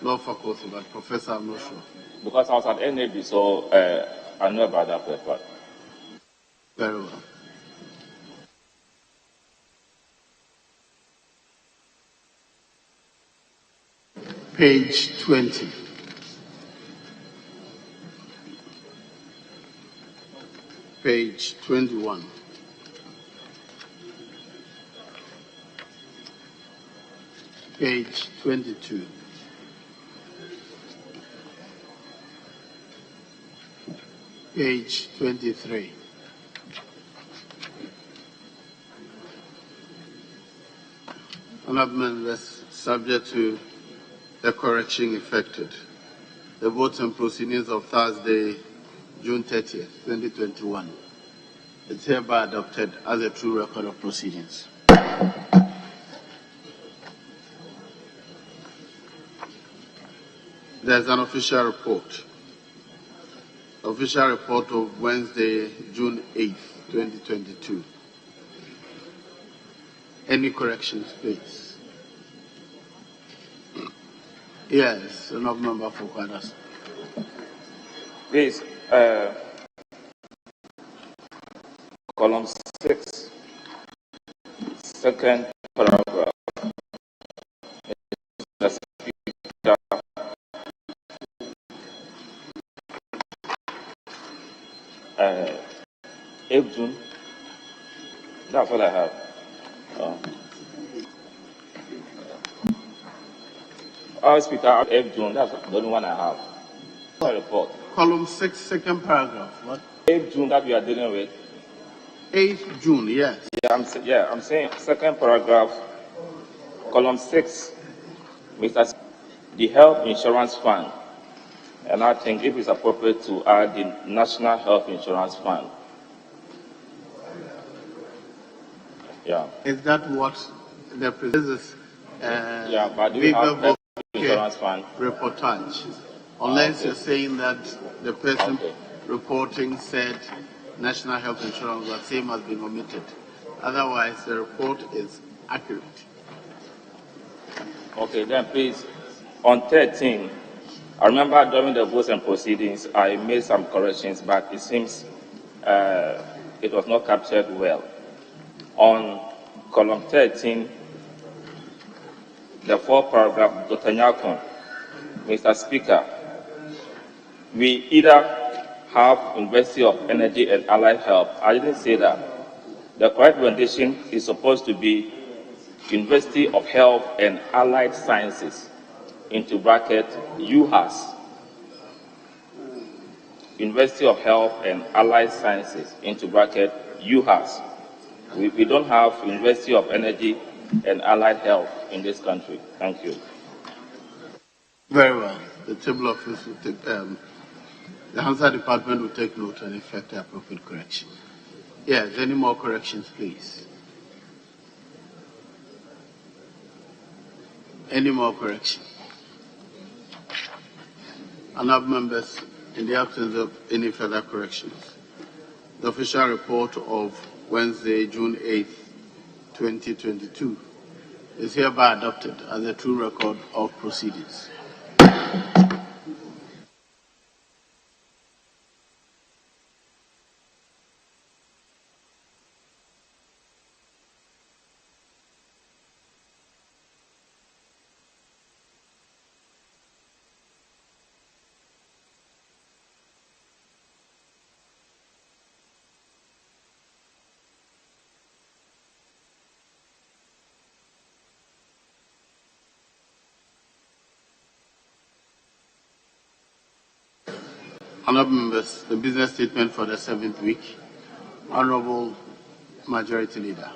Law faculty, but Professor, I'm not sure. Because I was at NAB, so I know about that paper. Very well. Page 20. Page 21. Page 22. Page 23. Honourable members, subject to the correction effected. The votes and proceedings of Thursday, June 30th, 2021. It's hereby adopted as a true record of proceedings. There's an official report. Official report of Wednesday, June 8th, 2022. Any corrections, please? Yes, Honourable Member for Kwadas. Please, column 6, second paragraph. The speaker, 8th June. That's what I have. Speaker, 8th June. That's the only one I have. Report. Column 6, second paragraph. What? 8th June that we are dealing with. 8th June, yes. Yeah, I'm saying second paragraph, column 6, the Health Insurance Fund. And I think if it's appropriate to add the National Health Insurance Fund. Yeah. Is that what the president yeah, but do we have Health Insurance Fund? Reportage. Unless you're saying that the person reporting said National Health Insurance, the same has been omitted. Otherwise, the report is accurate. Okay, then please, on 13, I remember during the votes and proceedings, I made some corrections, but it seems it was not captured well. On column 13, the fourth paragraph, Dr. Nyakon, Mr. Speaker, we either have University of Energy and Allied Health. I didn't say that. The correct rendition is supposed to be University of Health and Allied Sciences, into bracket, UHAS. University of Health and Allied Sciences, into bracket, UHAS. We don't have University of Energy and Allied Health in this country. Thank you. Very well. The table office will take, the Hansard Department will take note and effect the appropriate correction. Yes, any more corrections, please? Any more corrections? Honourable members, in the absence of any further corrections, the official report of Wednesday, June 8th, 2022 is hereby adopted as a true record of proceedings. Honourable members, the business statement for the 7th week. Honourable Majority Leader.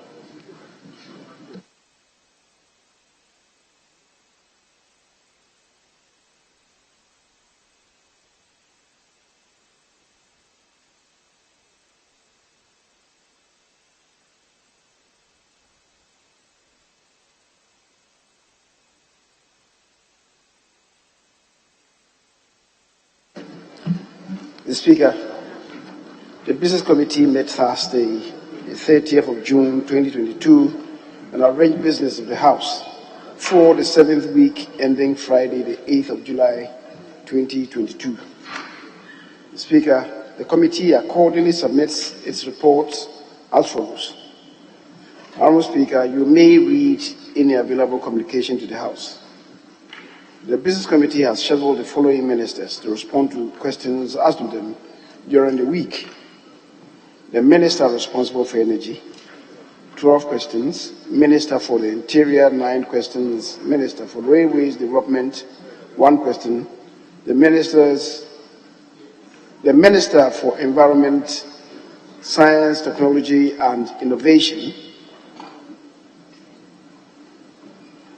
Mr. Speaker, the Business Committee met Thursday, the 30th of June 2022, and arranged business of the House for the 7th week ending Friday, the 8th of July, 2022. Speaker, the committee accordingly submits its report as follows. Honourable Speaker, you may read any available communication to the House. The Business Committee has scheduled the following ministers to respond to questions asked of them during the week. The Minister responsible for Energy, 12 questions. Minister for the Interior, 9 questions. Minister for Railways Development, 1 question. The Minister for Environment, Science, Technology and Innovation,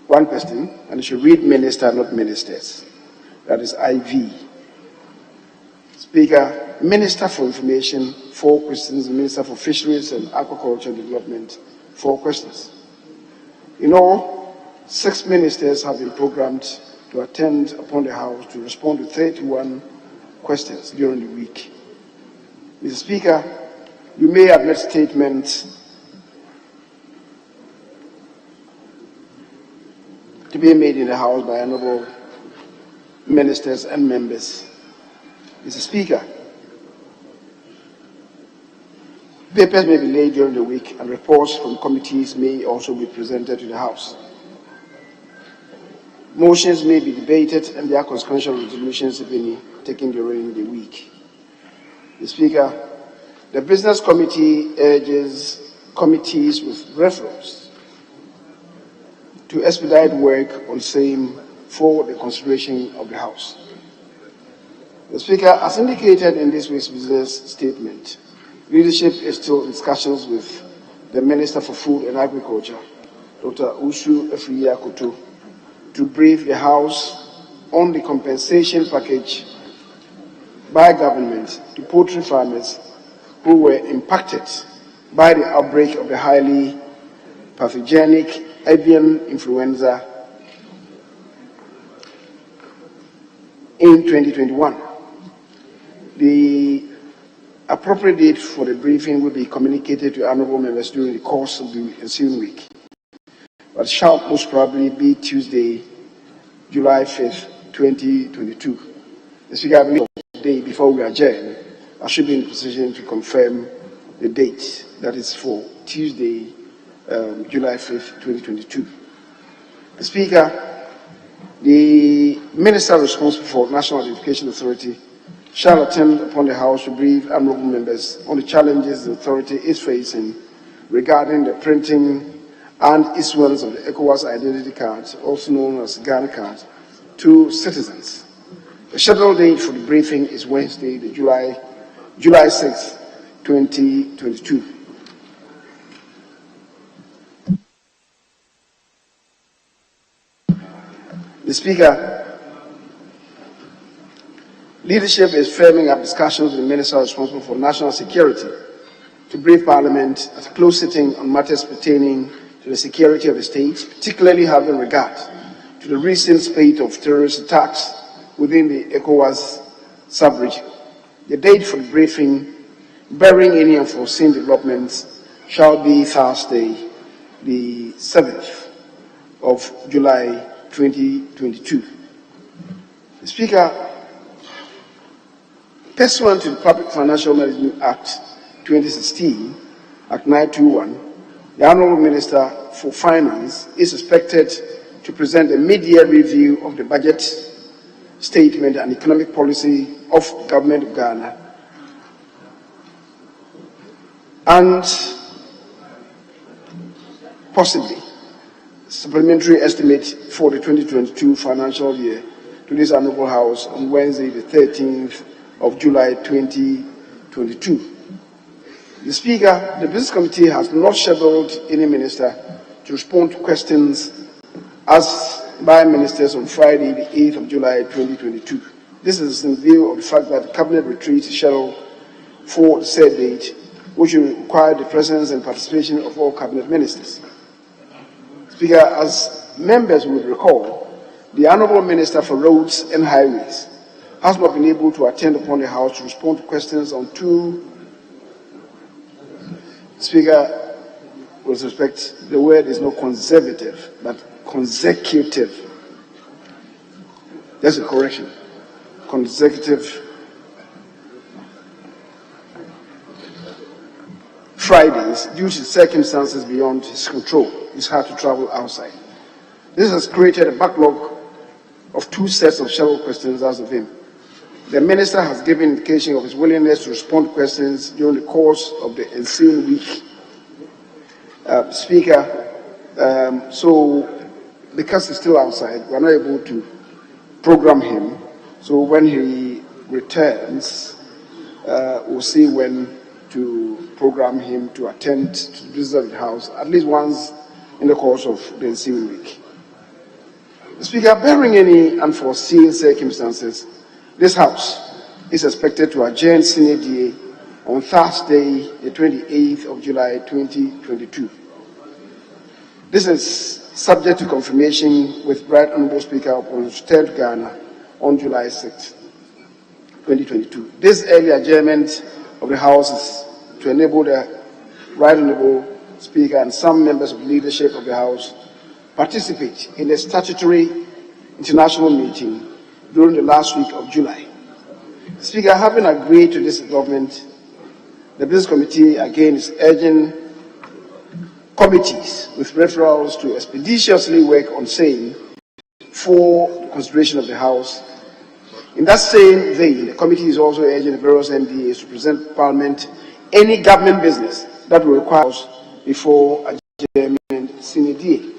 1 question, and you should read Minister, not Ministers. That is IV. Speaker, Minister for Information, 4 questions. Minister for Fisheries and Aquaculture Development, 4 questions. In all, 6 ministers have been programmed to attend upon the House to respond to 31 questions during the week. Mr. Speaker, you may admit statements to be made in the House by honourable ministers and members. Mr. Speaker, papers may be laid during the week and reports from committees may also be presented to the House. Motions may be debated and their consequential resolutions, if any, taken during the week. Mr. Speaker, the Business Committee urges committees with reference to expedite work on same for the consideration of the House. The Speaker, as indicated in this week's business statement, leadership is still in discussions with the Minister for Food and Agriculture, Dr. Usu Efriya-Koto, to brief the House on the compensation package by government to poultry farmers who were impacted by the outbreak of the highly pathogenic avian influenza in 2021. The appropriate date for the briefing will be communicated to honourable members during the course of the ensuing week, but shall most probably be Tuesday, July 5th, 2022. The Speaker, I believe the day before we adjourn, I should be in a position to confirm the date. That is for Tuesday, July 5th, 2022. The Speaker, the Minister responsible for National Identification Authority shall attend upon the House to brief honourable members on the challenges the authority is facing regarding the printing and issuance of the ECOWAS identity cards, also known as Ghana cards, to citizens. The scheduled date for the briefing is Wednesday, July 6th, 2022. The Speaker, leadership is firming up discussions with the Minister responsible for National Security to brief Parliament at a close sitting on matters pertaining to the security of the state, particularly having regard to the recent spate of terrorist attacks within the ECOWAS sub-region. The date for the briefing, barring any unforeseen developments, shall be Thursday, the 7th of July, 2022. The Speaker, pursuant to the Public Financial Management Act 2016, Act 921, the Honourable Minister for Finance is expected to present a mid-year review of the budget statement and economic policy of the Government of Ghana, and possibly supplementary estimate for the 2022 financial year to this Honourable House on Wednesday, the 13th of July, 2022. The Speaker, the Business Committee has not scheduled any minister to respond to questions asked by ministers on Friday, the 8th of July, 2022. This is in view of the fact that the Cabinet retreat is scheduled for the said date, which will require the presence and participation of all Cabinet ministers. Speaker, as members will recall, the Honourable Minister for Roads and Highways has not been able to attend upon the House to respond to questions on two. Speaker, with respect, the word is not conservative, but consecutive, that's a correction, consecutive Fridays due to circumstances beyond his control. He's had to travel outside. This has created a backlog of 2 sets of shuttle questions as of him. The minister has given indication of his willingness to respond to questions during the course of the ensuing week. Speaker, so because he's still outside, we're not able to program him. So when he returns, we'll see when to program him to attend to the business of the House at least once in the course of the ensuing week. Speaker, barring any unforeseen circumstances, this House is expected to adjourn Sine Die on Thursday, the 28th of July, 2022. This is subject to confirmation with Right Honourable Speaker upon return to Ghana on July 6th, 2022. This early adjournment of the House is to enable the Right Honourable Speaker and some members of the leadership of the House participate in a statutory international meeting during the last week of July. Speaker, having agreed to this development, the Business Committee again is urging committees with referrals to expeditiously work on same for the consideration of the House. In that same vein, the committee is also urging the various MDAs to present Parliament any government business that will require us before adjournment sine die.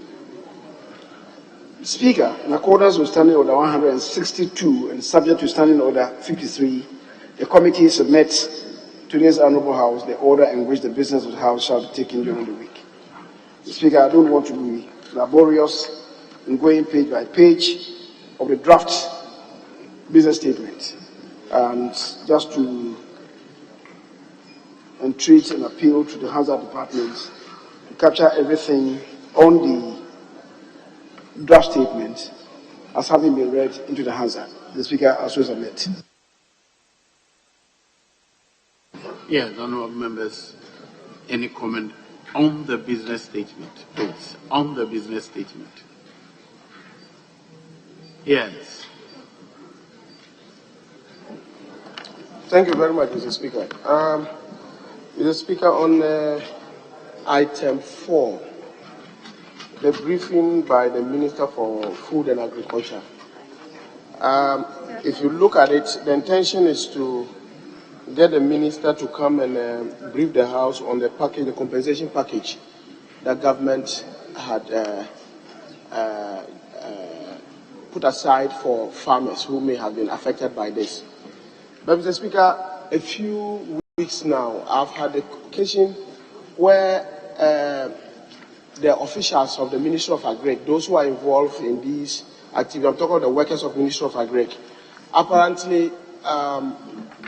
Speaker, in accordance with Standing Order 162 and subject to Standing Order 53, the committee submits to this Honourable House the order in which the business of the House shall be taken during the week. Speaker, I don't want to be laborious in going page by page of the draft business statement, and just to entreat and appeal to the Hazard Department to capture everything on the draft statement as having been read into the Hazard. The Speaker also submit. Yes, honourable members, any comment on the business statement, please? On the business statement. Yes. Thank you very much, Mr. Speaker. Mr. Speaker, on item 4, the briefing by the Minister for Food and Agriculture. If you look at it, the intention is to get the minister to come and brief the House on the package, the compensation package that government had put aside for farmers who may have been affected by this. But Mr. Speaker, a few weeks now, I've had the occasion where the officials of the Ministry of Agri, those who are involved in these activities, I'm talking about the workers of the Ministry of Agri, apparently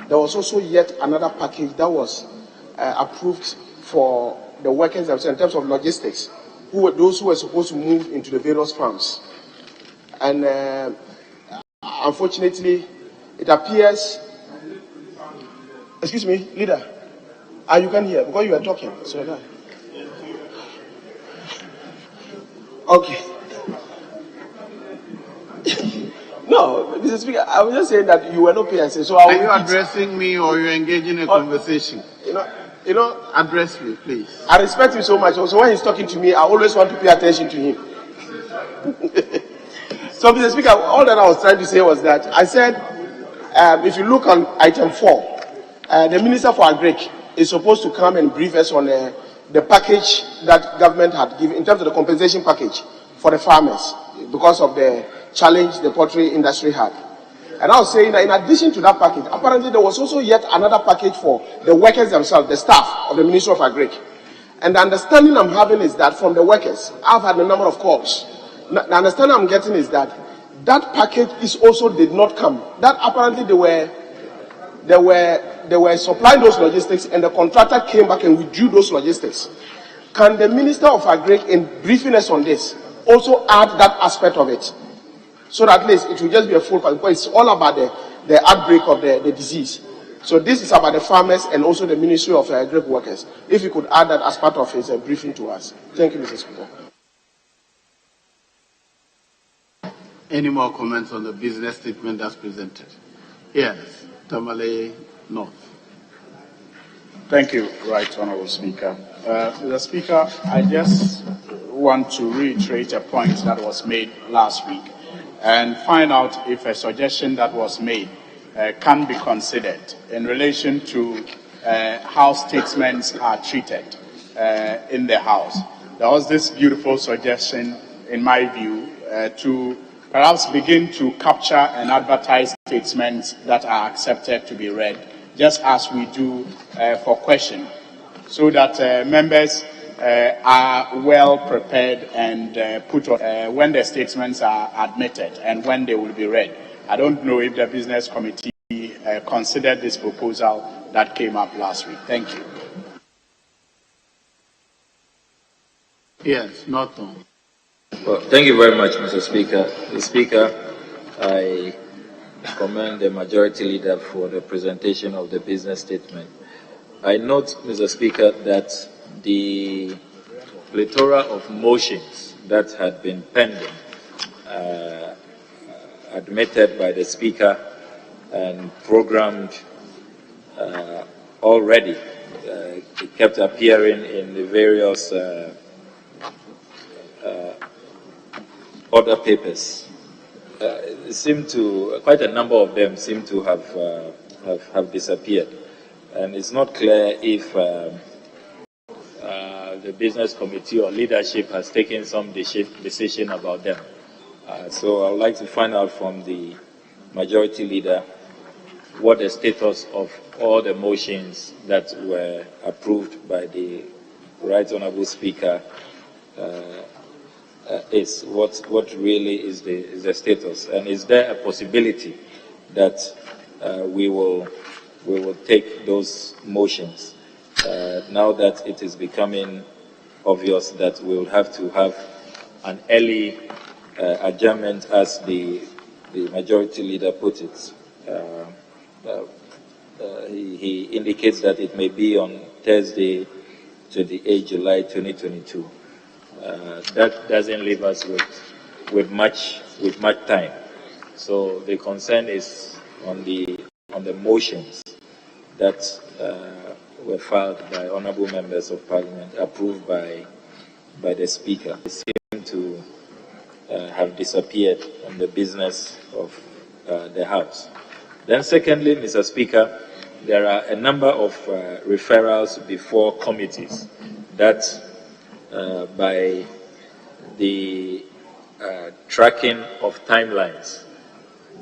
there was also yet another package that was approved for the workers themselves in terms of logistics, who were those who were supposed to move into the various farms. And unfortunately, it appears, excuse me, leader, you can hear because you are talking. So that. Okay. No, Mr. Speaker, I was just saying that you were not paying attention. So are you addressing me or you engaging in a conversation? You know. Address me, please. I respect him so much. So when he's talking to me, I always want to pay attention to him. So, Mr. Speaker, all that I was trying to say was that I said, if you look on item 4, the Minister for Agri is supposed to come and brief us on the package that government had given in terms of the compensation package for the farmers because of the challenge the poultry industry had. And I was saying that in addition to that package, apparently there was also yet another package for the workers themselves, the staff of the Ministry of Agri. And the understanding I'm having is that from the workers, I've had a number of calls. The understanding I'm getting is that that package is also did not come. That apparently they were supplying those logistics, and the contractor came back and withdrew those logistics. Can the Minister of Agri, in briefing us on this, also add that aspect of it? So that at least it will just be a full package, because it's all about the outbreak of the disease. So this is about the farmers and also the Ministry of Agri workers. If you could add that as part of his briefing to us. Thank you, Mr. Speaker. Any more comments on the business statement that's presented? Yes, Tamale North. Thank you, Right Honourable Speaker. Mr. Speaker, I just want to reiterate a point that was made last week and find out if a suggestion that was made can be considered in relation to how statements are treated in the House. There was this beautiful suggestion, in my view, to perhaps begin to capture and advertise statements that are accepted to be read, just as we do for question, so that members are well prepared and put on when the statements are admitted and when they will be read. I don't know if the Business Committee considered this proposal that came up last week. Thank you. Yes, Norton. Well, thank you very much, Mr. Speaker. Mr. Speaker, I commend the Majority Leader for the presentation of the business statement. I note, Mr. Speaker, that the plethora of motions that had been pending, admitted by the Speaker and programmed already, it kept appearing in the various other papers. Quite a number of them seem to have disappeared, and it's not clear if the Business Committee or leadership has taken some decision about them. So I would like to find out from the Majority Leader what the status of all the motions that were approved by the Right Honourable Speaker is. What really is the status, and is there a possibility that we will take those motions now that it is becoming obvious that we will have to have an early adjournment, as the Majority Leader put it. He indicates that it may be on Thursday, 28 July 2022. That doesn't leave us with much time. So the concern is on the motions that were filed by honourable members of Parliament, approved by the Speaker. They seem to have disappeared from the business of the House. Then secondly, Mr. Speaker, there are a number of referrals before committees that by the tracking of timelines,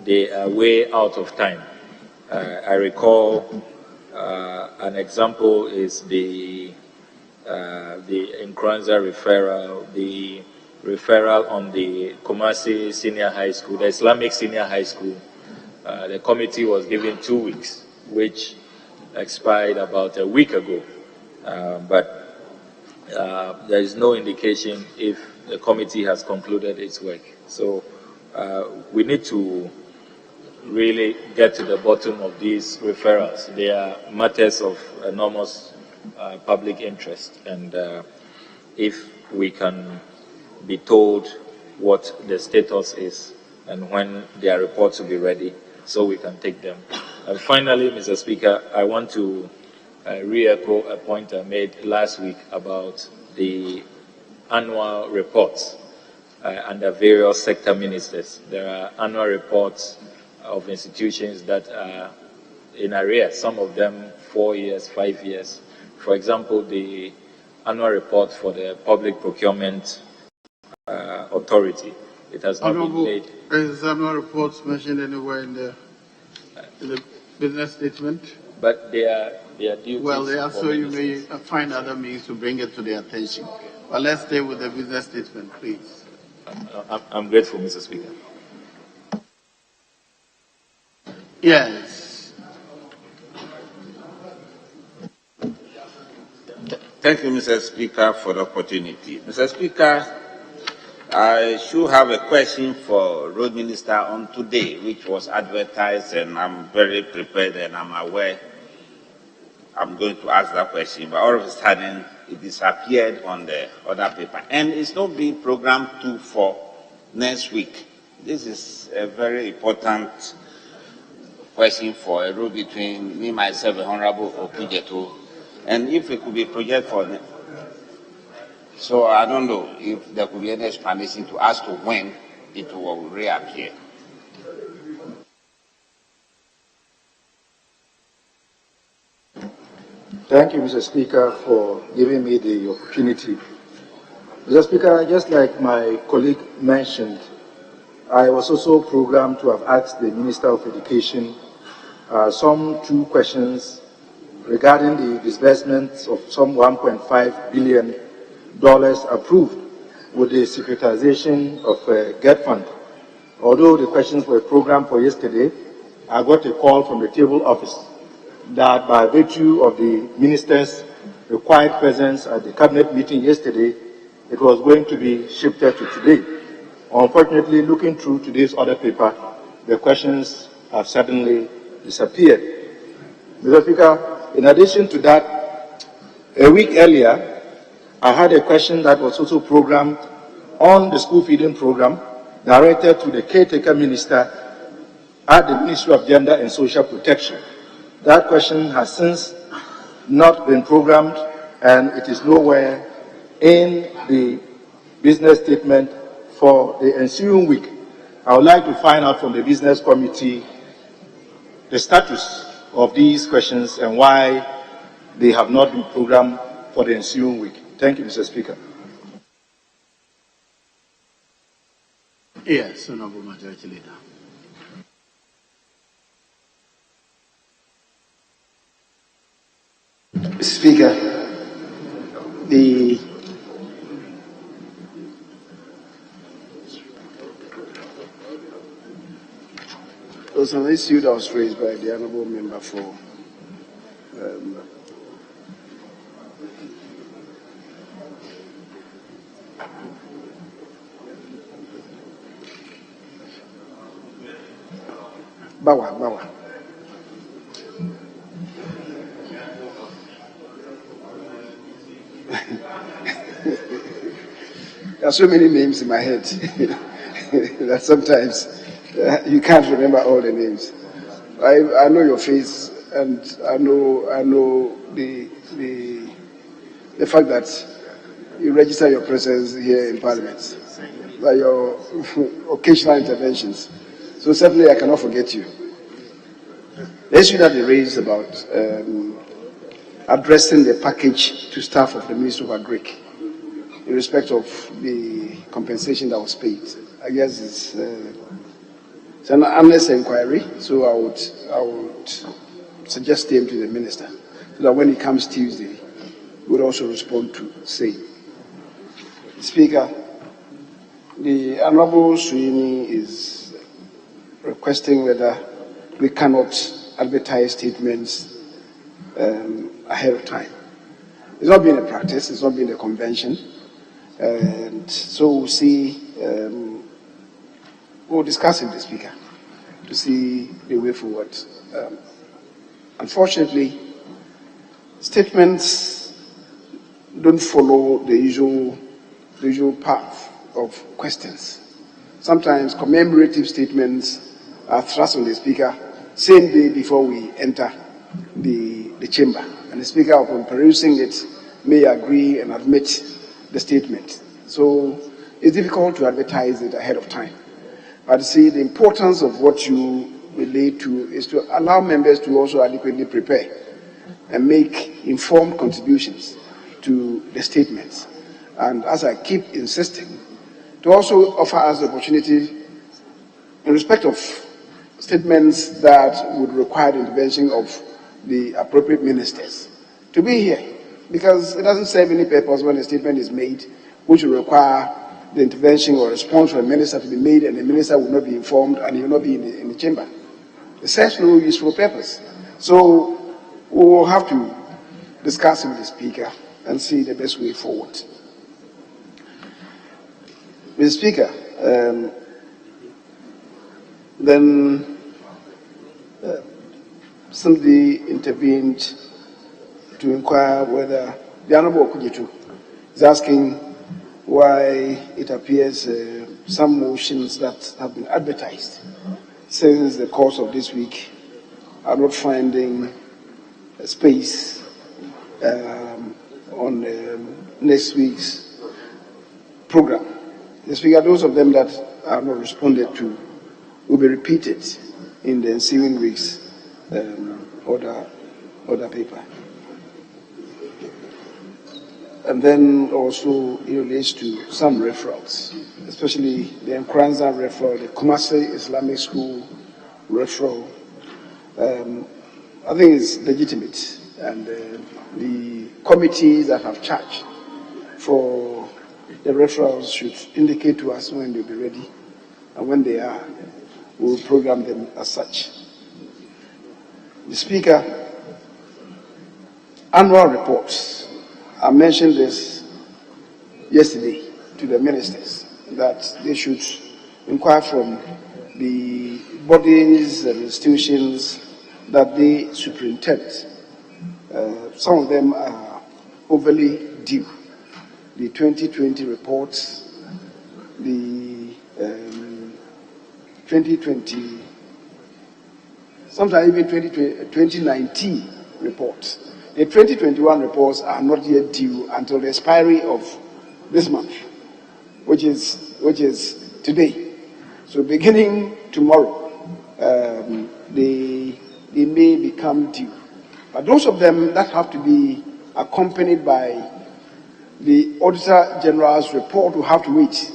they are way out of time. I recall an example is the Nkranza referral, the referral on the Kumasi Senior High School, the Islamic Senior High School. The committee was given 2 weeks, which expired about a week ago. But there is no indication if the committee has concluded its work. So we need to really get to the bottom of these referrals. They are matters of enormous public interest, and if we can be told what the status is and when their reports will be ready, so we can take them. And finally, Mr. Speaker, I want to re-echo a point I made last week about the annual reports under various sector ministers. There are annual reports of institutions that are in arrears, some of them 4 years, 5 years. For example, the annual report for the Public Procurement Authority. It has not been made. Is annual reports mentioned anywhere in the business statement? But they are due. Well, they are, so you may find other means to bring it to their attention. But let's stay with the business statement, please. I'm grateful, Mr. Speaker. Yes. Thank you, Mr. Speaker, for the opportunity. Mr. Speaker, I should have a question for Road Minister on today, which was advertised, and I'm very prepared and I'm aware I'm going to ask that question, but all of a sudden it disappeared on the other paper. And it's not being programmed to for next week. This is a very important question for a road between me, myself, and Honorable Okujeto. And if it could be project for them. So I don't know if there could be any explanation to as to when it will reappear. Thank you, Mr. Speaker, for giving me the opportunity. Mr. Speaker, just like my colleague mentioned, I was also programmed to have asked the Minister of Education some 2 questions regarding the disbursements of some $1.5 billion approved with the securitization of GET Fund. Although the questions were programmed for yesterday, I got a call from the table office that by virtue of the minister's required presence at the cabinet meeting yesterday, it was going to be shifted to today. Unfortunately, looking through today's order paper, the questions have suddenly disappeared. Mr. Speaker, in addition to that, a week earlier, I had a question that was also programmed on the school feeding program directed to the caretaker minister at the Ministry of Gender and Social Protection. That question has since not been programmed, and it is nowhere in the business statement for the ensuing week. I would like to find out from the business committee the status of these questions and why they have not been programmed for the ensuing week. Thank you, Mr. Speaker. Yes, Honorable Majority Leader. Mr. Speaker, there was an issue that was raised by the honourable member for Bawa. There are so many names in my head that sometimes you can't remember all the names. I know your face, and I know the fact that you register your presence here in Parliament, by your occasional interventions. So certainly I cannot forget you. The issue that they raised about addressing the package to staff of the Ministry of Agric in respect of the compensation that was paid, I guess it's an honest inquiry, so I would suggest him to the minister, so that when he comes Tuesday, he would also respond to same. Speaker, the Honourable Sweeney is requesting whether we cannot advertise statements ahead of time. It's not been a practice, it's not been a convention, and so we'll see. We'll discuss with the Speaker to see the way forward. Unfortunately, statements don't follow the usual path of questions. Sometimes commemorative statements are thrust on the Speaker same day before we enter the chamber. And the Speaker, upon perusing it, may agree and admit the statement. So it's difficult to advertise it ahead of time. But see, the importance of what you relate to is to allow members to also adequately prepare and make informed contributions to the statements. And as I keep insisting, to also offer us the opportunity in respect of statements that would require the intervention of the appropriate ministers to be here, because it doesn't serve any purpose when a statement is made which will require the intervention or response from a minister to be made, and the minister will not be informed and he will not be in the chamber. It serves no useful purpose. So we will have to discuss with the Speaker and see the best way forward. Mr. Speaker, then somebody intervened to inquire whether the Honourable Okujeto is asking why it appears some motions that have been advertised since the course of this week are not finding a space on next week's program. The Speaker, those of them that are not responded to will be repeated in the ensuing week's order paper. And then also it relates to some referrals, especially the Nkranza referral, the Kumasi Islamic School referral. I think it's legitimate, and the committees that have charge for the referrals should indicate to us when they'll be ready, and when they are, we'll program them as such. The Speaker, annual reports. I mentioned this yesterday to the ministers that they should inquire from the bodies and institutions that they superintend. Some of them are overly due. The 2020 reports, the 2020, sometimes even 2019 reports. The 2021 reports are not yet due until the expiry of this month, which is today. So beginning tomorrow, they may become due. But those of them that have to be accompanied by the Auditor General's report will have to wait,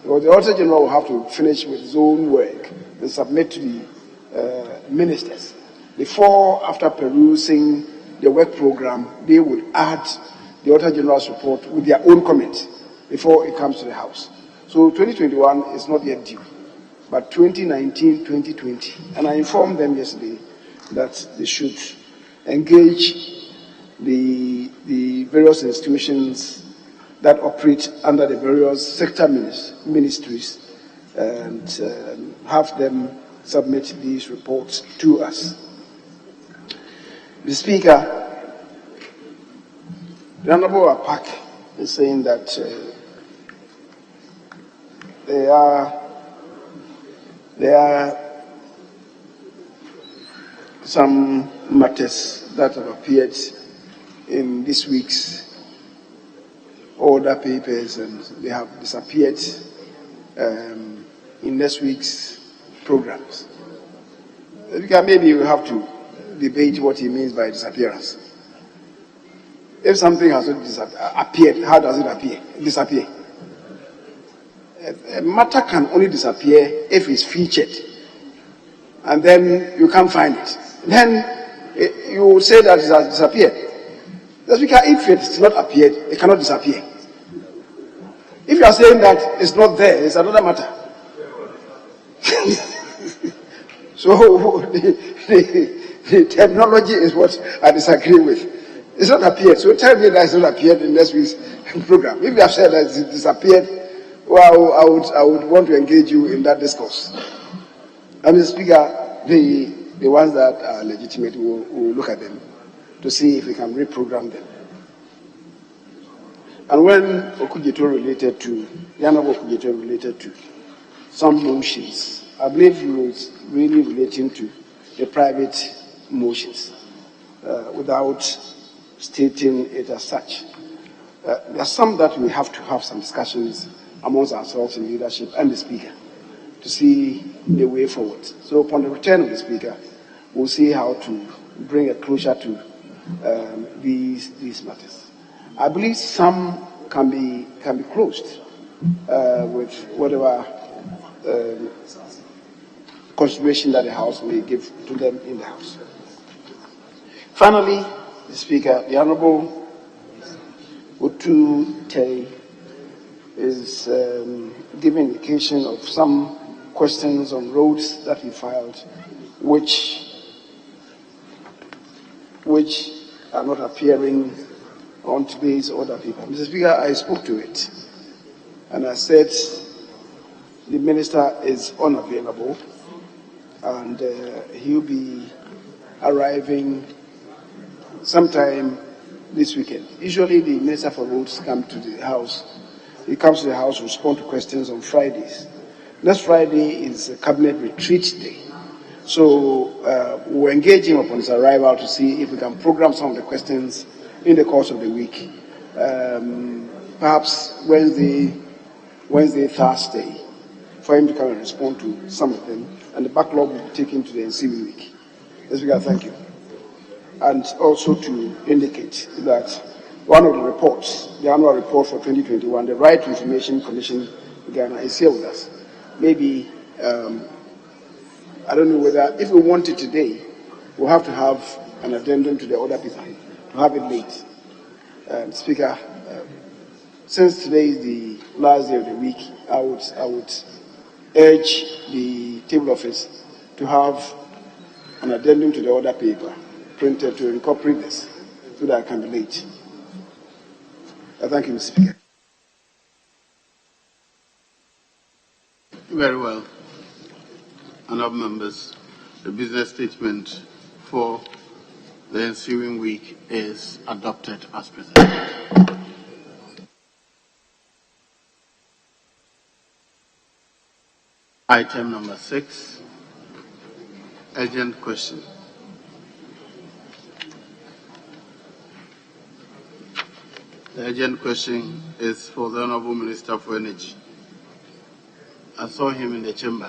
because the Auditor General will have to finish with his own work and submit to the ministers. Before, after perusing the work program, they would add the Auditor General's report with their own comment before it comes to the House. So 2021 is not yet due, but 2019, 2020. And I informed them yesterday that they should engage the various institutions that operate under the various sector ministries and have them submit these reports to us. The Speaker, the Honorable Apak is saying that there are some matters that have appeared in this week's order papers and they have disappeared in next week's programs. Maybe we have to debate what he means by disappearance. If something has not appeared, how does it disappear? A matter can only disappear if it's featured, and then you can't find it. Then you will say that it has disappeared. The Speaker, if it has not appeared, it cannot disappear. If you are saying that it's not there, it's another matter. So the terminology is what I disagree with. It's not appeared. So tell me that it's not appeared in next week's program. If you have said that it disappeared, well, I would want to engage you in that discourse. And Mr. Speaker, the ones that are legitimate, we'll look at them to see if we can reprogram them. And when Okudjeto related to, the Honorable Okudjeto related to some motions, I believe he was really relating to the private motions without stating it as such. There are some that we have to have some discussions amongst ourselves in leadership and the Speaker to see the way forward. So upon the return of the Speaker, we'll see how to bring a closure to these matters. I believe some can be closed with whatever consideration that the House may give to them in the House. Finally, the Speaker, the Honorable Otu Tei is giving indication of some questions on roads that he filed, which are not appearing on today's order paper. Mr. Speaker, I spoke to it, and I said the Minister is unavailable, and he'll be arriving sometime this weekend. Usually the Minister for Roads comes to the House to respond to questions on Fridays. Next Friday is a cabinet retreat day. So we're engaging upon his arrival to see if we can program some of the questions in the course of the week. Perhaps Wednesday, Thursday, for him to come and respond to some of them, and the backlog will be taken to the ensuing week. Mr. Speaker, thank you. And also to indicate that one of the reports, the annual report for 2021, the Right to Information Commission Ghana, is here with us. Maybe, I don't know whether, if we want it today, we'll have to have an addendum to the other people, to have it late. Speaker, since today is the last day of the week, I would urge the table office to have an addendum to the order paper printed to incorporate this so that I can be late. Thank you, Mr. Speaker. Very well. Honourable members, the business statement for the ensuing week is adopted as presented. Item number 6, urgent question. The urgent question is for the Honourable Minister for Energy. I saw him in the chamber.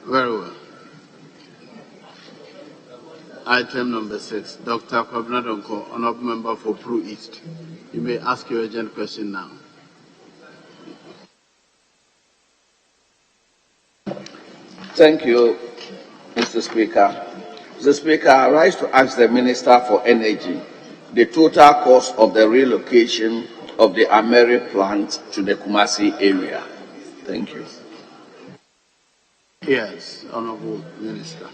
Very well. Item number 6, Dr. Kwabena Donko, Honourable Member for Pro East. You may ask your urgent question now. Thank you, Mr. Speaker. Mr. Speaker, I rise to ask the Minister for Energy the total cost of the relocation of the Ameri plant to the Kumasi area. Thank you. Yes, Honourable Minister.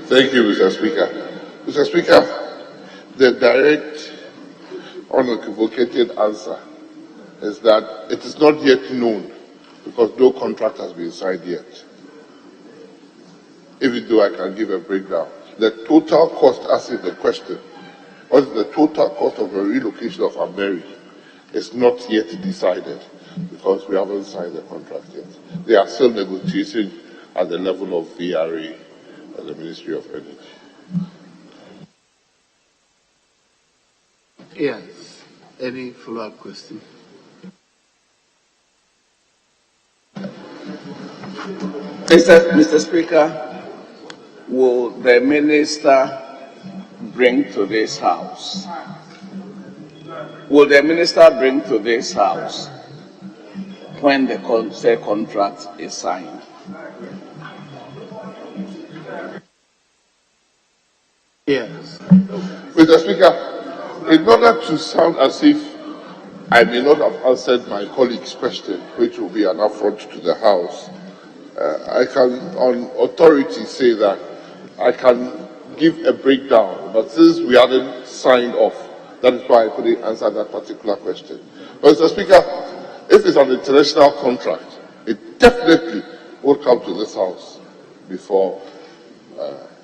Thank you, Mr. Speaker. Mr. Speaker, the direct, unequivocated answer is that it is not yet known because no contract has been signed yet. Even though I can give a breakdown, the total cost, as in the question, what is the total cost of the relocation of Ameri, is not yet decided because we haven't signed the contract yet. They are still negotiating at the level of VRA and the Ministry of Energy. Yes. Any follow-up question? Mr. Speaker, will the Minister bring to this House? Will the Minister bring to this House when the contract is signed? Yes. Mr. Speaker, in order to sound as if I may not have answered my colleague's question, which will be an affront to the House, I can, on authority, say that I can give a breakdown, but since we hadn't signed off, that is why I couldn't answer that particular question. But, Mr. Speaker, if it's an international contract, it definitely will come to this House before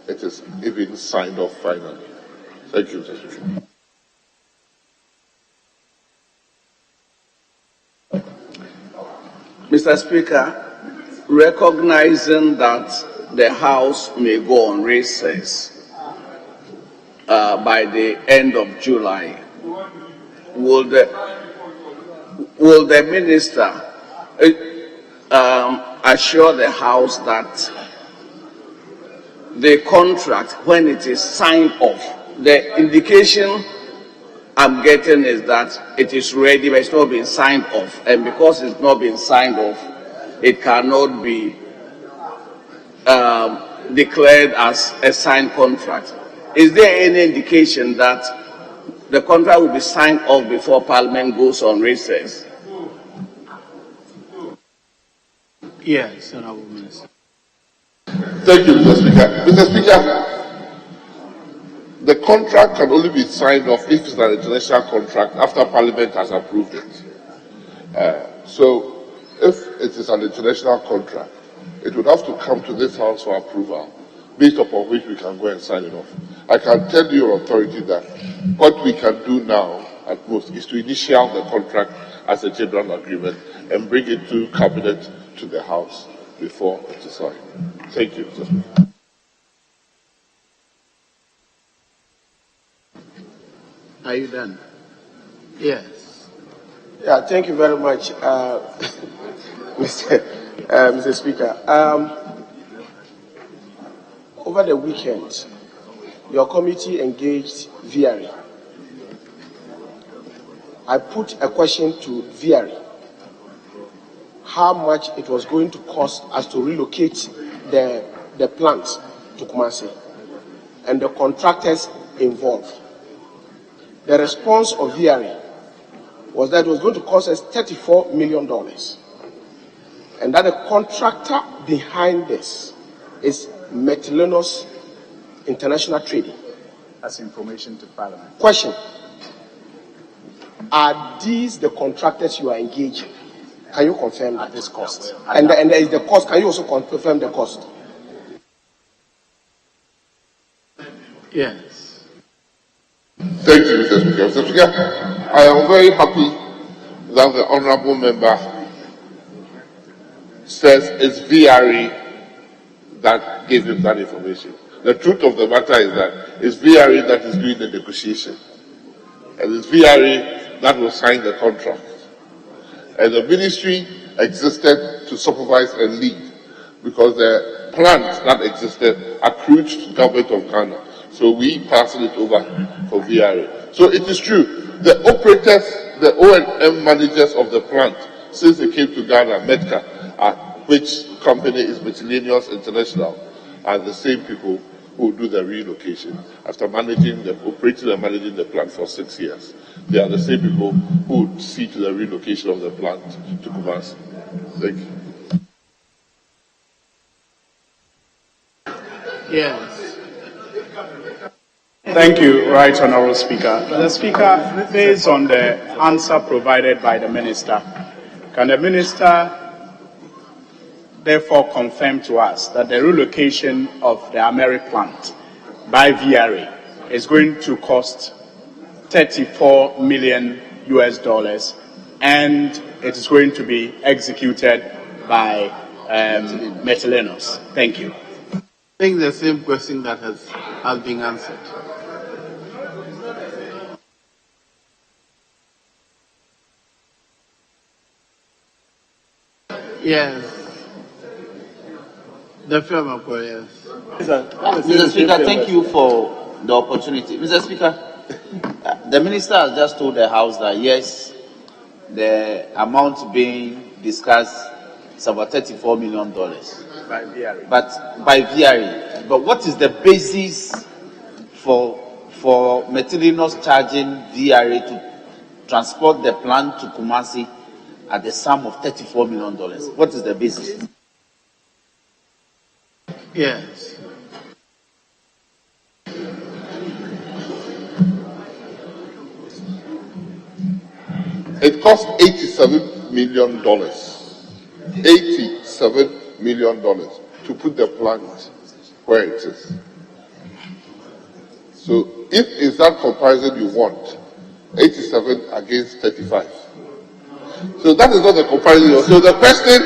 it is even signed off finally. Thank you, Mr. Speaker. Mr. Speaker, recognizing that the House may go on recess by the end of July, will the Minister assure the House that the contract, when it is signed off, the indication I'm getting is that it is ready, but it's not been signed off. And because it's not been signed off, it cannot be declared as a signed contract. Is there any indication that the contract will be signed off before Parliament goes on recess? Yes, Honourable Minister. Thank you, Mr. Speaker. Mr. Speaker, The contract can only be signed off if it's an international contract after Parliament has approved it. So if it is an international contract, it would have to come to this House for approval, based upon which we can go and sign it off. I can tell your authority that what we can do now at most is to initial the contract as a general agreement and bring it to Cabinet to the House before it is signed. Thank you, Mr. Speaker. Are you done? Yes. Yeah, thank you very much, Mr. Speaker. Over the weekend, your committee engaged VRE. I put a question to VRE, how much it was going to cost us to relocate the plant to Kumasi and the contractors involved. The response of VRE was that it was going to cost us $34 million, and that the contractor behind this is Methylenus International Trading. That's information to Parliament. Question: are these the contractors you are engaging? Can you confirm that? At this cost? And there is the cost. Can you also confirm the cost? Yes. Thank you, Mr. Speaker. Mr. Speaker, I am very happy that the honourable member says it's VRE that gave him that information. The truth of the matter is that it's VRE that is doing the negotiation. And it's VRE that will sign the contract. And the ministry existed to supervise and lead because the plans that existed accrued to the government of Ghana. So we passed it over for VRA. So it is true, the operators, the O&M managers of the plant, since they came to Ghana, MEDCA, which company is Methylenus International, are the same people who do the relocation after operating and managing the plant for 6 years. They are the same people who see to the relocation of the plant to Kumasi. Thank you. Yes. Thank you, Right Honourable Speaker. Mr. Speaker, based on the answer provided by the Minister, can the Minister therefore confirm to us that the relocation of the Ameri plant by VRA is going to cost $34 million and it is going to be executed by Methylenus? Thank you. I think the same question that has been answered. Yes. The firm of yes. Mr. Speaker, thank you for the opportunity. Mr. Speaker, the Minister has just told the House that yes, the amount being discussed is about $34 million. By VRA. But by VRA. But what is the basis for Methylenus charging VRA to transport the plant to Kumasi at the sum of $34 million? What is the basis? Yes. It cost $87 million. $87 million to put the plant where it is. So if it's that comparison you want, 87 against 35. So that is not the comparison. So the question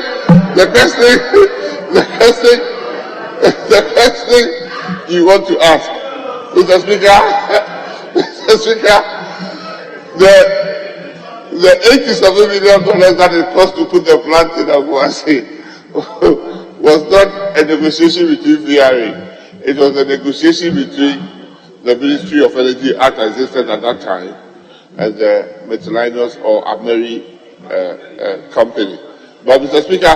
you want to ask, Mr. Speaker, the $87 million that it cost to put the plant in Abuasi was not a negotiation between VRA. It was a negotiation between the Ministry of Energy as existed at that time and the Methylenus or Ameri company. But Mr. Speaker,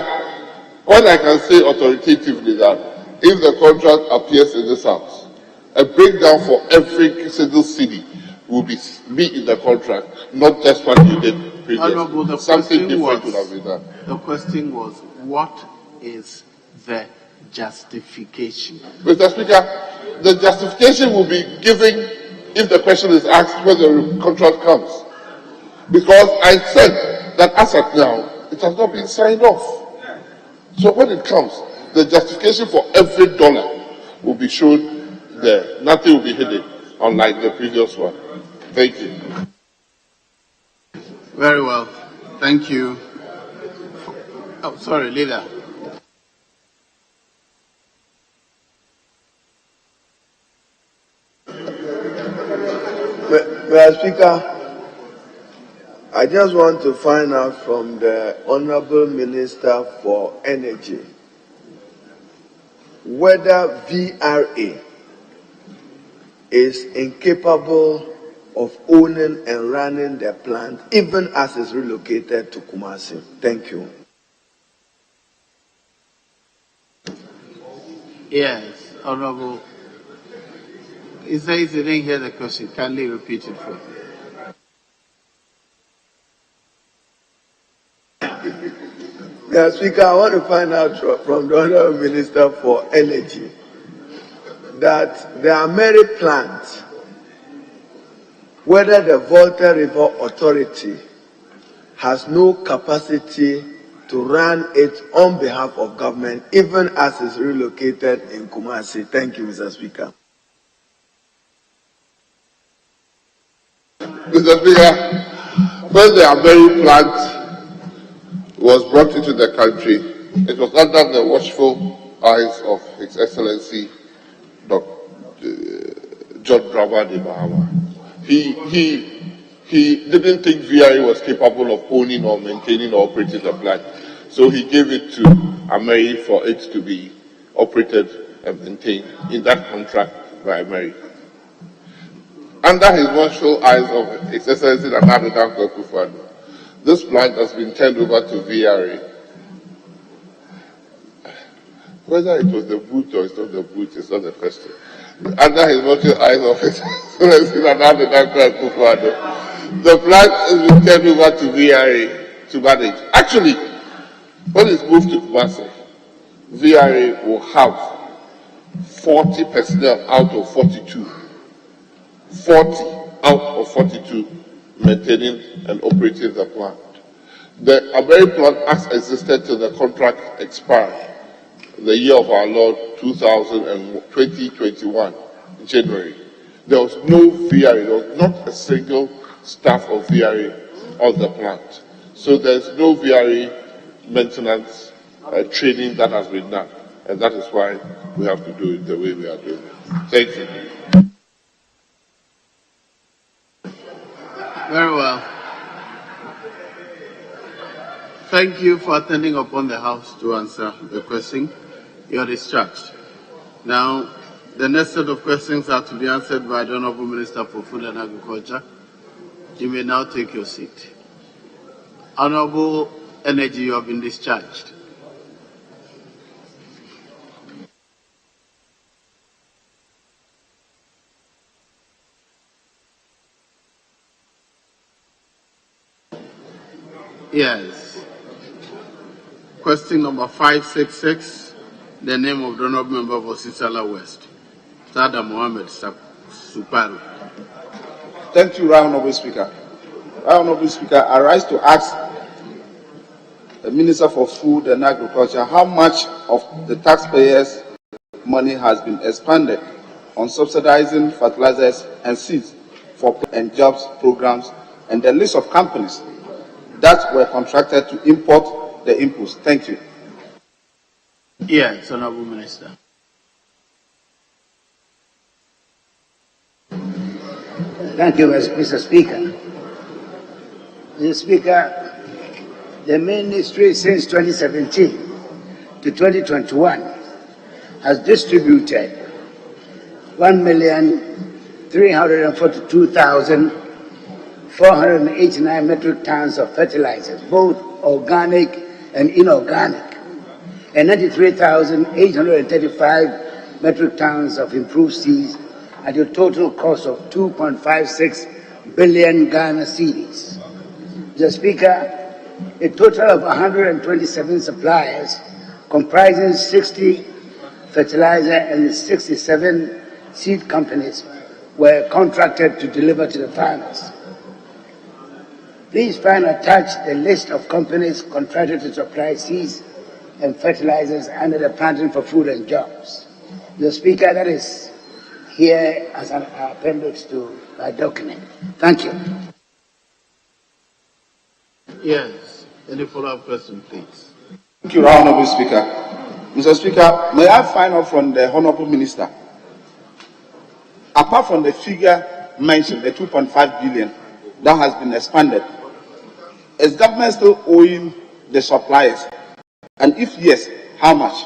what I can say authoritatively that if the contract appears in this House, a breakdown for every single city will be in the contract, not just what you did previously. Something different would have been done. The question was, what is the justification. Mr. Speaker, the justification will be given if the question is asked when the contract comes. Because I said that as at now, it has not been signed off. So when it comes, the justification for every dollar will be shown there. Nothing will be hidden, unlike the previous one. Thank you. Very well. Thank you. Oh, sorry, leader. Mr. Speaker, I just want to find out from the Honorable Minister for Energy whether VRA is incapable of owning and running the plant even as it's relocated to Kumasi. Thank you. Yes, Honorable. He says he didn't hear the question. Kindly repeat it for me. Mr. Speaker, I want to find out from the Honorable Minister for Energy that the Ameri plant, whether the Volta River Authority has no capacity to run it on behalf of government, even as it's relocated in Kumasi. Thank you, Mr. Speaker. Mr. Speaker, when the Ameri plant was brought into the country, it was under the watchful eyes of His Excellency Dr. John Dramani Mahama. He didn't think VRA was capable of owning or maintaining or operating the plant. So he gave it to Ameri for it to be operated and maintained in that contract by Ameri. Under his watchful eyes of His Excellency Nana Akufo-Addo, this plant has been turned over to VRA. Whether it was the boot or it's not the boot is not the question. Under his watchful eyes of His Excellency Nana Akufo-Addo, the plant has been turned over to VRA to manage. Actually, when it's moved to Kumasi, VRA will have 40 personnel out of 42. 40 out of 42 maintaining and operating the plant. The Ameri plant as existed till the contract expired, the year of our Lord 2021, January. There was no VRA, there was not a single staff of VRA on the plant. So there's no VRA maintenance training that has been done, and that is why we have to do it the way we are doing it. Thank you. Very well. Thank you for attending upon the House to answer the question. You are discharged. Now, the next set of questions are to be answered by the Honorable Minister for Food and Agriculture. You may now take your seat. Honorable Energy, you have been discharged. Yes. Question number 566, the name of the Honorable Member for Sisala West, Sada Mohammed Suparu. Thank you, Right Honorable Speaker. Right Honorable Speaker, I rise to ask the Minister for Food and Agriculture how much of the taxpayers' money has been expended on subsidizing fertilizers and seeds for and jobs programs, and the list of companies that were contracted to import the inputs. Thank you. Yes, Honorable Minister. Thank you, Mr. Speaker. Mr. Speaker, the ministry since 2017 to 2021 has distributed 1,342,489 metric tons of fertilizers, both organic and inorganic, and 93,835 metric tons of improved seeds at a total cost of 2.56 billion Ghana cedis. Mr. Speaker, a total of 127 suppliers comprising 60 fertilizer and the 67 seed companies were contracted to deliver to the farmers. Please find attached the list of companies contracted to supply seeds and fertilizers under the Planting for Food and Jobs. The Speaker, that is here as an appendix to my document. Thank you. Yes. Any follow-up question, please? Thank you, Honorable Speaker. Mr. Speaker, may I find out from the Honorable Minister, apart from the figure mentioned, the 2.5 billion that has been expanded, is government still owing the suppliers? And if yes, how much?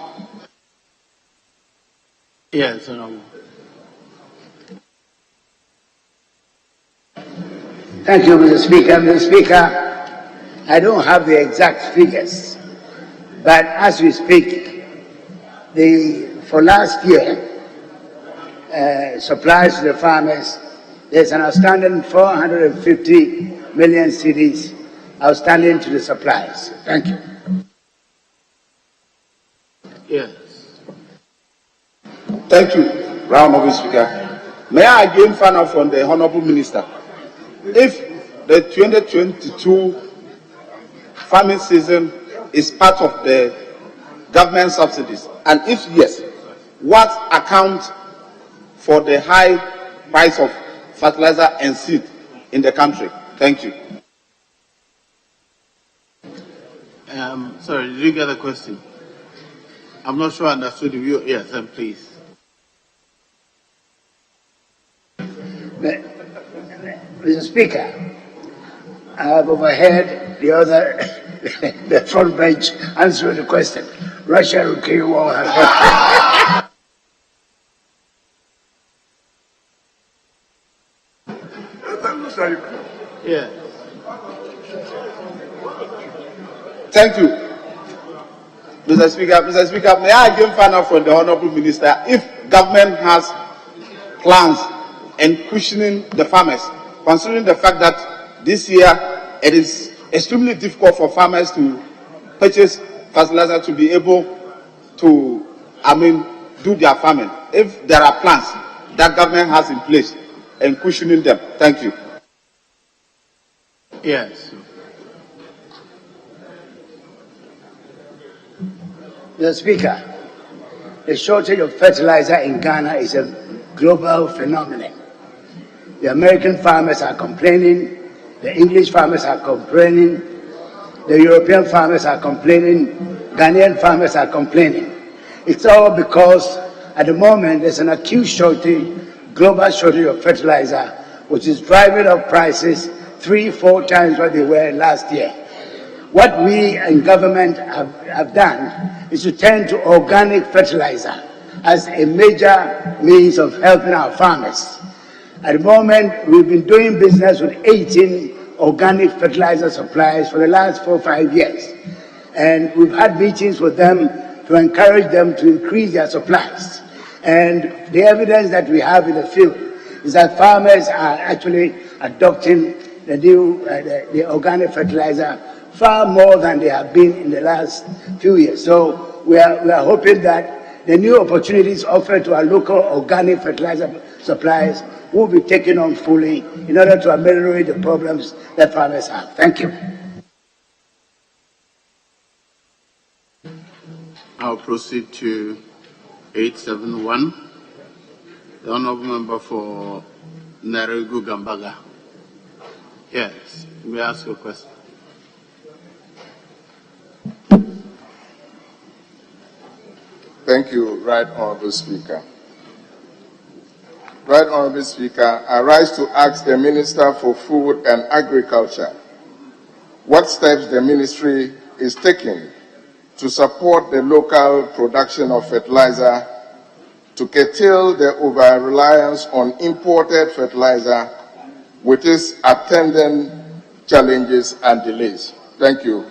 Yes, Honorable. Thank you, Mr. Speaker. Mr. Speaker, I don't have the exact figures, but as we speak, for last year, supplies to the farmers, there's an outstanding 450 million cedis outstanding to the supplies. Thank you. Yes. Thank you, Honorable Speaker. May I again find out from the Honorable Minister, if the 2022 farming season is part of the government subsidies, and if yes, what accounts for the high price of fertilizer and seed in the country? Thank you. Sorry, did you get the question? I'm not sure I understood you. Yes, please. Mr. Speaker, I have overheard the front bench answering the question. Russia, Ukraine war has happened. Yeah. Thank you, Mr. Speaker. Mr. Speaker, may I again find out from the Honorable Minister if government has plans and cushioning the farmers, considering the fact that this year it is extremely difficult for farmers to purchase fertilizer to be able to, do their farming. If there are plans that government has in place and cushioning them. Thank you. Yes. Mr. Speaker, the shortage of fertilizer in Ghana is a global phenomenon. The American farmers are complaining, the English farmers are complaining, the European farmers are complaining, Ghanaian farmers are complaining. It's all because at the moment there's an acute shortage, global shortage of fertilizer, which is driving up prices 3-4 times what they were last year. What we in government have done is to turn to organic fertilizer as a major means of helping our farmers. At the moment, we've been doing business with 18 organic fertilizer suppliers for the last 4 or 5 years. And we've had meetings with them to encourage them to increase their supplies. And the evidence that we have in the field is that farmers are actually adopting the new the organic fertilizer far more than they have been in the last few years. So we are hoping that the new opportunities offered to our local organic fertilizer suppliers will be taken on fully in order to ameliorate the problems that farmers have. Thank you. I'll proceed to 871. The Honourable Member for Naregu Gambaga. Yes, you may ask your question. Thank you, Right Honourable Speaker. Right Honourable Speaker, I rise to ask the Minister for Food and Agriculture what steps the ministry is taking to support the local production of fertilizer, to curtail the over-reliance on imported fertilizer with its attendant challenges and delays. Thank you.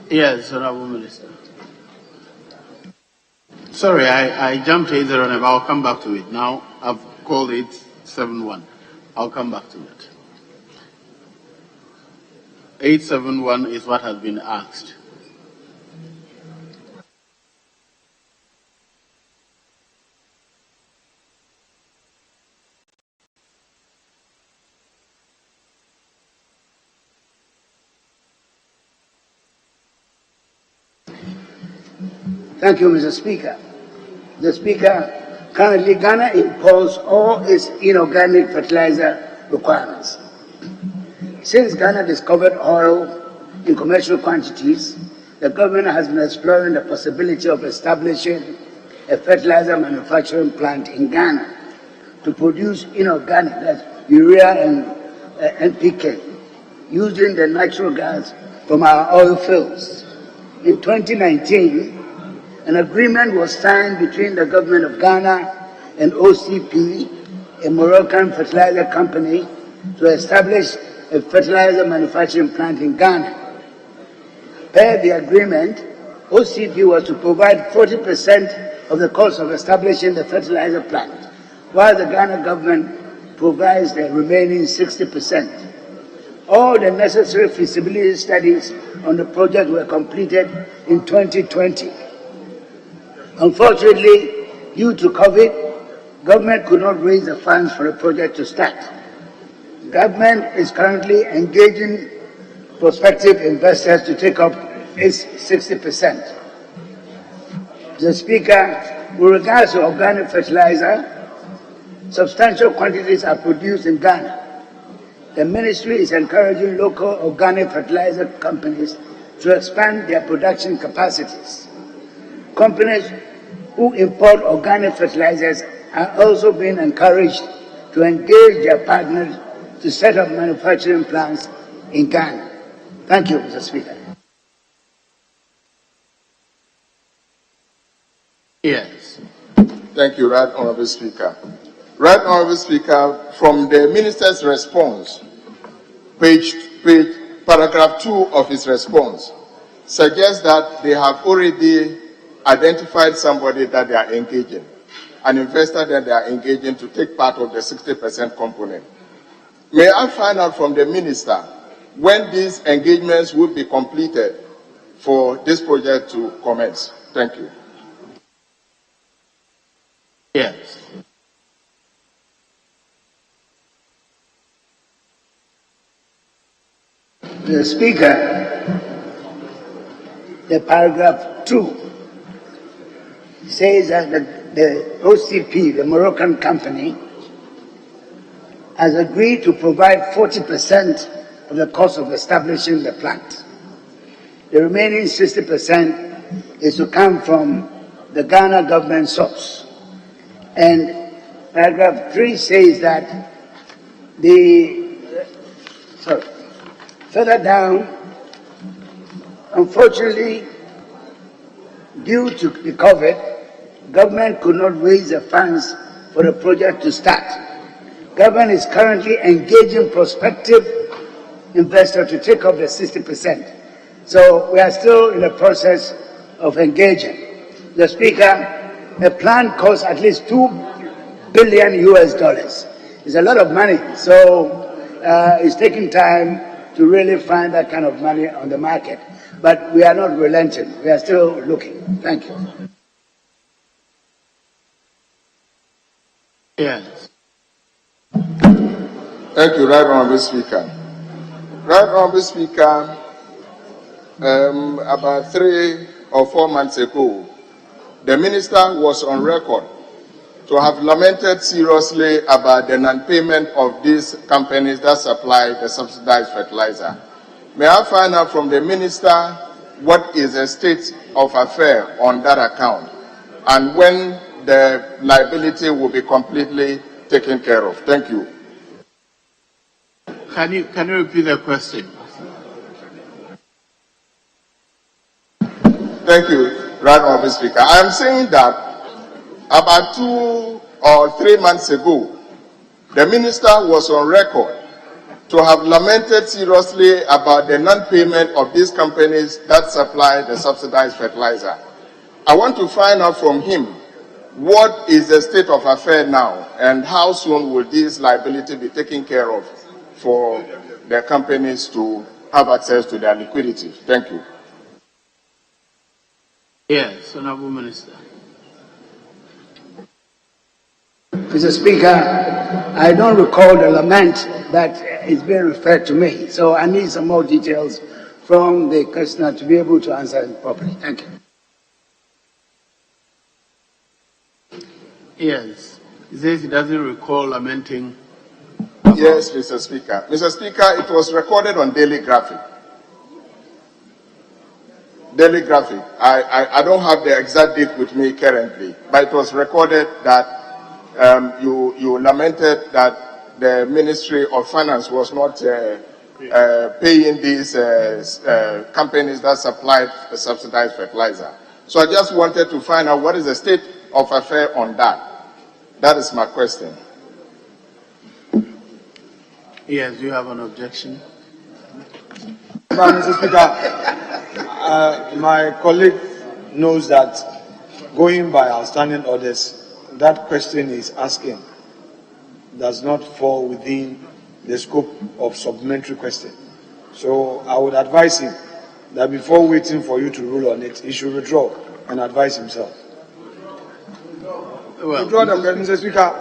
Yes, Honourable Minister. Sorry, I jumped to 809, but I'll come back to it. Now I've called 871. I'll come back to it. 871 is what has been asked. Thank you, Mr. Speaker. Mr. Speaker, currently Ghana imports all its inorganic fertilizer requirements. Since Ghana discovered oil in commercial quantities, the government has been exploring the possibility of establishing a fertilizer manufacturing plant in Ghana to produce inorganic, that's urea and NPK, using the natural gas from our oil fields. In 2019, an agreement was signed between the government of Ghana and OCP, a Moroccan fertilizer company, to establish a fertilizer manufacturing plant in Ghana. Per the agreement, OCP was to provide 40% of the cost of establishing the fertilizer plant, while the Ghana government provides the remaining 60%. All the necessary feasibility studies on the project were completed in 2020. Unfortunately, due to COVID, government could not raise the funds for the project to start. Government is currently engaging prospective investors to take up its 60%. The Speaker, with regards to organic fertilizer, substantial quantities are produced in Ghana. The ministry is encouraging local organic fertilizer companies to expand their production capacities. Companies who import organic fertilizers are also being encouraged to engage their partners to set up manufacturing plants in Ghana. Thank you, Mr. Speaker. Yes. Thank you, Right Honorable Speaker. Right Honorable Speaker, from the Minister's response, paragraph 2 of his response suggests that they have already identified somebody that they are engaging, an investor that they are engaging to take part of the 60% component. May I find out from the Minister when these engagements will be completed for this project to commence? Thank you. Yes. The Speaker, the paragraph 2 says that the OCP, the Moroccan company, has agreed to provide 40% of the cost of establishing the plant. The remaining 60% is to come from the Ghana government source. And paragraph 3 says that further down, unfortunately, due to the COVID, government could not raise the funds for the project to start. Government is currently engaging prospective investors to take up the 60%. So we are still in the process of engaging. The Speaker, a plant costs at least $2 billion US. It's a lot of money. So it's taking time to really find that kind of money on the market. But we are not relenting. We are still looking. Thank you. Yes. Thank you, Right Honorable Speaker. Right Honorable Speaker, about 3 or 4 months ago, the Minister was on record to have lamented seriously about the non-payment of these companies that supply the subsidized fertilizer. May I find out from the Minister what is the state of affair on that account and when the liability will be completely taken care of? Thank you. Can you repeat the question? Thank you, Right Honorable Speaker. I am saying that about 2 or 3 months ago, the Minister was on record to have lamented seriously about the non-payment of these companies that supply the subsidized fertilizer. I want to find out from him what is the state of affairs now and how soon will this liability be taken care of for the companies to have access to their liquidity. Thank you. Yes, Honorable Minister. Mr. Speaker, I don't recall the lament that is being referred to me, so I need some more details from the questioner to be able to answer it properly. Thank you. Yes. He says he doesn't recall lamenting. Yes, Mr. Speaker. Mr. Speaker, it was recorded on Daily Graphic. Daily Graphic. I don't have the exact date with me currently, but it was recorded that you lamented that the Ministry of Finance was not paying these companies that supplied the subsidized fertilizer. So I just wanted to find out what is the state of affair on that. That is my question. Yes, you have an objection? Mr. Speaker, my colleague knows that going by our standing orders, that question is asking does not fall within the scope of supplementary question. So I would advise him that before waiting for you to rule on it, he should withdraw and advise himself. Well, Withdraw them, Mr. Speaker.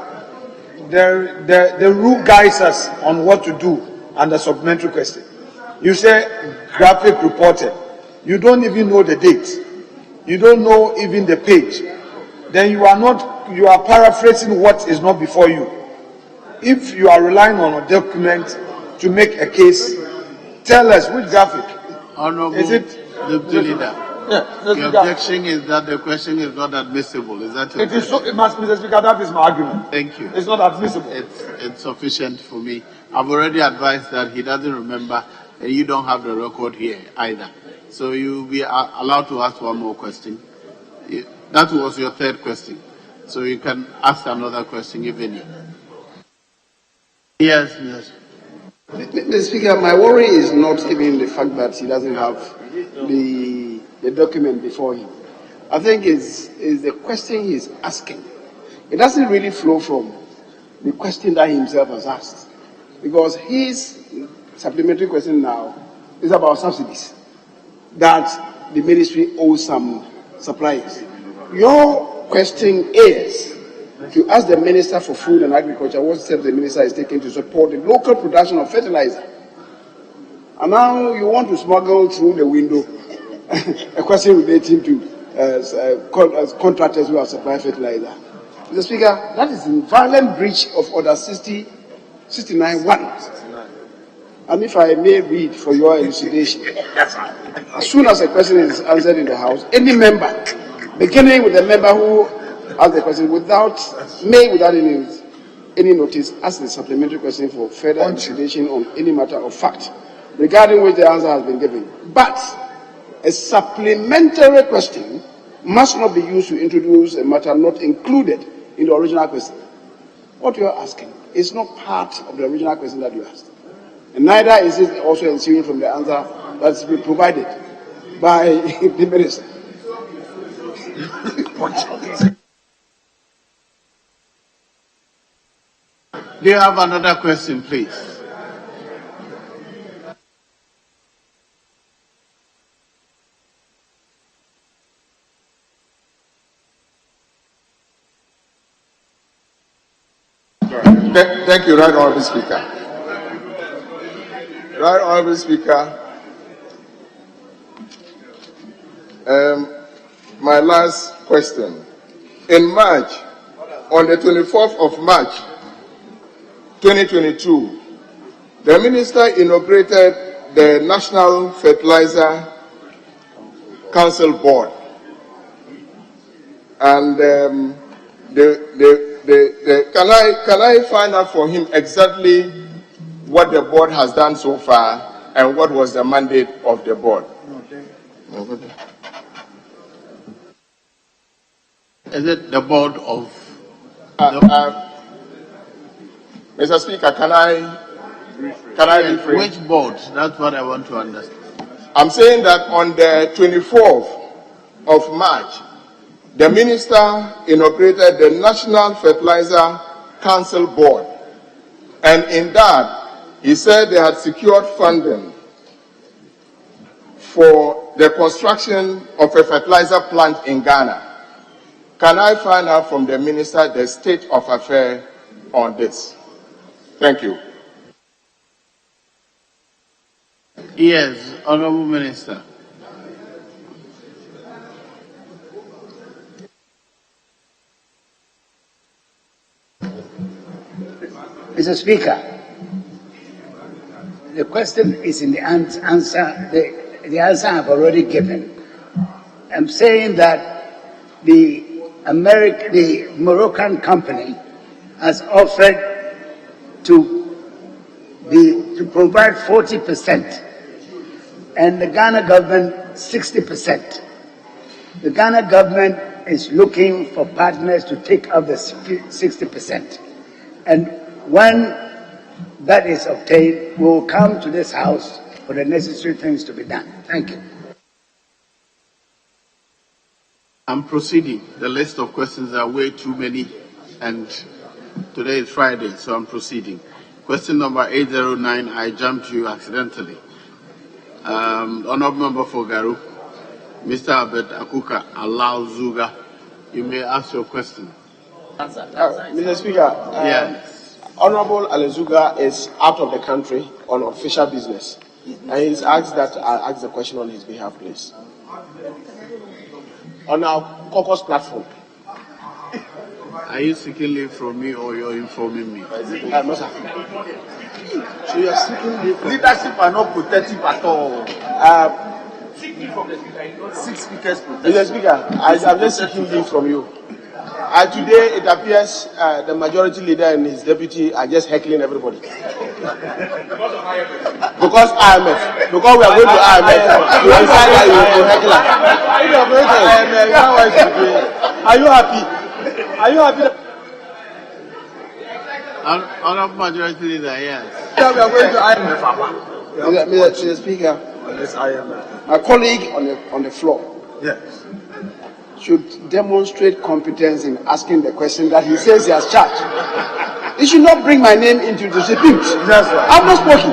The rule guides us on what to do under supplementary question. You say graphic reported. You don't even know the date. You don't know even the page. Then you are paraphrasing what is not before you. If you are relying on a document to make a case, tell us which graphic. Honorable is it Deputy Leader. Yeah, the objection is that the question is not admissible. Is that your it is so, it must, Mr. Speaker, that is my argument. Thank you. It's not admissible. It's sufficient for me. I've already advised that he doesn't remember, and you don't have the record here either. So you'll be allowed to ask one more question. That was your third question. So you can ask another question if any. Yes, yes. Mr. Speaker, my worry is not even the fact that he doesn't have the document before him. I think is the question he's asking. It doesn't really flow from the question that he himself has asked. Because his supplementary question now is about subsidies that the ministry owes some suppliers. Your question is to ask the Minister for Food and Agriculture what steps the minister is taking to support the local production of fertilizer. And now you want to smuggle through the window a question relating to contractors who have supplied fertilizer. Mr. Speaker, that is in violent breach of Order 69(1). And if I may read for your elucidation, as soon as a question is answered in the House, any member, beginning with the member who asked the question without any notice, ask the supplementary question for further elucidation on any matter of fact regarding which the answer has been given. But a supplementary question must not be used to introduce a matter not included in the original question. What you are asking is not part of the original question that you asked. And neither is it also ensuing from the answer that's been provided by the minister. Do you have another question, please? Thank you, Right Honourable Speaker. Right Honourable Speaker, my last question. In March, on the 24th of March, 2022, the Minister inaugurated the National Fertilizer Council Board. And can I find out from him exactly what the board has done so far and what was the mandate of the board? Is it the board of... Mr. Speaker, can I rephrase? Which board? That's what I want to understand. I'm saying that on the 24th of March, the minister inaugurated the National Fertilizer Council Board. And in that, he said they had secured funding for the construction of a fertilizer plant in Ghana. Can I find out from the minister the state of affairs on this? Thank you. Yes, Honourable Minister. Mr. Speaker, the question is in the answer. The answer I've already given. I'm saying that the Moroccan company has offered to provide 40%, and the Ghana government 60%. The Ghana government is looking for partners to take up the 60%, and when that is obtained, we will come to this House for the necessary things to be done. Thank you. I'm proceeding. The list of questions are way too many, and today is Friday, so I'm proceeding. Question number 809, I jumped you accidentally. Honorable Member for Garu, Mr. Abed Akuka Alao Zuga, you may ask your question. Mr. Speaker, Yes. Honorable Alezuga is out of the country on official business, and he's asked that I ask the question on his behalf, please. On our caucus platform. Are you seeking leave from me or you're informing me? No, sir. So you are seeking leave. Leadership are not protective at all. Six speakers protective. Mr. Speaker, I'm just seeking leave from you. Today, it appears the majority leader and his deputy are just heckling everybody. Because IMF. Because we are going to IMF. You decide that you heckle us. Are you happy? Are you happy? Honorable Majority Leader, yes. We are going to IMF. Mr. Speaker, my colleague on the floor. Yes. Should demonstrate competence in asking the question that he says he has charged. He should not bring my name into dispute. Yes, sir. I've not spoken.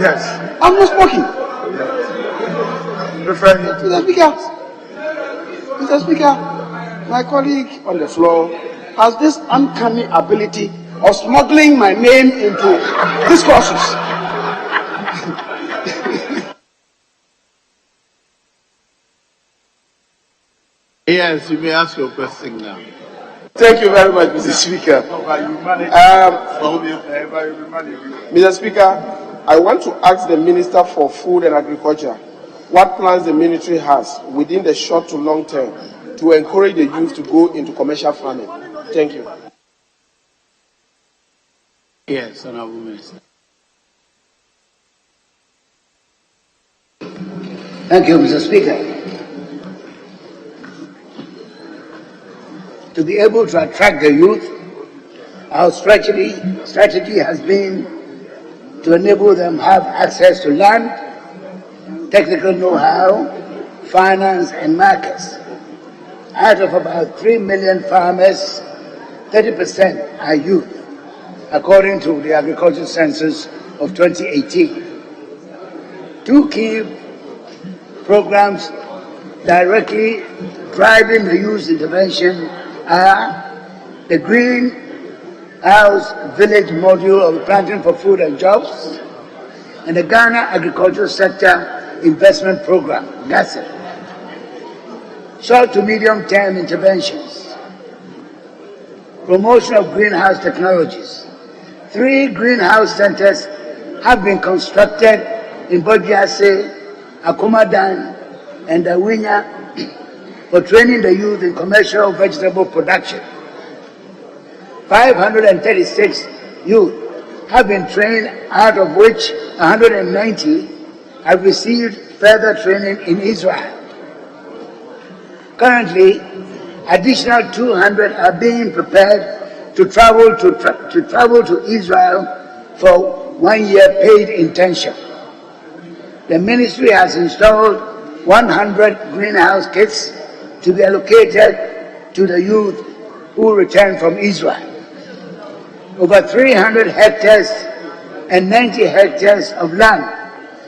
Yes. I've not spoken. Yes. Mr. Speaker, my colleague on the floor has this uncanny ability of smuggling my name into discourses. Yes, you may ask your question now. Thank you very much, Mr. Speaker. Mr. Speaker, I want to ask the Minister for Food and Agriculture what plans the ministry has within the short to long term to encourage the youth to go into commercial farming. Thank you. Yes, Honorable Minister. Thank you, Mr. Speaker. To be able to attract the youth, our strategy has been to enable them have access to land, technical know-how, finance, and markets. Out of about 3 million farmers, 30% are youth, according to the Agriculture Census of 2018. Two key programs directly driving the youth intervention are the Greenhouse Village module of Planting for Food and Jobs and the Ghana Agricultural Sector Investment Program, GASIP. Short to medium term interventions. Promotion of greenhouse technologies. 3 greenhouse centers have been constructed in Bodiase, Akumadan, and Dawinya for training the youth in commercial vegetable production. 536 youth have been trained, out of which 190 have received further training in Israel. Currently, additional 200 are being prepared to travel to Israel for 1 year paid internship. The ministry has installed 100 greenhouse kits to be allocated to the youth who return from Israel. Over 300 hectares and 90 hectares of land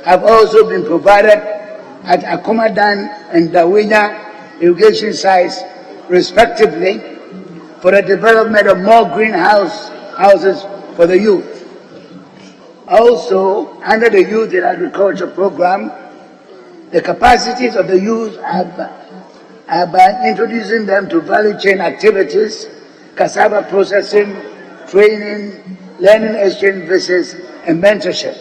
have also been provided at Akumadan and Dawinya irrigation sites, respectively, for the development of more greenhouses for the youth. Also, under the Youth in Agriculture program, the capacities of the youth are by introducing them to value chain activities, cassava processing, training, learning exchange visits, and mentorship.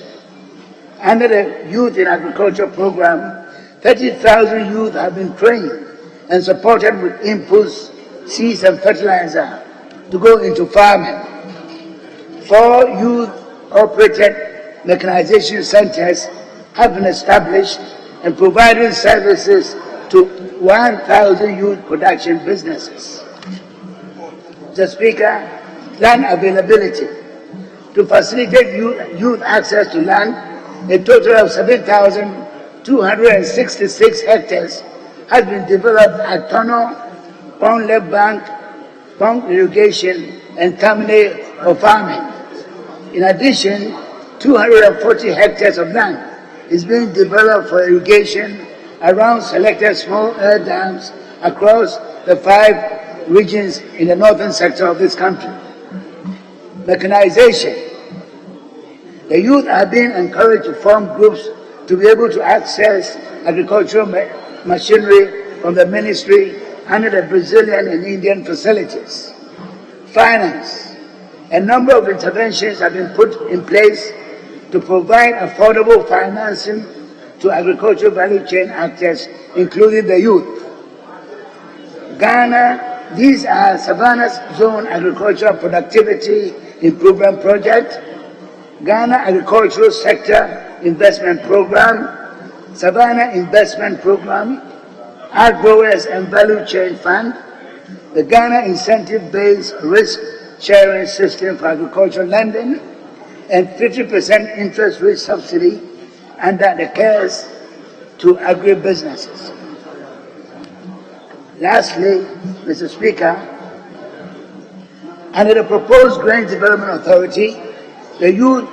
Under the Youth in Agriculture program, 30,000 youth have been trained and supported with inputs, seeds, and fertilizer to go into farming. 4 youth-operated mechanization centers have been established and providing services to 1,000 youth production businesses. Mr. Speaker, land availability. To facilitate youth access to land, a total of 7,266 hectares has been developed at tunnel, pond left bank, pump irrigation, and terminal for farming. In addition, 240 hectares of land is being developed for irrigation around selected small air dams across the 5 regions in the northern sector of this country. Mechanization. The youth are being encouraged to form groups to be able to access agricultural machinery from the ministry under the Brazilian and Indian facilities. Finance. A number of interventions have been put in place to provide affordable financing to agricultural value chain actors, including the youth. Ghana, these are Savannah's Zone Agricultural Productivity Improvement Project, Ghana Agricultural Sector Investment Program, Savannah Investment Program, Ag Growers and Value Chain Fund, the Ghana Incentive-Based Risk Sharing System for Agricultural Lending, and 50% interest rate subsidy under the CARES to agribusinesses. Lastly, Mr. Speaker, under the proposed Grain Development Authority, the youth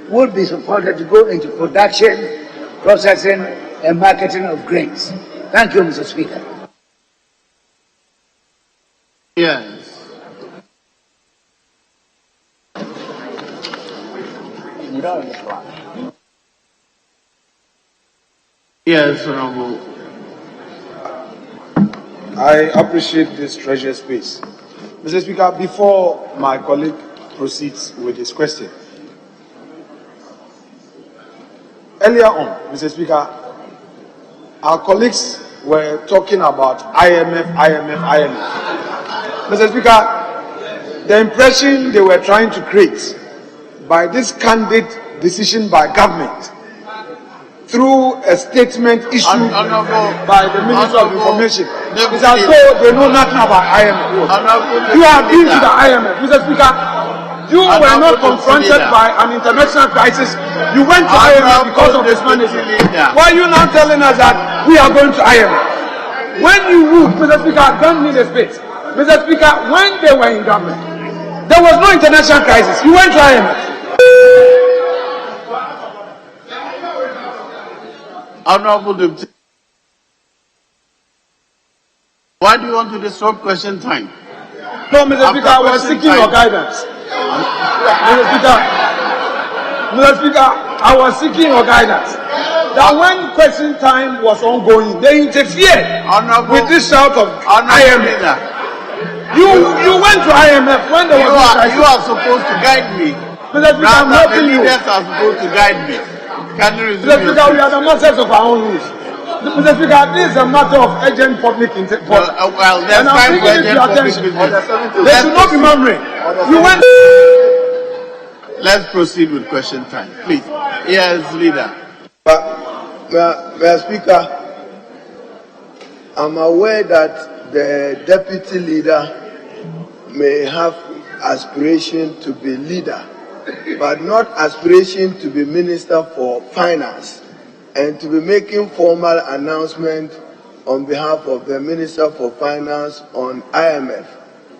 would be supported to go into production, processing, and marketing of grains. Thank you, Mr. Speaker. Yes. Yes, Honorable. I appreciate this treasure space. Mr. Speaker, before my colleague proceeds with his question, earlier on, Mr. Speaker, our colleagues were talking about IMF. Mr. Speaker, the impression they were trying to create by this candid decision by government through a statement issued by the Minister of Information is as though they know nothing about IMF. You have been to the IMF, Mr. Speaker. You were not confronted by an international crisis. You went to IMF because of mismanagement. Why are you now telling us that we are going to IMF? When you moved, Mr. Speaker, don't need a space. Mr. Speaker, when they were in government, there was no international crisis. You went to IMF. Honorable Deputy, why do you want to disrupt question time? No, Mr. Speaker, I was seeking your guidance. Mr. Speaker, I was seeking your guidance. That when question time was ongoing, they interfered with this shout of IMF. You went to IMF when there was no crisis. You are supposed to guide me. Mr. Speaker, I'm helping you. The leaders are supposed to guide me. Can you resume? Mr. Speaker, we are the masters of our own rules. Mr. Speaker, this is a matter of urgent public interest. Well, there's time for urgent public business. They should not be murmuring. You went. Let's proceed with question time, please. Yes, leader. Mr. Speaker, I'm aware that the deputy leader may have aspiration to be leader, but not aspiration to be Minister for Finance and to be making formal announcement on behalf of the Minister for Finance on IMF.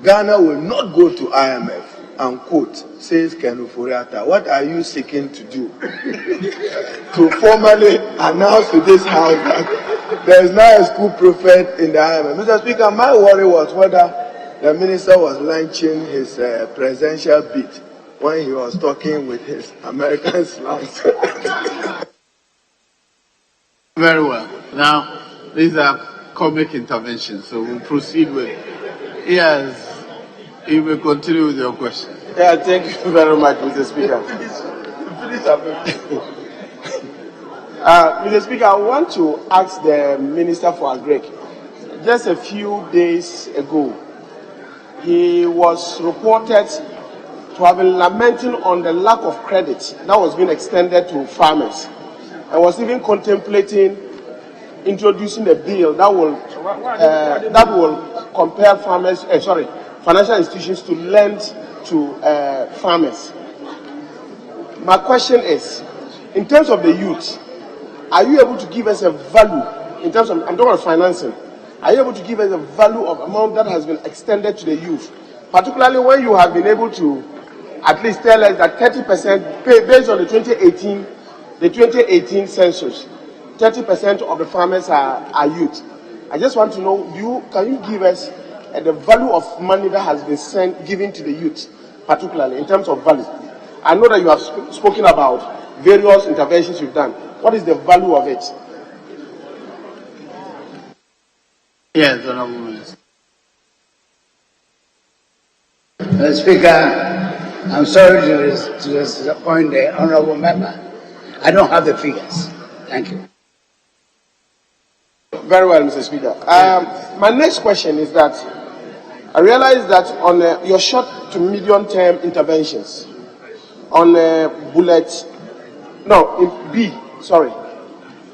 Ghana will not go to IMF, unquote, says Ken Ufuriata. What are you seeking to do? To formally announce to this House that there is now a school prophet in the IMF. Mr. Speaker, my worry was whether the Minister was launching his presidential bid when he was talking with his American slangs. Very well. Now, these are comic interventions, so we'll proceed with. Yes, you may continue with your question. Yeah, thank you very much, Mr. Speaker. Mr. Speaker, I want to ask the Minister for Agric. Just a few days ago, he was reported to have been lamenting on the lack of credit that was being extended to farmers, and was even contemplating introducing a bill that will compel financial institutions to lend to farmers. My question is, in terms of the youth, are you able to give us a value in terms of, I'm talking about financing, are you able to give us a value of amount that has been extended to the youth, particularly when you have been able to at least tell us that 30%, based on the 2018 census, 30% of the farmers are youth. I just want to know, can you give us the value of money that has been given to the youth, particularly in terms of value? I know that you have spoken about various interventions you've done. What is the value of it? Yes, Honorable Minister. Mr. Speaker, I'm sorry to disappoint the honorable member. I don't have the figures. Thank you. Very well, Mr. Speaker. My next question is that I realize that on your short to medium term interventions, on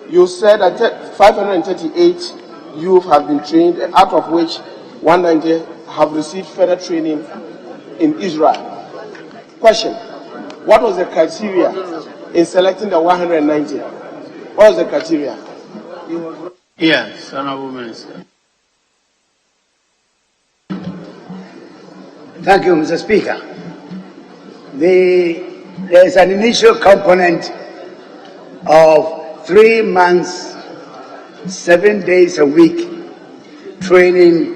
you said that 538 youth have been trained, out of which 190 have received further training in Israel. Question: what was the criteria in selecting the 190? What was the criteria? Yes, Honorable Minister. Thank you, Mr. Speaker. There is an initial component of 3 months, 7 days a week training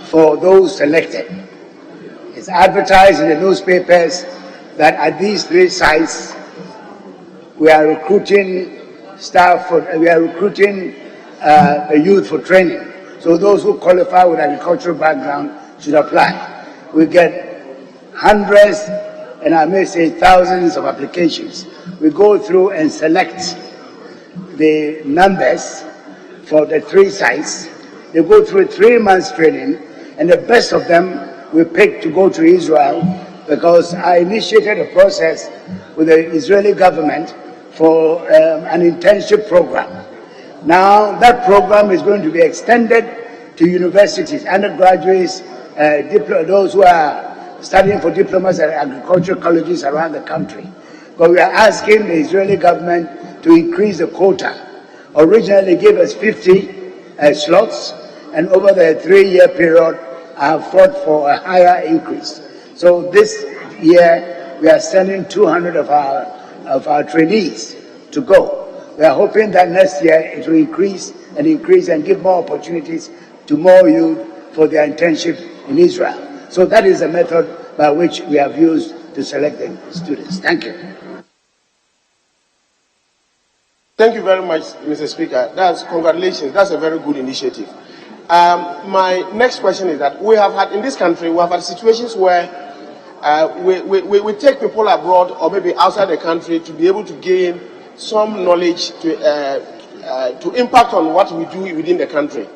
for those selected. It's advertised in the newspapers that at these 3 sites we are recruiting a youth for training. So those who qualify with agricultural background should apply. We get hundreds, and I may say thousands of applications. We go through and select the numbers for the 3 sites. They go through a 3 months training, and the best of them we pick to go to Israel, because I initiated a process with the Israeli government for an internship program. Now that program is going to be extended to universities, undergraduates, those who are studying for diplomas at agricultural colleges around the country. But we are asking the Israeli government to increase the quota. Originally they gave us 50 slots, and over the 3-year period I have fought for a higher increase. So this year we are sending 200 of our trainees to go. We are hoping that next year it will increase and give more opportunities to more youth for their internship in Israel. So that is the method by which we have used to select the students. Thank you. Thank you very much, Mr. Speaker. Congratulations. That's a very good initiative. My next question is that we have had, in this country, we have had situations where we take people abroad or maybe outside the country to be able to gain some knowledge to impact on what we do within the country.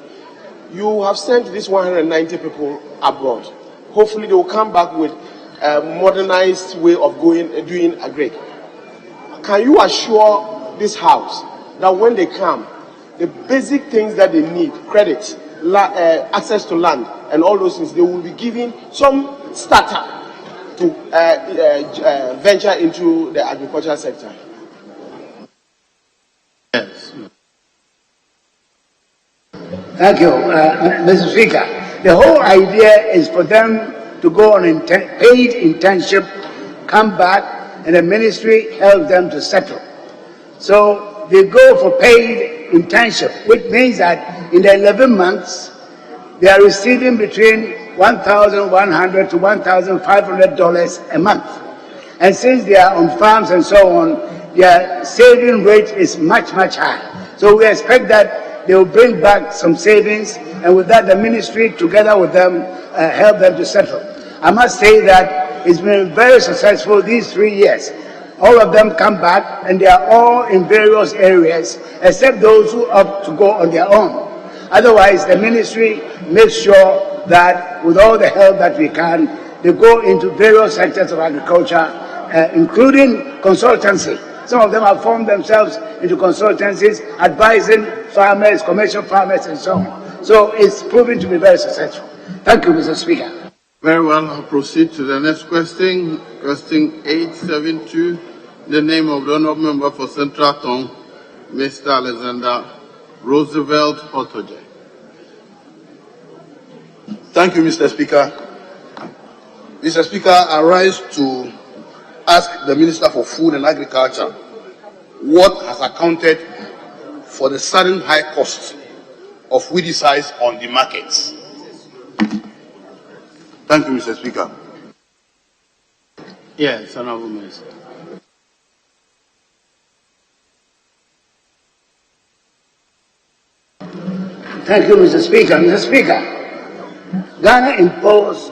You have sent these 190 people abroad. Hopefully they will come back with a modernized way of doing agric. Can you assure this House that when they come, the basic things that they need, credit, access to land, and all those things, they will be given some startup to venture into the agricultural sector? Yes. Thank you, Mr. Speaker. The whole idea is for them to go on paid internship, come back, and the ministry helps them to settle. So they go for paid internship, which means that in the 11 months, they are receiving between $1,100 to $1,500 a month. And since they are on farms and so on, their saving rate is much, much higher. So we expect that they will bring back some savings, and with that, the ministry, together with them, help them to settle. I must say that it's been very successful these 3 years. All of them come back, and they are all in various areas, except those who opt to go on their own. Otherwise, the ministry makes sure that with all the help that we can, they go into various sectors of agriculture, including consultancy. Some of them have formed themselves into consultancies, advising farmers, commercial farmers, and so on. So it's proven to be very successful. Thank you, Mr. Speaker. Very well, I'll proceed to the next question. Question 872. In the name of the Honourable Member for Central Tongue, Mr. Alexander Roosevelt Otoje. Thank you, Mr. Speaker. Mr. Speaker, I rise to ask the Minister for Food and Agriculture what has accounted for the sudden high cost of weedicides on the markets. Thank you, Mr. Speaker. Yes, Honourable Minister. Thank you, Mr. Speaker. Mr. Speaker, Ghana imports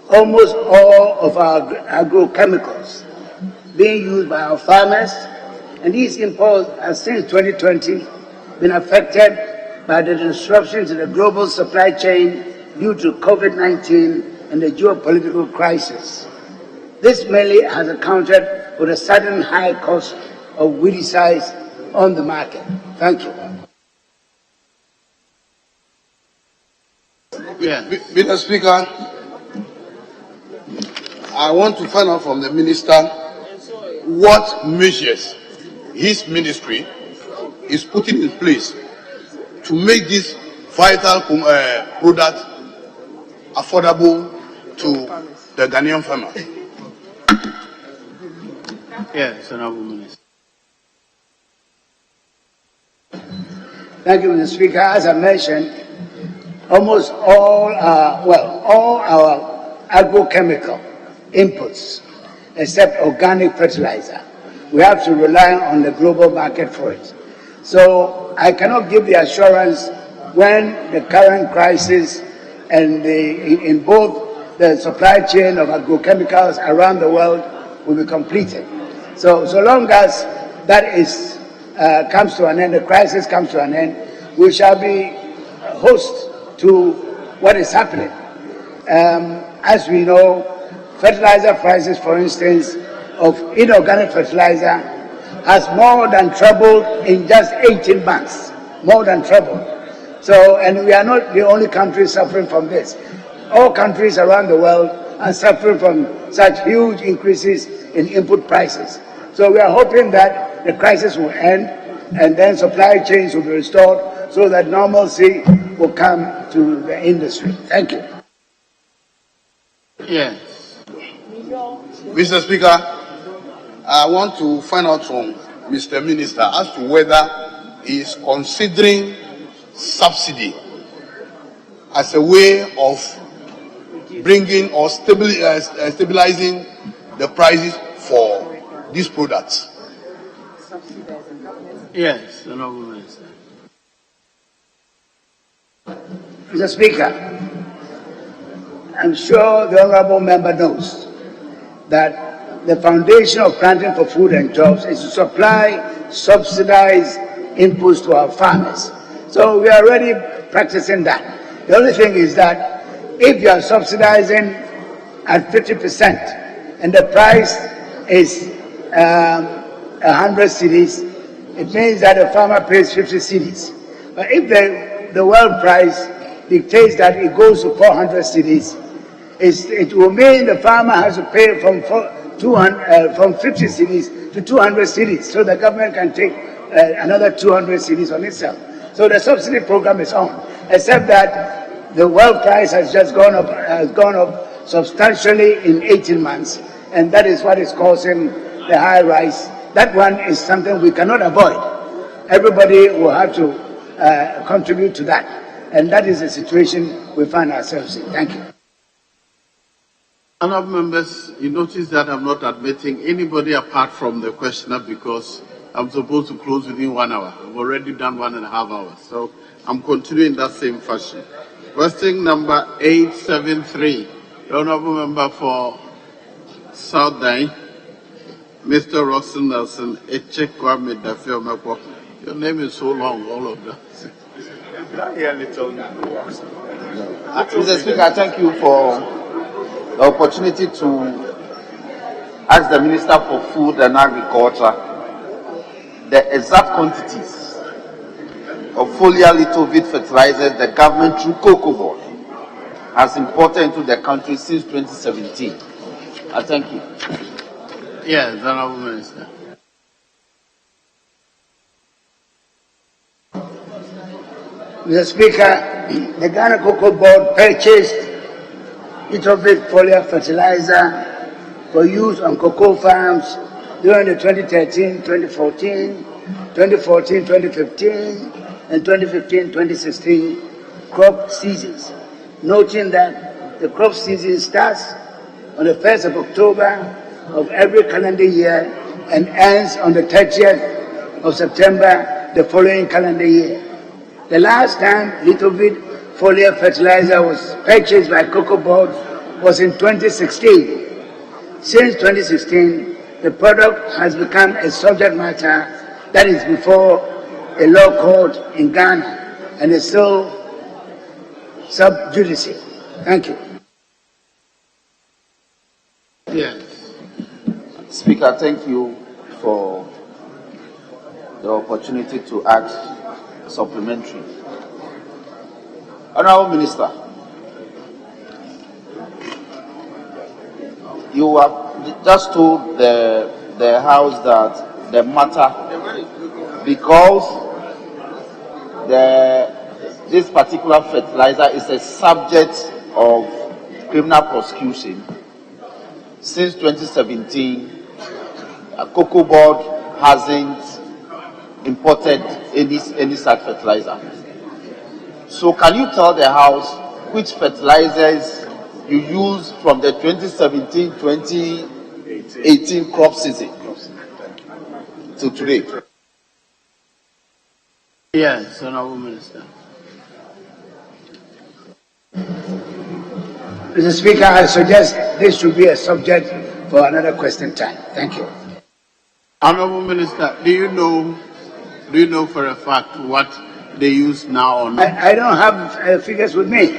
almost all of our agrochemicals being used by our farmers, and these imports have since 2020 been affected by the disruption to the global supply chain due to COVID-19 and the geopolitical crisis. This mainly has accounted for the sudden high cost of weedicides on the market. Thank you. Mr. Speaker, I want to find out from the Minister what measures his ministry is putting in place to make this vital product affordable to the Ghanaian farmer. Yes, Honourable Minister. Thank you, Mr. Speaker. As I mentioned, almost all our agrochemical inputs, except organic fertilizer, we have to rely on the global market for it. So I cannot give the assurance when the current crisis and in both the supply chain of agrochemicals around the world will be completed. So long as that is comes to an end, the crisis comes to an end, we shall be host to what is happening. As we know, fertilizer prices, for instance, of inorganic fertilizer has more than trebled in just 18 months. More than trebled. So, and we are not the only country suffering from this. All countries around the world are suffering from such huge increases in input prices. So we are hoping that the crisis will end and then supply chains will be restored so that normalcy will come to the industry. Thank you. Yes. Mr. Speaker, I want to find out from Mr. Minister as to whether he is considering subsidy as a way of bringing or stabilizing the prices for these products. Yes, Honourable Minister. Mr. Speaker, I'm sure the honourable member knows that the foundation of Planting for Food and Jobs is to supply subsidized inputs to our farmers. So we are already practicing that. The only thing is that if you are subsidizing at 50% and the price is 100 cedis, it means that the farmer pays 50 cedis. But if the world price dictates that it goes to 400 cedis, it will mean the farmer has to pay from 50 cedis to 200 cedis, so the government can take another 200 cedis on itself. So the subsidy program is on, except that the world price has just gone up substantially in 18 months, and that is what is causing the high rise. That one is something we cannot avoid. Everybody will have to contribute to that, and that is the situation we find ourselves in. Thank you. Honourable members, you notice that I'm not admitting anybody apart from the questioner because I'm supposed to close within 1 hour. I've already done 1.5 hours, so I'm continuing that same fashion. Question number 873, the Honourable Member for South Dine, Mr. Roxon Nelson, Eche Kwame Dafio Mako. Your name is so long, all of that. Mr. Speaker, I thank you for the opportunity to ask the Minister for Food and Agriculture the exact quantities of foliar lithovid fertilizers the government through Cocoa Board has imported into the country since 2017. I thank you. Yes, Honorable Minister. Mr. Speaker, the Ghana Cocoa Board purchased lithovid foliar fertilizer for use on cocoa farms during the 2013-2014, 2014-2015, and 2015-2016 crop seasons, noting that the crop season starts on the 1st of October of every calendar year and ends on the 30th of September the following calendar year. The last time lithovid foliar fertilizer was purchased by Cocoa Board was in 2016. Since 2016, the product has become a subject matter that is before a law court in Ghana and is still sub judice. Thank you. Yes. Speaker, thank you for the opportunity to ask supplementary. Honorable Minister, you have just told the House that the matter, because this particular fertilizer is a subject of criminal prosecution, since 2017, Cocoa Board hasn't imported any such fertilizer. So can you tell the House which fertilizers you use from the 2017-2018 crop season to today? Yes, Honorable Minister. Mr. Speaker, I suggest this should be a subject for another question time. Thank you. Honorable Minister, do you know for a fact what they use now or not? I don't have figures with me,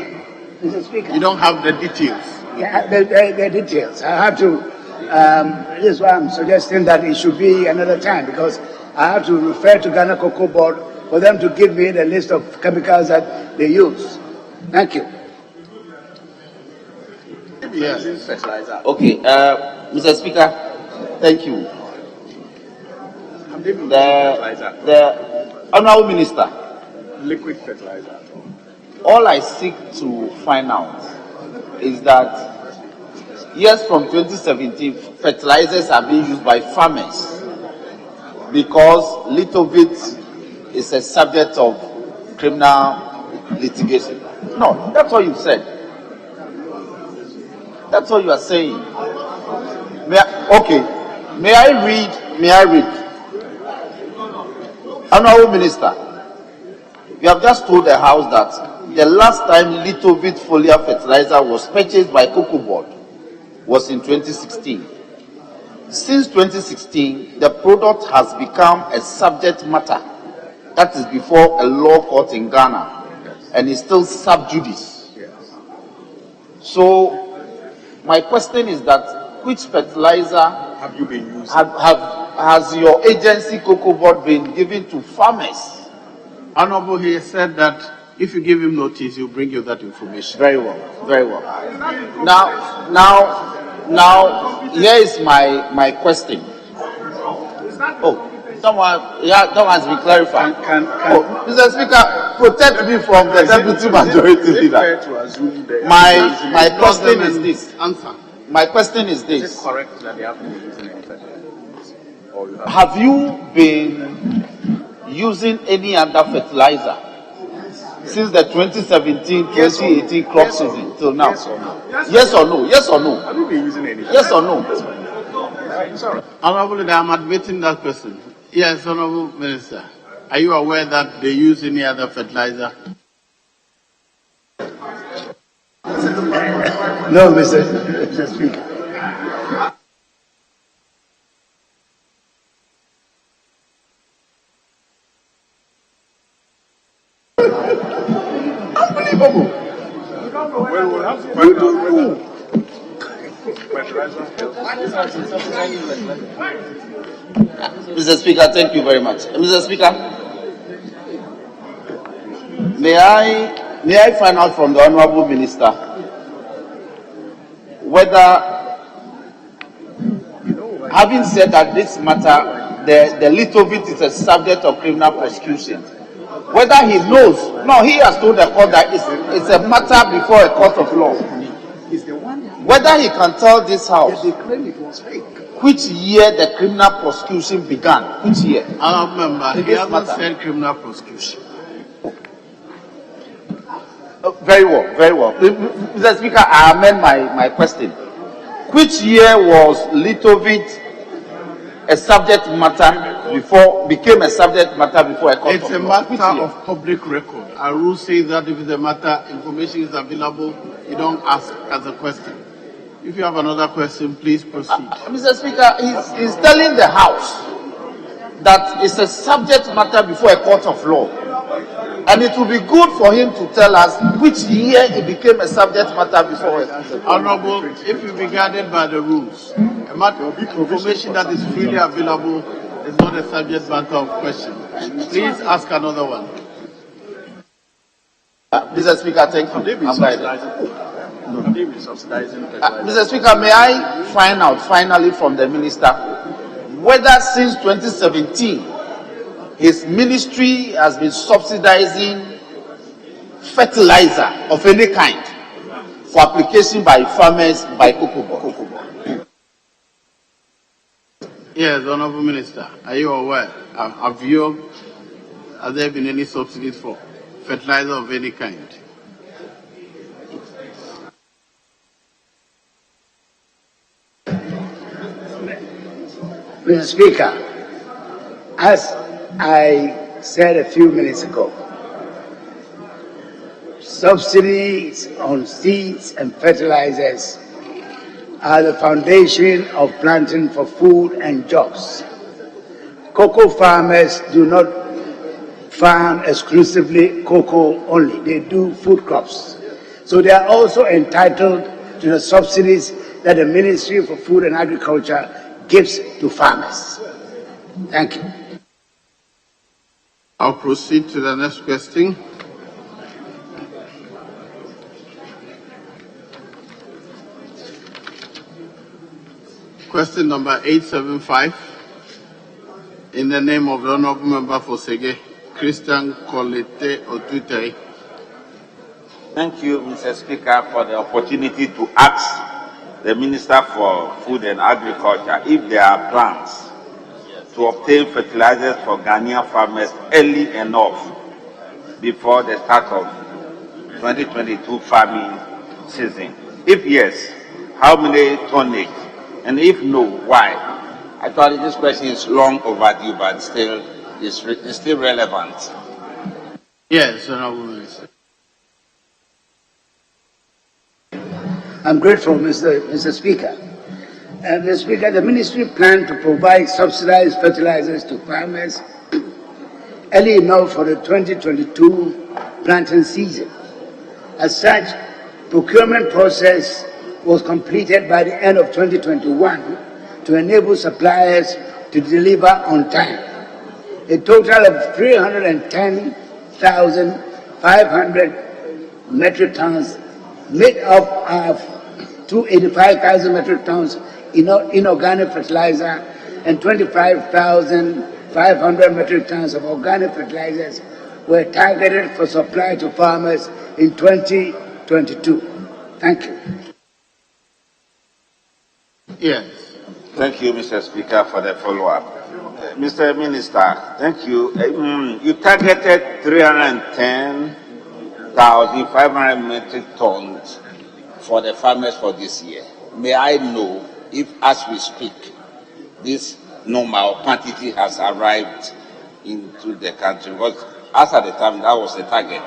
Mr. Speaker. You don't have the details? Yeah, the details. I have to, this is why I'm suggesting that it should be another time, because I have to refer to Ghana Cocoa Board for them to give me the list of chemicals that they use. Thank you. Yes. Okay, Mr. Speaker, thank you. The Honorable Minister, Liquid fertilizer. all I seek to find out is that, yes, from 2017, fertilizers are being used by farmers because lithovid is a subject of criminal litigation. No, that's what you said. That's what you are saying. May I read? Honorable Minister, you have just told the House that the last time lithovid foliar fertilizer was purchased by Cocoa Board was in 2016. Since 2016, the product has become a subject matter that is before a law court in Ghana and is still sub judice. So, my question is that which fertilizer have you been using? Has your agency, Cocoa Board, been given to farmers? Honorable, he said that if you give him notice, he'll bring you that information. Very well, very well. Now, here is my question. Oh, someone has been clarified. Mr. Speaker, protect me from the deputy majority leader. My question is this. Answer. My question is this. Is it correct that they haven't been using any fertilizer? Have you been using any other fertilizer since the 2017-2018 crop season till now? Yes or no? Yes or no? Have you been using any? Yes or no? Sorry. Honorable, I'm admitting that question. Yes, Honorable Minister. Are you aware that they use any other fertilizer? No, Mr. Speaker. Unbelievable. You don't know. Mr. Speaker, thank you very much. Mr. Speaker, may I find out from the Honorable Minister whether, having said that this matter, the little bit is a subject of criminal prosecution, whether he knows, no, he has told the court that it's a matter before a court of law, whether he can tell this house which year the criminal prosecution began, which year? I remember, he hasn't said criminal prosecution. Very well, very well. Mr. Speaker, I amend my question. Which year was Litovit a subject matter became a subject matter before a court of law? It's a matter of public record. Our rule says that if it's a matter, information is available, you don't ask as a question. If you have another question, please proceed. Mr. Speaker, he's telling the House that it's a subject matter before a court of law. And it will be good for him to tell us which year it became a subject matter before. Honorable, if you be guided by the rules, a matter of information that is freely available is not a subject matter of question. Please ask another one. Mr. Speaker, thank you. Mr. Speaker, may I find out finally from the minister whether since 2017 his ministry has been subsidizing fertilizer of any kind for application by farmers by Kokobo? Yes, Honorable Minister, are you aware? Have there been any subsidies for fertilizer of any kind? Mr. Speaker, as I said a few minutes ago, subsidies on seeds and fertilizers are the foundation of planting for food and jobs. Cocoa farmers do not farm exclusively cocoa only, they do food crops. So they are also entitled to the subsidies that the Ministry for Food and Agriculture gives to farmers. Thank you. I'll proceed to the next question. Question number 875. In the name of the Honorable Member for Sege, Christian Colette Otute. Thank you, Mr. Speaker, for the opportunity to ask the Minister for Food and Agriculture if there are plans to obtain fertilizers for Ghanaian farmers early enough before the start of 2022 farming season. If yes, how many tonnage? And if no, why? Actually, this question is long overdue, but still, it's still relevant. Yes, Honorable Minister. I'm grateful, Mr. Speaker. Mr. Speaker, the ministry planned to provide subsidized fertilizers to farmers early enough for the 2022 planting season. As such, procurement process was completed by the end of 2021 to enable suppliers to deliver on time. A total of 310,500 metric tons made up of 285,000 metric tons inorganic fertilizer and 25,500 metric tons of organic fertilizers were targeted for supply to farmers in 2022. Thank you. Yes. Thank you, Mr. Speaker, for the follow-up. Mr. Minister, thank you. You targeted 310,500 metric tons for the farmers for this year. May I know if, as we speak, this normal quantity has arrived into the country? Because as at the time, that was the target.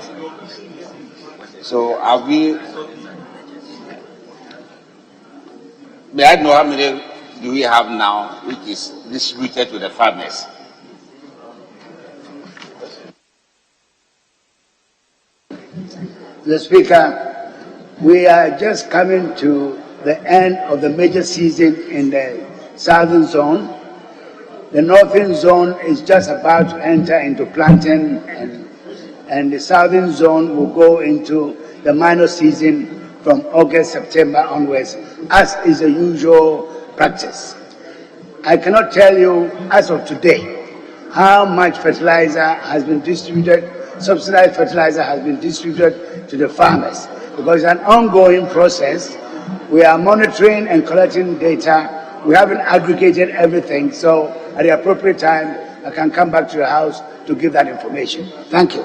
So are we... May I know how many do we have now, which is distributed to the farmers? Mr. Speaker, we are just coming to the end of the major season in the southern zone. The northern zone is just about to enter into planting, and the southern zone will go into the minor season from August, September onwards, as is the usual practice. I cannot tell you as of today how much fertilizer has been distributed, subsidized fertilizer has been distributed to the farmers, because it's an ongoing process. We are monitoring and collecting data. We haven't aggregated everything, so at the appropriate time, I can come back to your house to give that information. Thank you.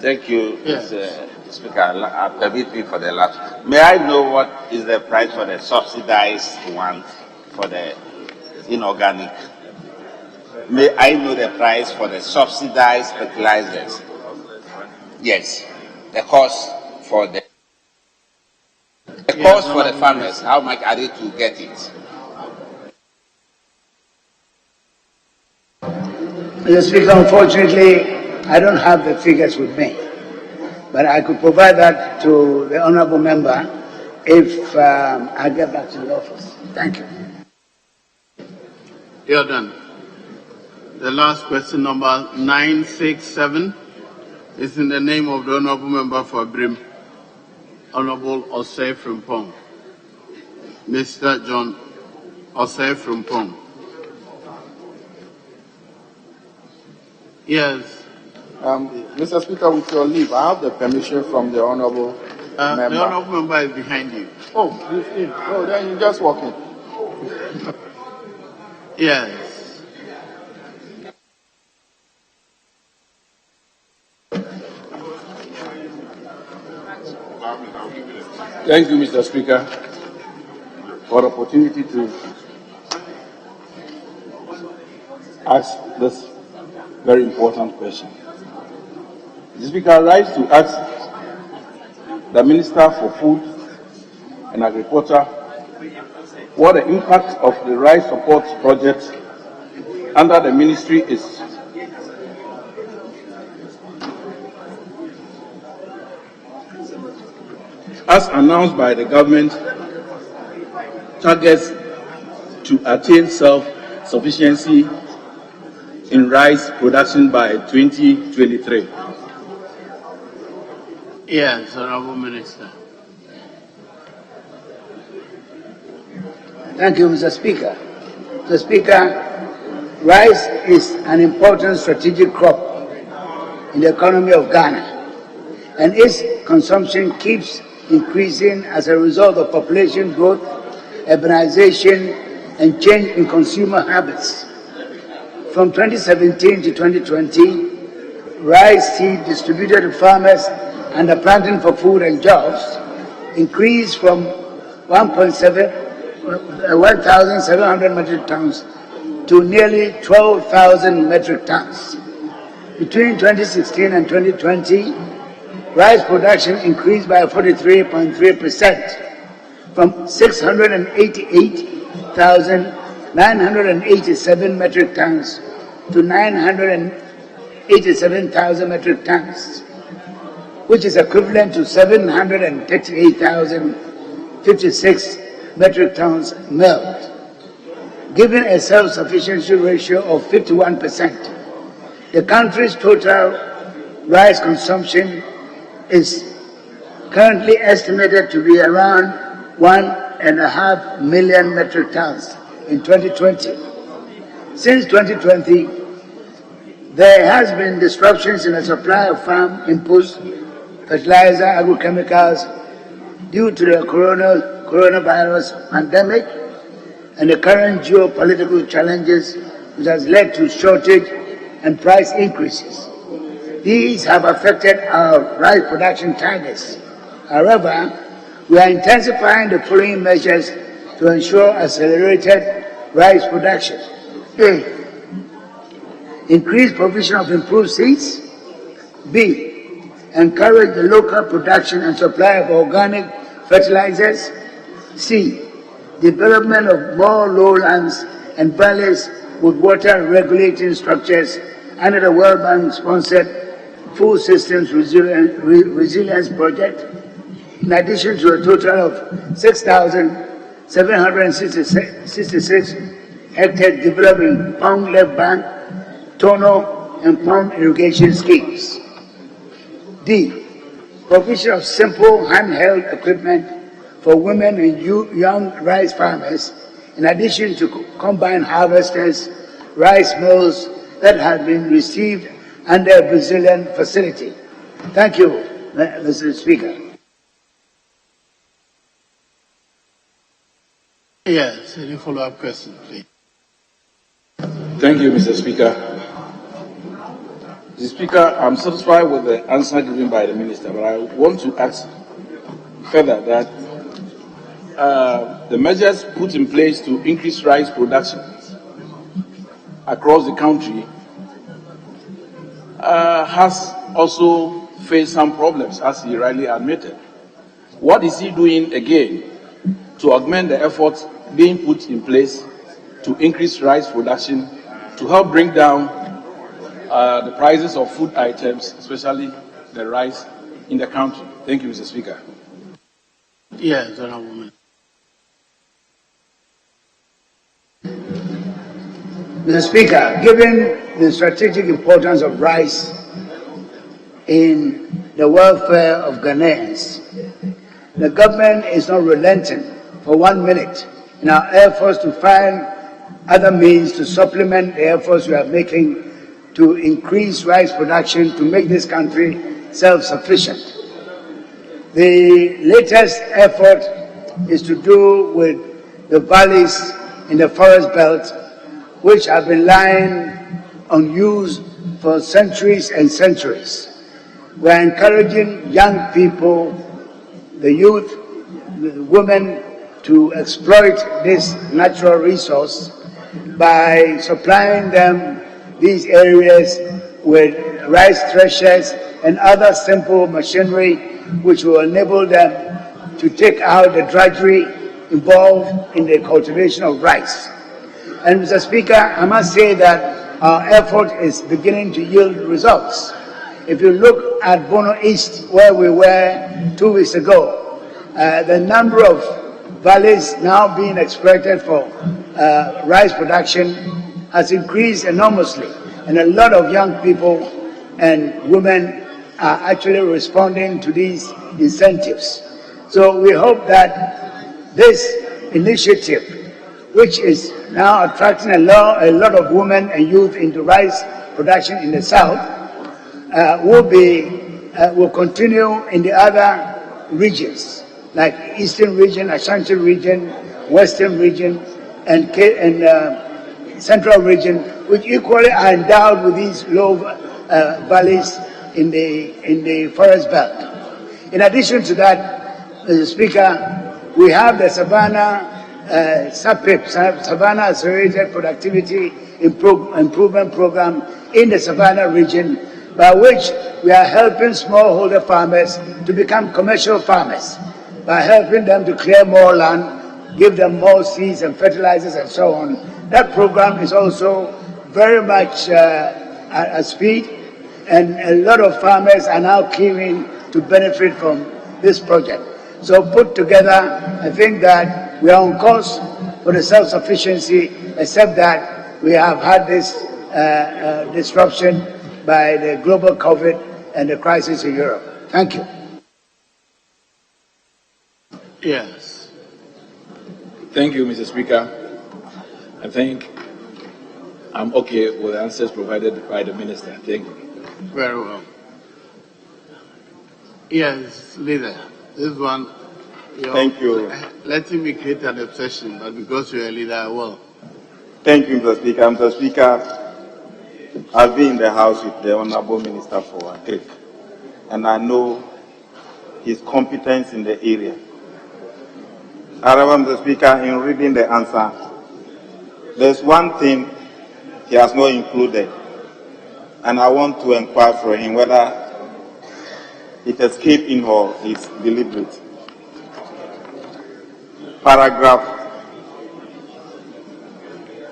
Thank you, Mr. Speaker. Permit me for the last. May I know what is the price for the subsidized one for the inorganic? May I know the price for the subsidized fertilizers? Yes, the cost for the cost for the farmers. How much are they to get it? Mr. Speaker, unfortunately, I don't have the figures with me, but I could provide that to the honourable member if I get back to the office. Thank you. You're done. The last question, number 967, is in the name of the honourable member for Brim, Honourable Osei Frimpong. Mr. John Osei Frimpong. Yes. Mr. Speaker, with your leave, I have the permission from the honourable member. The honourable member is behind you. Oh, he's in. Oh, then you just walk in. Yes. Thank you, Mr. Speaker, for the opportunity to ask this very important question. Mr. Speaker, I rise to ask the Minister for Food and Agriculture what the impact of the rice support project under the ministry is. As announced by the government, targets to attain self-sufficiency in rice production by 2023. Yes, Honourable Minister. Thank you, Mr. Speaker. Mr. Speaker, rice is an important strategic crop in the economy of Ghana, and its consumption keeps increasing as a result of population growth, urbanization, and change in consumer habits. From 2017 to 2020, rice seed distributed to farmers under planting for food and jobs increased from 1,700 metric tons to nearly 12,000 metric tons. Between 2016 and 2020, rice production increased by 43.3%, from 688,987 metric tons to 987,000 metric tons, which is equivalent to 738,056 metric tons milled. Given a self-sufficiency ratio of 51%, the country's total rice consumption is currently estimated to be around 1.5 million metric tons in 2020. Since 2020, there has been disruptions in the supply of farm inputs, fertilizer, agrochemicals due to the coronavirus pandemic and the current geopolitical challenges, which has led to shortage and price increases. These have affected our rice production targets. However, we are intensifying the following measures to ensure accelerated rice production. A. Increase provision of improved seeds. B. Encourage the local production and supply of organic fertilizers. C. Development of more lowlands and valleys with water regulating structures under the World Bank-sponsored Food Systems Resilience Project, in addition to a total of 6,766 hectares developed in Pound Left Bank, Tono, and Pound irrigation schemes. D. Provision of simple handheld equipment for women and young rice farmers, in addition to combine harvesters, rice mills that have been received under a Brazilian facility. Thank you, Mr. Speaker. Yes, any follow-up question, please? Thank you, Mr. Speaker. Mr. Speaker, I'm satisfied with the answer given by the Minister, but I want to ask further that the measures put in place to increase rice production across the country has also faced some problems, as he rightly admitted. What is he doing again to augment the efforts being put in place to increase rice production, to help bring down the prices of food items, especially the rice in the country? Thank you, Mr. Speaker. Yes, Honourable Member. Mr. Speaker, given the strategic importance of rice in the welfare of Ghanaians, the government is not relenting for 1 minute in our efforts to find other means to supplement the efforts we are making to increase rice production to make this country self-sufficient. The latest effort is to do with the valleys in the forest belt, which have been lying unused for centuries and centuries. We are encouraging young people, the youth, the women, to exploit this natural resource by supplying them these areas with rice threshers and other simple machinery which will enable them to take out the drudgery involved in the cultivation of rice. And Mr. Speaker, I must say that our effort is beginning to yield results. If you look at Bono East, where we were 2 weeks ago, the number of valleys now being exploited for rice production has increased enormously, and a lot of young people and women are actually responding to these incentives. So we hope that this initiative, which is now attracting a lot of women and youth into rice production in the south, will continue in the other regions, like Eastern region, Ashanti region, Western region, and Central region, which equally are endowed with these low valleys in the forest belt. In addition to that, Mr. Speaker, we have the Savannah SAPIP, Savannah Accelerated Productivity Improvement Program in the Savannah region, by which we are helping smallholder farmers to become commercial farmers, by helping them to clear more land, give them more seeds and fertilizers and so on. That program is also very much at speed, and a lot of farmers are now keen to benefit from this project. So put together, I think that we are on course for the self-sufficiency, except that we have had this disruption by the global COVID and the crisis in Europe. Thank you. Yes. Thank you, Mr. Speaker. I think I'm okay with the answers provided by the Minister. Thank you. Very well. Yes, leader. This one. Thank you. Letting me create an obsession, but because you're a leader, I will. Thank you, Mr. Speaker. Mr. Speaker, I've been in the House with the Honorable Minister for Agric, and I know his competence in the area. However, Mr. Speaker, in reading the answer, there's one thing he has not included, and I want to inquire from him whether it escaped him or is deliberate. Paragraph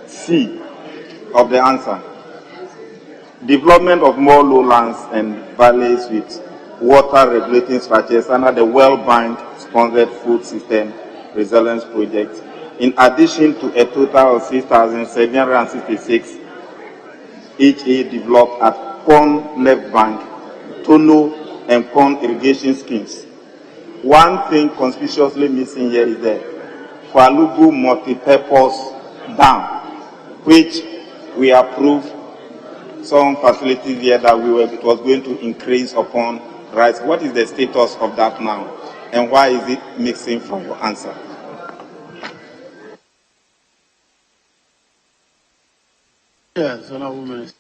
C of the answer. development of more lowlands and valleys with water regulating structures under the World Bank sponsored Food System Resilience Project, in addition to a total of 6,766 HA developed at Pond Left Bank, Tono, and Pond irrigation schemes. One thing conspicuously missing here is the Kwalugu multi-purpose dam, which we approved some facilities here that it was going to increase upon rights. What is the status of that now, and why is it missing from your answer? Yes, Honorable Minister.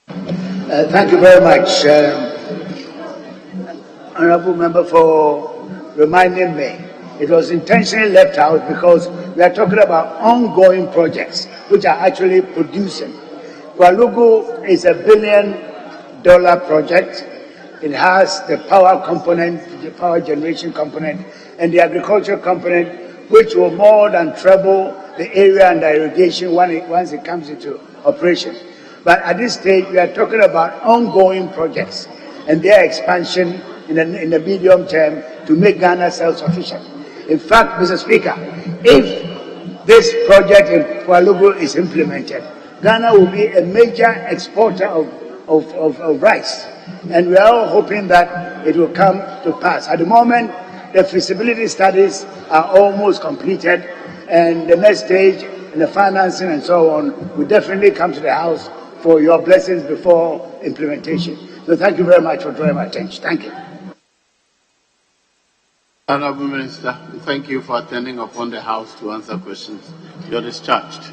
Thank you very much, Honorable Member, for reminding me. It was intentionally left out because we are talking about ongoing projects which are actually producing. Kwalugu is $1 billion project. It has the power component, the power generation component, and the agricultural component, which will more than treble the area under irrigation once it comes into operation. But at this stage, we are talking about ongoing projects and their expansion in the medium term to make Ghana self-sufficient. In fact, Mr. Speaker, if this project in Kwalugu is implemented, Ghana will be a major exporter of rice. And we are all hoping that it will come to pass. At the moment, the feasibility studies are almost completed, and the next stage, and the financing and so on, will definitely come to the House for your blessings before implementation. So thank you very much for drawing my attention. Thank you. Honorable Minister, thank you for attending upon the House to answer questions. You're discharged.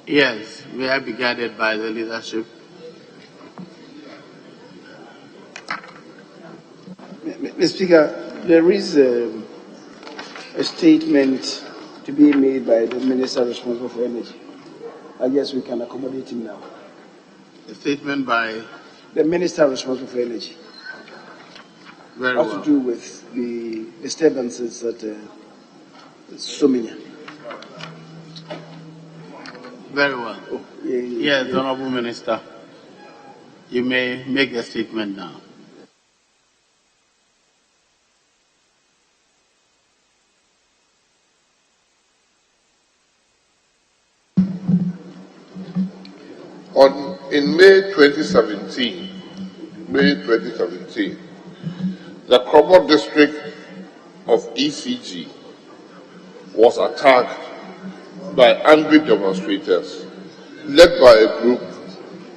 Yes, may I be guided by the leadership? Mr. Speaker, there is a statement to be made by the Minister responsible for energy. I guess we can accommodate him now. A statement by the Minister responsible for energy. Very has well. to do with the disturbances at Somenia. Very well. Oh, yes, Honorable Minister, you may make the statement now. In May 2017, the Krobo district of ECG was attacked by angry demonstrators led by a group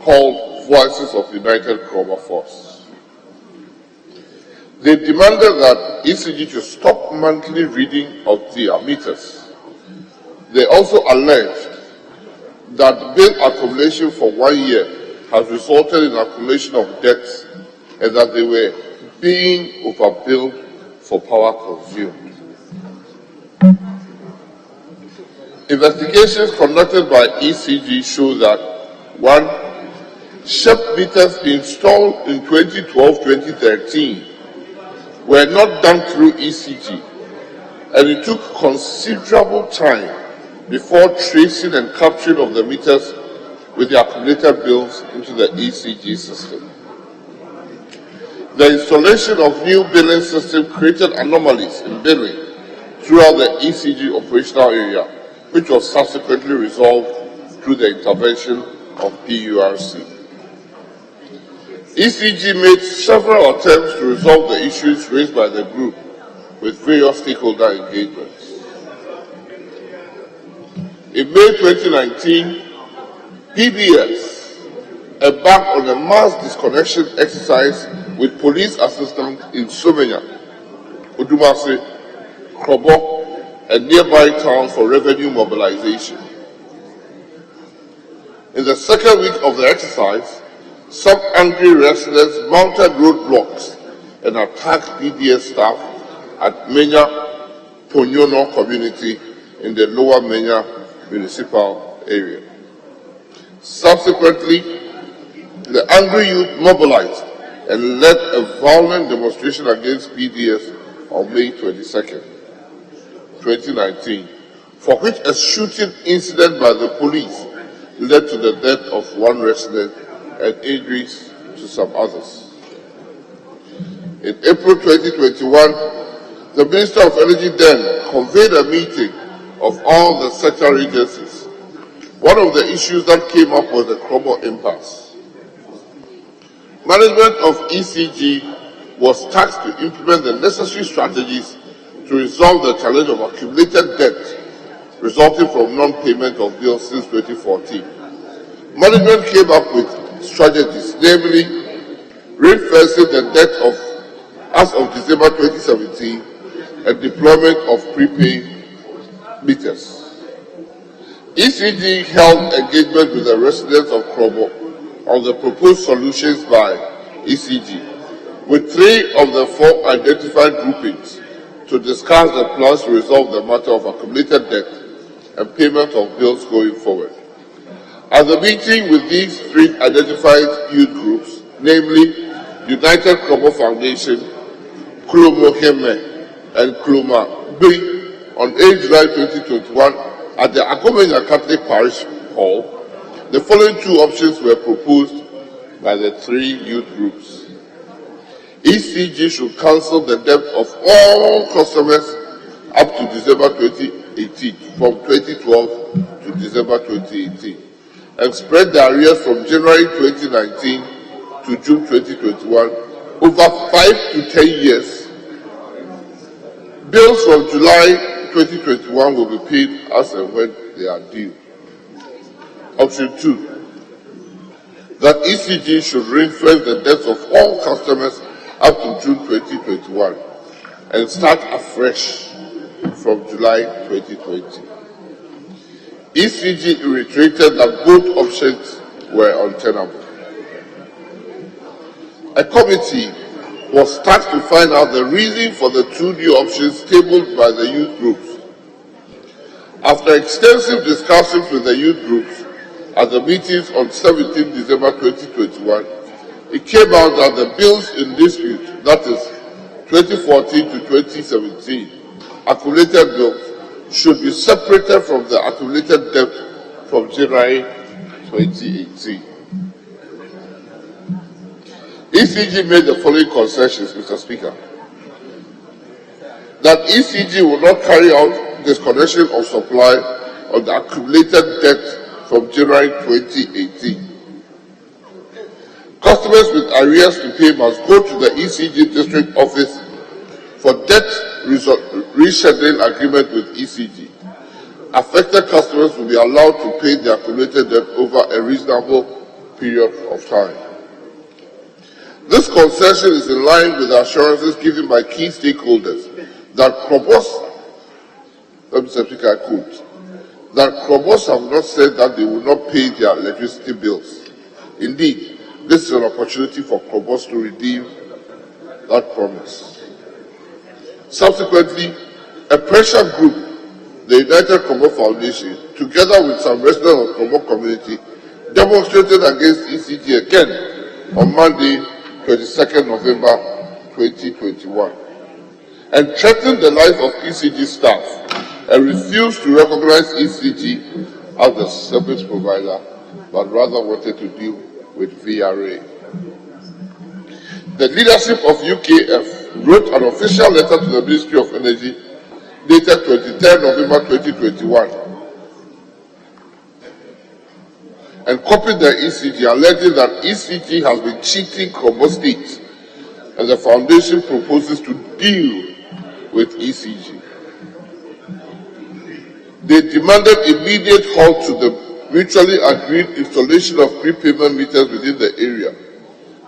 called Voices of United Krobo Force. They demanded that ECG should stop monthly reading of their meters. They also alleged that bill accumulation for 1 year has resulted in accumulation of debts and that they were being overbilled for power consumed. Investigations conducted by ECG show that 1. SHEP meters installed in 2012-2013 were not done through ECG, and it took considerable time before tracing and capturing of the meters with the accumulated bills into the ECG system. The installation of new billing system created anomalies in billing throughout the ECG operational area, which was subsequently resolved through the intervention of PURC. ECG made several attempts to resolve the issues raised by the group with various stakeholder engagements. In May 2019, PBS embarked on a mass disconnection exercise with police assistance in Somenia, Odumase, Krobo, and nearby towns for revenue mobilization. In the second week of the exercise, some angry residents mounted roadblocks and attacked PBS staff at Menya Ponyono community in the lower Menya municipal area. Subsequently, the angry youth mobilized and led a violent demonstration against PDS on May 22nd, 2019, for which a shooting incident by the police led to the death of one resident and injuries to some others. In April 2021, the Minister of Energy then convened a meeting of all the sector agencies. One of the issues that came up was the Krobo impasse. Management of ECG was tasked to implement the necessary strategies to resolve the challenge of accumulated debt resulting from non-payment of bills since 2014. Management came up with strategies, namely reinforcing the debt as of December 2017 and deployment of prepaid meters. ECG held engagement with the residents of Krobo on the proposed solutions by ECG, with 3 of the 4 identified groupings to discuss the plans to resolve the matter of accumulated debt and payment of bills going forward. At the meeting with these 3 identified youth groups, namely United Krobo Foundation, Klumo Heme, and Kluma B, on 8 July 2021 at the Akomenya Catholic Parish Hall, the following 2 options were proposed by the 3 youth groups. ECG should cancel the debt of all customers up to December 2018, from 2012 to December 2018, and spread the arrears from January 2019 to June 2021 over 5 to 10 years. Bills from July 2021 will be paid as and when they are due. Option 2, that ECG should reinforce the debts of all customers up to June 2021 and start afresh from July 2020. ECG reiterated that both options were untenable. A committee was tasked to find out the reason for the 2 new options tabled by the youth groups. After extensive discussions with the youth groups at the meetings on 17 December 2021, it came out that the bills in dispute, that is 2014 to 2017, accumulated bills, should be separated from the accumulated debt from January 2018. ECG made the following concessions, Mr. Speaker. That ECG will not carry out disconnection of supply on the accumulated debt from January 2018. Customers with arrears to pay must go to the ECG district office for debt rescheduling agreement with ECG. Affected customers will be allowed to pay their accumulated debt over a reasonable period of time. This concession is in line with the assurances given by key stakeholders that Krobos, Mr. Speaker, I quote, that Krobos have not said that they will not pay their electricity bills. Indeed, this is an opportunity for Krobos to redeem that promise. Subsequently, a pressure group, the United Krobo Foundation, together with some residents of Krobo community, demonstrated against ECG again on Monday, 22nd November 2021, and threatened the life of ECG staff and refused to recognize ECG as the service provider, but rather wanted to deal with VRA. The leadership of UKF wrote an official letter to the Ministry of Energy dated 23rd November 2021 and copied the ECG, alleging that ECG has been cheating Krobo State and the foundation proposes to deal with ECG. They demanded immediate halt to the mutually agreed installation of prepayment meters within the area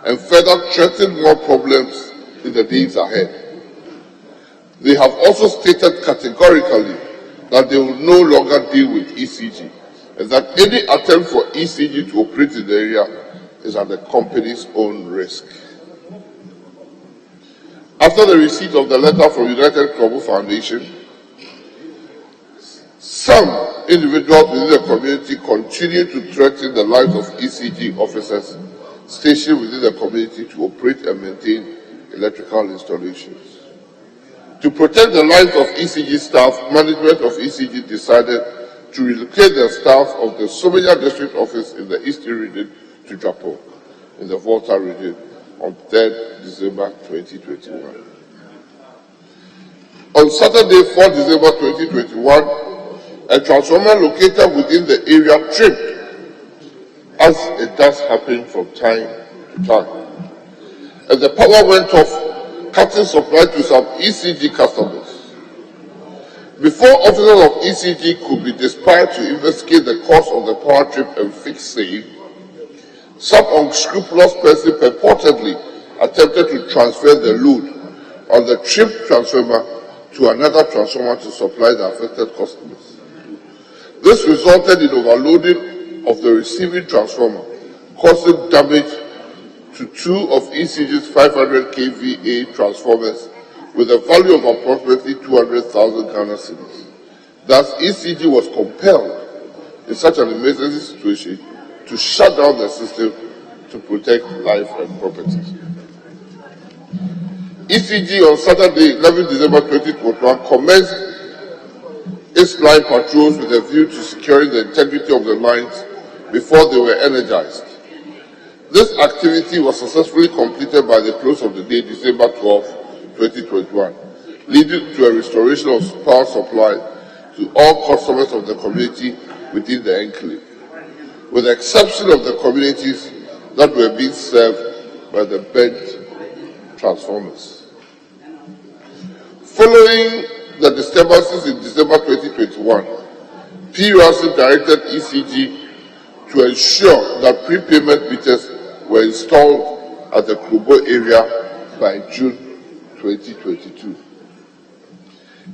and further threatened more problems in the days ahead. They have also stated categorically that they will no longer deal with ECG and that any attempt for ECG to operate in the area is at the company's own risk. After the receipt of the letter from United Krobo Foundation, some individuals within the community continue to threaten the lives of ECG officers stationed within the community to operate and maintain electrical installations. To protect the lives of ECG staff, management of ECG decided to relocate the staff of the Somalia District Office in the Eastern region to Japan, in the Volta region, on 3rd December 2021. On Saturday, 4 December 2021, a transformer located within the area tripped, as it does happen from time to time, and the power went off, cutting supply to some ECG customers. Before officers of ECG could be dispatched to investigate the cause of the power trip and fix same, some unscrupulous person purportedly attempted to transfer the load on the tripped transformer to another transformer to supply the affected customers. This resulted in overloading of the receiving transformer, causing damage to two of ECG's 500 kVA transformers with a value of approximately 200,000 Ghana cedis. Thus, ECG was compelled in such an emergency situation to shut down the system to protect life and property. ECG on Saturday, 11 December 2021, commenced its line patrols with a view to securing the integrity of the lines before they were energized. This activity was successfully completed by the close of the day, December 12, 2021, leading to a restoration of power supply to all customers of the community within the enclave, with the exception of the communities that were being served by the bent transformers. Following the disturbances in December 2021, PURC directed ECG to ensure that prepayment meters were installed at the Krobo area by June 2022.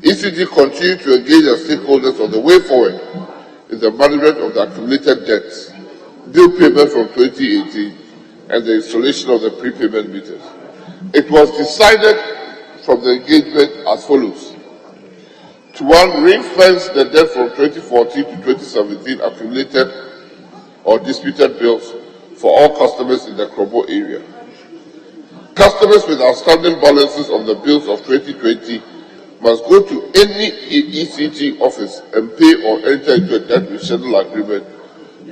ECG continued to engage the stakeholders on the way forward in the management of the accumulated debts, bill payment from 2018, and the installation of the prepayment meters. It was decided from the engagement as follows: to one, ring-fence the debt from 2014 to 2017 accumulated or disputed bills for all customers in the Krobo area. Customers with outstanding balances on the bills of 2020 must go to any ECG office and pay or enter into a debt reschedule agreement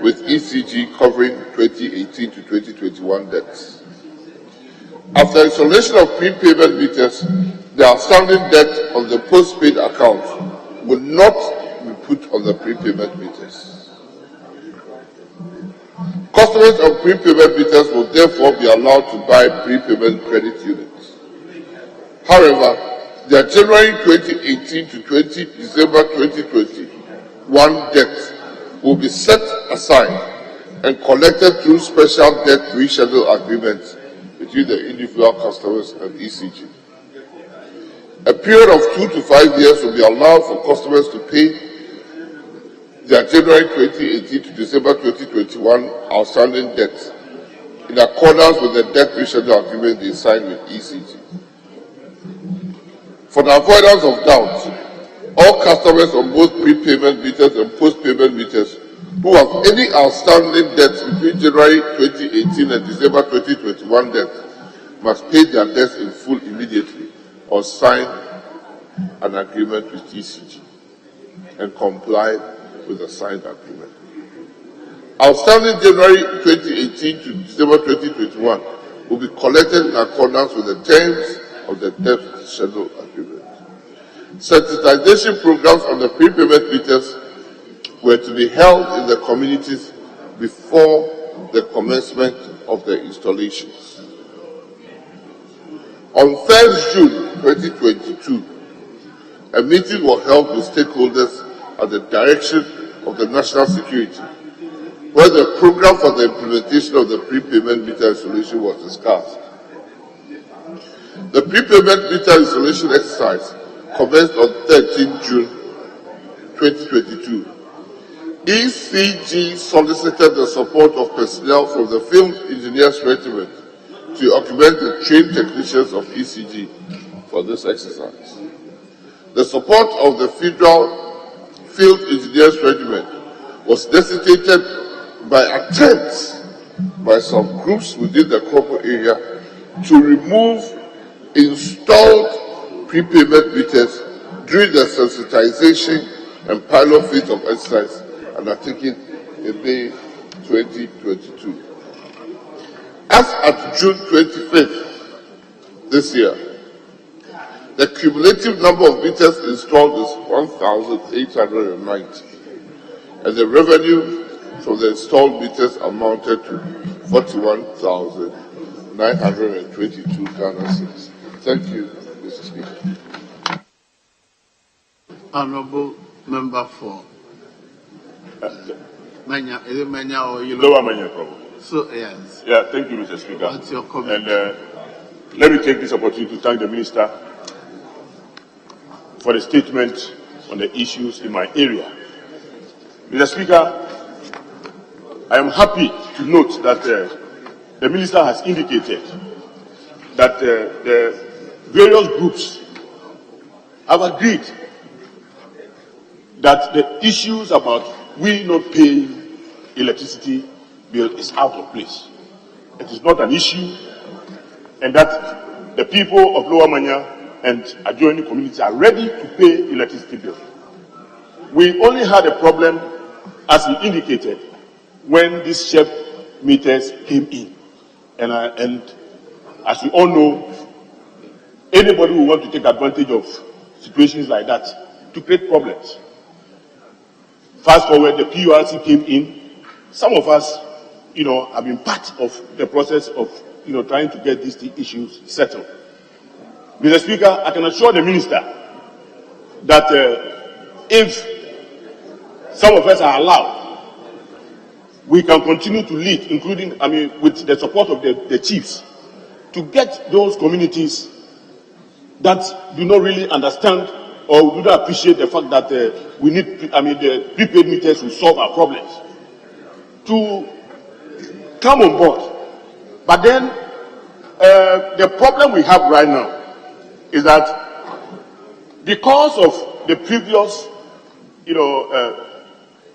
with ECG covering 2018 to 2021 debts. After installation of prepayment meters, the outstanding debt on the postpaid account will not be put on the prepayment meters. Customers on prepayment meters will therefore be allowed to buy prepayment credit units. However, their January 2018 to December 2021 debt will be set aside and collected through special debt reschedule agreements between the individual customers and ECG. A period of 2 to 5 years will be allowed for customers to pay their January 2018 to December 2021 outstanding debts in accordance with the debt reschedule agreement they signed with ECG. For the avoidance of doubt, all customers on both prepayment meters and post-payment meters who have any outstanding debts between January 2018 and December 2021 debts must pay their debts in full immediately or sign an agreement with ECG and comply with the signed agreement. Outstanding January 2018 to December 2021 will be collected in accordance with the terms of the debt schedule agreement. Sensitization programs on the prepayment meters were to be held in the communities before the commencement of the installations. On 3rd June 2022, a meeting was held with stakeholders at the direction of the National Security, where the program for the implementation of the prepayment meter installation was discussed. The prepayment meter installation exercise commenced on 13 June 2022. ECG solicited the support of personnel from the Field Engineers Regiment to augment the trained technicians of ECG for this exercise. The support of the Federal Field Engineers Regiment was necessitated by attempts by some groups within the corporate area to remove installed prepayment meters during the sensitization and pilot phase of exercise undertaken in May 2022. As at June 25th this year, the cumulative number of meters installed is 1,890, and the revenue from the installed meters amounted to 41,922 Ghana cedis. Thank you, Mr. Speaker. Honorable Member for Manya, is it Manya or you Lower Manya, probably. So, yes. Yeah, thank you, Mr. Speaker. What's your comment? And let me take this opportunity to thank the Minister for the statement on the issues in my area. Mr. Speaker, I am happy to note that the Minister has indicated that the various groups have agreed that the issues about we not paying electricity bill is out of place. It is not an issue, and that the people of Lower Manya and adjoining communities are ready to pay electricity bill. We only had a problem, as he indicated, when these SHEP meters came in. And as we all know, anybody who wants to take advantage of situations like that to create problems. Fast forward, the PURC came in. Some of us, have been part of the process of, trying to get these issues settled. Mr. Speaker, I can assure the Minister that if some of us are allowed, we can continue to lead, including, with the support of the chiefs, to get those communities that do not really understand or do not appreciate the fact that we need, the prepaid meters will solve our problems, to come on board. But then, the problem we have right now is that because of the previous,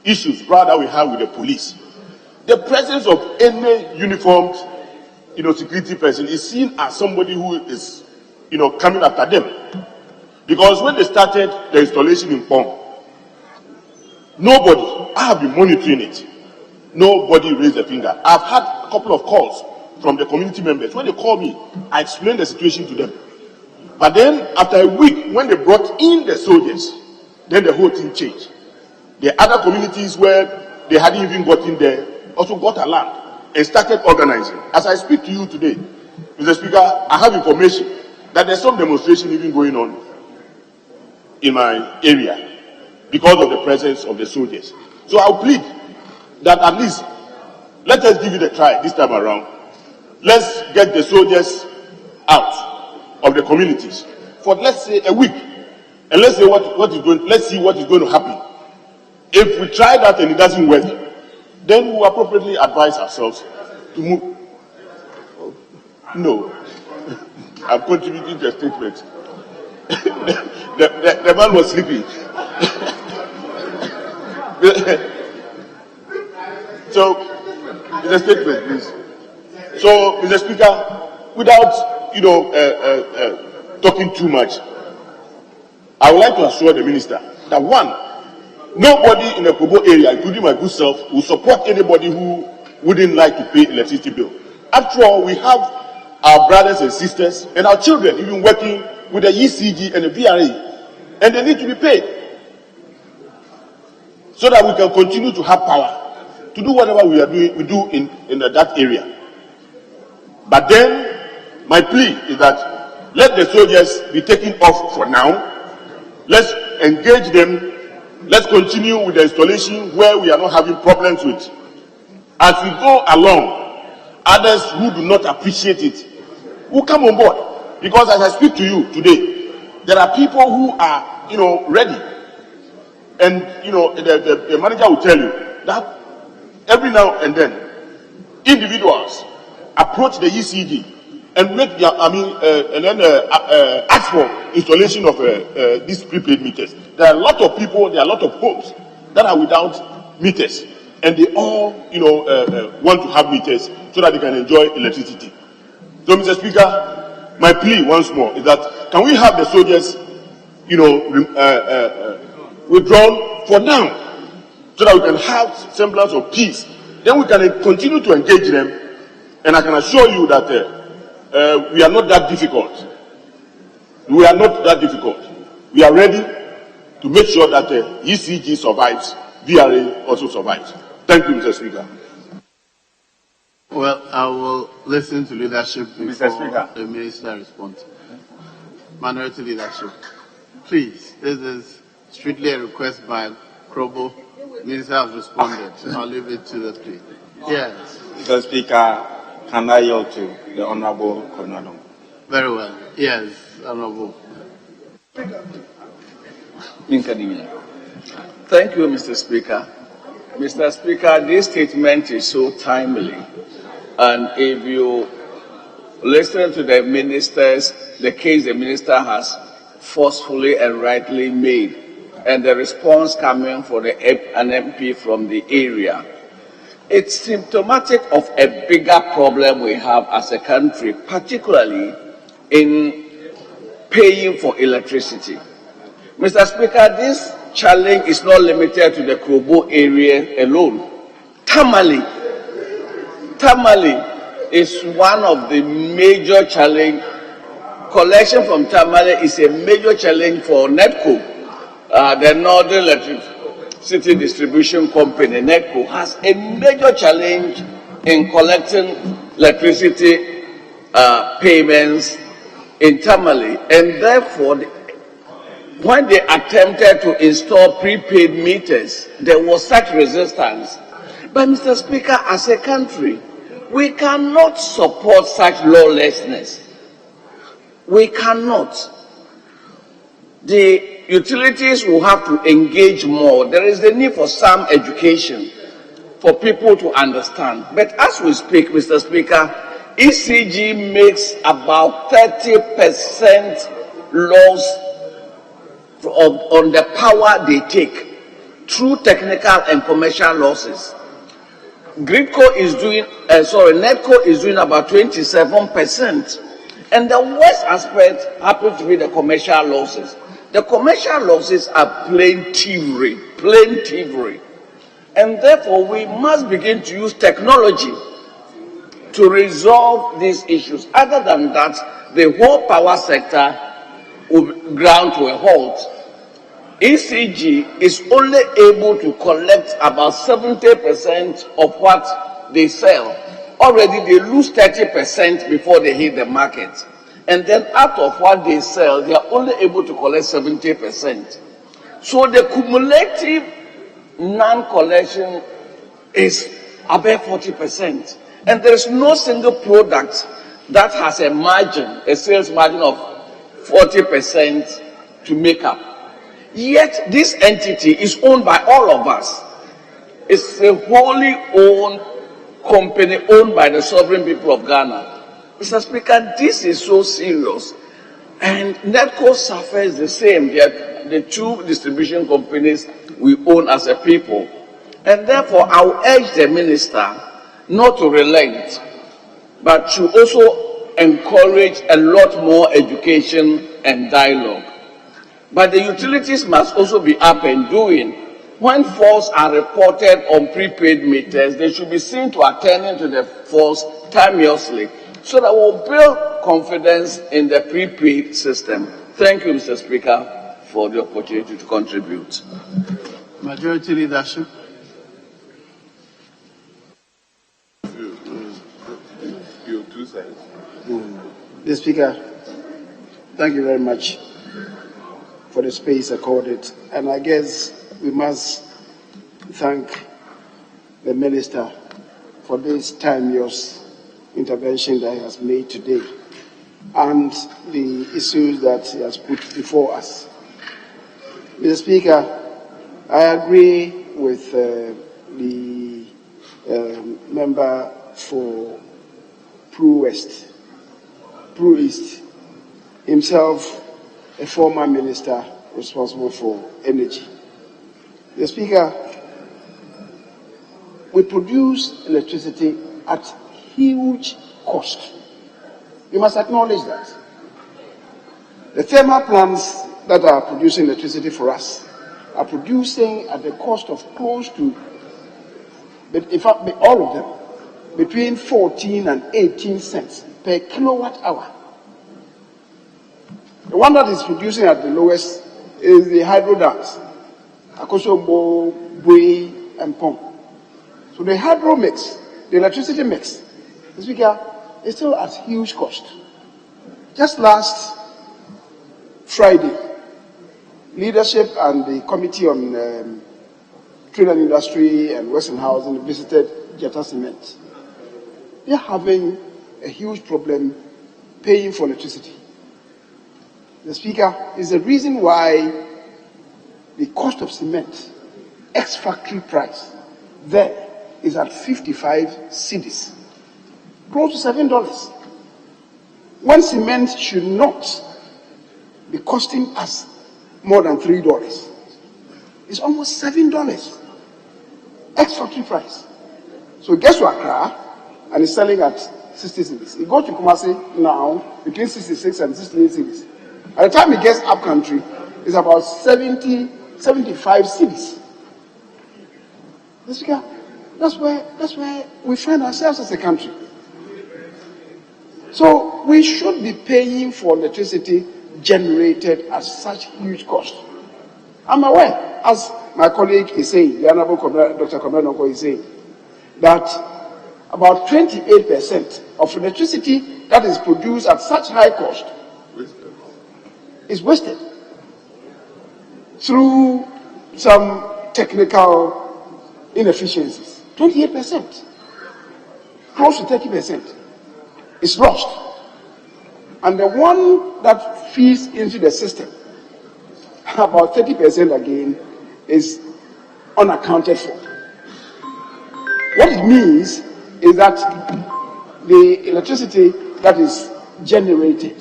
issues rather we have with the police, the presence of any uniformed, security person is seen as somebody who is, coming after them. Because when they started the installation in Pong, nobody, I have been monitoring it, nobody raised a finger. I've had a couple of calls from the community members. When they call me, I explain the situation to them. But then, after a week, when they brought in the soldiers, then the whole thing changed. The other communities where they hadn't even got in there also got alarmed and started organizing. As I speak to you today, Mr. Speaker, I have information that there's some demonstration even going on in my area because of the presence of the soldiers. So I'll plead that at least let us give it a try this time around. Let's get the soldiers out of the communities for, let's say, a week, and let's see what is going to happen. If we try that and it doesn't work, then we appropriately advise ourselves to move. No, I'm contributing to a statement. the man was sleeping. So, it's a statement, please. So, Mr. Speaker, without talking too much, I would like to assure the Minister that one, nobody in the Kobo area, including my good self, will support anybody who wouldn't like to pay electricity bill. After all, we have our brothers and sisters and our children even working with the ECG and the VRA, and they need to be paid so that we can continue to have power to do whatever we do in that area. But then, my plea is that let the soldiers be taken off for now. Let's engage them. Let's continue with the installation where we are not having problems with. As we go along, others who do not appreciate it will come on board. Because as I speak to you today, there are people who are, ready. And, the manager will tell you that every now and then, individuals approach the ECG and make their, ask for installation of these prepaid meters. There are a lot of people, there are a lot of homes that are without meters. and they all, want to have meters so that they can enjoy electricity. So, Mr. Speaker, my plea once more is that can we have the soldiers, withdrawn for now, so that we can have semblance of peace. Then we can continue to engage them, and I can assure you that we are not that difficult. We are not that difficult. We are ready to make sure that ECG survives, VRA also survives. Thank you, Mr. Speaker. Well, I will listen to leadership before Mr. Speaker. the minister responds. Minority leadership. Please, this is strictly a request by Krobo. Minister has responded. I'll leave it to the plea. Yes. Mr. Speaker, can I yield to the Honorable Konado? Very well. Yes, Honorable. Thank you, Mr. Speaker. Mr. Speaker, this statement is so timely. And if you listen to the ministers, the case the minister has forcefully and rightly made, and the response coming from an MP from the area, it's symptomatic of a bigger problem we have as a country, particularly in paying for electricity. Mr. Speaker, this challenge is not limited to the Krobo area alone. Tamale is one of the major challenges. Collection from Tamale is a major challenge for NEDCO. The Northern Electricity Distribution Company, NEDCO, has a major challenge in collecting electricity payments in Tamale. And therefore, when they attempted to install prepaid meters, there was such resistance. But, Mr. Speaker, as a country, we cannot support such lawlessness. We cannot. The utilities will have to engage more. There is the need for some education for people to understand. But as we speak, Mr. Speaker, ECG makes about 30% loss on the power they take through technical and commercial losses. NEDCO is doing about 27%. And the worst aspect happens to be the commercial losses. The commercial losses are plain thievery. And therefore, we must begin to use technology to resolve these issues. Other than that, the whole power sector will ground to a halt. ECG is only able to collect about 70% of what they sell. Already they lose 30% before they hit the market. And then out of what they sell, they are only able to collect 70%. So the cumulative non-collection is above 40%. And there is no single product that has a margin, a sales margin of 40% to make up. Yet this entity is owned by all of us. It's a wholly owned company owned by the sovereign people of Ghana. Mr. Speaker, this is so serious. And NEDCO suffers the same. The two distribution companies we own as a people. And therefore, I will urge the minister not to relent, but to also encourage a lot more education and dialogue. But the utilities must also be up and doing. When faults are reported on prepaid meters, they should be seen to attend to the faults timeously, so that we'll build confidence in the prepaid system. Thank you, Mr. Speaker, for the opportunity to contribute. Majority leadership. Mr. Speaker, thank you very much for the space accorded. And I guess we must thank the minister for this timeous intervention that he has made today and the issues that he has put before us. Mr. Speaker, I agree with the member for Pro East, himself a former minister responsible for energy. The Speaker, we produce electricity at huge cost. You must acknowledge that. The thermal plants that are producing electricity for us are producing at the cost of close to, in fact, all of them, between 14 and 18 cents per kilowatt hour. The one that is producing at the lowest is the hydro dams, Akosombo, Bui, and Pong. So the hydro mix, the electricity mix, is still at huge cost. Just last Friday, leadership and the Committee on Trade and Industry and Western Housing visited Jetta Cement. They're having a huge problem paying for electricity. The Speaker, is the reason why the cost of cement, ex-factory price, there is at 55 cedis, close to $7. When cement should not be costing us more than $3. It's almost $7, ex-factory price. So guess what, Accra, and it's selling at 60 cedis. It goes to Kumasi now between 66 and 68 cedis. By the time it gets up country, it's about 70, 75 cedis. That's where we find ourselves as a country. So we should be paying for electricity generated at such huge cost. I'm aware, as my colleague is saying, the Honorable Dr. Komenoko is saying, that about 28% of electricity that is produced at such high cost is wasted through some technical inefficiencies. 28%, close to 30% is lost. And the one that feeds into the system, about 30% again, is unaccounted for. What it means is that the electricity that is generated,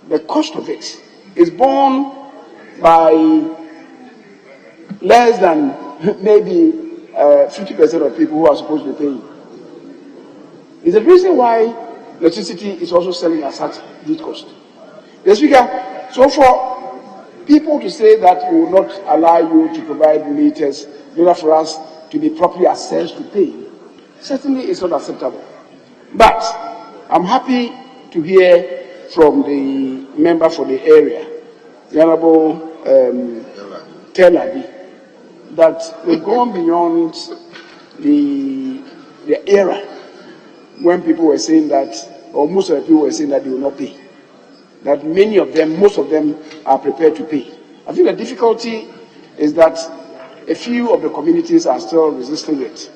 the cost of it is borne by less than maybe 50% of people who are supposed to be paying. It's the reason why electricity is also selling at such huge cost. The Speaker, so for people to say that we will not allow you to provide meters in order for us to be properly assessed to pay, certainly is not acceptable. But I'm happy to hear from the member for the area, the Honorable Telabi, that we've gone beyond the era when people were saying that, or most of the people were saying that they will not pay. That many of them, most of them, are prepared to pay. I think the difficulty is that a few of the communities are still resisting it.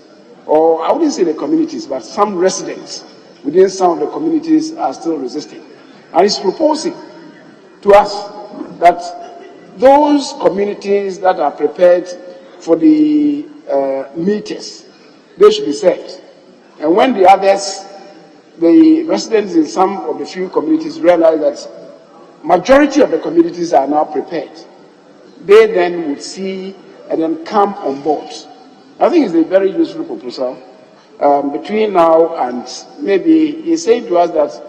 Or I wouldn't say the communities, but some residents within some of the communities are still resisting. And it's proposing to us that those communities that are prepared for the meters, they should be served. And when the others, the residents in some of the few communities realize that majority of the communities are now prepared, they then would see and then come on board. I think it's a very useful proposal. Between now and maybe he's saying to us that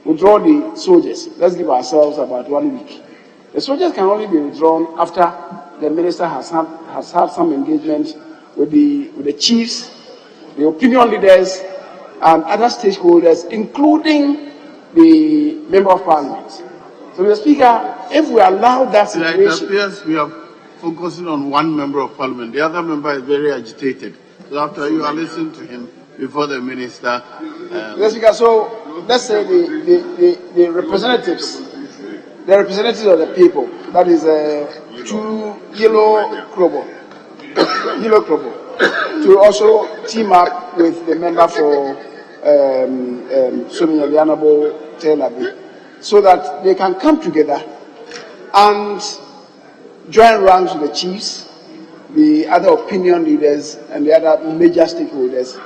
withdraw the soldiers. Let's give ourselves about 1 week. The soldiers can only be withdrawn after the minister has had some engagement with the chiefs, the opinion leaders, and other stakeholders, including the Member of Parliament. So, Mr. Speaker, if we allow that situation... It appears we are focusing on one Member of Parliament. The other member is very agitated. So after you are listening to him before the minister... Mr. Speaker, so let's say the representatives of the people, that is two Yellow Krobo, to also team up with the member for Sonia Lianabo Telabi, so that they can come together and join ranks with the chiefs, the other opinion leaders, and the other major stakeholders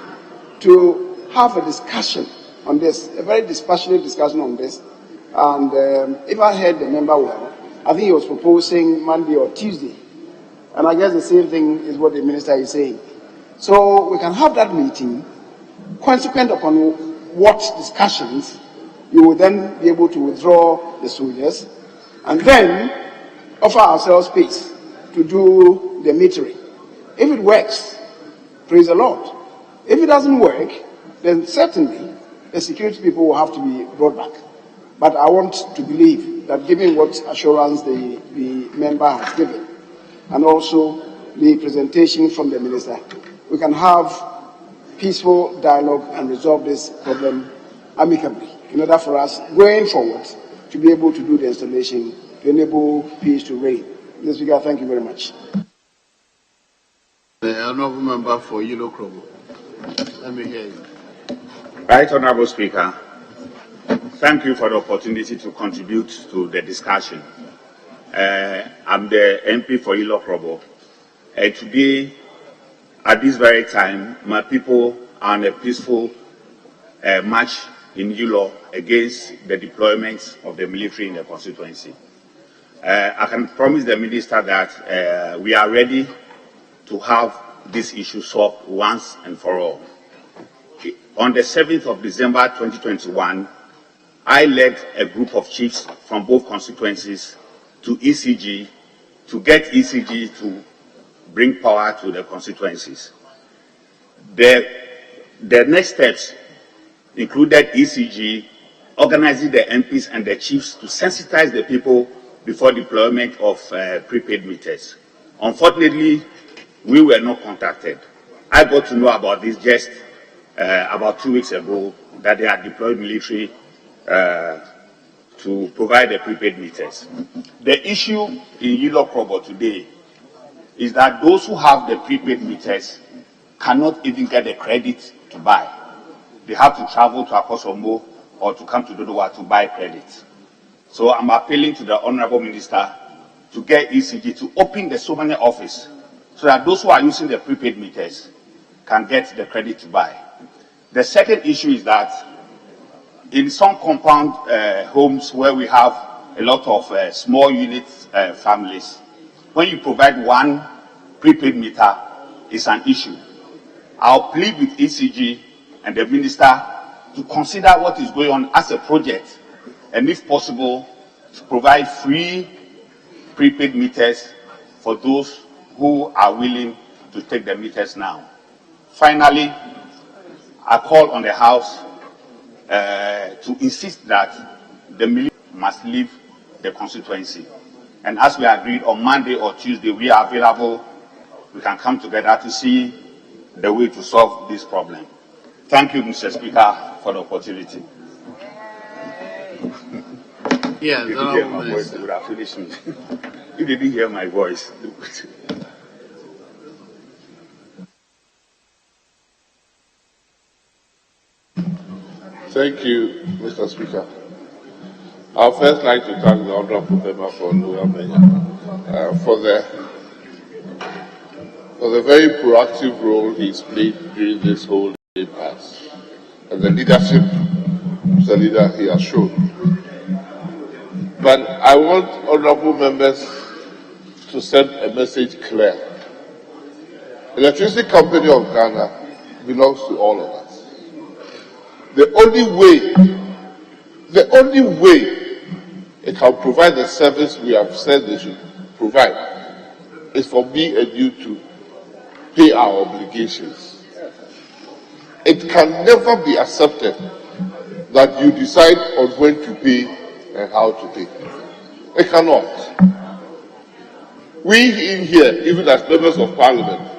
to have a discussion on this, a very dispassionate discussion on this. And if I heard the member well, I think he was proposing Monday or Tuesday. And I guess the same thing is what the minister is saying. So we can have that meeting, consequent upon what discussions, you will then be able to withdraw the soldiers and then offer ourselves space to do the metering. If it works, praise the Lord. If it doesn't work, then certainly the security people will have to be brought back. But I want to believe that given what assurance the member has given, and also the presentation from the minister, we can have peaceful dialogue and resolve this problem amicably in order for us, going forward, to be able to do the installation to enable peace to reign. Mr. Speaker, thank you very much. The honourable member for Yilo Krobo. Let me hear you. Right, Honourable Speaker. Thank you for the opportunity to contribute to the discussion. I'm the MP for Yilo Krobo. Today, at this very time, my people are on a peaceful march in Yilo against the deployment of the military in the constituency. I can promise the minister that we are ready to have this issue solved once and for all. On the 7th of December 2021, I led a group of chiefs from both constituencies to ECG to get ECG to bring power to the constituencies. The next steps included ECG organizing the MPs and the chiefs to sensitize the people before deployment of prepaid meters. Unfortunately, we were not contacted. I got to know about this just about 2 weeks ago, that they had deployed military to provide the prepaid meters. The issue in Yilo Krobo today is that those who have the prepaid meters cannot even get the credit to buy. They have to travel to Akosombo or to come to Dodowa to buy credit. So I'm appealing to the Honourable Minister to get ECG to open the Somane office so that those who are using the prepaid meters can get the credit to buy. The second issue is that in some compound homes where we have a lot of small unit families, when you provide one prepaid meter, it's an issue. I'll plead with ECG and the minister to consider what is going on as a project, and if possible, to provide free prepaid meters for those who are willing to take the meters now. Finally, I call on the House to insist that the military must leave the constituency. And as we agreed on Monday or Tuesday, we are available. We can come together to see the way to solve this problem. Thank you, Mr. Speaker, for the opportunity. Yeah, you didn't hear my voice, you would have finished me. You didn't hear my voice. Thank you, Mr. Speaker. I would first like to thank the Honourable Member for Lamented for the very proactive role he's played during this whole impasse and the leadership the leader he has shown. But I want honourable members to send a message clear. The Electricity Company of Ghana belongs to all of us. The only way it can provide the service we have said they should provide is for me and you to pay our obligations. It can never be accepted that you decide on when to pay and how to pay. It cannot. We in here, even as members of parliament,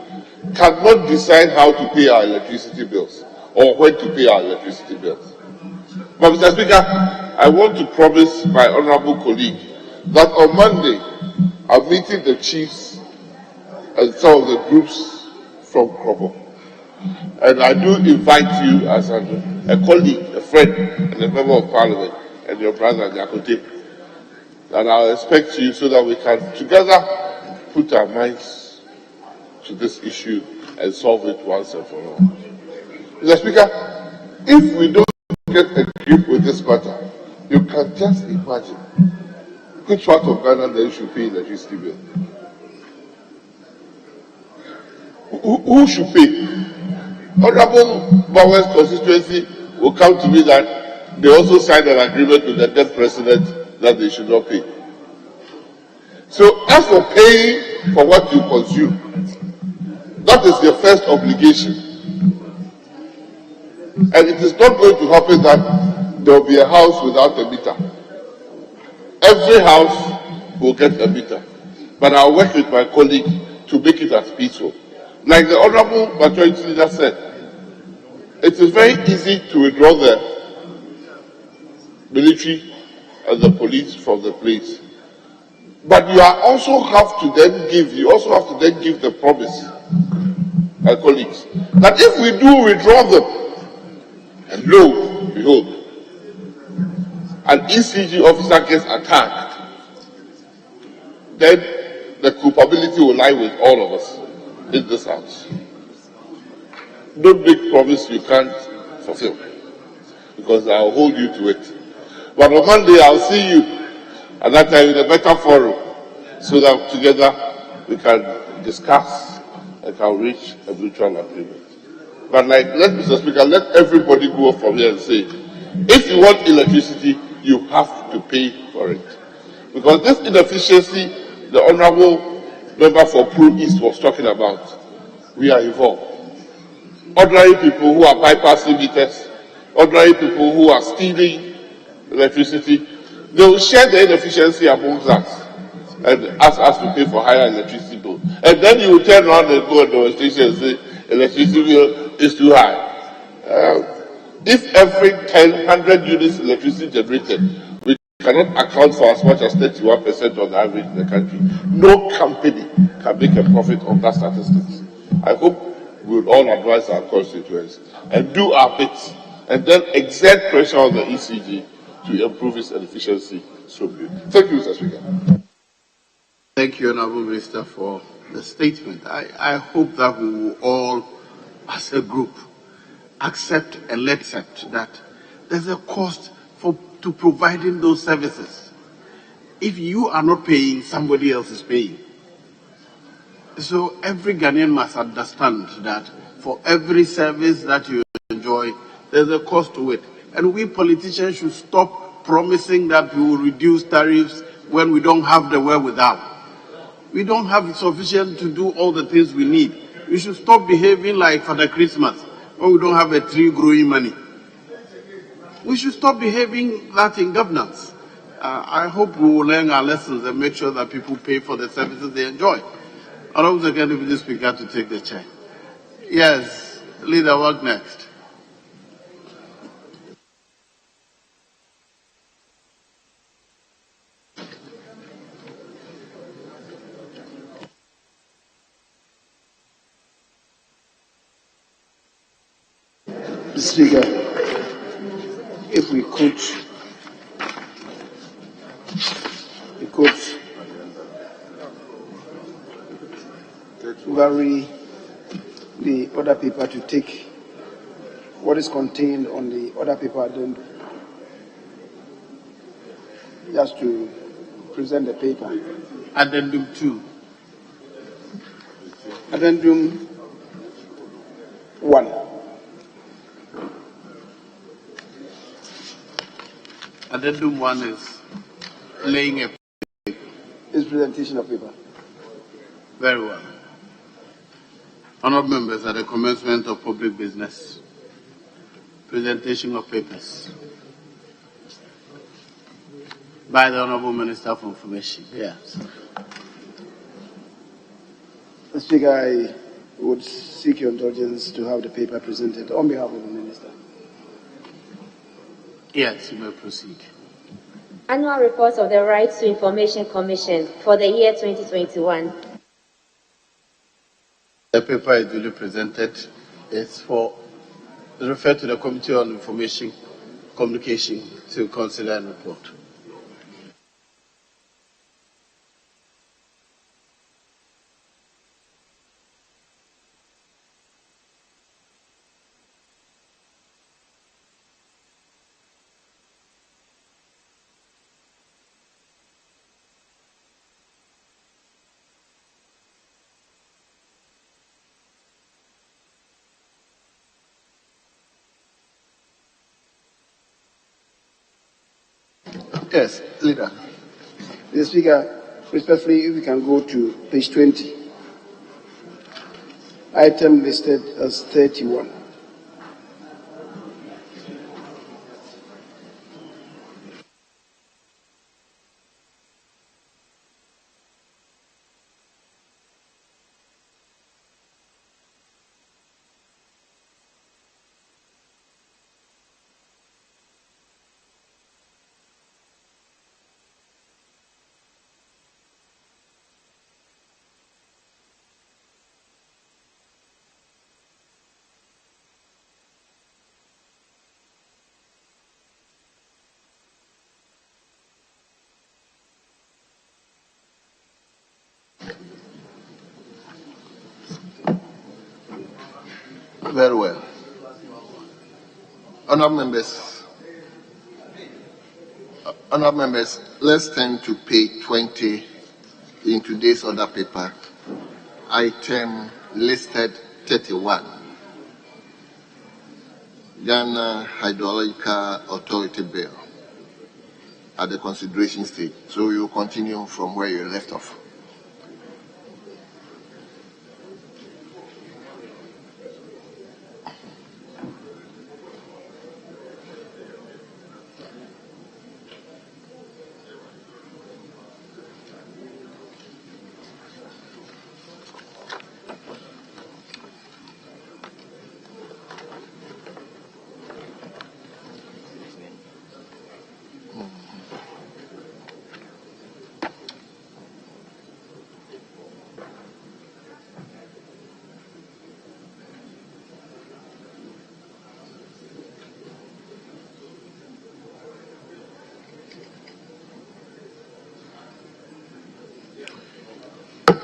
cannot decide how to pay our electricity bills or when to pay our electricity bills. But Mr. Speaker, I want to promise my honourable colleague that on Monday, I'm meeting the chiefs and some of the groups from Krobo. And I do invite you as a colleague, a friend, and a member of parliament, and your brother Nyakote, and I'll expect you so that we can together put our minds to this issue and solve it once and for all. Mr. Speaker, if we don't get a grip with this matter, you can just imagine which part of Ghana then should pay electricity bill. Who should pay? Honorable Bowers constituency will come to me that they also signed an agreement with the then president that they should not pay. So as for paying for what you consume, that is your first obligation. And it is not going to happen that there will be a house without a meter. Every house will get a meter. But I'll work with my colleague to make it as peaceful. Like the Honorable Majority Leader said, it is very easy to withdraw the military and the police from the place. But you also have to then give the promise, my colleagues, that if we do withdraw them, and lo and behold, an ECG officer gets attacked, then the culpability will lie with all of us in this house. Don't make promise you can't fulfill, because I'll hold you to it. But on Monday, I'll see you at that time in a better forum, so that together we can discuss and can reach a mutual agreement. But Mr. Speaker, let everybody go from here and say, if you want electricity, you have to pay for it. Because this inefficiency the Honorable Member for Pro East was talking about, we are involved. Ordinary people who are bypassing meters, ordinary people who are stealing electricity, they will share the inefficiency amongst us and ask us to pay for higher electricity bill. And then you will turn around and go on the station and say electricity bill is too high. If every 100 units electricity generated, we cannot account for as much as 31% on the average in the country, no company can make a profit on that statistics. I hope we will all advise our constituents and do our bit, and then exert pressure on the ECG to improve its efficiency. So good. Thank you, Mr. Speaker. Thank you, Honorable Minister, for the statement. I hope that we will all, as a group, accept and let's accept that there's a cost to providing those services. If you are not paying, somebody else is paying. So every Ghanaian must understand that for every service that you enjoy, there's a cost to it. And we politicians should stop promising that we will reduce tariffs when we don't have the wherewithal. We don't have sufficient to do all the things we need. We should stop behaving like Father Christmas when we don't have a tree growing money. We should stop behaving that in governance. I hope we will learn our lessons and make sure that people pay for the services they enjoy. Honorable Secretary Speaker to take the chair. Yes, leader, what next? Speaker, if we could vary the order paper to take what is contained on the order paper, then just to present the paper. Addendum 2. Addendum 1. Addendum 1 is laying a paper. Is presentation of paper. Very well. Honourable members, at the commencement of public business, presentation of papers by the Honourable Minister for Information. Yes. Mr. Speaker, I would seek your indulgence to have the paper presented on behalf of the Minister. Yes, you may proceed. Annual report of the Rights to Information Commission for the year 2021. The paper is duly presented. It's referred to the Committee on Information Communication to consider and report. Yes, leader. Mr. Speaker, respectfully, if we can go to page 20. Item listed as 31. Very well. Honourable members, let's turn to page 20 in today's order paper. Item listed 31. Ghana Hydrological Authority Bill at the consideration stage. So you continue from where you left off.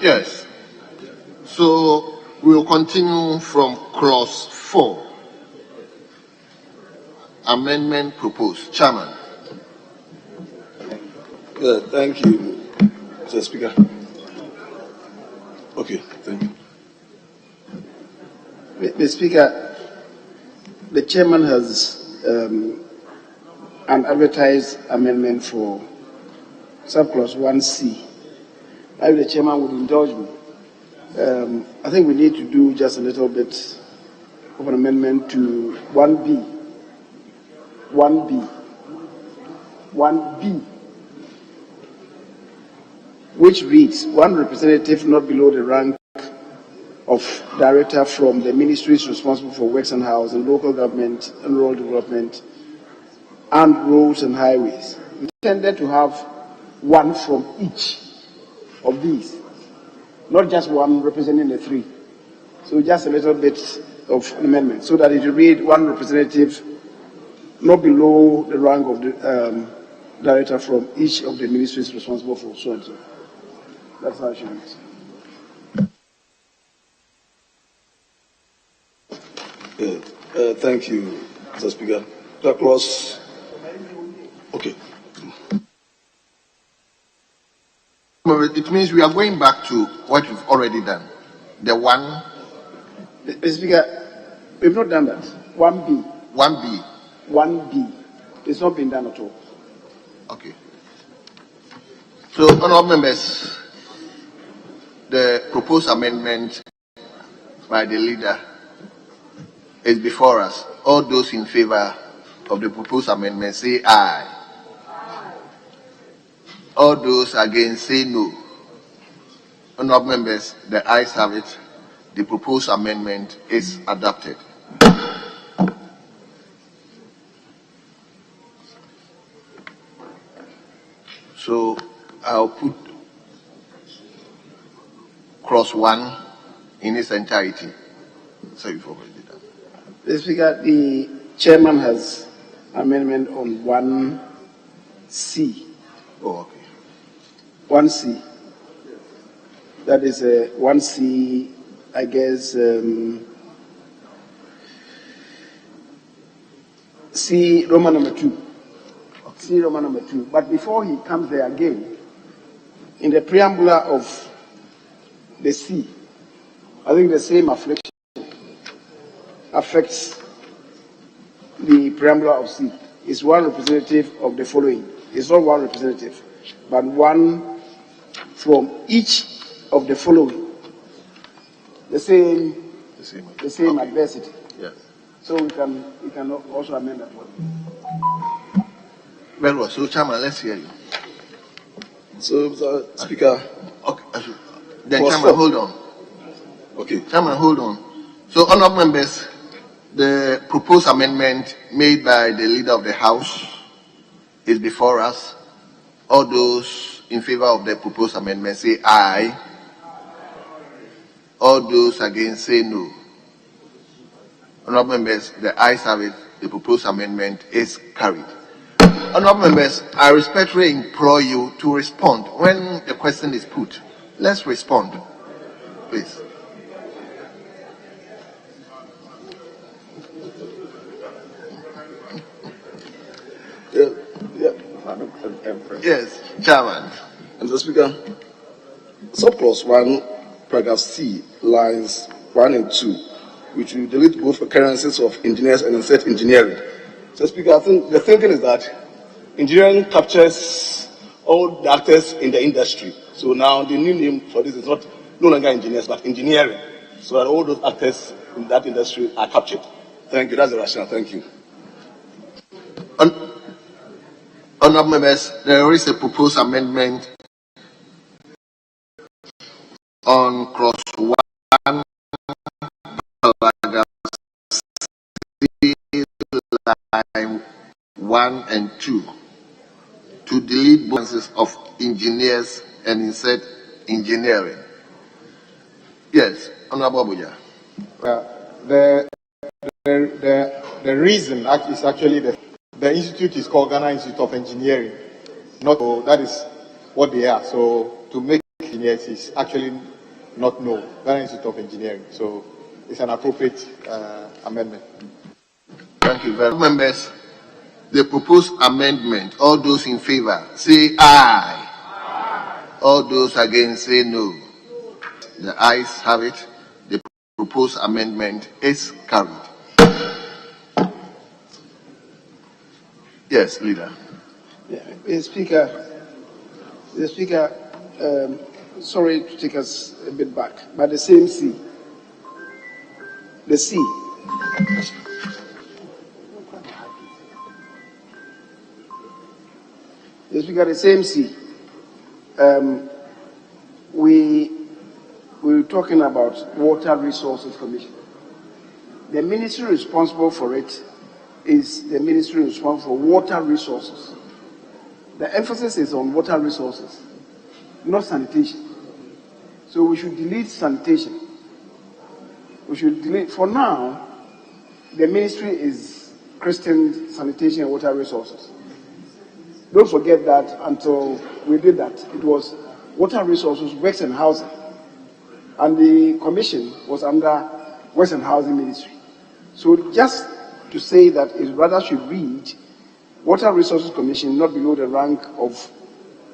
Yes. So we'll continue from clause 4. Amendment proposed. Chairman. Thank you, Mr. Speaker. Okay, thank you. Mr. Speaker, the chairman has an advertised amendment for subclause 1C. If the chairman would indulge me, I think we need to do just a little bit of an amendment to 1B, 1B, which reads, one representative not below the rank of director from the ministries responsible for works and housing, local government and rural development, and roads and highways. We intended to have one from each of these, not just one representing the three. So just a little bit of an amendment, so that it will read one representative not below the rank of the director from each of the ministries responsible for so and so. That's how it should be. Thank you, Mr. Speaker. That clause. Okay. It means we are going back to what we've already done. The one. Mr. Speaker, we've not done that. 1B. 1B. 1B. It's not been done at all. Okay. So, honourable members, the proposed amendment by the leader is before us. All those in favour of the proposed amendment say aye. All those against say no. Honourable members, the ayes have it. The proposed amendment is adopted. So I'll put clause 1 in its entirety. So you've already done. Mr. Speaker, the chairman has amendment on 1C. Oh, okay. 1C. That is 1C, I guess, C Roman number 2. Okay. C Roman number 2. But before he comes there again, in the preamble of the C, I think the same affliction affects the preamble of C. Is one representative of the following: It's not one representative, but one from each of the following. The same adversity. Yes. So we can also amend that one. Very well. So, Chairman, let's hear you. So, Mr. Speaker. Okay. Then, Chairman, hold on. Okay. Chairman, hold on. So, honourable members, the proposed amendment made by the Leader of the House is before us. All those in favour of the proposed amendment say aye. All those against say no. Honourable members, the ayes have it. The proposed amendment is carried. Honourable members, I respectfully implore you to respond when the question is put. Let's respond, please. Yes, Chairman. Mr. Speaker, surplus 1, paragraph C, lines 1 and 2, which will delete both occurrences of engineers and insert engineering. Mr. Speaker, I think the thinking is that engineering captures all the actors in the industry. So now the new name for this is no longer engineers, but engineering. So that all those actors in that industry are captured. Thank you. That's the rationale. Thank you. Honourable members, there is a proposed amendment on clause 1, paragraph C, line 1 and 2, to delete bonuses of engineers and insert engineering. Yes, Honourable Abuja. The reason is actually the institute is called Ghana Institute of Engineering. That is what they are. So to make engineers is actually not Ghana Institute of Engineering. So it's an appropriate amendment. Thank you very much. Members, the proposed amendment, all those in favor say aye. All those against say no. The ayes have it. The proposed amendment is carried. Yes, Leader. Yeah, Mr. Speaker, sorry to take us a bit back, but the same C. The C. Mr. Speaker, the same C. We were talking about Water Resources Commission. The ministry responsible for it is the ministry responsible for water resources. The emphasis is on water resources, not sanitation. So we should delete sanitation. We should delete, for now, the ministry is christened Sanitation and Water Resources. Don't forget that until we did that, it was Water Resources, Works and Housing. And the commission was under Works and Housing Ministry. So just to say that it rather should read Water Resources Commission, not below the rank of,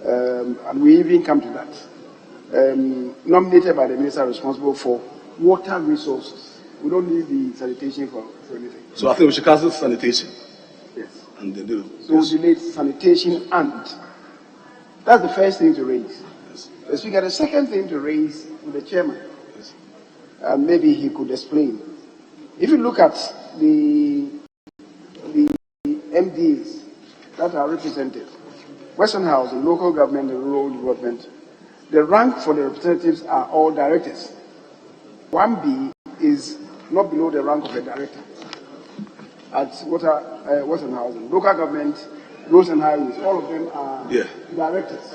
and we even come to that, nominated by the minister responsible for water resources. We don't need the sanitation for anything. So I think we should cancel sanitation. Yes. And they do. So yes. We delete sanitation and. That's the first thing to raise. Yes. The Speaker, the second thing to raise with the chairman, yes. Maybe he could explain. If you look at the MDs that are represented, Western House, the local government, and rural development, the rank for the representatives are all directors. 1B is not below the rank of a director. At Western Housing, local government, roads and highways, all of them are directors.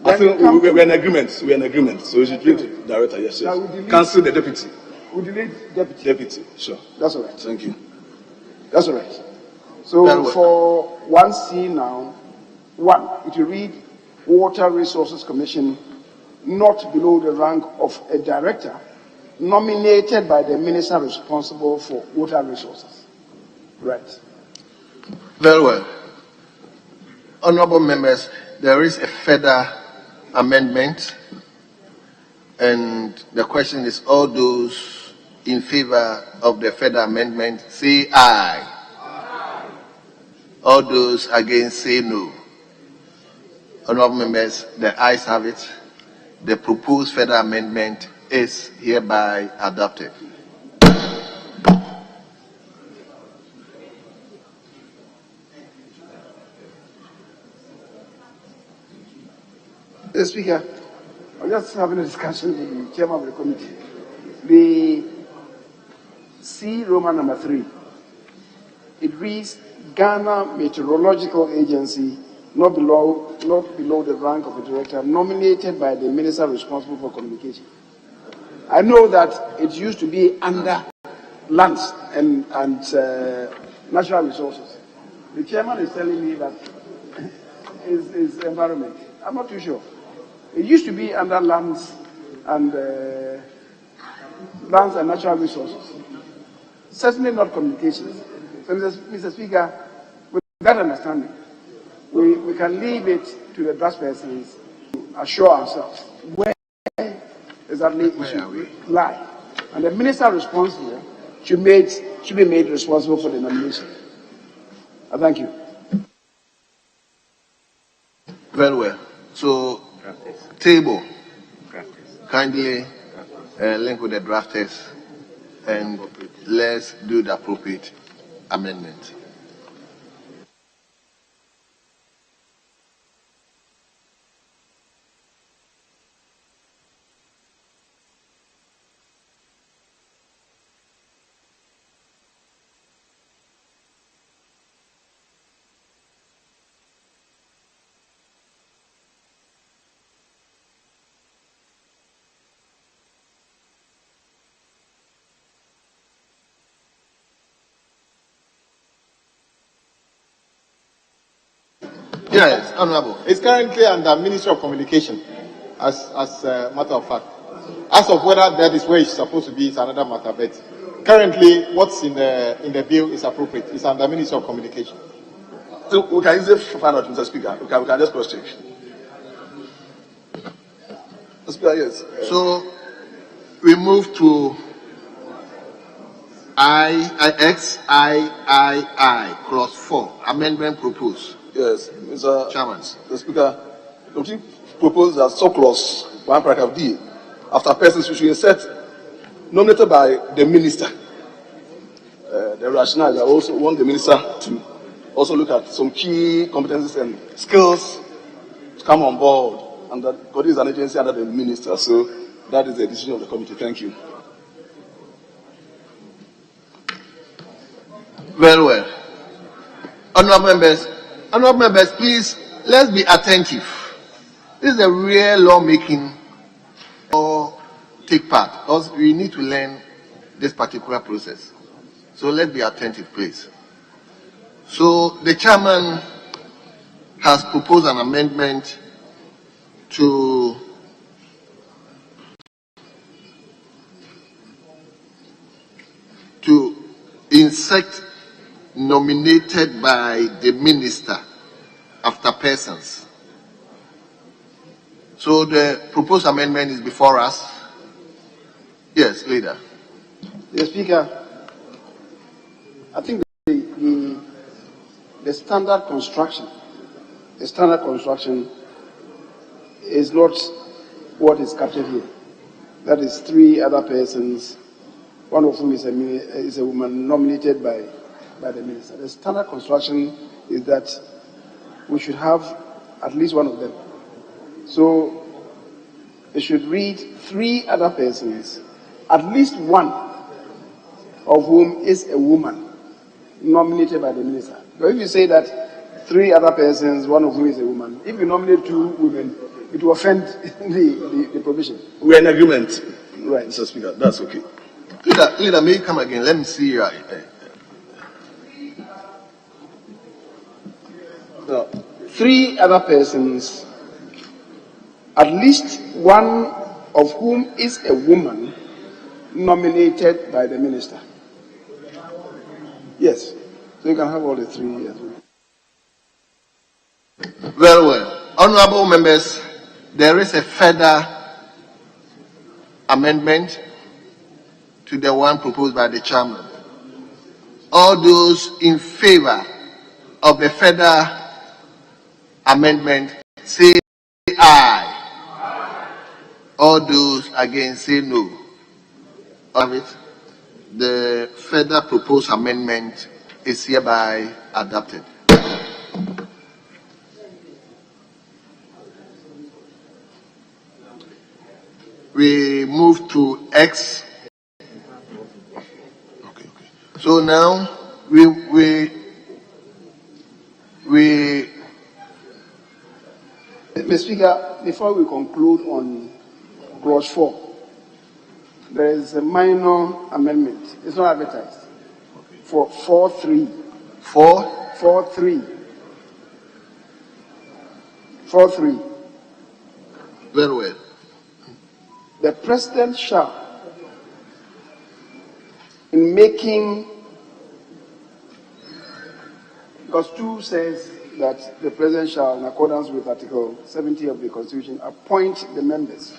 I think we're in agreement. We're in agreement. So we should delete director. Yes, yes. Cancel the deputy. We delete deputy. Deputy, sure. That's all right. Thank you. That's all right. So for 1C now, 1, it will read Water Resources Commission, not below the rank of a director, nominated by the minister responsible for water resources. Right. Very well. Honourable members, there is a further amendment, and the question is, all those in favor of the further amendment say aye. All those against say no. Honorable members, the ayes have it. The proposed further amendment is hereby adopted. Mr. Speaker, I'm just having a discussion with the chairman of the committee. The C Roman number 3, it reads Ghana Meteorological Agency, not below the rank of a director, nominated by the minister responsible for communication. I know that it used to be under lands and natural resources. The chairman is telling me that is environment. I'm not too sure. It used to be under lands and natural resources. Certainly not communications. So, Mr. Speaker, with that understanding, we can leave it to the draft persons to assure ourselves where exactly it should lie. And the minister responsible should be made responsible for the nomination. I thank you. Very well. So, table, kindly link with the drafters and let's do the appropriate amendment. Yes, Honorable. It's currently under Ministry of Communication, as a matter of fact. As of whether that is where it's supposed to be is another matter, but currently what's in the bill is appropriate. It's under Ministry of Communication. So we can easily find out, Mr. Speaker. We can just cross check. Mr. Speaker, yes. So we move to clause 4, amendment proposed. Yes, Mr. Chairman. The Speaker, the committee proposed that subclause 1 paragraph D, after persons which we insert nominated by the minister. The rationale is that we also want the minister to also look at some key competencies and skills to come on board, and that God is an agency under the minister. So that is the decision of the committee. Thank you. Very well. Honorable members, please, let's be attentive. This is a real lawmaking or take part, because we need to learn this particular process. So let's be attentive, please. So the chairman has proposed an amendment to insert nominated by the minister after persons. So the proposed amendment is before us. Yes, leader. Mr. Speaker, I think the standard construction is not what is captured here. That is 3 other persons, one of whom is a woman nominated by the minister. The standard construction is that we should have at least one of them. So it should read 3 other persons, at least one of whom is a woman nominated by the minister. But if you say that 3 other persons, one of whom is a woman, if you nominate 2 women, it will offend the provision. We are in agreement. Right. Mr. Speaker, that's okay. Leader, may you come again? Let me see you. No. 3 other persons, at least one of whom is a woman nominated by the minister. Yes. So you can have all the 3 as well. Very well. Honorable members, there is a further amendment to the one proposed by the chairman. All those in favor of the further amendment, say aye. All those against say no. Of it, the further proposed amendment is hereby adopted. We move to X. Okay. So now we Mr. Speaker, before we conclude on clause 4, there is a minor amendment. It's not advertised. For 4.3. 4.3. 4.3. Very well. The President shall, in making, because 2 says that the President shall, in accordance with Article 70 of the Constitution, appoint the members.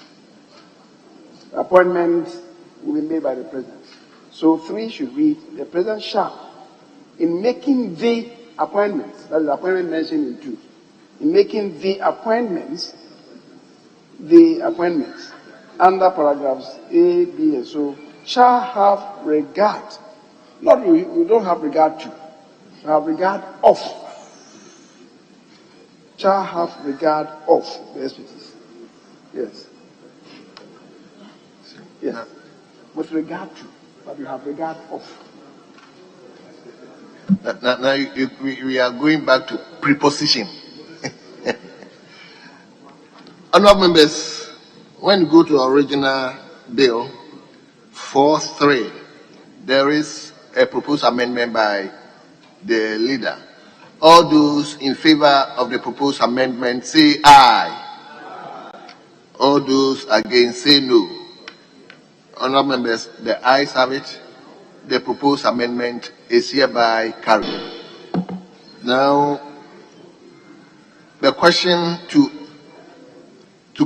The appointment will be made by the President. So 3 should read, the President shall, in making the appointments, that is the appointment mentioned in 2, in making the appointments, under paragraphs A, B, and so, shall have regard, not we don't have regard to, we have regard of, shall have regard of the SPTs. Yes. Yes. With regard to, but we have regard of. Now we are going back to preposition. Honourable members, when you go to the original bill 4.3, there is a proposed amendment by the leader. All those in favor of the proposed amendment say aye. All those against say no. Honourable members, the ayes have it. The proposed amendment is hereby carried. Now, the question to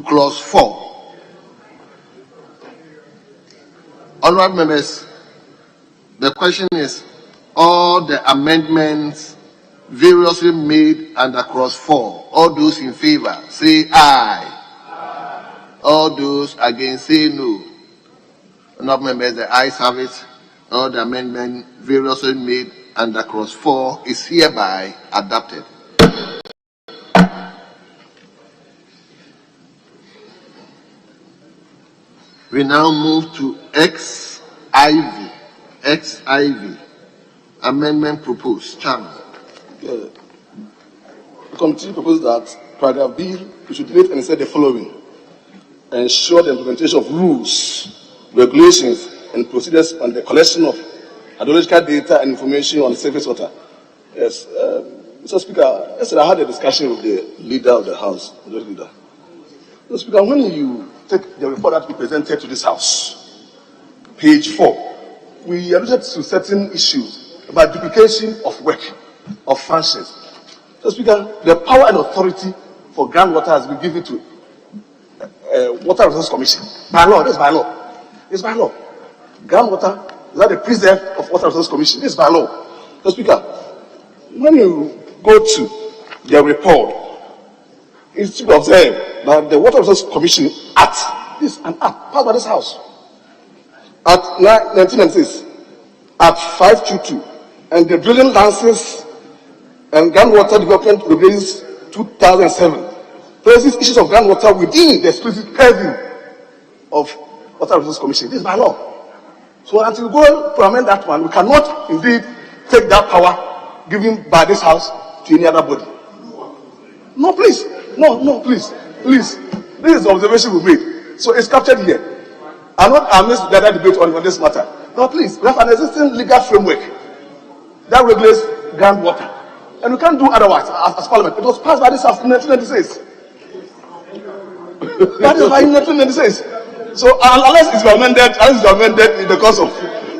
clause 4. Honourable members, the question is, all the amendments variously made under clause 4, all those in favor say aye. All those against say no. Honourable members, the ayes have it. All the amendment variously made under clause 4 is hereby adopted. We now move to XIV. XIV. Amendment proposed. Chairman. The committee proposed that paragraph B, we should delete and insert the following: ensure the implementation of rules, regulations, and procedures on the collection of hydrological data and information on the surface water. Yes, Mr. Speaker, yesterday I had a discussion with the leader of the House, the leader. Mr. Speaker, when you take the report that we presented to this House, page 4, we alluded to certain issues about duplication of work, of functions. Mr. Speaker, the power and authority for groundwater has been given to Water Resources Commission. By law, this is by law. It's by law. Groundwater is not the preserve of Water Resources Commission. This is by law. Mr. Speaker, when you go to the report, it's to observe that the Water Resources Commission Act is an act passed by this House at 1996 at 522, and the drilling licenses and groundwater development regulations 2007 places issues of groundwater within the explicit purview of Water Resources Commission. This is by law. So until we go to amend that one, we cannot indeed take that power given by this House to any other body. No, please. No, please. Please. This is the observation we made. So it's captured here. I'm not amidst the other debate on this matter. No, please. We have an existing legal framework that regulates groundwater. And we can't do otherwise as Parliament. It was passed by this House in 1996. That is by 1996. So unless it's amended in the course of,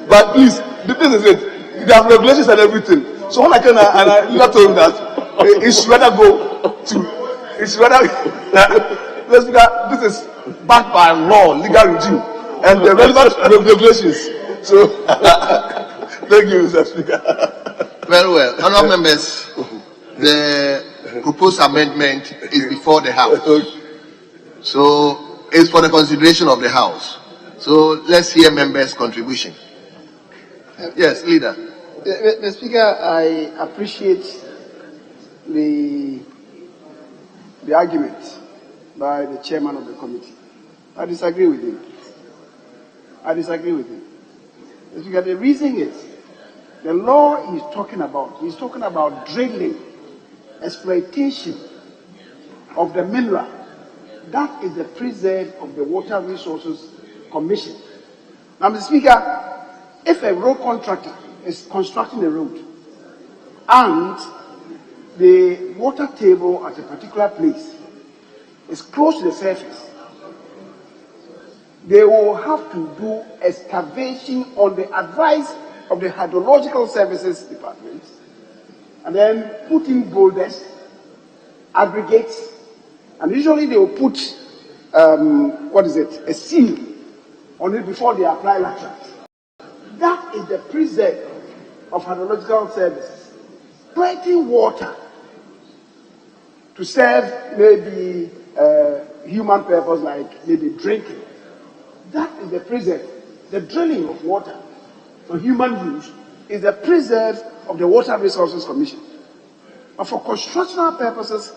but please, the thing is it, there are regulations and everything. So when I came and I told him that it should rather go to, it's rather, this is backed by law, legal regime, and the relevant regulations. So thank you, Mr. Speaker. Very well. Honourable members, the proposed amendment is before the House. So it's for the consideration of the House. So let's hear members' contribution. Yes, leader. Mr. Speaker, I appreciate the argument by the chairman of the committee. I disagree with him. Mr. Speaker, the reason is the law he's talking about drilling, exploitation of the mineral. That is the preserve of the Water Resources Commission. Now, Mr. Speaker, if a road contractor is constructing a road and the water table at a particular place is close to the surface, they will have to do excavation on the advice of the Hydrological Services Department and then put in boulders, aggregates, and usually they will put, a seal on it before they apply laterals. That is the preserve of hydrological services. Collecting water to serve maybe human purpose like maybe drinking. That is the preserve. The drilling of water for human use is the preserve of the Water Resources Commission. But for constructional purposes,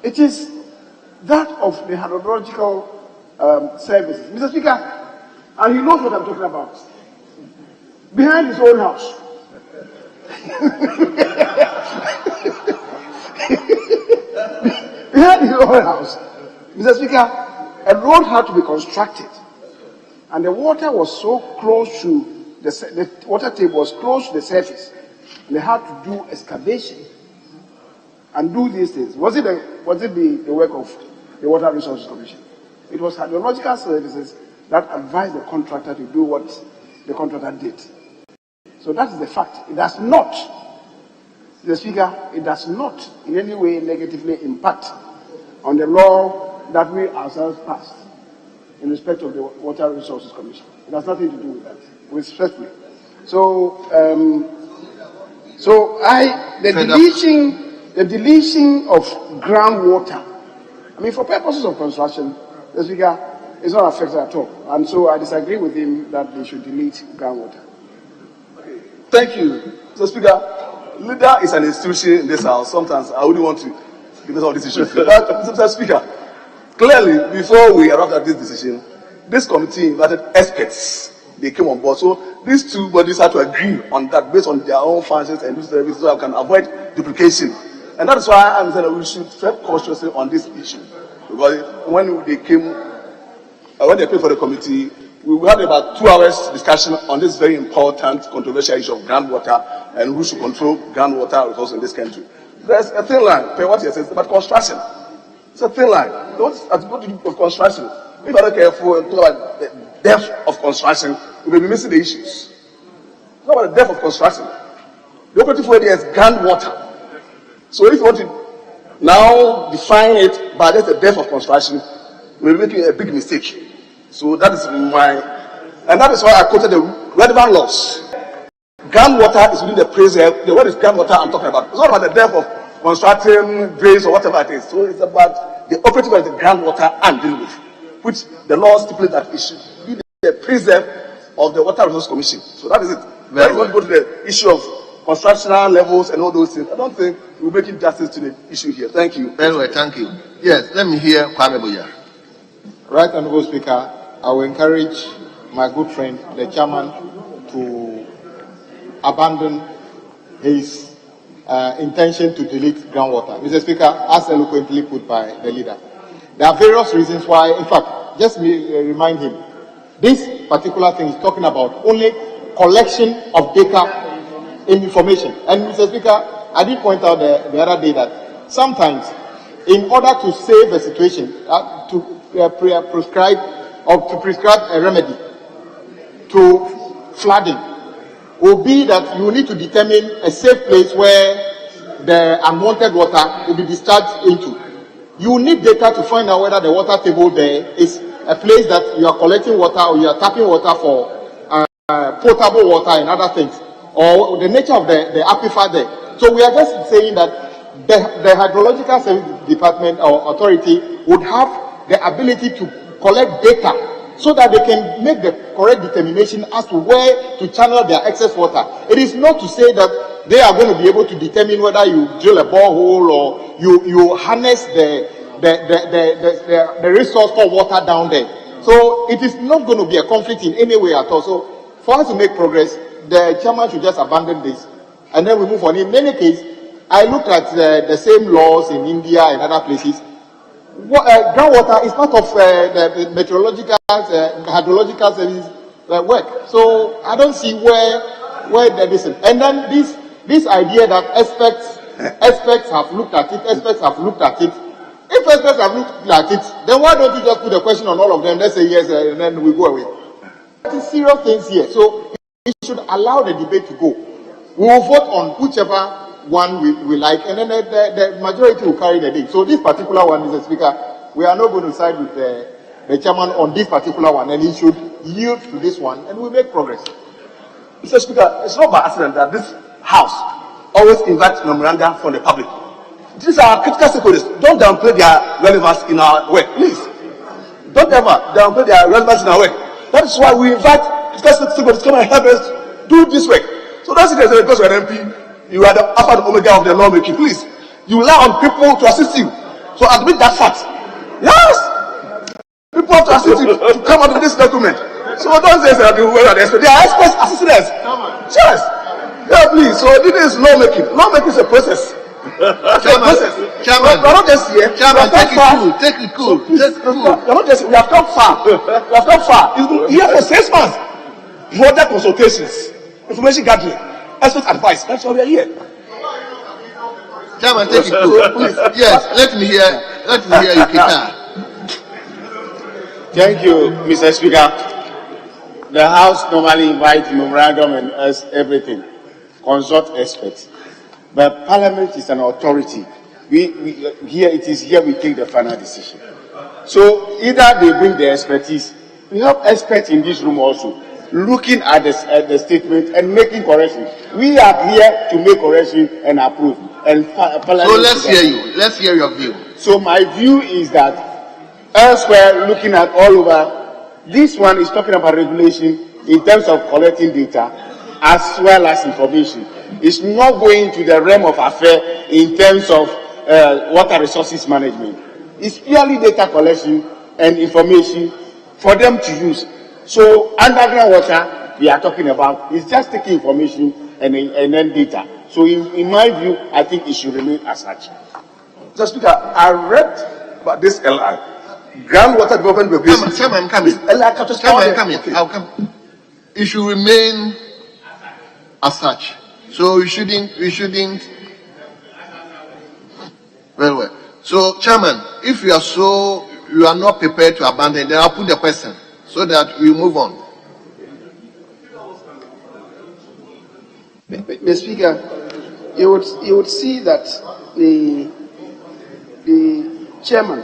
it is that of the hydrological services. Mr. Speaker, and he knows what I'm talking about. Behind his own house. Behind his own house. Mr. Speaker, a road had to be constructed. And the water was so close to, the water table was close to the surface. And they had to do excavation and do these things. Was it the work of the Water Resources Commission? It was hydrological services that advised the contractor to do what the contractor did. So that is the fact. It does not, the Speaker, it does not in any way negatively impact on the law that we ourselves passed in respect of the Water Resources Commission. It has nothing to do with that, respectfully. So, the deletion of groundwater, I mean, for purposes of construction, the Speaker, is not affected at all. And so I disagree with him that they should delete groundwater. Thank you, Mr. Speaker. Leader is an institution in this House. Sometimes I wouldn't want to discuss all these issues. But, Mr. Speaker, clearly, before we arrived at this decision, this committee invited experts. They came on board. So these two bodies had to agree on that based on their own functions and services so I can avoid duplication. And that is why I'm saying that we should tread cautiously on this issue. Because when they came for the committee, we had about 2 hours discussion on this very important, controversial issue of groundwater and who should control groundwater resources in this country. There's a thin line, per what he says, about construction. It's a thin line. What to do with construction? If I'm not careful and talk about the depth of construction, we will be missing the issues. Talk about the depth of construction. The operative word here is groundwater. So if you want to now define it by just the depth of construction, we're making a big mistake. So that is and that is why I quoted the relevant laws. Groundwater is within the preserve. The word is groundwater I'm talking about. It's not about the depth of constructing drains or whatever it is. So it's about the operative of the groundwater and deal with, which the law stipulates that it should be the preserve of the Water Resources Commission. So that is it. Very well. Go to the issue of constructional levels and all those things. I don't think we're making justice to the issue here. Thank you. Very well, thank you. Yes, let me hear Kwame Boya. Right, Honorable Speaker, I will encourage my good friend, the chairman, to abandon his intention to delete groundwater. Mr. Speaker, as eloquently put by the leader, there are various reasons why. In fact, just remind him, this particular thing is talking about only collection of data and information. And Mr. Speaker, I did point out the other day that sometimes, in order to save a situation, prescribe a remedy to flooding, will be that you need to determine a safe place where the unwanted water will be discharged into. You need data to find out whether the water table there is a place that you are collecting water or you are tapping water for potable water and other things, or the nature of the aquifer there. So we are just saying that the hydrological service department or authority would have the ability to collect data so that they can make the correct determination as to where to channel their excess water. It is not to say that they are going to be able to determine whether you drill a borehole or you harness the resource for water down there. So it is not going to be a conflict in any way at all. So for us to make progress, the chairman should just abandon this and then we move on. In many cases, I looked at the same laws in India and other places. Groundwater is part of the meteorological, hydrological service work. So I don't see where there is. And then this idea that experts have looked at it, If experts have looked at it, then why don't you just put a question on all of them? Let's say yes, and then we go away. It is serious things here. So we should allow the debate to go. We will vote on whichever one we like, and then the majority will carry the day. So this particular one, Mr. Speaker, we are not going to side with the chairman on this particular one, and he should yield to this one, and we make progress. Mr. Speaker, it's not by accident that this House always invites memoranda from the public. These are critical stakeholders. Don't downplay their relevance in our work, please. Don't ever downplay their relevance in our work. That is why we invite critical stakeholders to come and help us do this work. So that's it. Because you're an MP, you are the alpha and omega of the lawmaking. Please, you rely on people to assist you. So admit that fact. Yes, people have to assist you to come out of this document. So don't say that we are the experts. They are experts assisting us. Yes. Yeah, please. So this is lawmaking. Lawmaking is a process. Chairman, we're not just here. Chairman, take it cool. We're not just. We have come far. It's been here for 6 months. Further consultations, information gathering, expert advice. That's why we are here. Chairman, take it cool, please. Yes, let me hear you, Kita. Thank you, Mr. Speaker. The House normally invites memorandum and everything, consult experts. But Parliament is an authority. Here we take the final decision. So either they bring the expertise. We have experts in this room also, looking at the statement and making corrections. We are here to make correction and approve. And Parliament. So let's hear you. Let's hear your view. So my view is that elsewhere, looking at all over, this one is talking about regulation in terms of collecting data as well as information. It's not going to the realm of affair in terms of water resources management. It's purely data collection and information for them to use. So underground water we are talking about is just taking information and then data. So in my view, I think it should remain as such. Mr. Speaker, I read about this LI. Groundwater development regulation. I'm coming. I'll come. It should remain as such. So we shouldn't. Well. So, Chairman, if you are not prepared to abandon, then I'll put the question so that we move on. Mr. Speaker, you would see that the chairman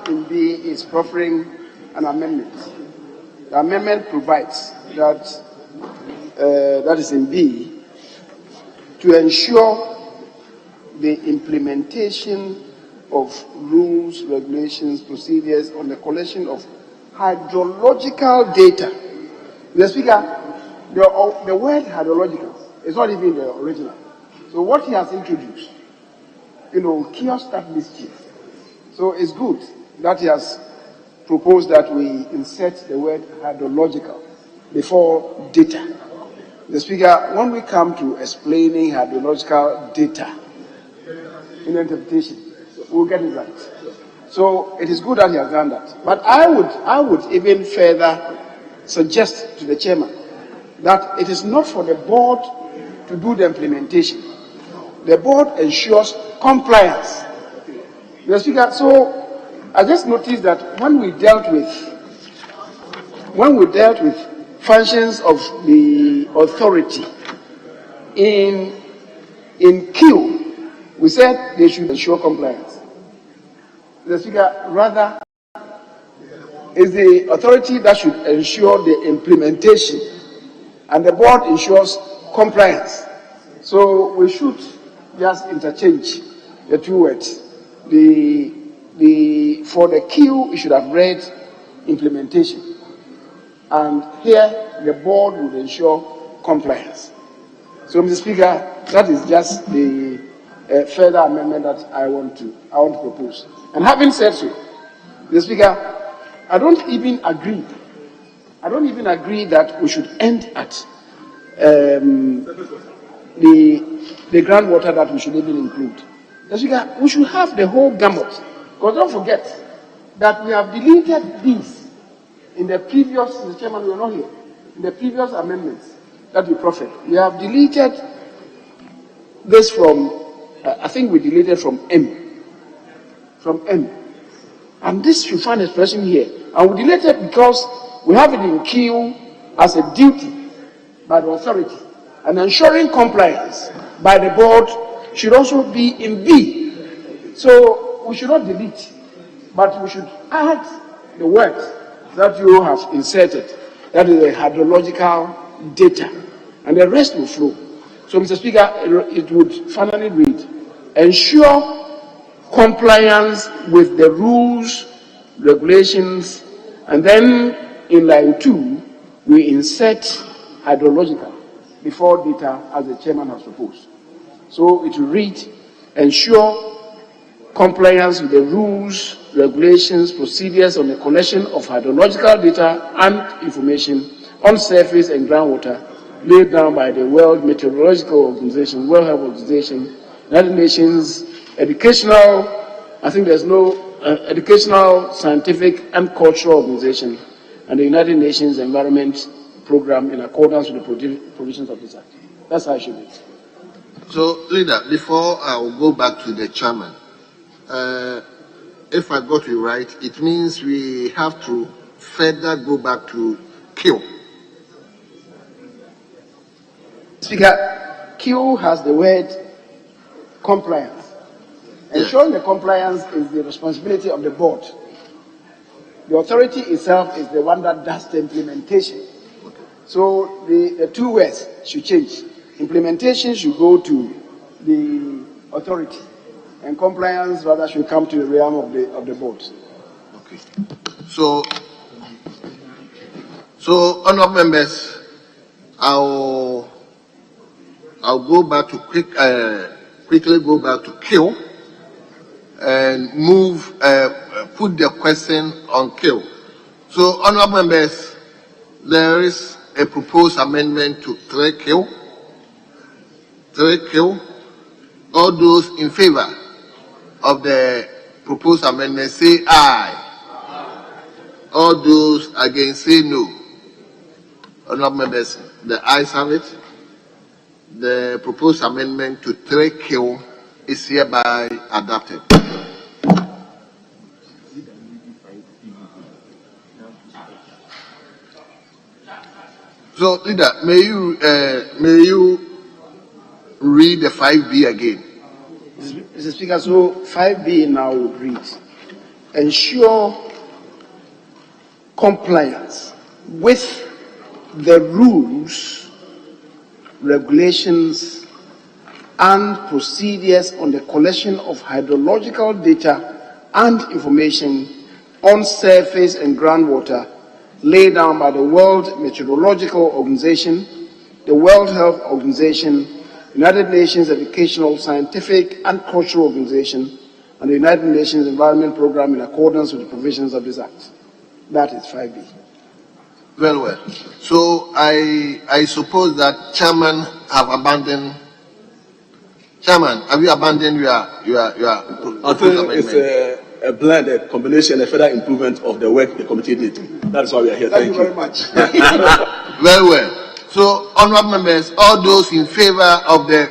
in B is proffering an amendment. The amendment provides that that is in B, to ensure the implementation of rules, regulations, procedures on the collection of hydrological data. Mr. Speaker, the word hydrological is not even the original. So what he has introduced, cures that mischief. So it's good that he has proposed that we insert the word hydrological before data. The Speaker, when we come to explaining hydrological data in interpretation, we'll get it right. So it is good that he has done that. But I would even further suggest to the chairman that it is not for the board to do the implementation. The board ensures compliance. The Speaker, so I just noticed that when we dealt with functions of the authority in Q, we said they should ensure compliance. The Speaker, rather, is the authority that should ensure the implementation, and the board ensures compliance. So we should just interchange the two words. For the Q, it should have read implementation. And here, the board would ensure compliance. So, Mr. Speaker, that is just the further amendment that I want to propose. And having said so, Mr. Speaker, I don't even agree that we should end at the groundwater that we should even include. Mr. Speaker, we should have the whole gamut. Because don't forget that we have deleted these in the previous, Mr. Chairman, we are not here, in the previous amendments that we proffered. We have deleted this from, I think we deleted from M. From M. And this should find expression here. And we deleted because we have it in Q as a duty by the authority. And ensuring compliance by the board should also be in B. So we should not delete, but we should add the words that you have inserted, that is the hydrological data, and the rest will flow. So, Mr. Speaker, it would finally read, ensure compliance with the rules, regulations, and then in line 2, we insert hydrological before data as the chairman has proposed. So it will read, ensure compliance with the rules, regulations, procedures on the collection of hydrological data and information on surface and groundwater laid down by the World Meteorological Organization, World Health Organization, United Nations, educational, I think there's no educational, scientific and cultural organization, and the United Nations Environment Program in accordance with the provisions of this Act. That's how it should be. So, Leader, before I will go back to the chairman, if I got it right, it means we have to further go back to Q. Speaker, Q has the word compliance. Ensuring the compliance is the responsibility of the board. The authority itself is the one that does the implementation. So the two words should change. Implementation should go to the authority, and compliance rather should come to the realm of the board. Okay. So honourable members, I'll go back to quickly go back to Q and move put the question on Q. So honourable members, there is a proposed amendment to 3Q. 3Q. All those in favor of the proposed amendment say aye. All those against say no. Honourable members, the ayes have it. The proposed amendment to 3Q is hereby adopted. So, Leader, may you read the 5B again? Mr. Speaker, so 5B now would read, ensure compliance with the rules, regulations, and procedures on the collection of hydrological data and information on surface and groundwater laid down by the World Meteorological Organization, the World Health Organization, United Nations Educational, Scientific and Cultural Organization, and the United Nations Environment Program in accordance with the provisions of this Act. That is 5B. Well. So I suppose that Chairman have abandoned. Chairman, have you abandoned your I think it's a blend, a combination, a further improvement of the work the committee did. That's why we are here. Thank you very much. Well. So, honourable members, all those in favour of the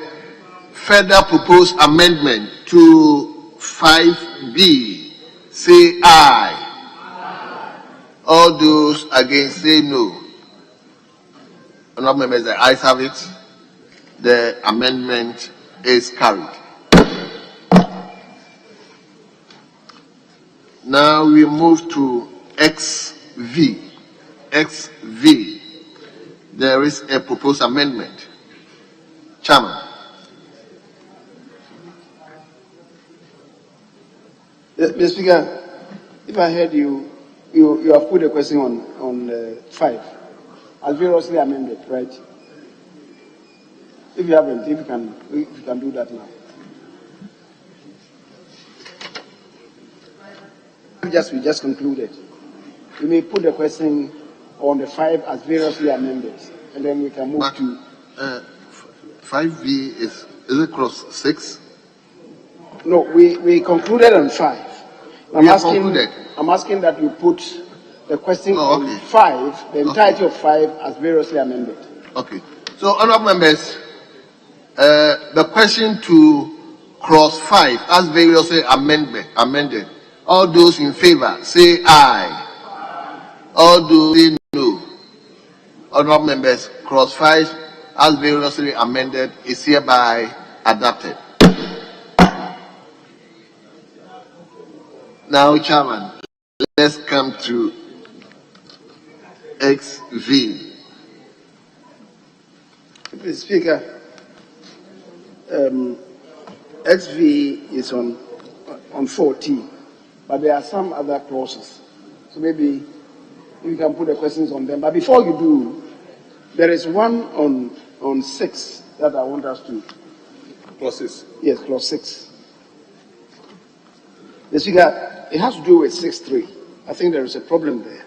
further proposed amendment to 5B, say aye. All those against say no. Honourable members, the ayes have it. The amendment is carried. Now we move to XV. XV. There is a proposed amendment. Chairman. Mr. Speaker, if I heard you have put a question on 5, as variously amended, right? If you haven't, if you can do that now. We just concluded. You may put the question on the 5 as variously amended, and then we can move to 5B is it clause 6? No, we concluded on 5. I'm asking that you put the question on 5, the entirety of 5 as variously amended. Okay. So, honorable members, the question to clause 5 as variously amended. All those in favor say aye. All those say no. Honorable members, clause 5 as variously amended is hereby adopted. Now, Chairman, let's come to XV. Mr. Speaker, XV is on 14, but there are some other clauses. So maybe you can put the questions on them. But before you do, there is one on 6 that I want us to. Clause 6. Yes, clause 6. Mr. Speaker, it has to do with 6.3. I think there is a problem there.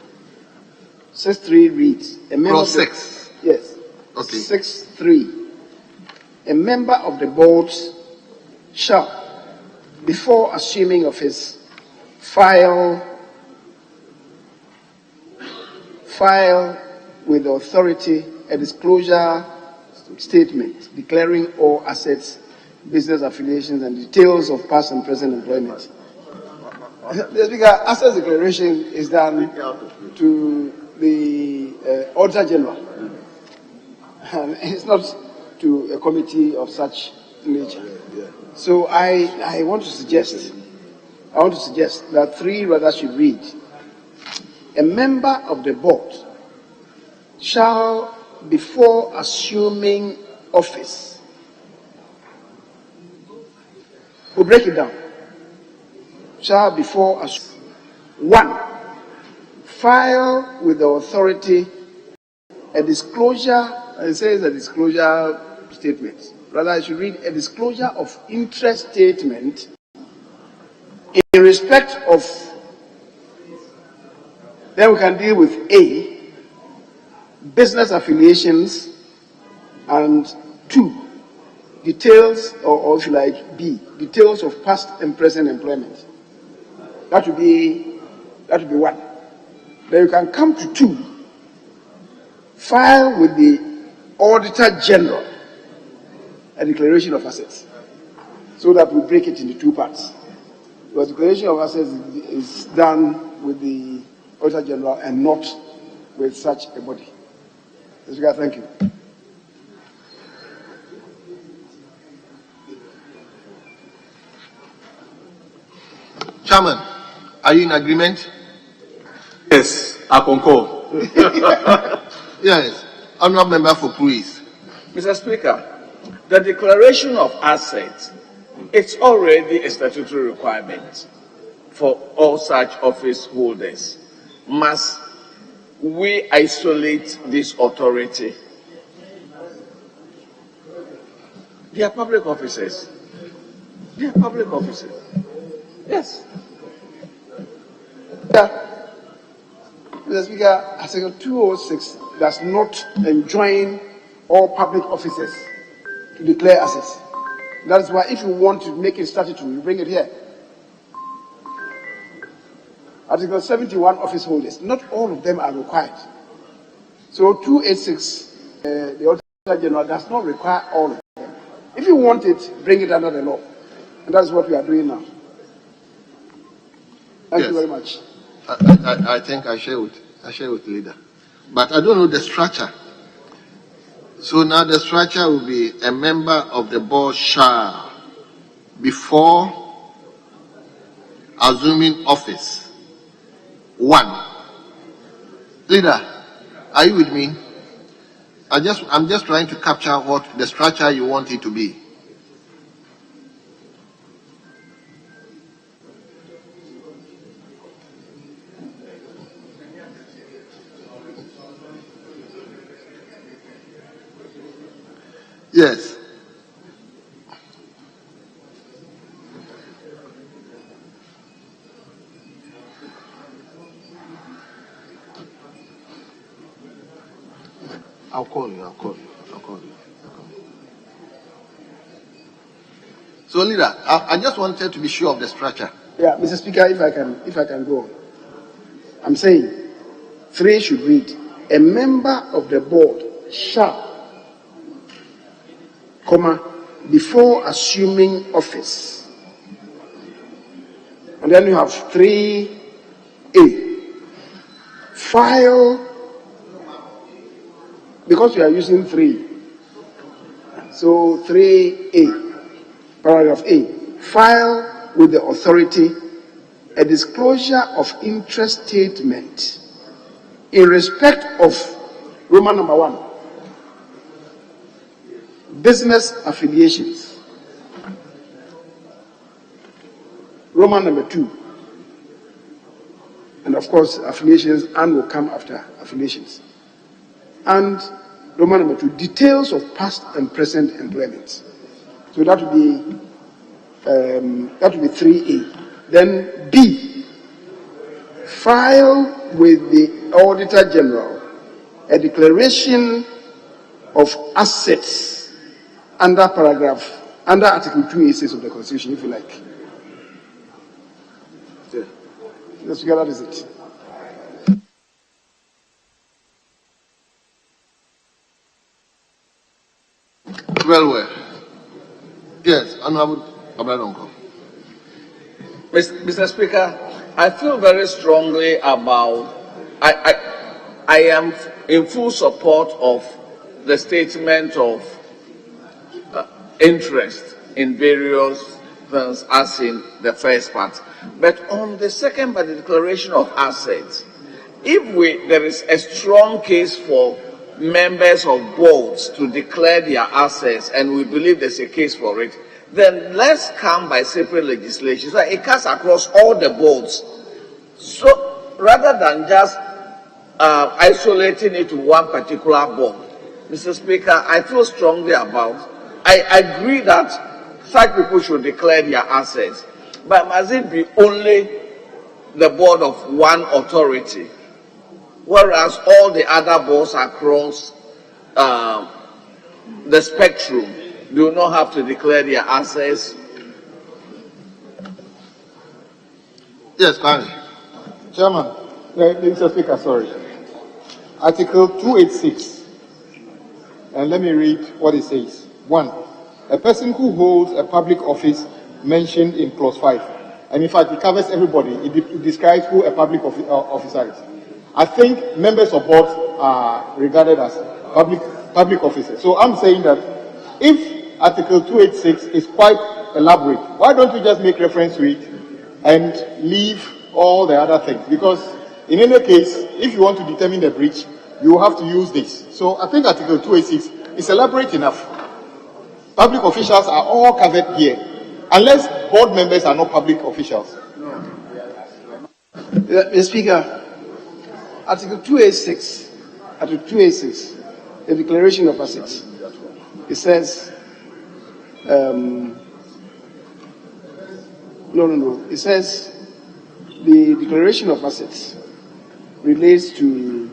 6.3 reads, Clause 6. Yes. Okay. 6.3. A member of the board shall, before assuming office, file with the authority a disclosure statement declaring all assets, business affiliations, and details of past and present employment. The Speaker, assets declaration is done to the Auditor General, and it's not to a committee of such nature. So I want to suggest that 3 rather should read: a member of the board shall, before assuming office, we'll break it down. Shall, before 1, file with the authority a disclosure. It says a disclosure statement. Rather, I should read a disclosure of interest statement in respect of. Then we can deal with A, business affiliations, and 2, details, or if you like, B, details of past and present employment. That would be 1. Then you can come to 2, file with the Auditor General a declaration of assets, so that we break it into 2 parts. The declaration of assets is done with the Auditor General and not with such a body. Mr. Speaker, thank you. Chairman, are you in agreement? Yes, I concur. Yes. Honorable member for Police. Mr. Speaker, the declaration of assets, it's already a statutory requirement for all such office holders. Must we isolate this authority? They are public officers. They are public officers. Yes. Mr. Speaker, Article 206 does not enjoin all public officers to declare assets. That is why, if you want to make it statutory, you bring it here. Article 71, office holders. Not all of them are required. So 286, the Auditor General does not require all of them. If you want it, bring it under the law. And that's what we are doing now. Thank you very much. I think I share with the leader. But I don't know the structure. So now the structure will be a member of the board shall, before assuming office. 1. Leader, are you with me? I'm just trying to capture what the structure you want it to be. Yes. I'll call you. So, leader, I just wanted to be sure of the structure. Yeah, Mr. Speaker, if I can go on. I'm saying 3 should read, a member of the board shall, before assuming office. And then you have 3A. File, because we are using 3. So 3A. Paragraph A, file with the authority a disclosure of interest statement in respect of Roman number 1, business affiliations. Roman number 2, and of course affiliations, and will come after affiliations. And Roman number 2, details of past and present employment. So that would be 3A. Then B, file with the Auditor General a declaration of assets under Article 286 of the Constitution, if you like. Yeah. Let's figure that is it. Well. Yes, Honorable Abradonko. Mr. Speaker, I feel very strongly about, I am in full support of the statement of interest in various things as in the first part. But on the second part, the declaration of assets, if there is a strong case for members of boards to declare their assets, and we believe there's a case for it, then let's come by separate legislation. So it cuts across all the boards. So rather than just isolating it to one particular board, Mr. Speaker, I feel strongly about, I agree that such people should declare their assets, but must it be only the board of one authority, whereas all the other boards across the spectrum do not have to declare their assets? Yes, Kwame. Chairman, Mr. Speaker, sorry. Article 286, and let me read what it says. 1. A person who holds a public office mentioned in clause 5, and in fact it covers everybody. It describes who a public officer is. I think members of boards are regarded as public officers. So I'm saying that if Article 286 is quite elaborate, why don't you just make reference to it and leave all the other things? Because in any case, if you want to determine the breach, you will have to use this. So I think Article 286 is elaborate enough. Public officials are all covered here, unless board members are not public officials. Mr. Speaker, Article 286, the declaration of assets, it says, it says the declaration of assets relates to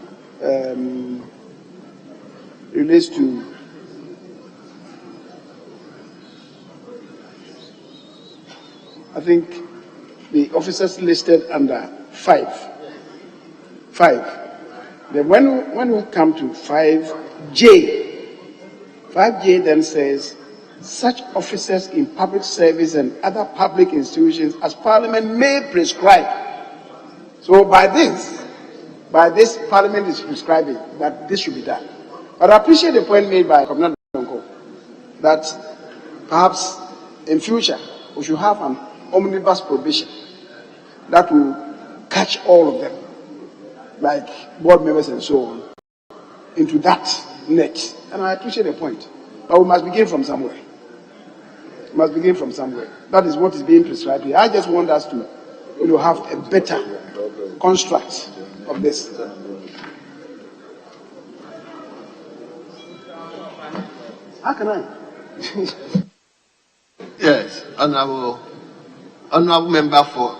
I think the officers listed under 5. Then when we come to 5J then says, such officers in public service and other public institutions as Parliament may prescribe. So by this Parliament is prescribing that this should be done. But I appreciate the point made by Commander Donko that perhaps in future we should have an omnibus provision that will catch all of them, like board members and so on, into that net. And I appreciate the point. But we must begin from somewhere. That is what is being prescribed here. I just want us to have a better construct of this. How can I? Yes, honorable member for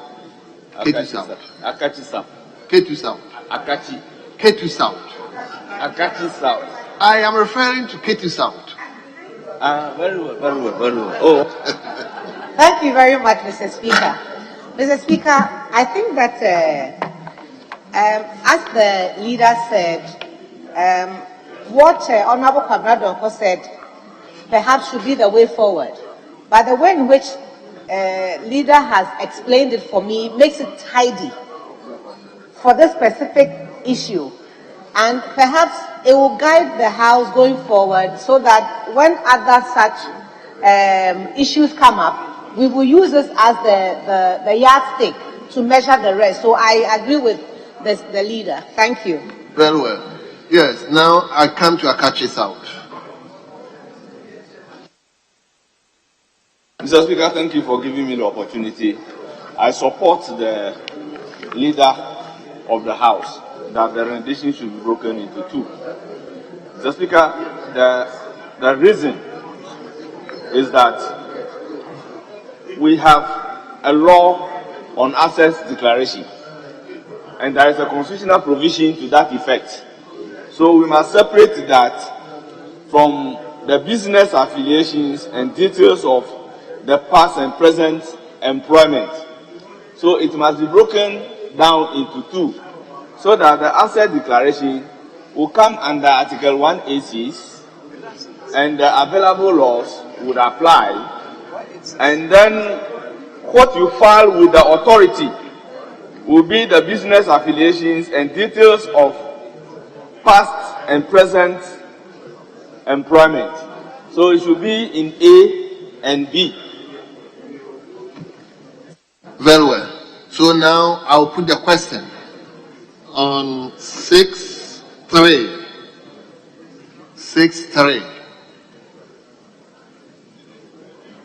Ketu South. Akachi South. Ketu South. Akachi. Ketu South. Akachi South. I am referring to Ketu South. Very well, very well, very well. Oh. Thank you very much, Mr. Speaker. Mr. Speaker, I think that as the leader said, what Honorable Kwabena said perhaps should be the way forward. But the way in which leader has explained it for me makes it tidy for this specific issue. And perhaps it will guide the House going forward so that when other such issues come up, we will use this as the yardstick to measure the rest. So I agree with the leader. Thank you. Very well. Yes, now I come to Akachi South. Mr. Speaker, thank you for giving me the opportunity. I support the leader of the House that the rendition should be broken into two. Mr. Speaker, the reason is that we have a law on assets declaration, and there is a constitutional provision to that effect. So we must separate that from the business affiliations and details of the past and present employment. So it must be broken down into two, so that the asset declaration will come under Article 186 and the available laws would apply, and then what you file with the authority will be the business affiliations and details of past and present employment. So it should be in A and B. Very well. So now I'll put the question on 6.3. 6.3.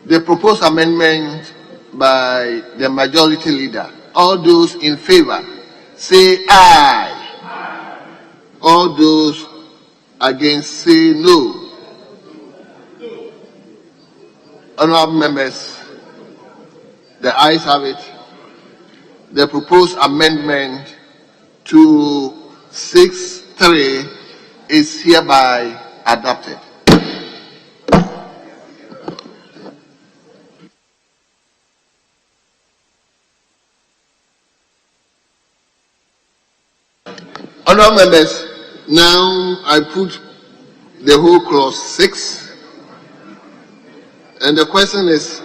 The proposed amendment by the majority leader. All those in favor, say aye. All those against, say no. Honorable members, the ayes have it. The proposed amendment to 6.3 is hereby adopted. Honorable members, now I put the whole clause 6, and the question is,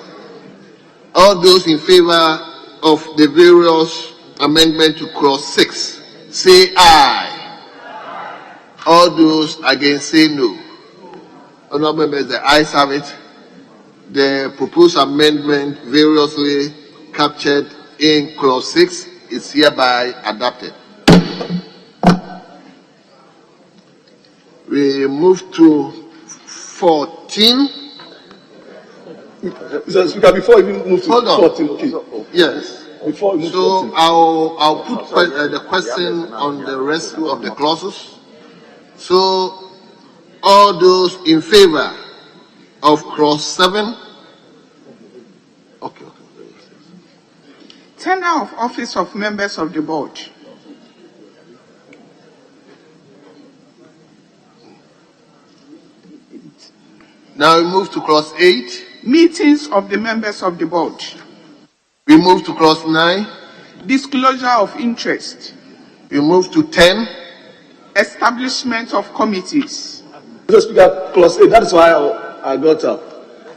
all those in favor of the various amendment to clause 6, say aye. All those against, say no. Honorable members, the ayes have it. The proposed amendment variously captured in clause 6 is hereby adopted. We move to 14. Mr. Speaker, before we move to 14, okay. Yes. Before we move to 14. I'll put the question on the rest of the clauses. So, all those in favor of clause 7. Okay. Tenure of office of members of the board. Now we move to clause 8. Meetings of the members of the board. We move to clause 9. Disclosure of interest. We move to 10. Establishment of committees. Mr. Speaker, clause 8, that is why I got up.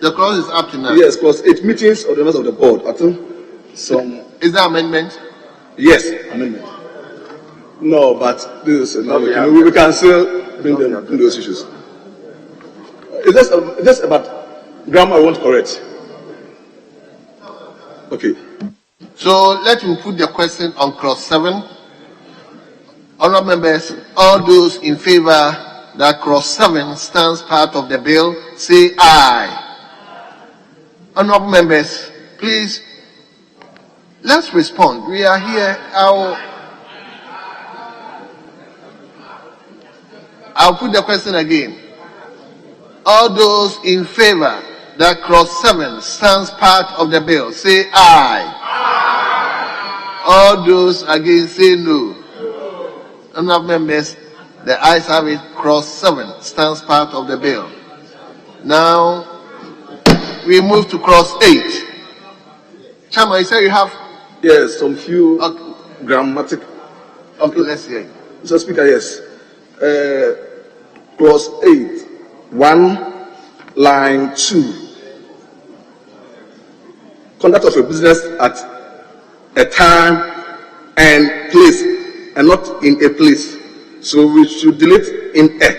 The clause is up to now. Yes, clause 8, meetings of the members of the board. I think some... Is that amendment? Yes, amendment. No, but this is not, we can still bring them in those issues. It's just about grammar I want correct. Okay. So let me put the question on clause 7. Honourable members, all those in favor that clause 7 stands part of the bill, say aye. Honourable members, please, let's respond. We are here. I'll put the question again. All those in favor that clause 7 stands part of the bill, say aye. All those against, say no. Honourable members, the ayes have it. Clause 7 stands part of the bill. Now we move to clause 8. Chairman, you say you have? Yes, some few grammatic. Okay, let's hear it. Mr. Speaker, yes. Clause 8, 1, line 2. Conduct of a business at a time and place, and not in a place. So we should delete in a.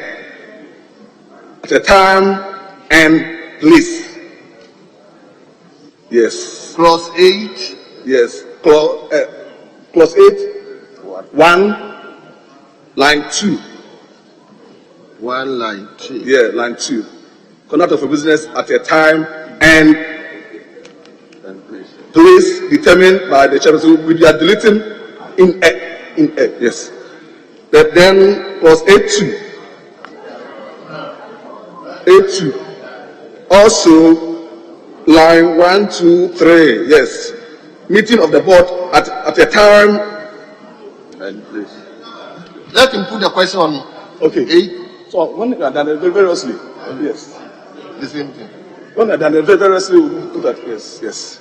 At a time and place. Yes. Clause 8. Yes. Clause 8, 1, line 2. 1, line 2. Yeah, line 2. Conduct of a business at a time and place determined by the chairman. So we are deleting in a, yes. But then clause 8.2. 8.2. Also, line 1, 2, 3. Yes. Meeting of the board at a time and place. Let him put the question on. Okay. 8. So when they are done variously, yes. The same thing. When they are done variously, we will put that, yes, yes.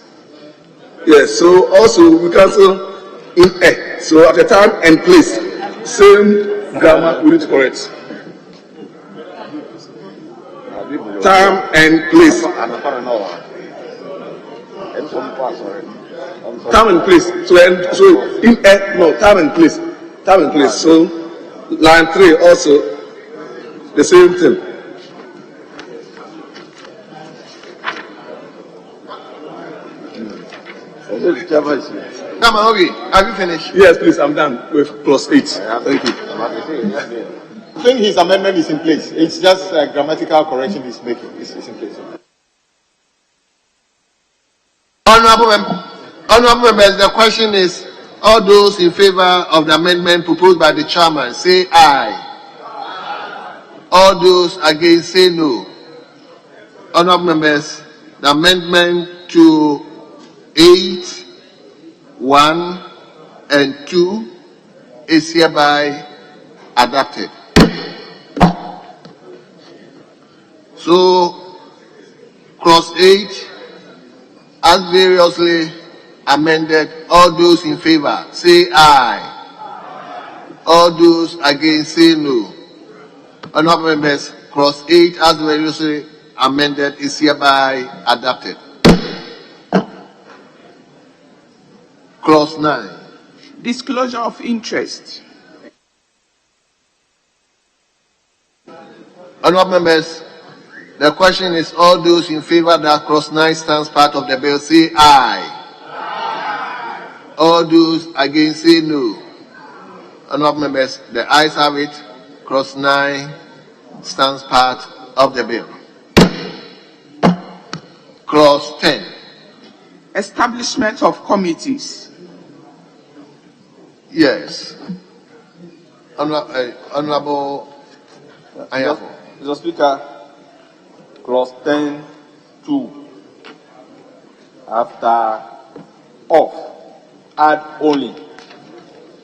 Yes, so also we cancel in a. So at a time and place, same grammar we need to correct. Time and place. Time and place. So in a, no, time and place. Time and place. So line 3 also the same thing. Come on, okay. Have you finished? Yes, please. I'm done with clause 8. Thank you. I think his amendment is in place. It's just a grammatical correction he's making. It's in place. Honourable members, the question is, all those in favor of the amendment proposed by the chairman, say aye. All those against, say no. Honourable members, the amendment to 8, 1, and 2 is hereby adopted. So, clause 8, as variously amended, all those in favor, say aye. All those against, say no. Honourable members, clause 8, as variously amended, is hereby adopted. Clause 9. Disclosure of interest. Honourable members, the question is, all those in favor that clause 9 stands part of the bill, say aye. All those against, say no. Honourable members, the ayes have it. Clause 9 stands part of the bill. Clause 10. Establishment of committees. Yes. Honourable Ayafo. Mr. Speaker, clause 10(2). After off, add only.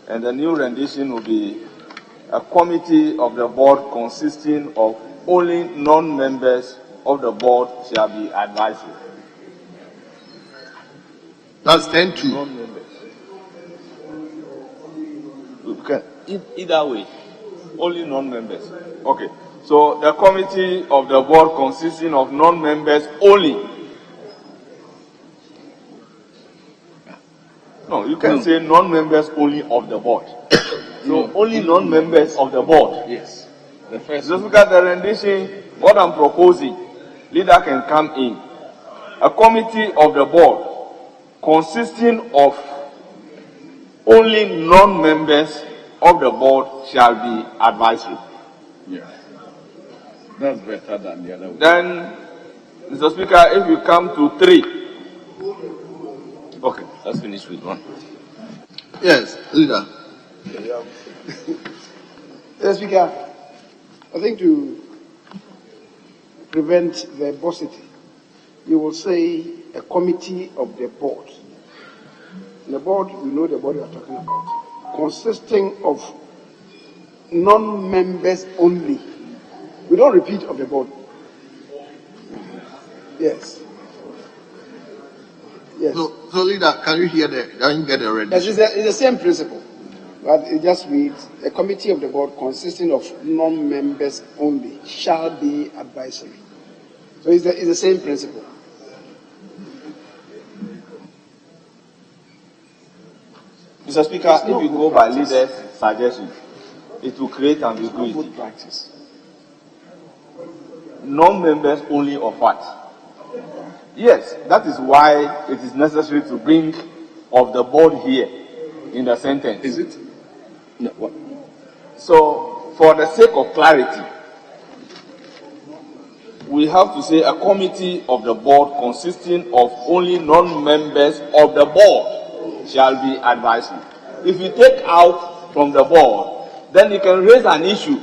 And the new rendition will be a committee of the board consisting of only non-members of the board shall be advisory. That's 10(2). Non-members. Okay. Either way, only non-members. Okay. So the committee of the board consisting of non-members only. No, you can say non-members only of the board. So only non-members of the board. Yes. The first. Just look at the rendition. What I'm proposing, leader can come in. A committee of the board consisting of only non-members of the board shall be advisory. Yeah. That's better than the other one. Then, Mr. Speaker, if you come to 3. Okay, let's finish with 1. Yes, leader. Mr. Speaker, I think to prevent verbosity, you will say a committee of the board. The board, we know the board you are talking about, consisting of non-members only. We don't repeat of the board. Yes. Yes. So leader, can you hear can you get the rendition? Yes, it's the same principle, but it just reads, a committee of the board consisting of non-members only shall be advisory. So it's the same principle. Mr. Speaker, if you go by leader's suggestion, it will create ambiguity. Good practice. Non-members only of what? Yes, that is why it is necessary to bring of the board here in the sentence. Is it? No, what? So, for the sake of clarity, we have to say a committee of the board consisting of only non-members of the board shall be advisory. If you take out from the board, then you can raise an issue,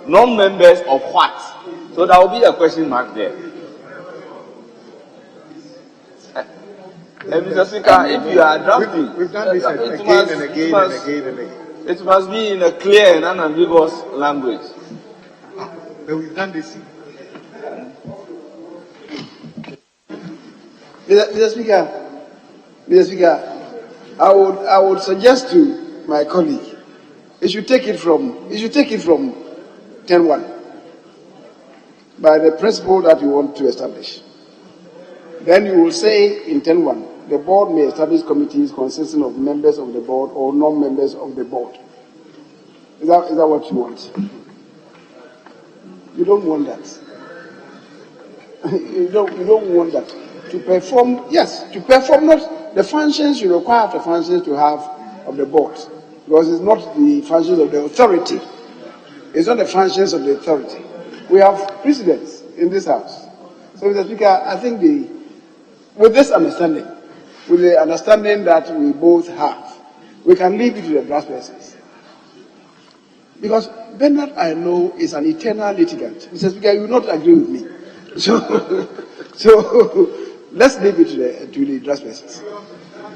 non-members of what? So there will be a question mark there. Mr. Speaker, if you are drafting, we've done this again and again and again and again. It must be in a clear and unambiguous language. But we've done this. Mr. Speaker, I would suggest to my colleague, you should take it from 10-1 by the principle that you want to establish. Then you will say in 10-1, the board may establish committees consisting of members of the board or non-members of the board. Is that what you want? You don't want that. you don't want that. To perform, yes, to perform not the functions you require the functions to have of the board. Because it's not the functions of the authority. It's not the functions of the authority. We have precedents in this house. So, Mr. Speaker, I think with this understanding, with the understanding that we both have, we can leave it to the draft persons. Because Bernard, I know, is an eternal litigant. Mr. Speaker, you will not agree with me. So let's leave it to the draft persons.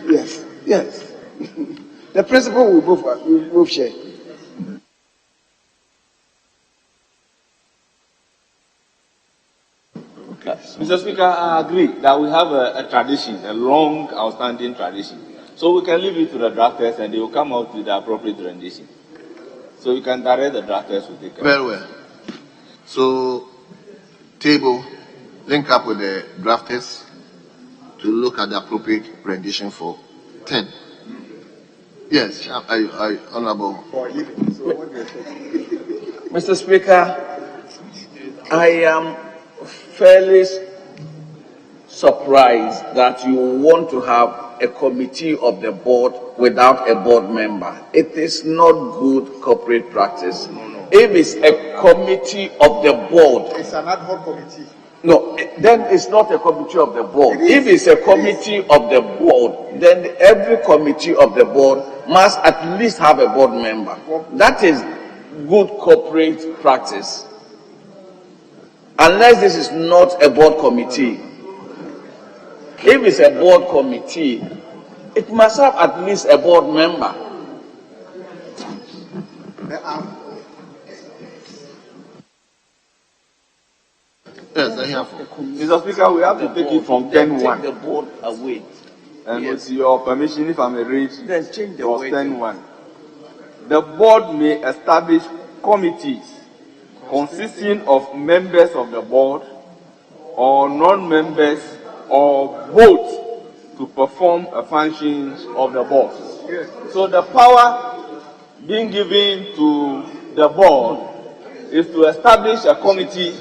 Yes, yes. The principle we both share. Mr. Speaker, I agree that we have a tradition, a long, outstanding tradition. So we can leave it to the drafters and they will come out with the appropriate rendition. So we can direct the drafters to take care. Very well. So, table, link up with the drafters to look at the appropriate rendition for 10. Yes, Honorable. Mr. Speaker, I am fairly surprised that you want to have a committee of the board without a board member. It is not good corporate practice. If it's a committee of the board, It's an ad hoc committee. no, then it's not a committee of the board. If it's a committee of the board, then every committee of the board must at least have a board member. That is good corporate practice. Unless this is not a board committee. If it's a board committee, it must have at least a board member. Yes, I have. Mr. Speaker, we have to take it from 10-1. Take the board away. And with your permission, if I may read, Then change the clause wording. 10-1. The board may establish committees consisting of members of the board or non-members or both to perform the functions of the board. So the power being given to the board is to establish a committee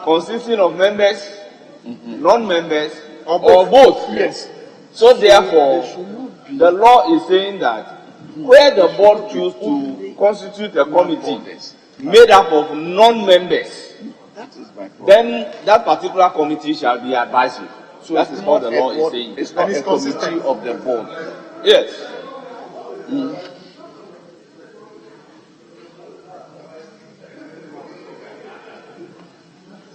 consisting of members, non-members, or both. Yes. So therefore, the law is saying that where the board choose to constitute a committee made up of non-members, then that particular committee shall be advisory. So that is what the law is saying. It's not a committee of the board. Yes.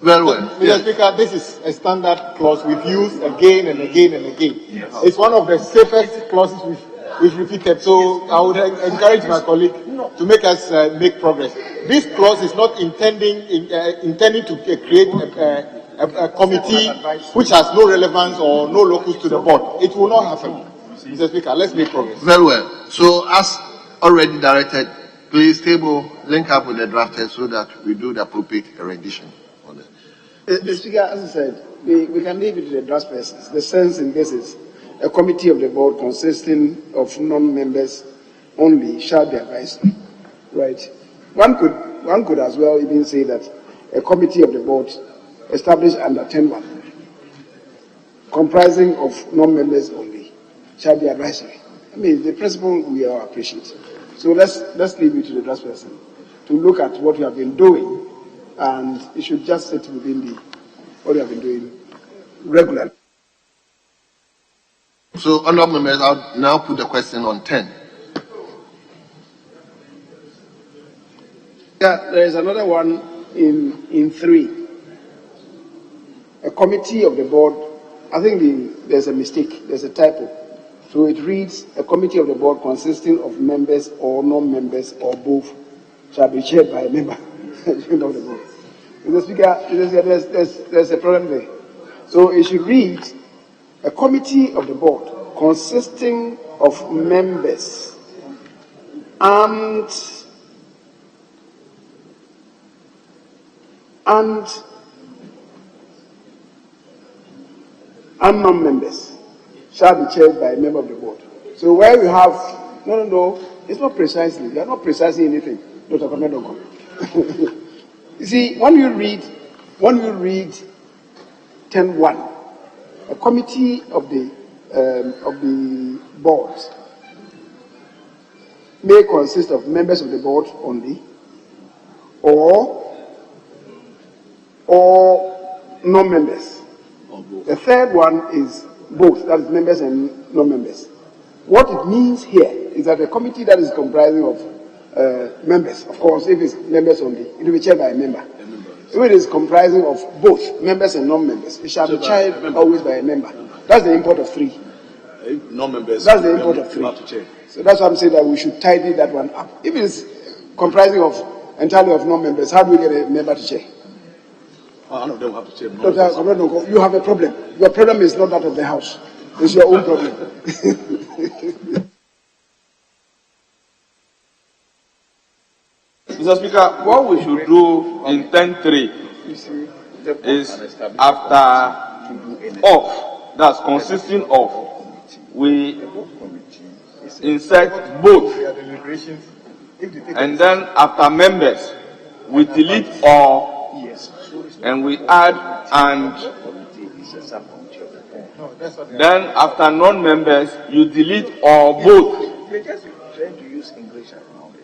Very well. Mr. Speaker, this is a standard clause we've used again and again and again. It's one of the safest clauses we've repeated. So I would encourage my colleague to make us make progress. This clause is not intending to create a committee which has no relevance or no locus to the board. It will not happen. Mr. Speaker, let's make progress. Very well. So as already directed, please link up with the drafters so that we do the appropriate rendition. Mr. Speaker, as I said, we can leave it to the draft persons. The sense in this is a committee of the board consisting of non-members only shall be advisory. Right? One could as well even say that a committee of the board established under 10.1, comprising of non-members only, shall be advisory. I mean, the principle we all appreciate. So let's leave it to the draft person to look at what we have been doing, and it should just sit within what we have been doing regularly. So, honorable members, I'll now put the question on 10. Yeah, there is another one in 3. A committee of the board. I think there's a mistake. There's a typo. So it reads, a committee of the board consisting of members or non-members or both shall be chaired by a member of the board. Mr. Speaker, there's a problem there. So it should read, a committee of the board consisting of members and non-members shall be chaired by a member of the board. So where we have, no, it's not precisely. We are not precisely anything, Dr. Komedongo. You see, when you read 10.1, a committee of the board may consist of members of the board only, or non-members. The third one is both, that is members and non-members. What it means here is that a committee that is comprising of members, of course, if it's members only, it will be chaired by a member. If it is comprising of both members and non-members, it shall be chaired always by a member. That's the import of 3. Non-members. That's the import of 3. So that's why I'm saying that we should tidy that one up. If it is comprising entirely of non-members, how do we get a member to chair? None of them have to chair. Dr. You have a problem. Your problem is not that of the House. It's your own problem. Mr. Speaker, what we should do in 10.3 is after of, that's consisting of, we insert both, and then after members, we delete all, and we add and. Then after non-members, you delete all both.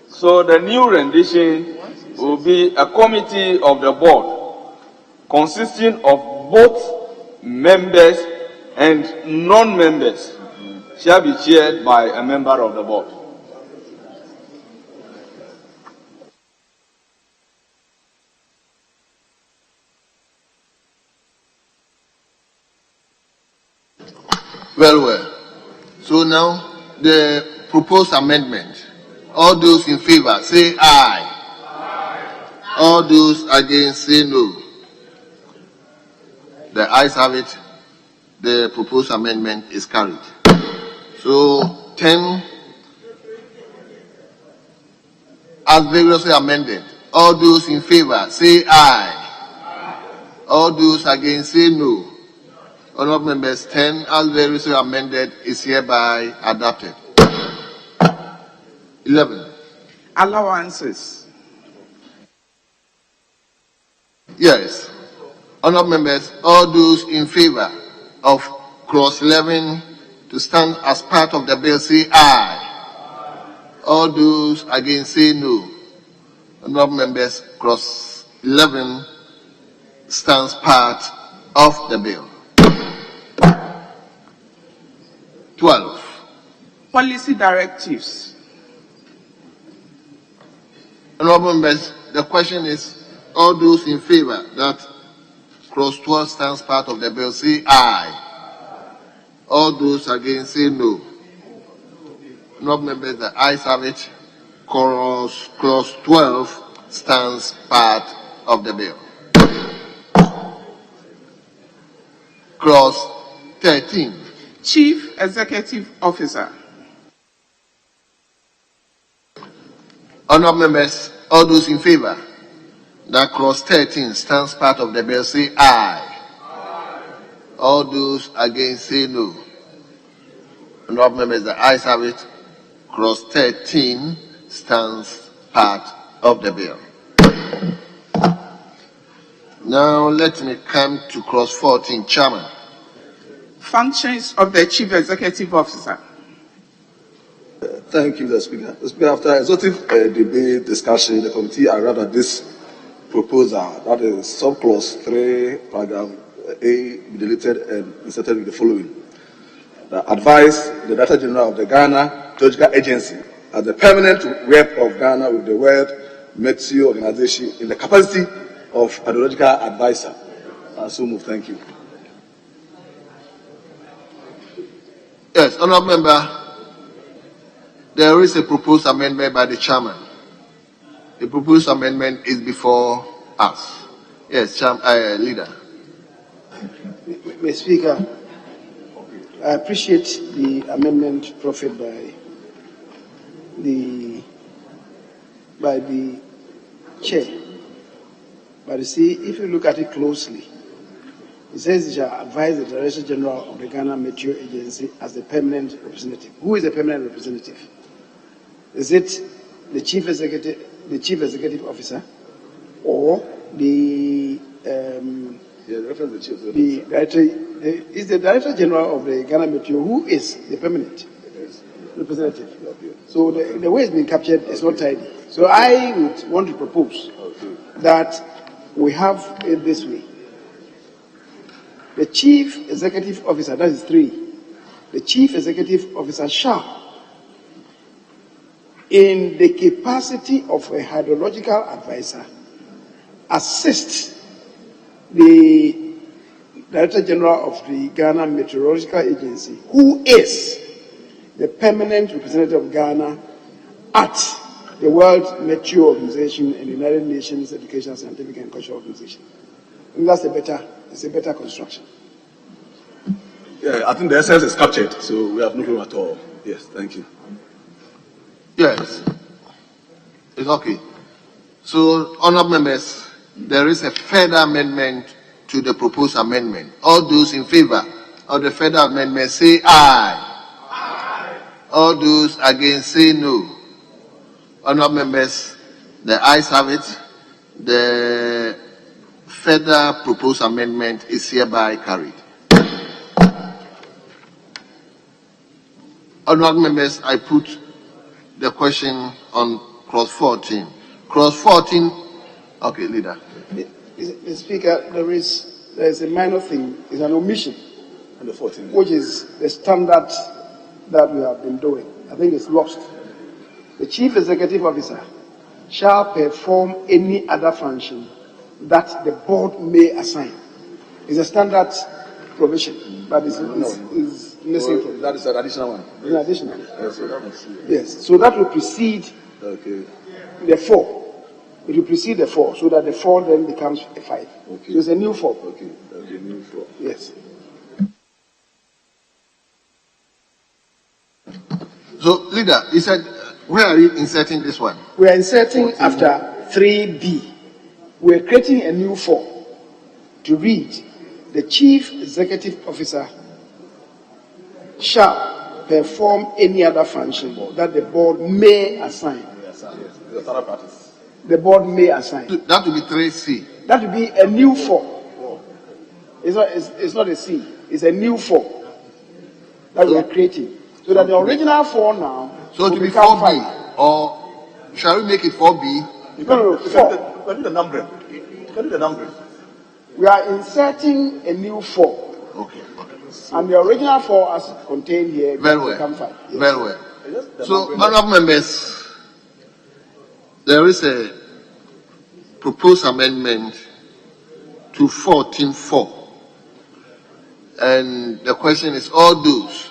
So the new rendition will be a committee of the board consisting of both members and non-members shall be chaired by a member of the board. Very well. So now the proposed amendment. All those in favor say aye. Aye. All those against say no. The ayes have it. The proposed amendment is carried. So 10 as vigorously amended. All those in favor say aye. Aye. All those against say no. Honourable members, 10 as vigorously amended is hereby adopted. 11. Allowances. Yes. Honourable members, all those in favor of clause 11 to stand as part of the bill say aye. All those against say no. Honourable members, clause 11 stands part of the bill. 12. Policy directives. Honourable members, the question is, all those in favor that cross 12 stands part of the bill, say aye. All those against, say no. Not members, the ayes have it. Clause 12 stands part of the bill. Clause 13. Chief Executive Officer. Honourable members, all those in favour that clause 13 stands part of the bill, say aye. All those against, say no. Honourable members, the ayes have it. Clause 13 stands part of the bill. Now let me come to clause 14, Chairman. Functions of the Chief Executive Officer. Thank you, Mr. Speaker. Mr. Speaker, after exhaustive debate, discussion, the committee arrived at this proposal, that is subclause 3, paragraph A, be deleted and inserted with the following. That advise the Director General of the Ghana Geological Agency as the permanent rep of Ghana with the World Meteo Organization in the capacity of hydrological advisor. So move. Thank you. Yes, Honourable Member, there is a proposed amendment by the chairman. The proposed amendment is before us. Yes, Leader. Mr. Speaker, I appreciate the amendment proffered by the chair. But you see, if you look at it closely, it says it shall advise the Director General of the Ghana Meteo Agency as the permanent representative. Who is the permanent representative? Is it the Chief Executive Officer, or the Director? Is the Director General of the Ghana Meteo who is the permanent representative? So the way it's been captured is not tidy. So I would want to propose that we have it this way. The Chief Executive Officer, that is 3, the Chief Executive Officer shall, in the capacity of a hydrological advisor, assist the Director General of the Ghana Meteorological Agency, who is the permanent representative of Ghana at the World Meteo Organization and the United Nations Educational, Scientific and Cultural Organization. And that's it's a better construction. Yeah, I think the essence is captured, so we have no problem at all. Yes, thank you. Yes, it's okay. So, honourable members, there is a further amendment to the proposed amendment. All those in favour of the further amendment say aye. Aye. All those against say no. Honourable members, the ayes have it. The further proposed amendment is hereby carried. Honourable members, I put the question on clause 14. Clause 14, okay, Leader. Mr. Speaker, there is a minor thing, it's an omission, under 14, which is the standard that we have been doing. I think it's lost. The Chief Executive Officer shall perform any other function that the board may assign. It's a standard provision, but is missing from that is an additional one. An additional. Yes. So that will precede the 4. It will precede the 4, so that the 4 then becomes a 5. Okay. So it's a new 4. Okay. New 4. Yes. So, Leader, you said, where are you inserting this one? We are inserting after 3B. We are creating a new 4 to read, the Chief Executive Officer shall perform any other function that the board may assign. The board may assign. That will be 3C. That will be a new 4. It's not a C. It's a new 4 that we are creating. So that the original 4 now. So to be 4B, or shall we make it 4B? No, 4. You can do the numbering. We are inserting a new 4. Okay. And the original 4 as contained here become 5. Yes. Very well. So, honourable members, there is a proposed amendment to 14.4. And the question is, all those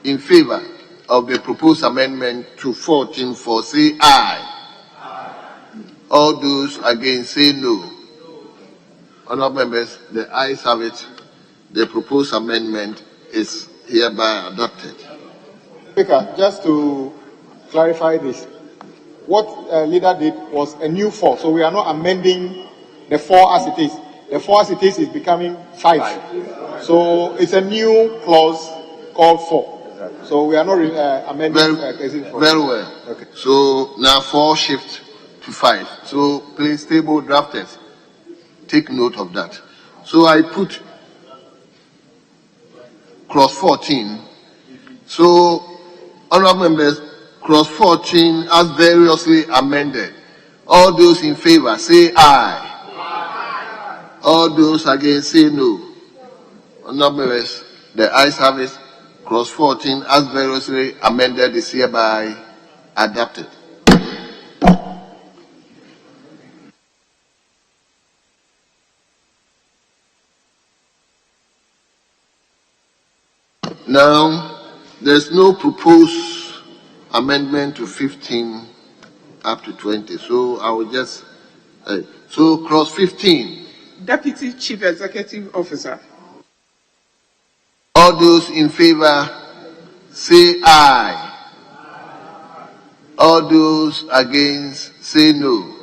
in favor of the proposed amendment to 14.4 say aye. All those against say no. Honourable members, the ayes have it. The proposed amendment is hereby adopted. Speaker, just to clarify this, what leader did was a new 4, so we are not amending the 4 as it is. The 4 as it is becoming 5. So it's a new clause called 4. So we are not amending. Very well. Okay. So now 4 shift to 5. So please, table drafters, take note of that. So I put clause 14. So, honourable members, clause 14 as variously amended. All those in favor say aye. All those against say no. Honourable members, the ayes have it. Clause 14 as variously amended is hereby adopted. Now, there's no proposed amendment to 15 up to 20, so I will just, so clause 15. Deputy Chief Executive Officer. All those in favor say aye. All those against say no.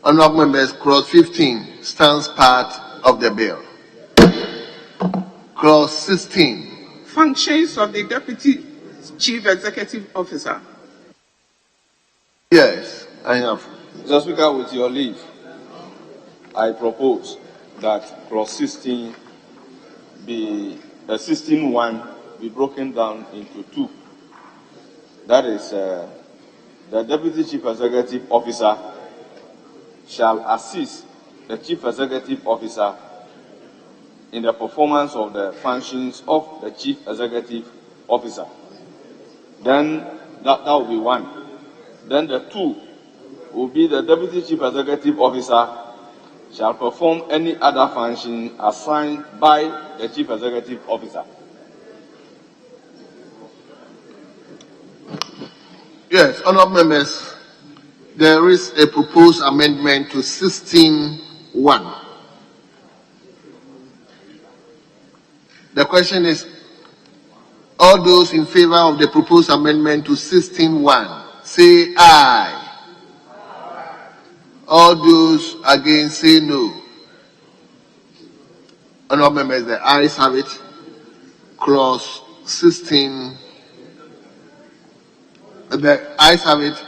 Honourable members, clause 15 stands part of the bill. Clause 16. Functions of the Deputy Chief Executive Officer. Yes, I have. Mr. Speaker, with your leave, I propose that clause 16 be 16.1 be broken down into 2. That is, the Deputy Chief Executive Officer shall assist the Chief Executive Officer in the performance of the functions of the Chief Executive Officer. Then that will be 1. Then the 2 will be the Deputy Chief Executive Officer shall perform any other function assigned by the Chief Executive Officer. Yes, honourable members, there is a proposed amendment to 16.1. The question is, all those in favor of the proposed amendment to 16.1 say aye. All those against say no. Honourable members, the ayes have it. Clause 16. The ayes have it.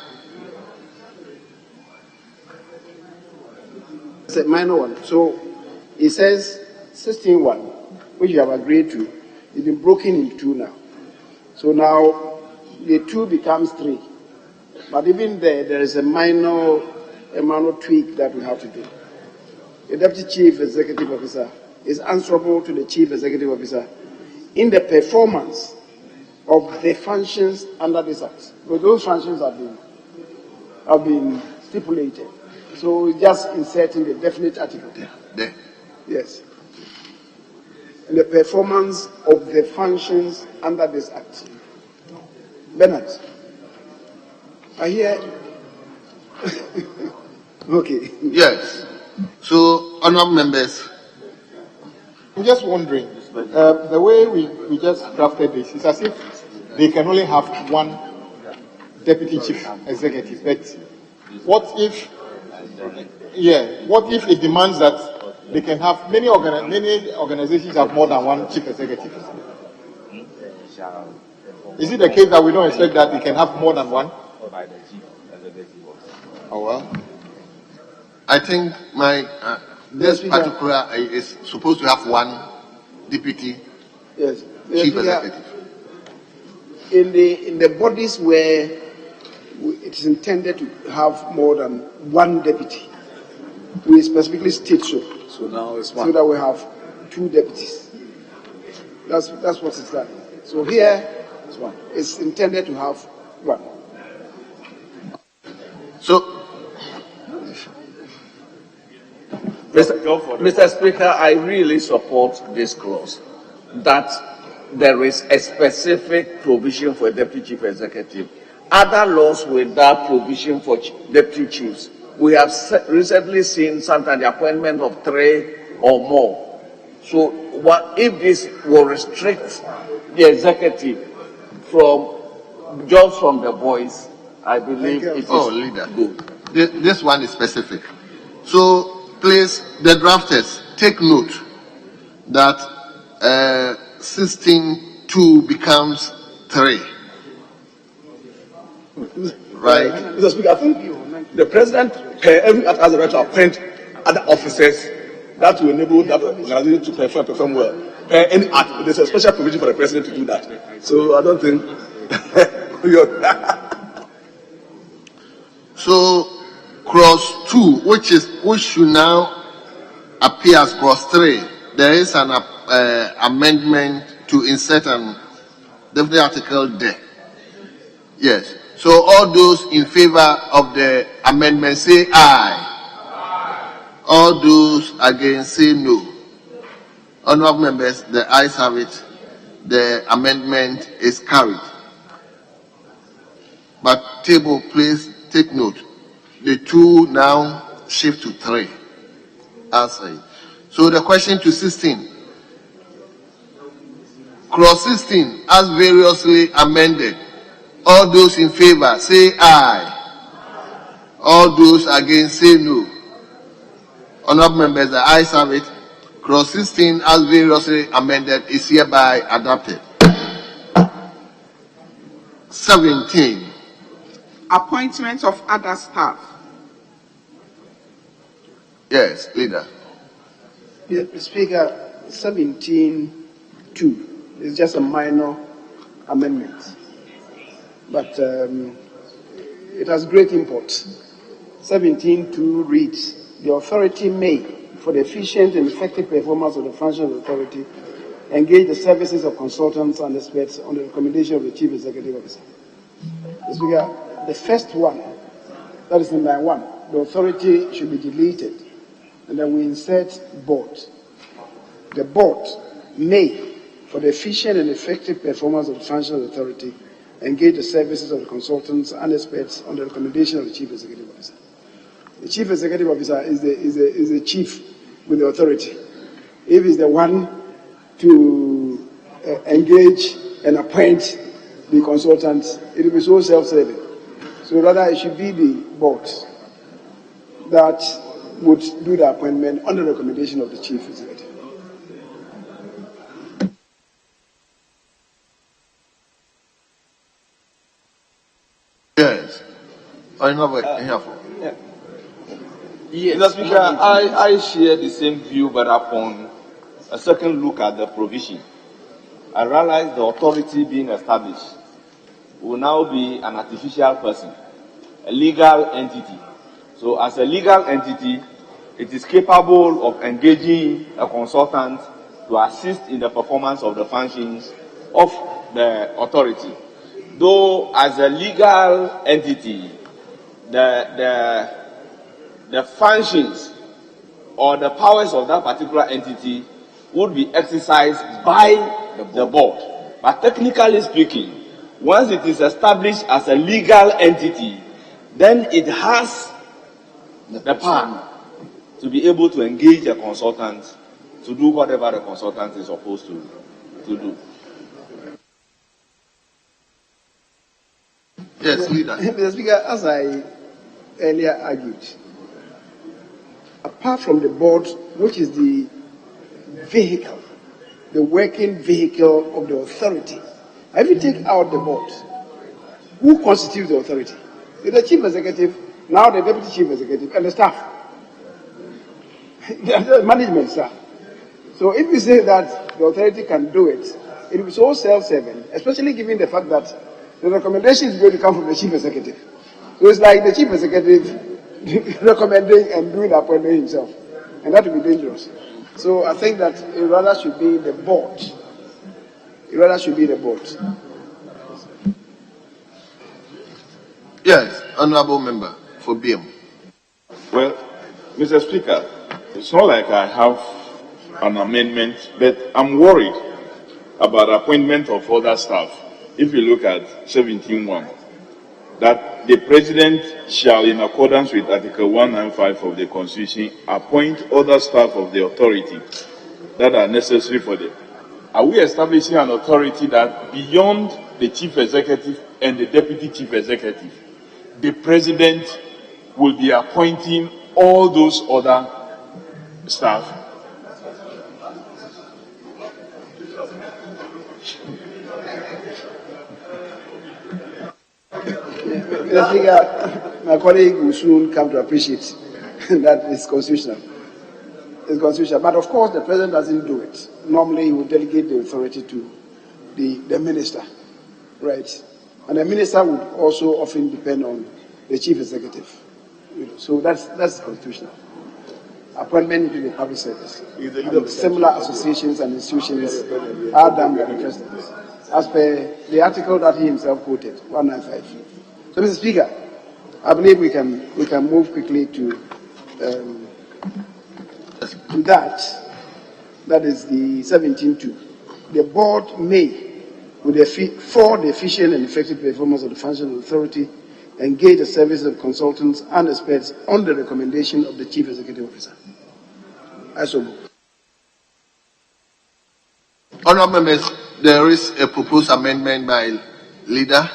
It's a minor one. So it says 16.1. which you have agreed to, it's been broken in 2 now. So now the 2 becomes 3. But even there is a minor tweak that we have to do. The Deputy Chief Executive Officer is answerable to the Chief Executive Officer in the performance of the functions under this Act. Because those functions have been stipulated. So just inserting the definite article. There. Yes. In the performance of the functions under this Act. Bernard, I hear. Okay. Yes. So, honourable members. I'm just wondering, the way we just drafted this, it's as if they can only have 1 Deputy Chief Executive. But what if it demands that they can have many organizations have more than 1 Chief Executive? Is it the case that we don't expect that they can have more than 1? Oh well. I think this particular is supposed to have 1 deputy chief executive. In the bodies where it is intended to have more than 1 deputy, we specifically state so. So now it's 1. So that we have 2 deputies. That's what it's done. So here it's intended to have 1. So Mr. Speaker, I really support this clause that there is a specific provision for a deputy chief executive. Other laws without provision for deputy chiefs. We have recently seen sometimes the appointment of 3 or more. So if this will restrict the executive from jobs from the boys, I believe it is good. This one is specific. So please, the drafters, take note that 16(2) becomes 3. Right? Mr. Speaker, I think the president has the right to appoint other officers that will enable that organization to perform well. Any act, there's a special provision for the president to do that. So I don't think. So clause 2, which should now appear as clause 3, there is an amendment to insert an definite article there. Yes. So all those in favor of the amendment say aye. All those against say no. Honourable members, the ayes have it. The amendment is carried. But table, please take note. The 2 now shift to 3. So the question to 16. Clause 16, as variously amended. All those in favor say aye. All those against say no. Honourable members, the ayes have it. Clause 16, as variously amended, is hereby adopted. 17. Appointment of other staff. Yes, leader. Mr. Speaker, 17(2) is just a minor amendment, but it has great import. 17(2) reads, the authority may, for the efficient and effective performance of the function of the authority, engage the services of consultants and experts on the recommendation of the Chief Executive Officer. Mr. Speaker, the first one, that is number 1, the authority should be deleted, and then we insert board. The board may, for the efficient and effective performance of the function of the authority, engage the services of the consultants and experts on the recommendation of the Chief Executive Officer. The Chief Executive Officer is the chief with the authority. If he's the one to engage and appoint the consultants, it will be so self-serving. So rather, it should be the board that would do the appointment on the recommendation of the Chief Executive. Yes. Yes. Mr. Speaker, I share the same view, but upon a second look at the provision, I realize the authority being established will now be an artificial person, a legal entity. So as a legal entity, it is capable of engaging a consultant to assist in the performance of the functions of the authority. Though as a legal entity, the functions or the powers of that particular entity would be exercised by the board. But technically speaking, once it is established as a legal entity, then it has the power to be able to engage a consultant to do whatever the consultant is supposed to do. Yes, leader. Mr. Speaker, as I earlier argued, apart from the board, which is the vehicle, the working vehicle of the authority, if you take out the board, who constitutes the authority? The Chief Executive, now the Deputy Chief Executive, and the staff. The management staff. So if you say that the authority can do it, it will be so self-serving, especially given the fact that the recommendation is going to come from the Chief Executive. So it's like the Chief Executive recommending and doing the appointment himself. And that will be dangerous. So I think that it rather should be the board. It rather should be the board. Yes, honourable member for BM. Well, Mr. Speaker, It's not like I have an amendment, but I'm worried about appointment of other staff. If you look at 17.1, that the president shall, in accordance with Article 195 of the Constitution, appoint other staff of the authority that are necessary for them. Are we establishing an authority that beyond the chief executive and the deputy chief executive, the president will be appointing all those other staff? Mr. Speaker, my colleague will soon come to appreciate that it's constitutional. It's constitutional. But of course, the president doesn't do it. Normally, he will delegate the authority to the minister, right? And the minister would also often depend on the chief executive. So that's constitutional. Appointment into the public service. And similar associations and institutions are done by the president, as per the article that he himself quoted, 195. So, Mr. Speaker, I believe we can move quickly to that. That is the 17.2. The board may, for the efficient and effective performance of the functional authority, engage the service of consultants and experts on the recommendation of the chief executive officer. I so move. Honourable members, there is a proposed amendment by leader,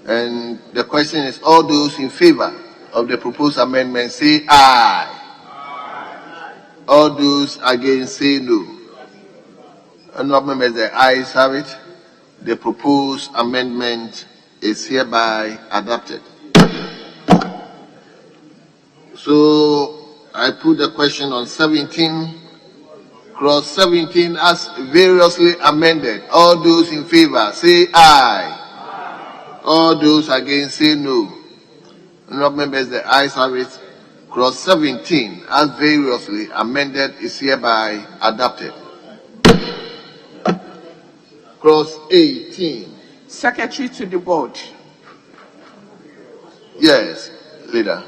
and the question is: all those in favour of the proposed amendment say aye. All those against say no. Honourable members, the ayes have it. The proposed amendment is hereby adopted. So I put the question on 17, cross 17 as variously amended. All those in favor say aye. All those against say no. Honourable members, the ayes have it. Cross 17 as variously amended is hereby adopted. Cross 18. Secretary to the board. Yes, leader.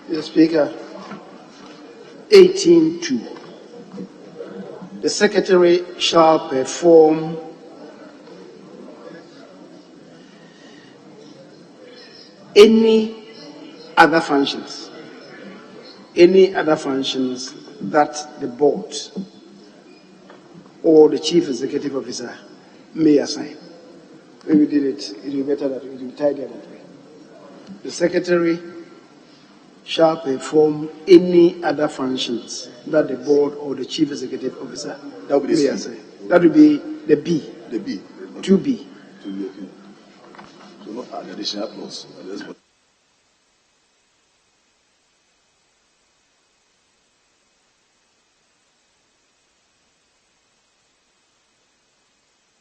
Mr. Speaker, 18.2. The secretary shall perform any other functions that the board or the chief executive officer may assign. When we did it, it will be better that it will be tidier that way. The secretary shall perform any other functions that the board or the chief executive officer may assign. That will be the B. The B. 2B. 2B, okay. So not an additional clause.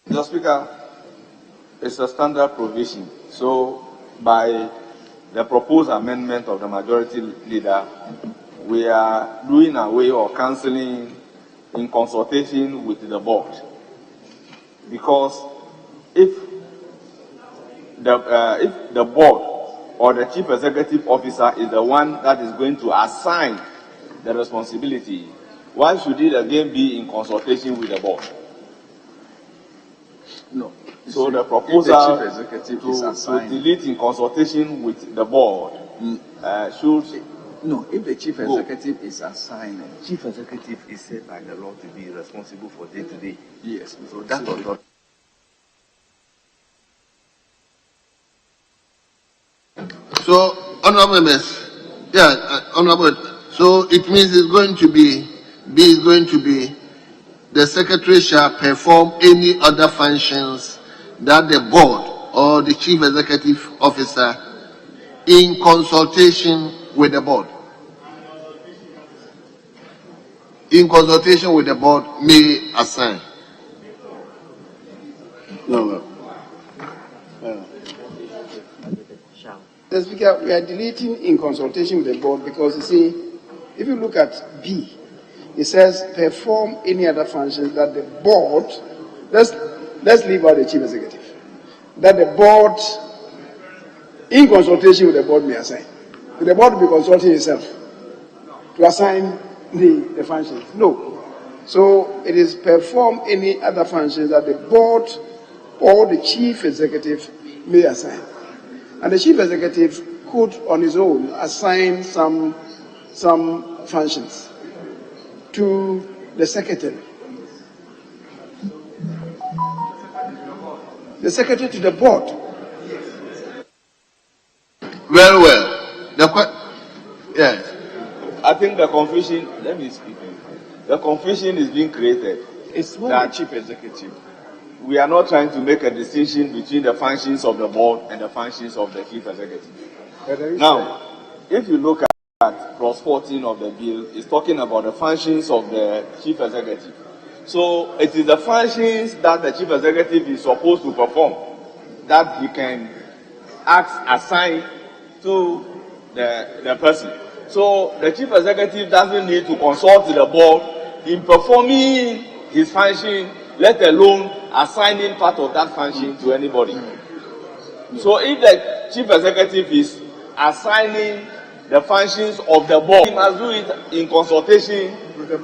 Mr. Speaker, it's a standard provision. So, by the proposed amendment of the majority leader, we are doing away or cancelling in consultation with the board. Because if the board or the chief executive officer is the one that is going to assign the responsibility, why should it again be in consultation with the board? No. So the proposal if the chief executive is assigned, to delete in consultation with the board should... No, if the chief executive is assigned, chief executive is said by the law to be responsible for day-to-day. Yes. So that was not... So, honourable members, honourable. So it means it's going to be, B is going to be, the secretary shall perform any other functions that the board or the chief executive officer, in consultation with the board, may assign. No. Mr. Speaker, we are deleting in consultation with the board because, you see, if you look at B, it says perform any other functions that the board, let's leave out the chief executive, that the board, in consultation with the board, may assign. The board will be consulting itself. to assign the functions. No. So it is perform any other functions that the board or the chief executive may assign. And the chief executive could, on his own, assign some functions to the secretary. The secretary to the board. Very well. Yes. I think the confusion, let me speak. The confusion is being created. It's that chief executive. We are not trying to make a distinction between the functions of the board and the functions of the chief executive. Now, if you look at clause 14 of the bill, it's talking about the functions of the chief executive. So it is the functions that the chief executive is supposed to perform that he can assign to the person. So the chief executive doesn't need to consult the board in performing his function, let alone assigning part of that function to anybody. So if the chief executive is assigning the functions of the board, he must do it in consultation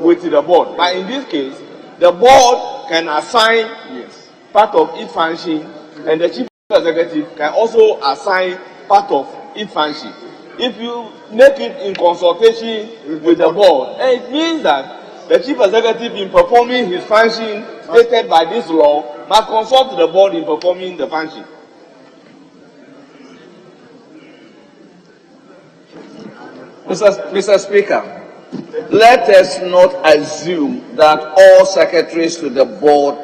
with the board. But in this case, the board can assign part of each function, and the chief executive can also assign part of each function. If you make it in consultation with the board, it means that the chief executive, in performing his function stated by this law, must consult the board in performing the function. Mr. Speaker, let us not assume that all secretaries to the board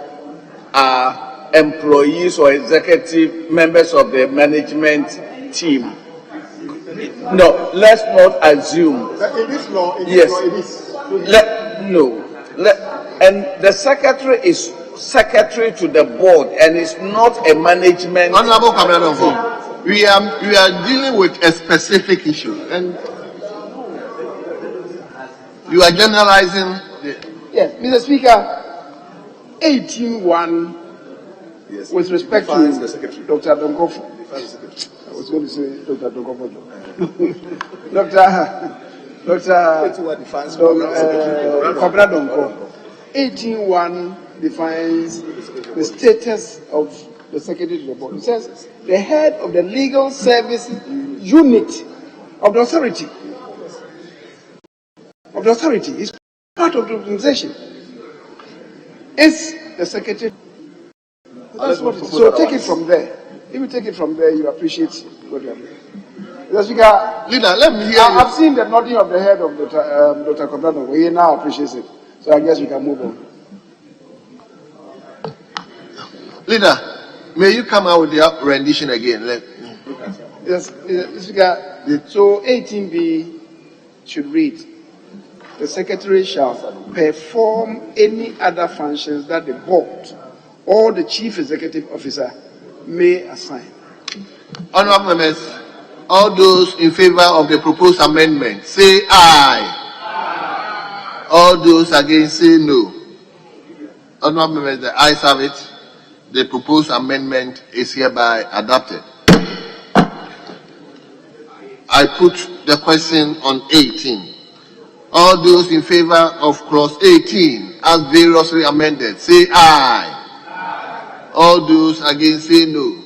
are employees or executive members of the management team. No, let's not assume. In this law, it is. And the secretary is secretary to the board and is not a management. Honorable Commander, we are dealing with a specific issue, and you are generalizing. Yes, Mr. Speaker, 18.1 with respect to Dr. Donkofo. I was going to say Dr. Donkofo. Dr. Donko. 18.1 defines the status of the secretary to the board. It says the head of the legal service unit of the authority. Is part of the organization. Is the secretary. That's what it is. So take it from there. If you take it from there, you appreciate what you are doing. Mr. Speaker, Leader, let me hear you. I've seen the nodding of the head of Dr. Kobrado. He now appreciates it. So I guess we can move on. Leader, may you come out with your rendition again? Yes, Mr. Speaker. So 18B should read: the secretary shall perform any other functions that the board or the chief executive officer may assign. Honorable members, all those in favor of the proposed amendment, say aye. All those against, say no. Honorable members, the ayes have it. The proposed amendment is hereby adopted. I put the question on 18. All those in favor of clause 18 as variously amended, say aye. All those against, say no.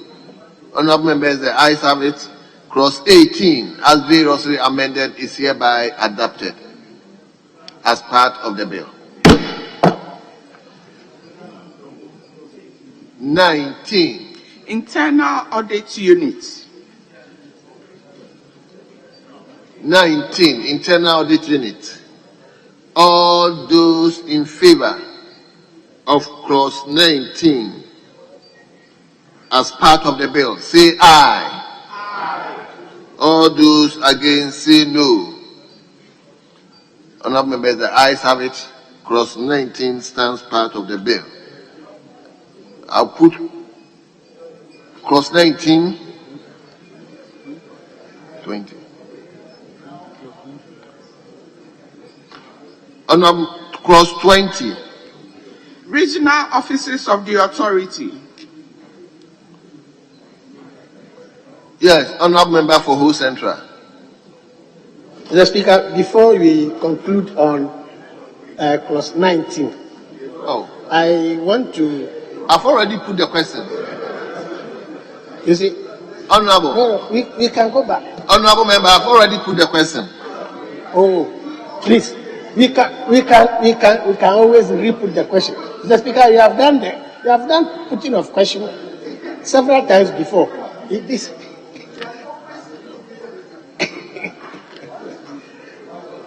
Honorable members, the ayes have it. Clause 18 as variously amended is hereby adopted as part of the bill. 19. Internal Audit Unit. 19. Internal Audit Unit. All those in favor of clause 19 as part of the bill, say aye. All those against, say no. Honorable members, the ayes have it. Clause 19 stands part of the bill. I'll put clause 19, 20. Honorable clause 20. Regional Offices of the Authority. Yes, honorable member for Ho Central. Mr. Speaker, before we conclude on clause 19, I want to... I've already put the question. You see? Honorable. No, we can go back. Honorable member, I've already put the question. Oh, please. We can always re-put the question. Mr. Speaker, you have done putting of question several times before.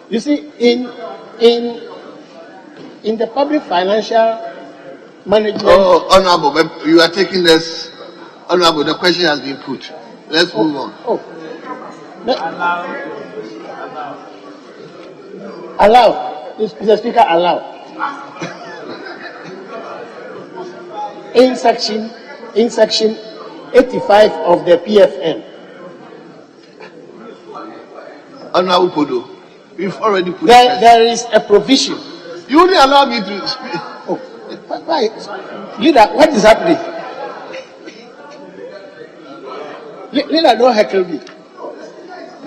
You see, in the public financial management. Oh, Honorable, you are taking this. Honorable, the question has been put. Let's move on. Allow. Mr. Speaker, allow. In section 85 of the PFM. Honorable Podo, we've already put there is a provision. You only allow me to speak. Why? Leader, what is happening? Leader, don't heckle me.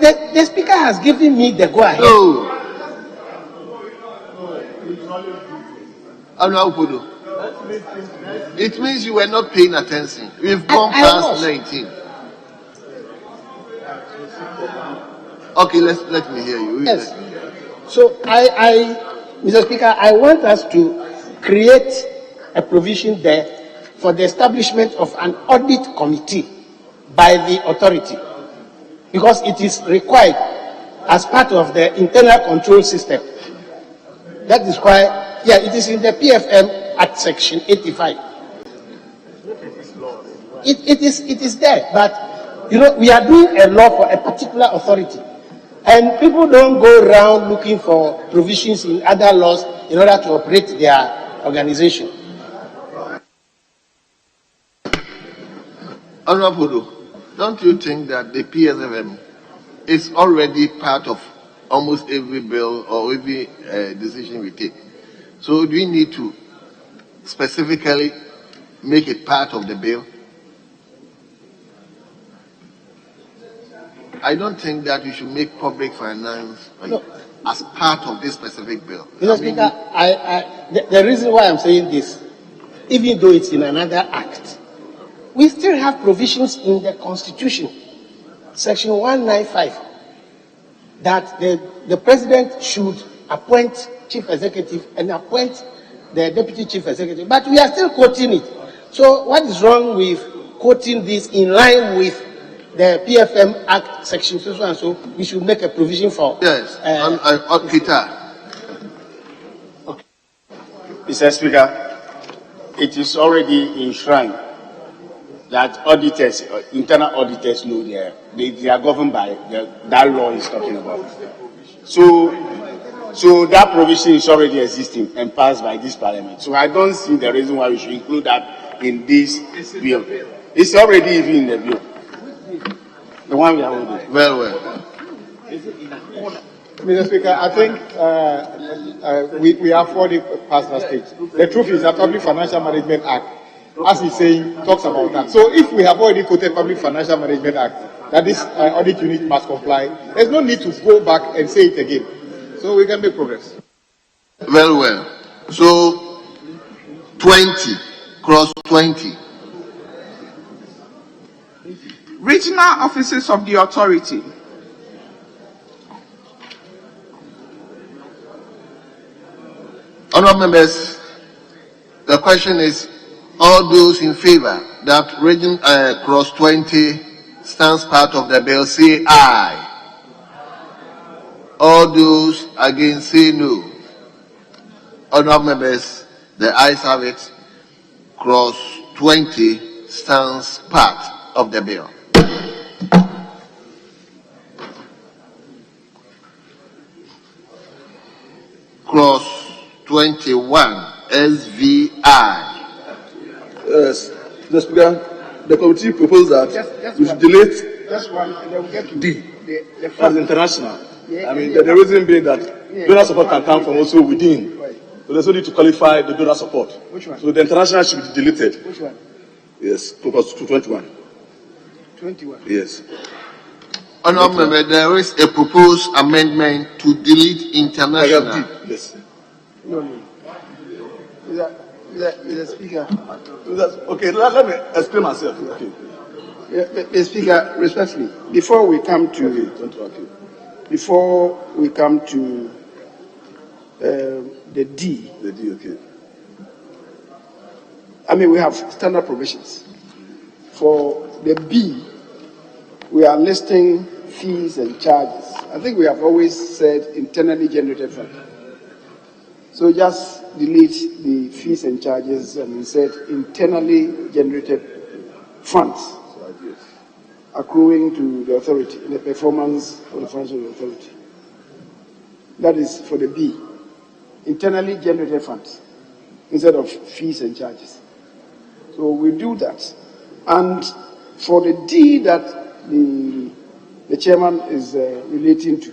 The speaker has given me the go ahead. No. Honorable Podo, it means you were not paying attention. We've gone past 19. Okay, let me hear you. Yes. So Mr. Speaker, I want us to create a provision there for the establishment of an audit committee by the authority, because it is required as part of the internal control system. That is why, it is in the PFM Act section 85. It is there, but we are doing a law for a particular authority. And people don't go around looking for provisions in other laws in order to operate their organization. Honorable, don't you think that the PSFM is already part of almost every bill or every decision we take? So do we need to specifically make it part of the bill? I don't think that you should make public finance as part of this specific bill. Mr. Speaker, the reason why I'm saying this, even though it's in another act, we still have provisions in the Constitution, Section 195, that the President should appoint Chief Executive and appoint the Deputy Chief Executive. But we are still quoting it. So what is wrong with quoting this in line with the PFM Act section so and so? We should make a provision for. Yes, Peter. Okay. Mr. Speaker, it is already enshrined that auditors, internal auditors know they are governed by that law is talking about. So that provision is already existing and passed by this parliament. So I don't see the reason why we should include that in this bill. It's already even in the bill. The one we are holding. Well. Mr. Speaker, I think we have already passed that stage. The truth is that Public Financial Management Act, as he's saying, talks about that. So if we have already quoted Public Financial Management Act, that this audit unit must comply, there's no need to go back and say it again. So we can make progress. Well. So 20, cross 20. Regional offices of the authority. Honourable members, the question is, all those in favor that region cross 20 stands part of the bill, say aye. All those against, say no. Honourable members, the ayes have it. Cross 20 stands part of the bill. Clause 21, SVI. Yes, Mr. Speaker, the committee proposed that we should delete D as international. I mean, the reason being that donor support can come from also within. So there's no need to qualify the donor support. Which one? So the international should be deleted. Which one? Yes, clause 21. 21. Yes. Honorable Member, there is a proposed amendment to delete international. Yes. No. Mr. Speaker. Okay, let me explain myself. Okay. Yeah, Mr. Speaker, respectfully, before we come to the D. The D, okay. I mean, we have standard provisions. For the B, we are listing fees and charges. I think we have always said internally generated fund. So just delete the fees and charges and we said internally generated funds accruing to the authority in the performance of the funds of the authority. That is for the B. Internally generated funds instead of fees and charges. So we do that. And for the D that the chairman is relating to,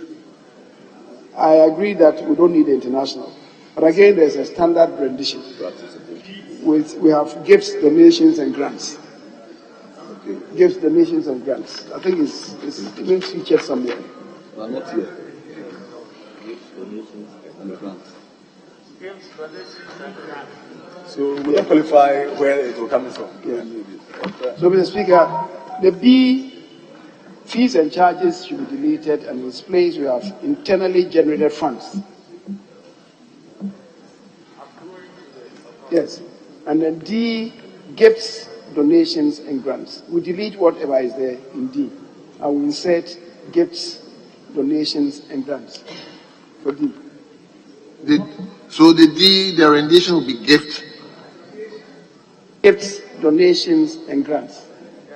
I agree that we don't need the international. But again, there's a standard rendition. We have gifts, donations, and grants. Okay. Gifts, donations, and grants. I think it's even featured somewhere. No, not here. Gifts, donations, and grants. So we don't qualify where it will come from. Yeah. So, Mr. Speaker, the B, fees and charges should be deleted, and in its place we have internally generated funds. Yes. And then D, gifts, donations, and grants. We delete whatever is there in D, and we insert gifts, donations, and grants for D. So the D, the rendition will be gift. Gifts, donations, and grants.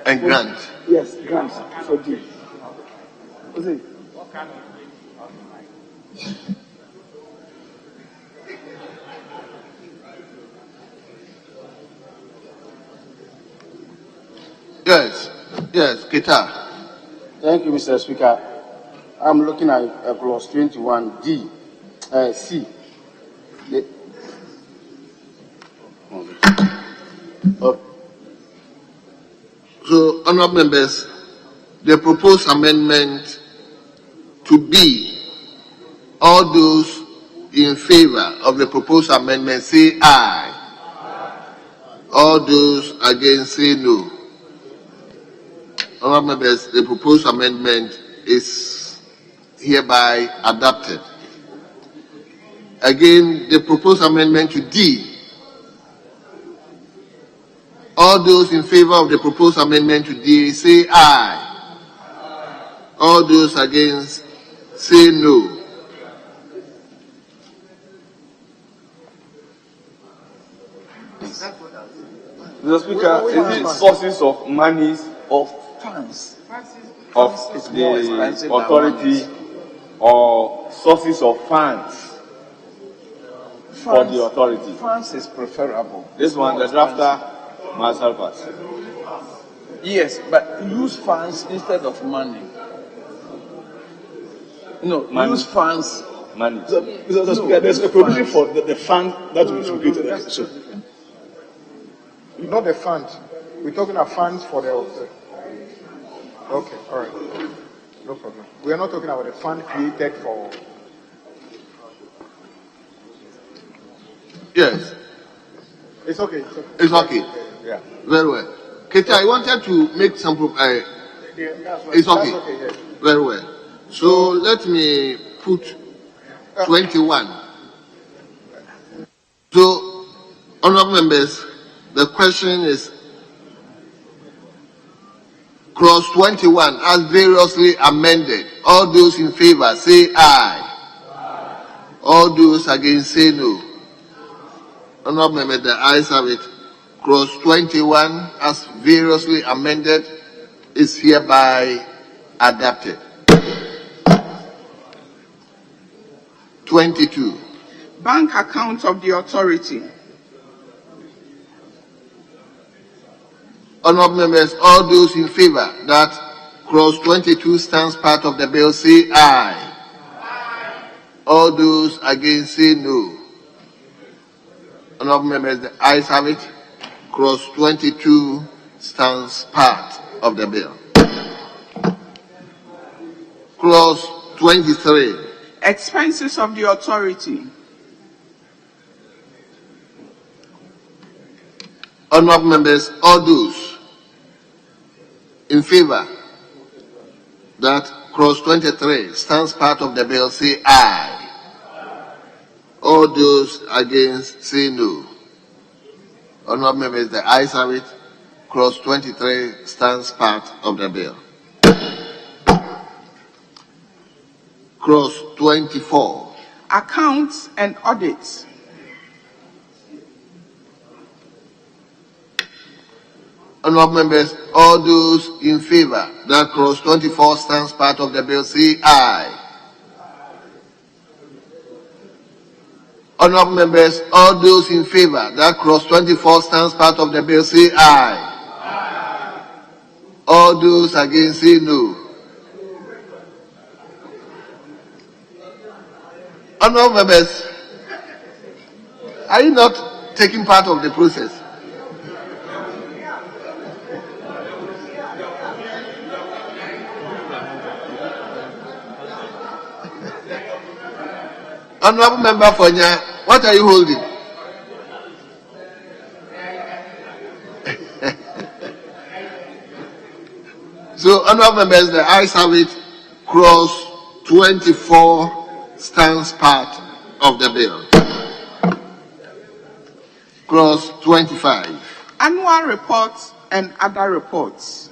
And grants. Yes, grants for D. What's it? Yes, Keita. Thank you, Mr. Speaker. I'm looking at clause 21D, C. So, honourable members, the proposed amendment to B, all those in favour of the proposed amendment say aye. All those against say no. Honourable members, the proposed amendment is hereby adopted. Again, the proposed amendment to D. All those in favour of the proposed amendment to D say aye. All those against say no. Mr. Speaker, is it sources of monies of funds of the authority or sources of funds for the authority? Funds is preferable. This one, the drafter must help us. Yes, but use funds instead of money. No, Money. use funds. Money. Mr. Speaker, there's a provision for the fund that will be created. So, Not the fund. We're talking about funds for the. Okay, all right. No problem. We are not talking about the fund created for. Yes. It's okay. It's okay. Yeah. Very well. Keita, I wanted to make some. It's okay. Yeah. Very well. So let me put 21. So, honourable members, the question is clause 21 as variously amended. All those in favour say aye. All those against say no. Honourable members, the ayes have it. Clause 21 as variously amended is hereby adopted. 22. Bank account of the authority. Honourable members, all those in favour that clause 22 stands part of the bill say aye. All those against say no. Honourable members, the ayes have it. Clause 22 stands part of the bill. Clause 23. Expenses of the authority. Honorable members, all those in favor that clause 23 stands part of the bill, say aye. All those against, say no. Honorable members, the ayes have it. Clause 23 stands part of the bill. Clause 24. Accounts and audits. Honorable members, all those in favor that clause 24 stands part of the bill, say aye. Honorable members, all those in favor that clause 24 stands part of the bill, say aye. All those against, say no. Honorable members, are you not taking part of the process? Honorable member Fonya, what are you holding? So, honorable members, the ayes have it. Clause 24 stands part of the bill. Clause 25. Annual reports and other reports.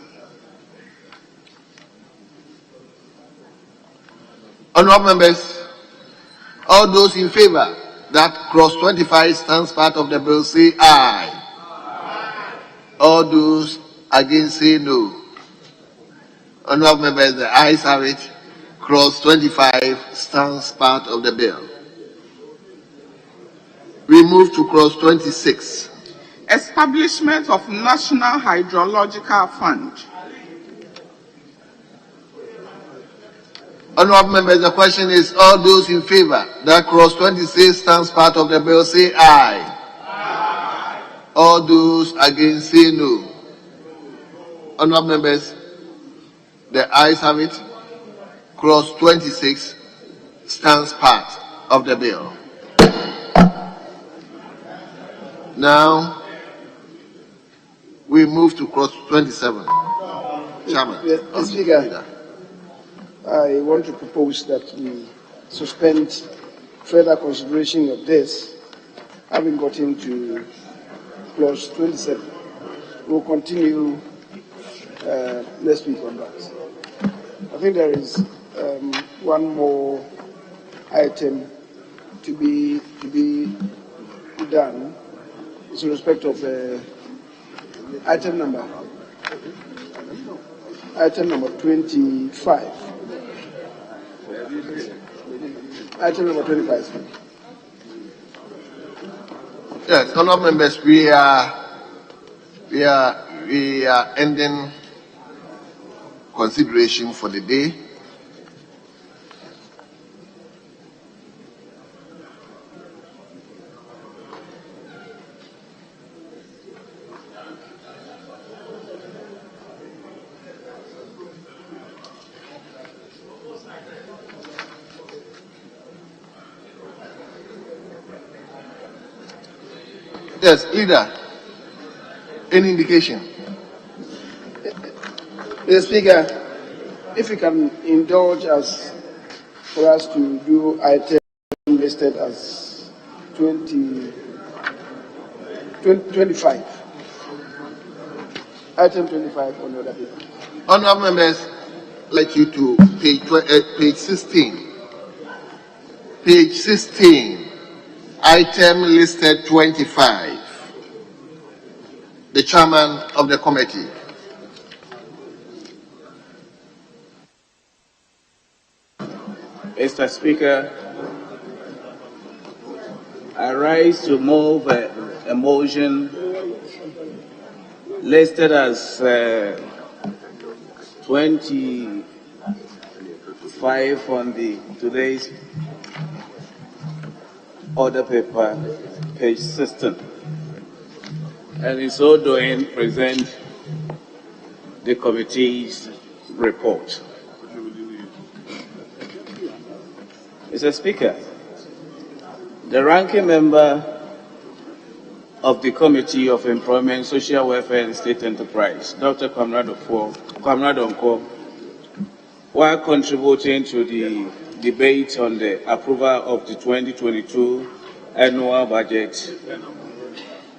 Honorable members, all those in favor that clause 25 stands part of the bill, say aye. All those against, say no. Honorable members, the ayes have it. Clause 25 stands part of the bill. We move to clause 26. Establishment of National Hydrological Fund. Honorable members, the question is, all those in favor that clause 26 stands part of the bill, say aye. All those against, say no. Honorable members, the ayes have it. Clause 26 stands part of the bill. Now, we move to clause 27. Chairman. Mr. Speaker, I want to propose that we suspend further consideration of this, having gotten to clause 27. We'll continue next week on that. I think there is one more item to be done in respect of item number 25. Item number 25. Yes, honorable members, we are ending consideration for the day. Yes, leader. Any indication? Mr. Speaker, if you can indulge us for us to do item listed as 25. Item 25 on the other paper. Honorable members, I'd like you to page 16. Page 16. Item listed 25. The chairman of the committee. Mr. Speaker, I rise to move a motion listed as 25 on today's order paper, page 16. And in so doing, present the committee's report. Mr. Speaker, the ranking member of the Committee of Employment, Social Welfare and State Enterprise, Dr. Kwamrad Onko, while contributing to the debate on the approval of the 2022 annual budget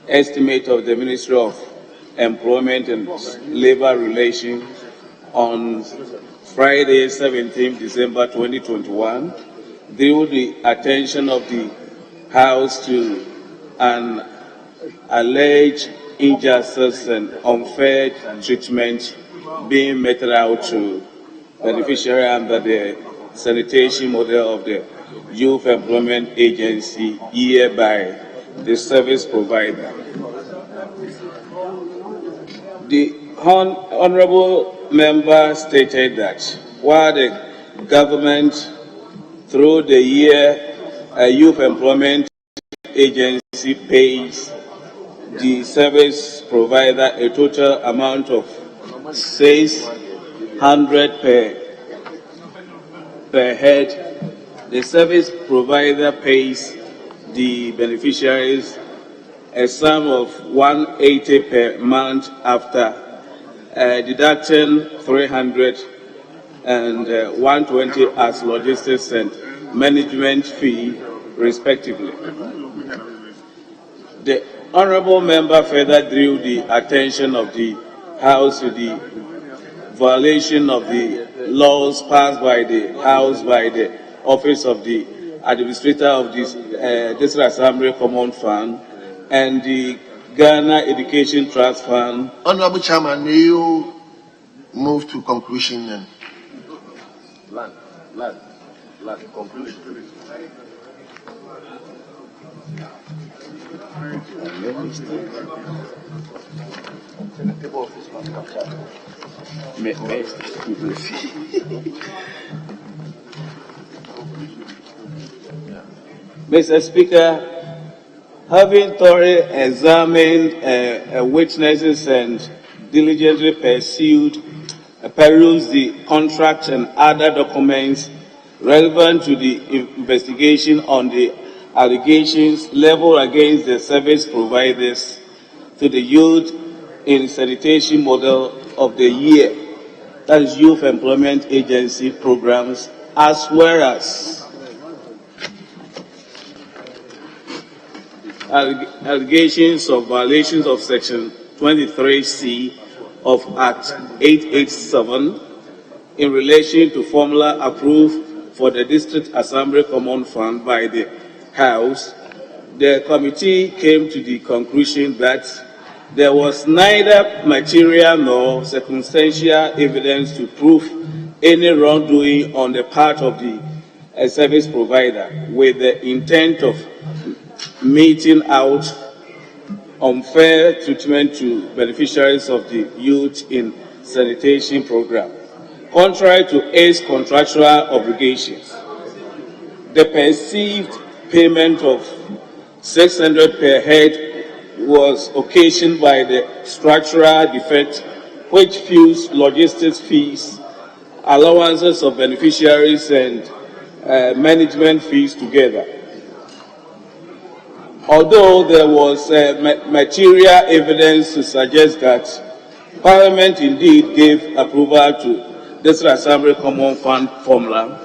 estimate of the Ministry of Employment and Labor Relations on Friday, 17 December 2021, drew the attention of the House to an alleged injustice and unfair treatment being meted out to beneficiaries under the sanitation model of the Youth Employment Agency here by the service provider. The honorable member stated that while the government through the year Youth Employment Agency pays the service provider a total amount of 600 per head, the service provider pays the beneficiaries a sum of 180 per month after deducting 300 and 120 as logistics and management fee, respectively. The honorable member further drew the attention of the House to the violation of the laws passed by the House by the Office of the Administrator of this District Assembly Common Fund and the Ghana Education Trust Fund. Honorable Chairman, may you move to conclusion then? Conclusion. Mr. Speaker, having thoroughly examined witnesses and diligently perused the contract and other documents relevant to the investigation on the allegations leveled against the service providers to the Youth in Sanitation Model of the Year, that is Youth Employment Agency programs, as well as allegations of violations of Section 23C of Act 887 in relation to formula approved for the District Assembly Common Fund by the House, the committee came to the conclusion that there was neither material nor circumstantial evidence to prove any wrongdoing on the part of the service provider with the intent of meting out unfair treatment to beneficiaries of the Youth in Sanitation Program. Contrary to its contractual obligations, the perceived payment of 600 per head was occasioned by the structural defect which fused logistics fees, allowances of beneficiaries, and management fees together. Although there was material evidence to suggest that Parliament indeed gave approval to this Assembly Common Fund formula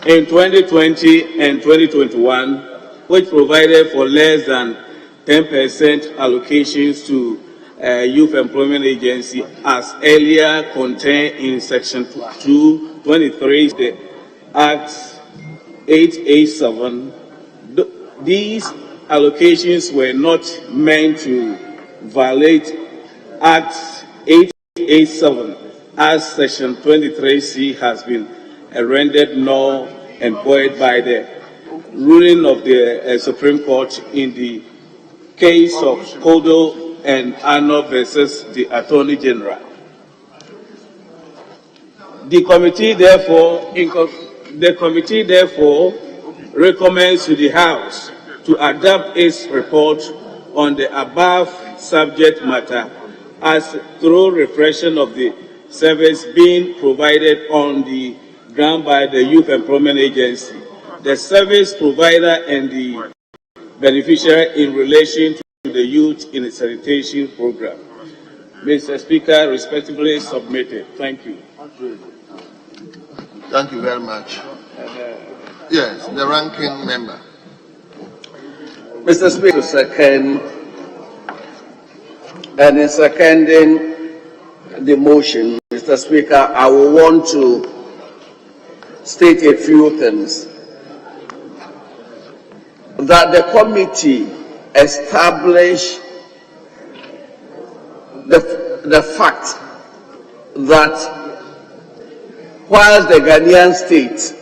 in 2020 and 2021, which provided for less than 10% allocations to Youth Employment Agency as earlier contained in Section 223 of the Act 887. These allocations were not meant to violate Act 887 as Section 23C has been rendered null and void by the ruling of the Supreme Court in the case of Kodo and Arnold versus the Attorney General. The committee therefore recommends to the House to adopt its report on the above subject matter as thorough reflection of the service being provided on the grant by the Youth Employment Agency, the service provider and the beneficiary in relation to the Youth in a Sanitation Program. Mr. Speaker, respectfully submitted. Thank you. Thank you very much. Yes, the ranking member. Mr. Speaker, second, and in seconding the motion, Mr. Speaker, I will want to state a few things. That the committee establish the fact that whilst the Ghanaian state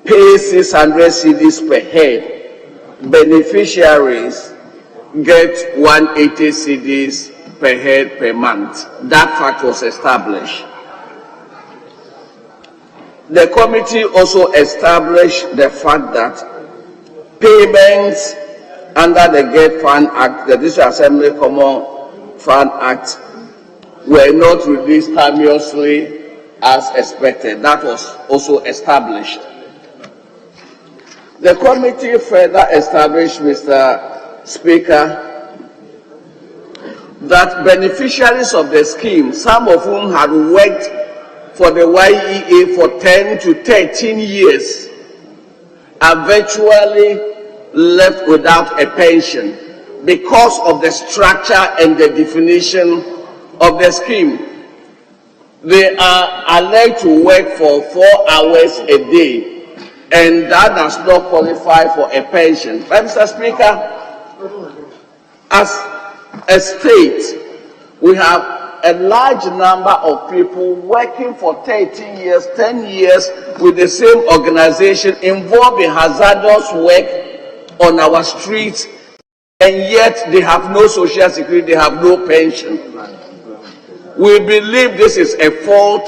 pays 600 cedis per head, beneficiaries get 180 cedis per head per month. That fact was established. The committee also established the fact that payments under the Get Fund Act, the District Assembly Common Fund Act, were not released timeously as expected. That was also established. The committee further established, Mr. Speaker, that beneficiaries of the scheme, some of whom had worked for the YEA for 10 to 13 years, are virtually left without a pension because of the structure and the definition of the scheme. They are allowed to work for 4 hours a day, and that does not qualify for a pension. But Mr. Speaker, as a state, we have a large number of people working for 13 years, 10 years with the same organization, involved in hazardous work on our streets, and yet they have no social security, they have no pension. We believe this is a fault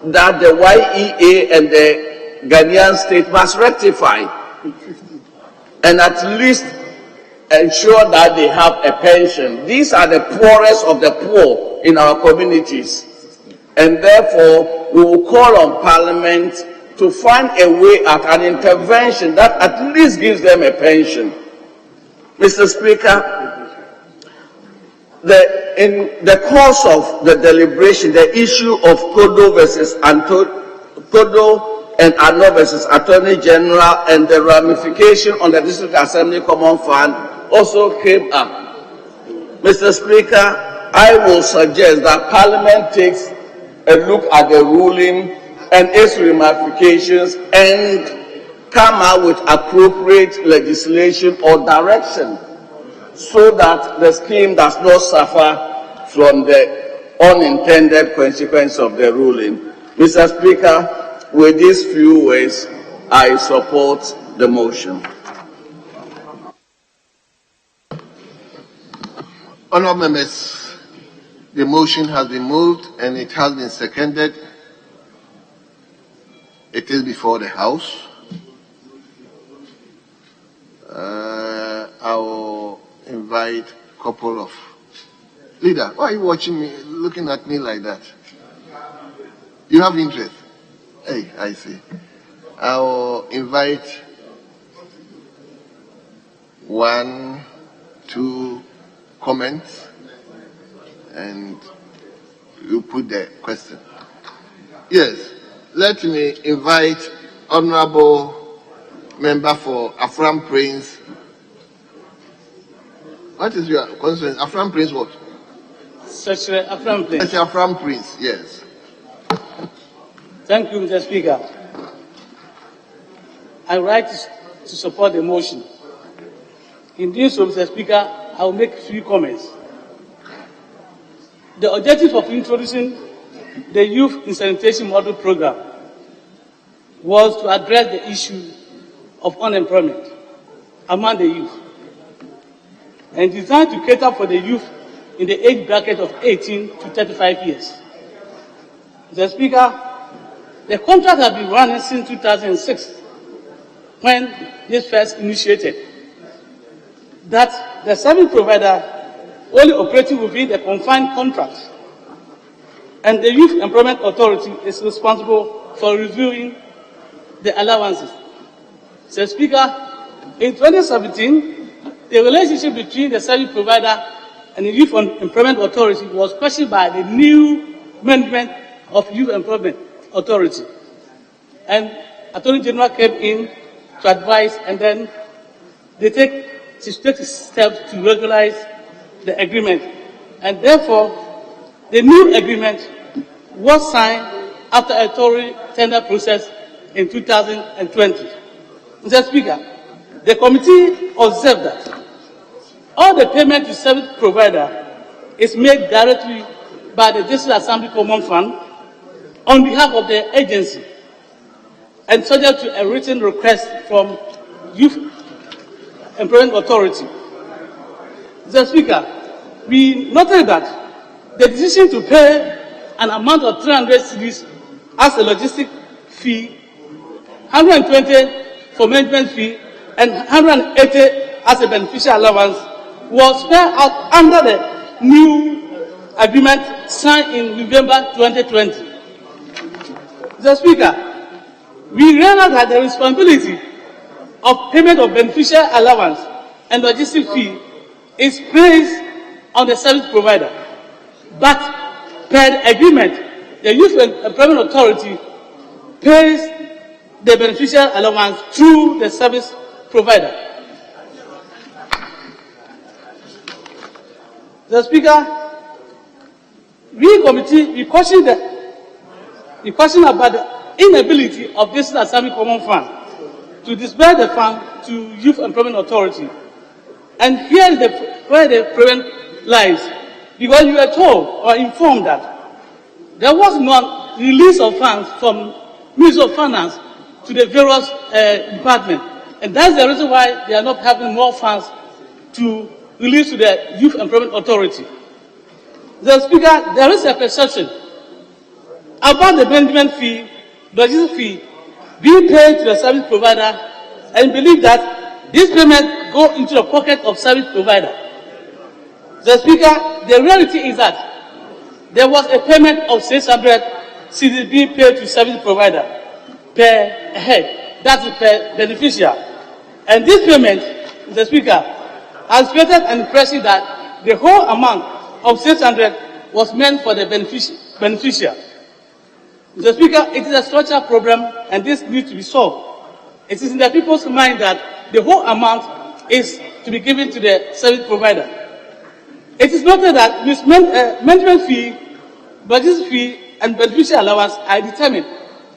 that the YEA and the Ghanaian state must rectify, and at least ensure that they have a pension. These are the poorest of the poor in our communities, and therefore we will call on Parliament to find a way at an intervention that at least gives them a pension. Mr. Speaker, in the course of the deliberation, the issue of Todo versus Todo and Ano versus Attorney General and the ramification on the District Assembly Common Fund also came up. Mr. Speaker, I will suggest that Parliament takes a look at the ruling and its ramifications and come out with appropriate legislation or direction so that the scheme does not suffer from the unintended consequence of the ruling. Mr. Speaker, with these few words, I support the motion. Honourable members, the motion has been moved and it has been seconded. It is before the House. I will invite a couple of leader. Why are you watching me, looking at me like that? You have interest? Hey, I see. I will invite 1, 2 comments, and you put the question. Yes, let me invite Honorable Member for Afram Prince. What is your concern? Afram Prince what? Section Afram Prince. Section Afram Prince, yes. Thank you, Mr. Speaker. I rise to support the motion. In doing so, Mr. Speaker, I will make 3 comments. The objective of introducing the Youth in Sanitation Model Program was to address the issue of unemployment among the youth, and designed to cater for the youth in the age bracket of 18 to 35 years. Mr. Speaker, the contract has been running since 2006, when this first initiated, that the service provider only operating within the confined contract, and the Youth Employment Authority is responsible for reviewing the allowances. Mr. Speaker, in 2017, the relationship between the service provider and the Youth Employment Authority was questioned by the new management of Youth Employment Authority. And Attorney General came in to advise, and then they take steps to regularize the agreement. And therefore, the new agreement was signed after a thorough tender process in 2020. Mr. Speaker, the committee observed that all the payment to service provider is made directly by the District Assembly Common Fund on behalf of the agency and subject to a written request from Youth Employment Authority. Mr. Speaker, we noted that the decision to pay an amount of 300 cedis as a logistic fee, 120 for management fee, and 180 as a beneficial allowance was spelled out under the new agreement signed in November 2020. Mr. Speaker, we realize that the responsibility of payment of beneficial allowance and logistic fee is placed on the service provider. But per agreement, the Youth Employment Authority pays the beneficial allowance through the service provider. The Speaker, we committee, we question about the inability of this Assembly Common Fund to disperse the fund to Youth Employment Authority. And here is where the problem lies. Because you were told or informed that there was no release of funds from Ministry of Finance to the various departments. And that's the reason why they are not having more funds to release to the Youth Employment Authority. The Speaker, there is a perception about the management fee, logistic fee, being paid to the service provider, and believe that this payment go into the pocket of service provider. The Speaker, the reality is that there was a payment of 600 cedis being paid to service provider per head. That's per beneficiary. And this payment, Mr. Speaker, has created an impression that the whole amount of 600 was meant for the beneficiary. Mr. Speaker, it is a structural problem, and this needs to be solved. It is in the people's mind that the whole amount is to be given to the service provider. It is noted that this management fee, budget fee, and beneficial allowance are determined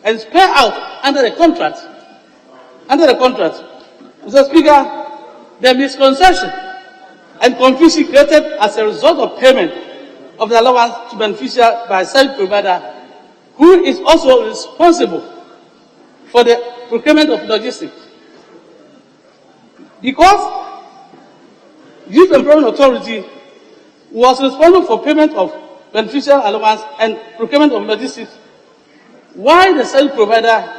and spread out under the contract. Mr. Speaker, the misconception and confusion created as a result of payment of the allowance to beneficiary by service provider, who is also responsible for the procurement of logistics. Because Youth Employment Authority was responsible for payment of beneficial allowance and procurement of logistics, while the service provider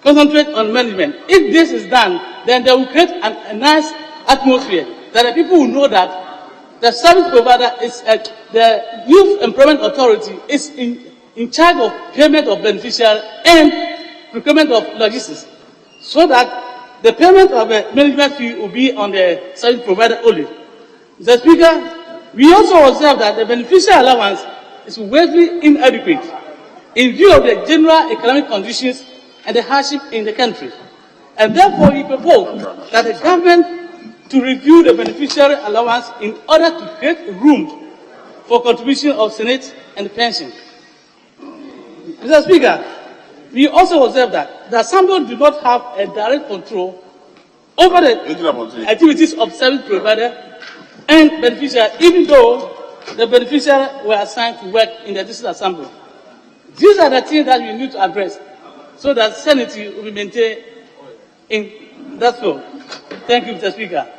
concentrate on management. If this is done, then they will create a nice atmosphere that the people will know that the service provider is the Youth Employment Authority is in charge of payment of beneficiary and procurement of logistics, so that the payment of a management fee will be on the service provider only. Mr. Speaker, we also observe that the beneficial allowance is greatly inadequate in view of the general economic conditions and the hardship in the country. And therefore, we propose that the government to review the beneficiary allowance in order to create room for contribution of Senate and pension. Mr. Speaker, we also observe that the Assembly do not have a direct control over the activities of service provider and beneficiary, even though the beneficiary were assigned to work in the District Assembly. These are the things that we need to address so that sanity will be maintained in that field. Thank you, Mr. Speaker.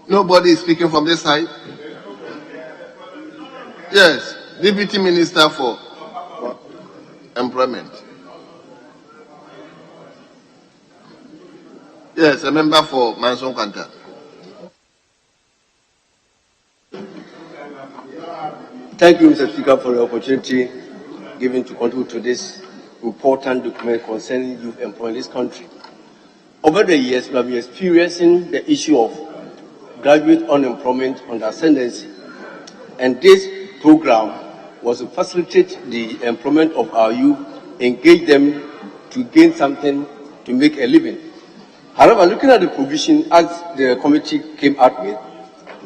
Nobody is speaking from this side. Yes, Deputy Minister for Employment. Yes, a member for Manson Kanta. Thank you, Mr. Speaker, for the opportunity given to contribute to this important document concerning youth employment in this country. Over the years, we have been experiencing the issue of graduate unemployment on the ascendancy, and this program was to facilitate the employment of our youth, engage them to gain something to make a living. However, looking at the provision as the committee came out with,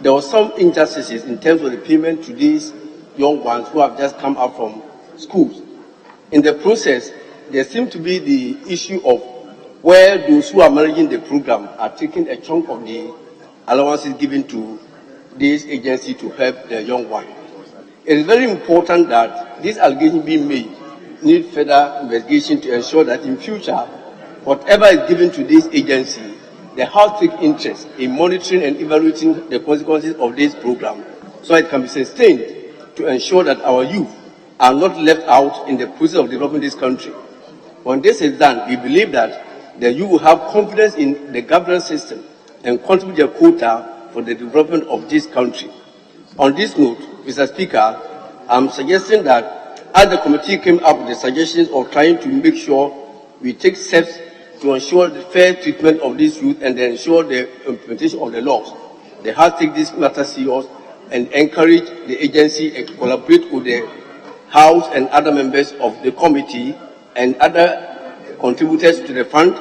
there were some injustices in terms of the payment to these young ones who have just come out from schools. In the process, there seemed to be the issue of where those who are managing the program are taking a chunk of the allowances given to this agency to help the young one. It is very important that this allegation being made need further investigation to ensure that in future, whatever is given to this agency, they have to take interest in monitoring and evaluating the consequences of this program so it can be sustained to ensure that our youth are not left out in the process of developing this country. When this is done, we believe that the youth will have confidence in the governance system and contribute their quota for the development of this country. On this note, Mr. Speaker, I'm suggesting that as the committee came up with the suggestions of trying to make sure we take steps to ensure the fair treatment of these youth and then ensure the implementation of the laws, they have to take this matter serious and encourage the agency and collaborate with the House and other members of the committee and other contributors to the fund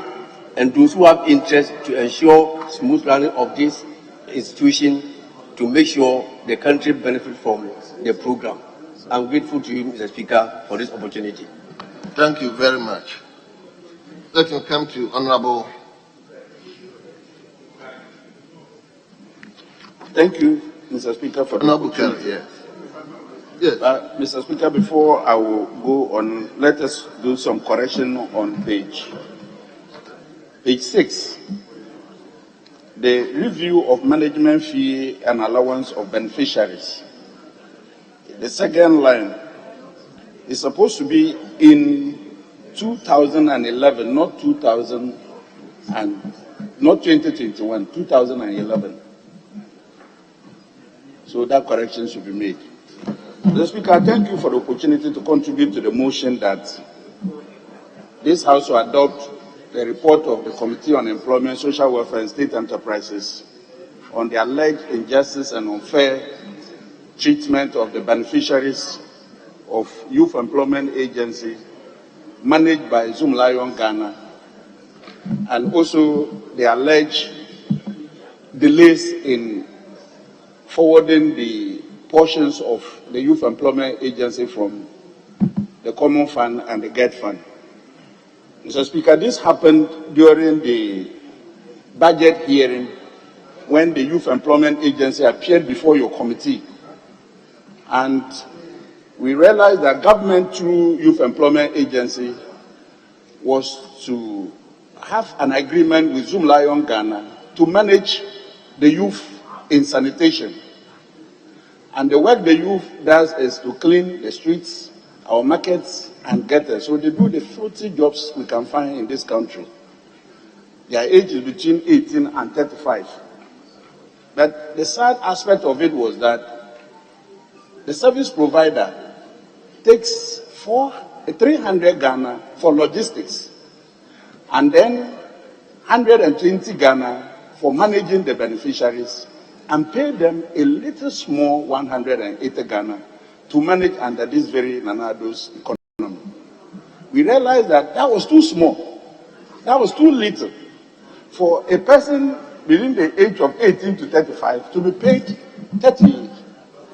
and those who have interest to ensure smooth running of this institution to make sure the country benefits from the program. I'm grateful to you, Mr. Speaker, for this opportunity. Thank you very much. Let me come to Honorable. Thank you, Mr. Speaker, for the opportunity. Yes. Yes. Mr. Speaker, before I will go on, let us do some correction on page 6. The review of management fee and allowance of beneficiaries. The second line is supposed to be in 2011, not 2000 and not 2021, 2011. So that correction should be made. Mr. Speaker, thank you for the opportunity to contribute to the motion that this House will adopt the report of the Committee on Employment, Social Welfare and State Enterprises on the alleged injustice and unfair treatment of the beneficiaries of Youth Employment Agency managed by Zoom Lion Ghana, and also the alleged delays in forwarding the portions of the Youth Employment Agency from the Common Fund and the GET Fund. Mr. Speaker, this happened during the budget hearing when the Youth Employment Agency appeared before your committee. And we realized that government through Youth Employment Agency was to have an agreement with Zoom Lion Ghana to manage the youth in sanitation. And the work the youth does is to clean the streets, our markets, and gutters. So they do the filthy jobs we can find in this country. Their age is between 18 and 35. But the sad aspect of it was that the service provider takes 300 Ghana for logistics, and then 120 Ghana for managing the beneficiaries, and pay them a little small 180 Ghana to manage under this very Nanado's economy. We realized that that was too small. That was too little for a person within the age of 18 to 35 to be paid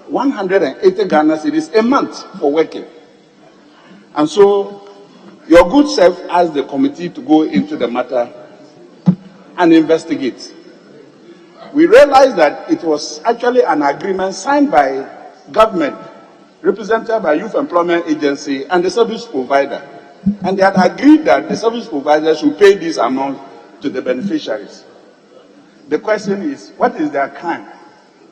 180 Ghana cedis a month for working. And so your good self asked the committee to go into the matter and investigate. We realized that it was actually an agreement signed by government, represented by Youth Employment Agency and the service provider. And they had agreed that the service provider should pay this amount to the beneficiaries. The question is, what is their crime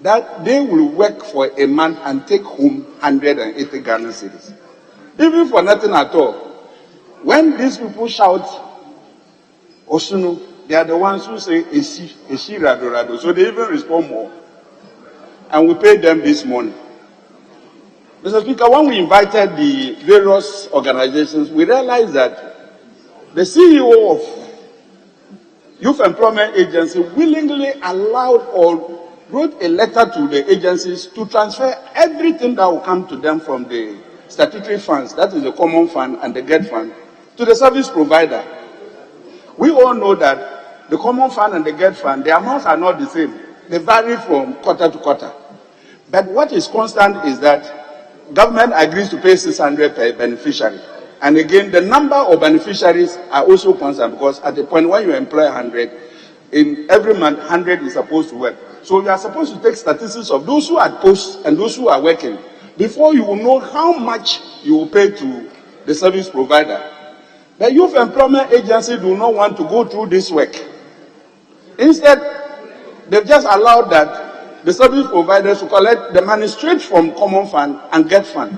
that they will work for a month and take home 180 Ghana cedis. Even for nothing at all. When these people shout, Osunu, they are the ones who say, Eshi, Rado, Rado. So they even respond more. And we paid them this morning. Mr. Speaker, when we invited the various organizations, we realized that the CEO of Youth Employment Agency willingly allowed or wrote a letter to the agencies to transfer everything that will come to them from the statutory funds, that is the common fund and the GET fund, to the service provider. We all know that the common fund and the GET fund, the amounts are not the same. They vary from quarter to quarter. But what is constant is that government agrees to pay 600 per beneficiary. And again, the number of beneficiaries are also constant, because at the point when you employ 100, in every month 100 is supposed to work. So you are supposed to take statistics of those who are at post and those who are working before you will know how much you will pay to the service provider. The Youth Employment Agency do not want to go through this work. Instead, they've just allowed that the service providers to collect the money straight from common fund and GET fund.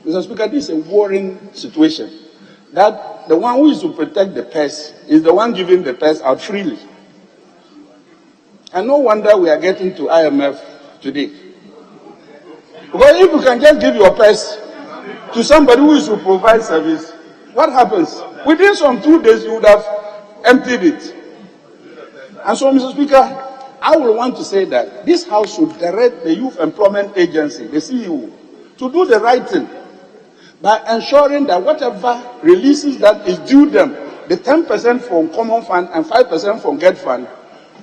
Mr. Speaker, this is a worrying situation. That the one who is to protect the purse is the one giving the purse out freely. And no wonder we are getting to IMF today. Because if you can just give your purse to somebody who is to provide service, what happens? Within some 2 days, you would have emptied it. And so, Mr. Speaker, I will want to say that this House should direct the Youth Employment Agency, the CEO, to do the right thing by ensuring that whatever releases that is due them, the 10% from common fund and 5% from GET fund,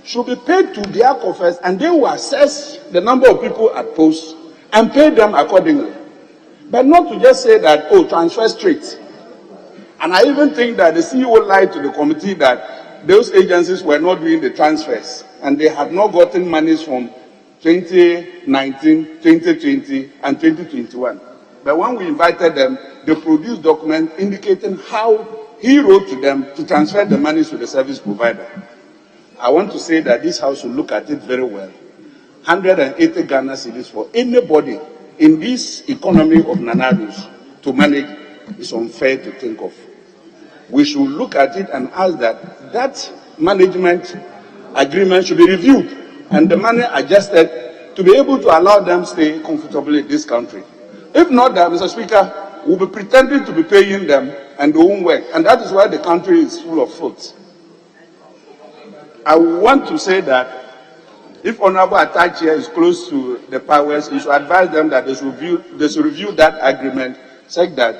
should be paid to their coffers, and they will assess the number of people at post and pay them accordingly. But not to just say that, oh, transfer straight. And I even think that the CEO lied to the committee that those agencies were not doing the transfers, and they had not gotten monies from 2019, 2020, and 2021. But when we invited them, they produced documents indicating how he wrote to them to transfer the monies to the service provider. I want to say that this House will look at it very well. 180 Ghana cedis for anybody in this economy of Nanados to manage is unfair to think of. We should look at it and ask that management agreement should be reviewed and the money adjusted to be able to allow them to stay comfortably in this country. If not that, Mr. Speaker, we'll be pretending to be paying them and they won't work. And that is why the country is full of faults. I want to say that if Honorable Atachi is close to the powers, he should advise them that they should review that agreement such that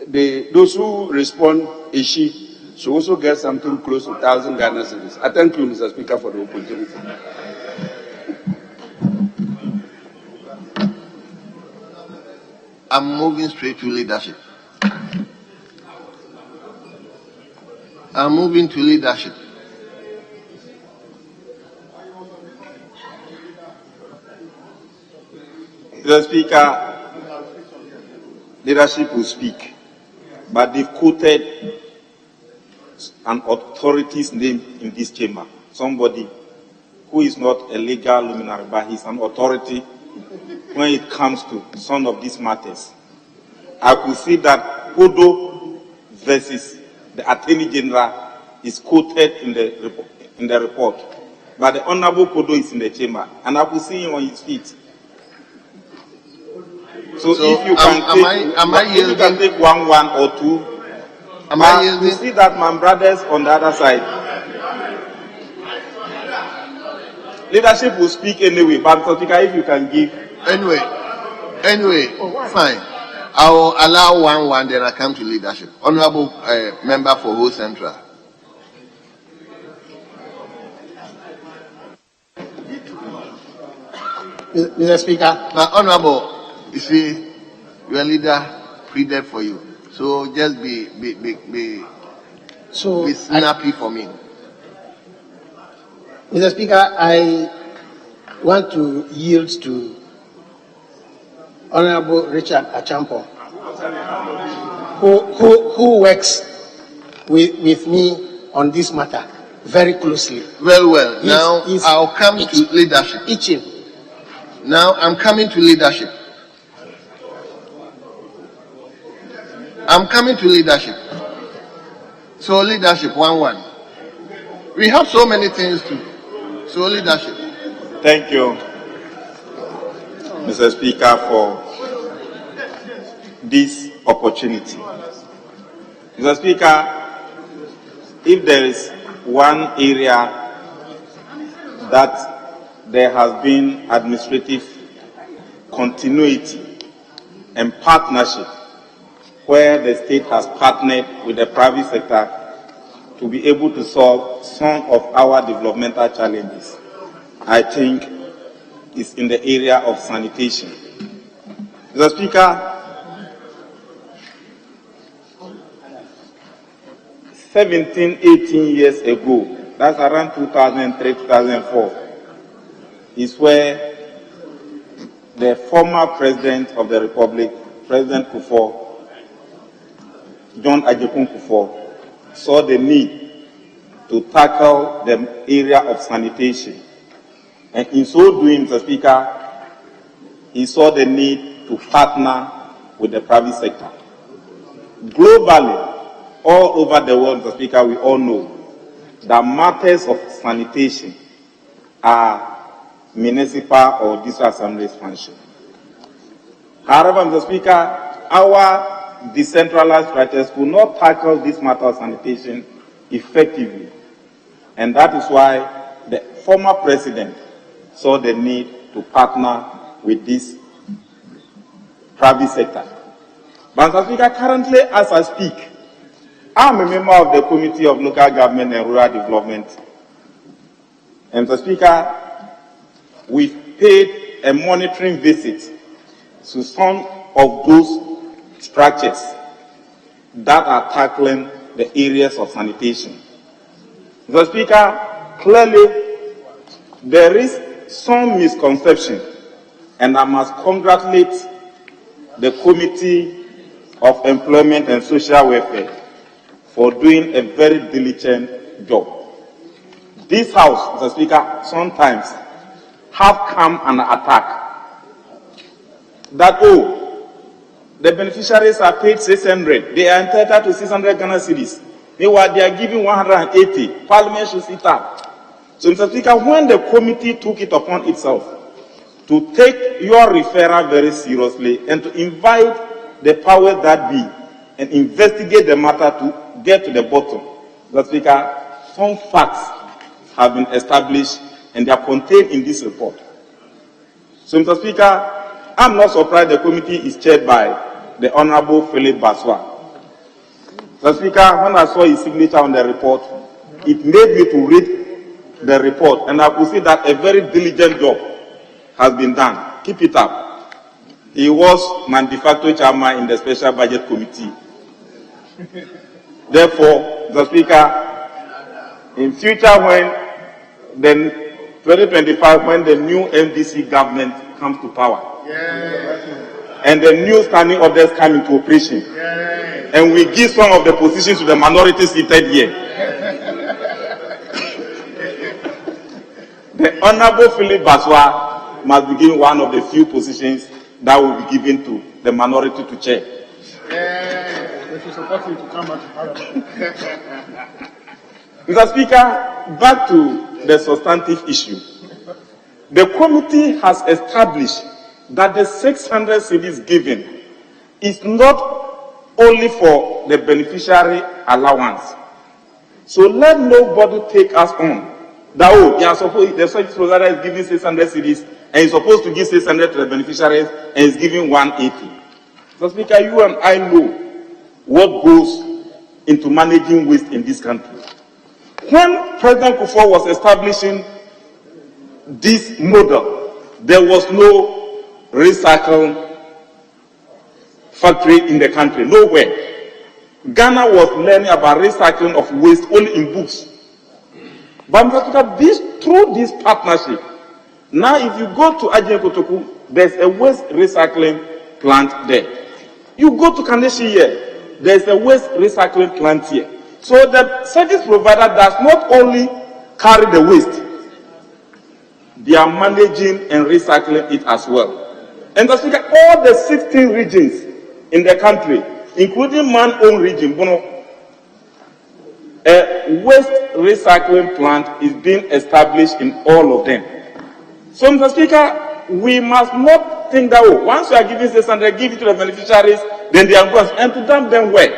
those who respond, Ishi, should also get something close to 1,000 Ghana cedis. I thank you, Mr. Speaker, for the opportunity. I'm moving straight to leadership. I'm moving to leadership. Mr. Speaker, leadership will speak, but they've quoted an authority's name in this chamber, somebody who is not a legal luminary, but he's an authority when it comes to some of these matters. I could see that Kodo versus the Attorney General is quoted in the report, but the Honorable Kodo is in the chamber, and I could see him on his feet. So if you can take 1 or 2, you see that my brothers on the other side. Leadership will speak anyway, but if you can give. Anyway, fine. I will allow 1, then I come to leadership. Honorable member for Ho Central. Mr. Speaker. Honorable, you see, your leader pleaded for you. So just be snappy for me. Mr. Speaker, I want to yield to Honorable Richard Achampo, who works with me on this matter very closely. Well. Now I'll come to leadership. Now I'm coming to leadership. So leadership, 1-1. We have so many things to. So leadership. Thank you, Mr. Speaker, for this opportunity. Mr. Speaker, if there is one area that there has been administrative continuity and partnership, where the state has partnered with the private sector to be able to solve some of our developmental challenges, I think is in the area of sanitation. Mr. Speaker, 17, 18 years ago, that's around 2003, 2004, is where the former President of the Republic, President Kufuor, John Ajekun Kufuor, saw the need to tackle the area of sanitation. And in so doing, Mr. Speaker, he saw the need to partner with the private sector. Globally, all over the world, Mr. Speaker, we all know that matters of sanitation are municipal or district assemblies function. However, Mr. Speaker, our decentralized structures could not tackle this matter of sanitation effectively. And that is why the former president saw the need to partner with this private sector. But Mr. Speaker, currently as I speak, I'm a member of the Committee of Local Government and Rural Development. And Mr. Speaker, we've paid a monitoring visit to some of those structures that are tackling the areas of sanitation. Mr. Speaker, clearly there is some misconception, and I must congratulate the Committee of Employment and Social Welfare for doing a very diligent job. This House, Mr. Speaker, sometimes have come and attack that, oh, the beneficiaries are paid 600. They are entitled to 600 Ghana cedis. Meanwhile, they are giving 180. Parliament should sit up. So, Mr. Speaker, when the committee took it upon itself to take your referral very seriously and to invite the powers that be and investigate the matter to get to the bottom, Mr. Speaker, some facts have been established and they are contained in this report. So, Mr. Speaker, I'm not surprised the committee is chaired by the Honorable Philip Baswa. Mr. Speaker, when I saw his signature on the report, it made me to read the report, and I could see that a very diligent job has been done. Keep it up. He was my de facto chairman in the Special Budget Committee. Therefore, Mr. Speaker, in future when the 2025, when the new MDC government comes to power, and the new standing orders come into operation, and we give some of the positions to the minorities seated here, the Honorable Philip Baswa must be given one of the few positions that will be given to the minority to chair. We should support him to come back to Parliament. Mr. Speaker, back to the substantive issue. The committee has established that the 600 cedis given is not only for the beneficiary allowance. So let nobody take us on that, oh, the service provider is giving 600 cedis and is supposed to give 600 to the beneficiaries and is giving 180. So, Speaker, you and I know what goes into managing waste in this country. When President Kufuor was establishing this model, there was no recycling factory in the country, nowhere. Ghana was learning about recycling of waste only in books. But through this partnership, now if you go to Ajin Kotoku, there's a waste recycling plant there. You go to Kaneshi here, there's a waste recycling plant here. So the service provider does not only carry the waste, they are managing and recycling it as well. And Mr. Speaker, all the 16 regions in the country, including man-owned region, a waste recycling plant is being established in all of them. So, Mr. Speaker, we must not think that, oh, once you are giving 600, give it to the beneficiaries, then they are going and to dump them where?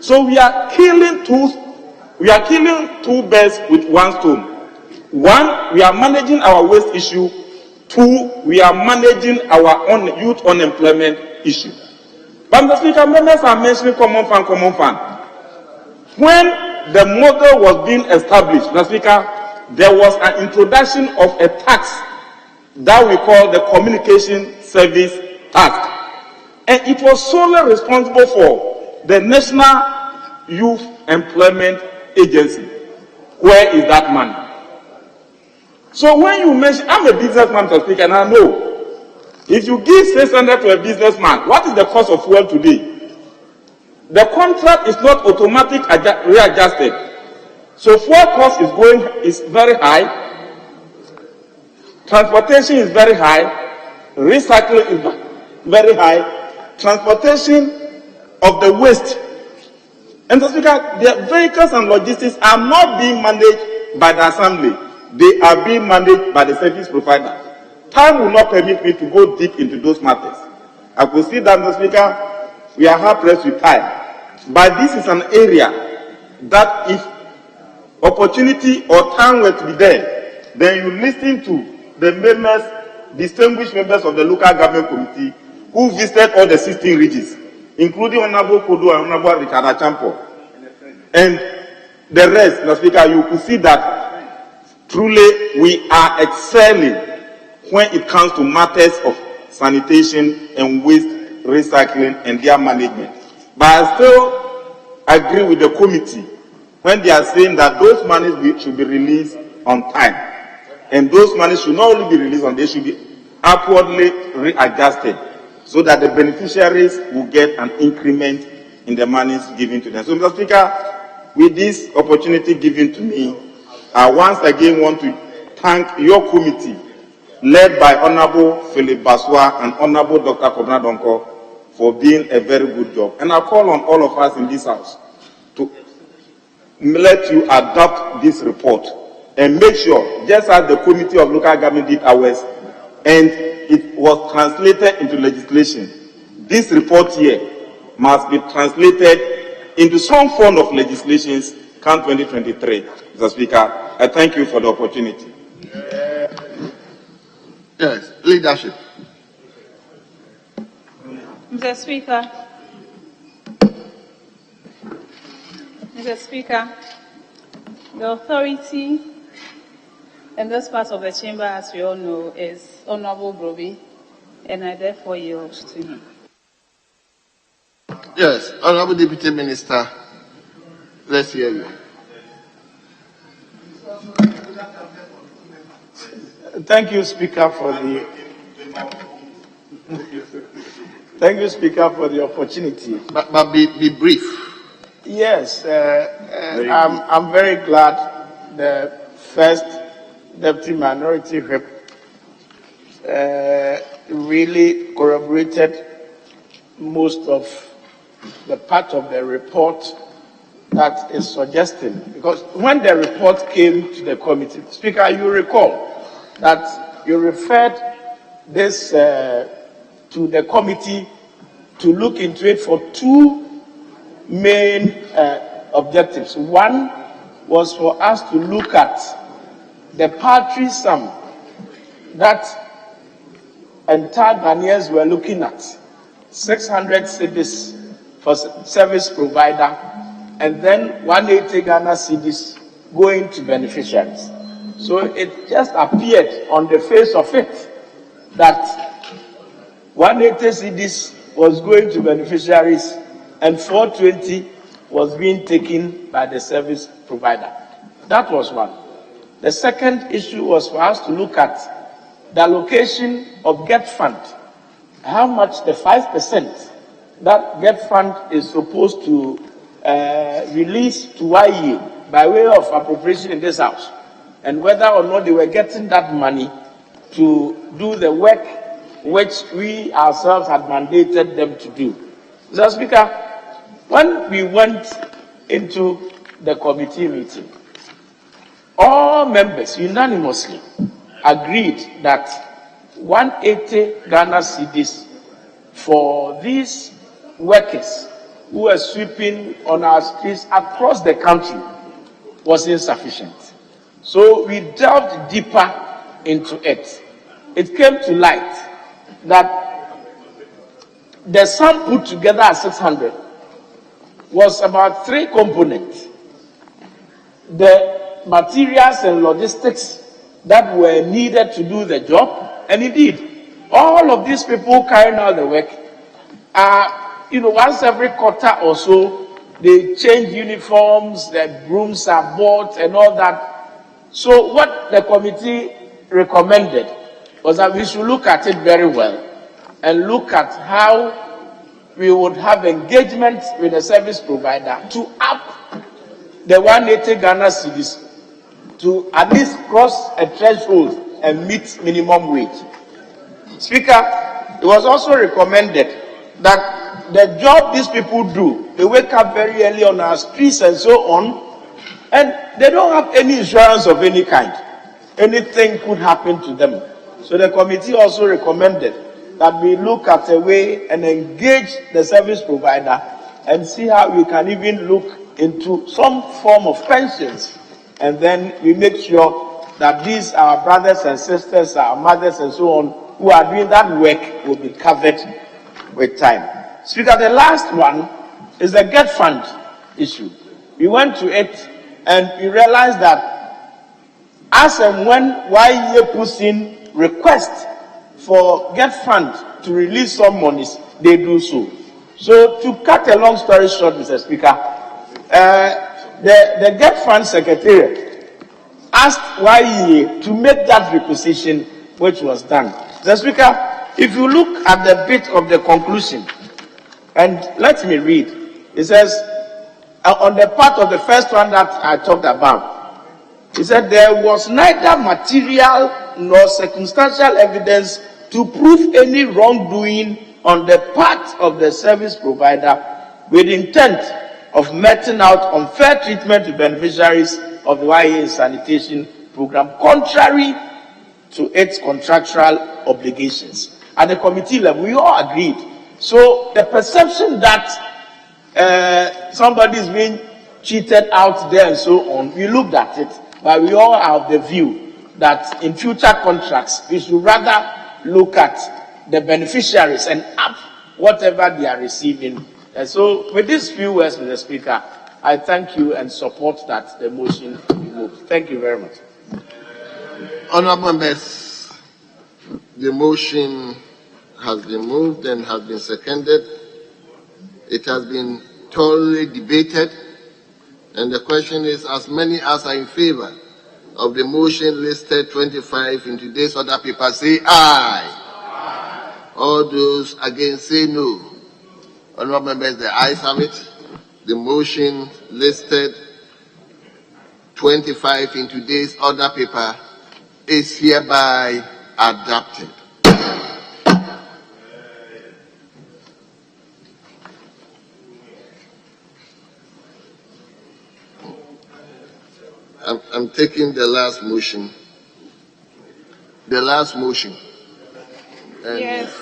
So we are killing two birds with one stone. One, we are managing our waste issue. Two, we are managing our youth unemployment issue. But Mr. Speaker, members are mentioning common fund. When the model was being established, Mr. Speaker, there was an introduction of a tax that we call the communication service tax. And it was solely responsible for the National Youth Employment Agency. Where is that money? So when you mention, I'm a businessman, Mr. Speaker, and I know, if you give 600 to a businessman, what is the cost of fuel today? The contract is not automatic readjusted. So fuel cost is very high, transportation is very high, recycling is very high, transportation of the waste. And Mr. Speaker, the vehicles and logistics are not being managed by the assembly. They are being managed by the service provider. Time will not permit me to go deep into those matters. I could see that, Mr. Speaker, we are hard pressed with time. But this is an area that if opportunity or time were to be there, then you listen to the members, distinguished members of the local government committee who visited all the 16 regions, including Honorable Kodo and Honorable Richard Achampo. And the rest, Mr. Speaker, you could see that truly we are excelling when it comes to matters of sanitation and waste recycling and their management. But I still agree with the committee when they are saying that those monies should be released on time. And those monies should not only be released on, they should be upwardly readjusted so that the beneficiaries will get an increment in the monies given to them. So, Mr. Speaker, with this opportunity given to me, I once again want to thank your committee, led by Honorable Philip Baswa and Honorable Dr. Kobna Donko, for being a very good job. And I call on all of us in this house to let you adopt this report and make sure, just as the Committee of Local Government did ours, and it was translated into legislation, this report here must be translated into some form of legislations come 2023. Mr. Speaker, I thank you for the opportunity. Yes, leadership. Mr. Speaker, the authority in this part of the chamber, as we all know, is Honorable Broby, and I therefore yield to him. Yes, Honorable Deputy Minister, let's hear you. Thank you, Speaker, for the thank you, Speaker, for the opportunity. But be brief. Yes, I'm very glad the first Deputy Minority Whip really corroborated most of the part of the report that is suggesting. Because when the report came to the committee, Speaker, you recall that you referred this to the committee to look into it for two main objectives. One was for us to look at the paltry sum that entire Ghanaians were looking at, 600 cedis for service provider, and then 180 Ghana cedis going to beneficiaries. So it just appeared on the face of it that 180 cedis was going to beneficiaries and 420 was being taken by the service provider. That was one. The second issue was for us to look at the allocation of GET fund, how much the 5% that GET fund is supposed to release to YE by way of appropriation in this house. and whether or not they were getting that money to do the work which we ourselves had mandated them to do. Mr. Speaker, when we went into the committee meeting, all members unanimously agreed that 180 Ghana cedis for these workers who were sweeping on our streets across the country was insufficient. So we delved deeper into it. It came to light that the sum put together at 600 was about 3 components. The materials and logistics that were needed to do the job, and indeed, all of these people carrying out the work are, once every quarter or so, they change uniforms, the brooms are bought and all that. So what the committee recommended was that we should look at it very well and look at how we would have engagement with the service provider to up the 180 Ghana cedis to at least cross a threshold and meet minimum wage. Speaker, it was also recommended that the job these people do, they wake up very early on our streets and so on, and they don't have any insurance of any kind. Anything could happen to them. So the committee also recommended that we look at a way and engage the service provider and see how we can even look into some form of pensions. And then we make sure that these, our brothers and sisters, our mothers and so on, who are doing that work will be covered with time. Speaker, the last one is the Get Fund issue. We went to it and we realized that as and when YEA puts in request for Get Fund to release some monies, they do so. So to cut a long story short, Mr. Speaker, the Get Fund Secretariat asked YEA to make that requisition, which was done. Mr. Speaker, if you look at the bit of the conclusion, and let me read, it says, on the part of the first one that I talked about, it said there was neither material nor circumstantial evidence to prove any wrongdoing on the part of the service provider with intent of meting out unfair treatment to beneficiaries of the YEA sanitation program, contrary to its contractual obligations. At the committee level, we all agreed. So the perception that somebody is being cheated out there and so on, we looked at it, but we all have the view that in future contracts, we should rather look at the beneficiaries and up whatever they are receiving. And so with these few words, Mr. Speaker, I thank you and support that the motion be moved. Thank you very much. Honourable members, the motion has been moved and has been seconded. It has been thoroughly debated, and the question is, as many as are in favour of the motion listed 25 in today's order paper, say aye. All those against, say no. Honourable members, the ayes have it. The motion listed 25 in today's order paper is hereby adopted. I'm taking the last motion. The last motion. Yes.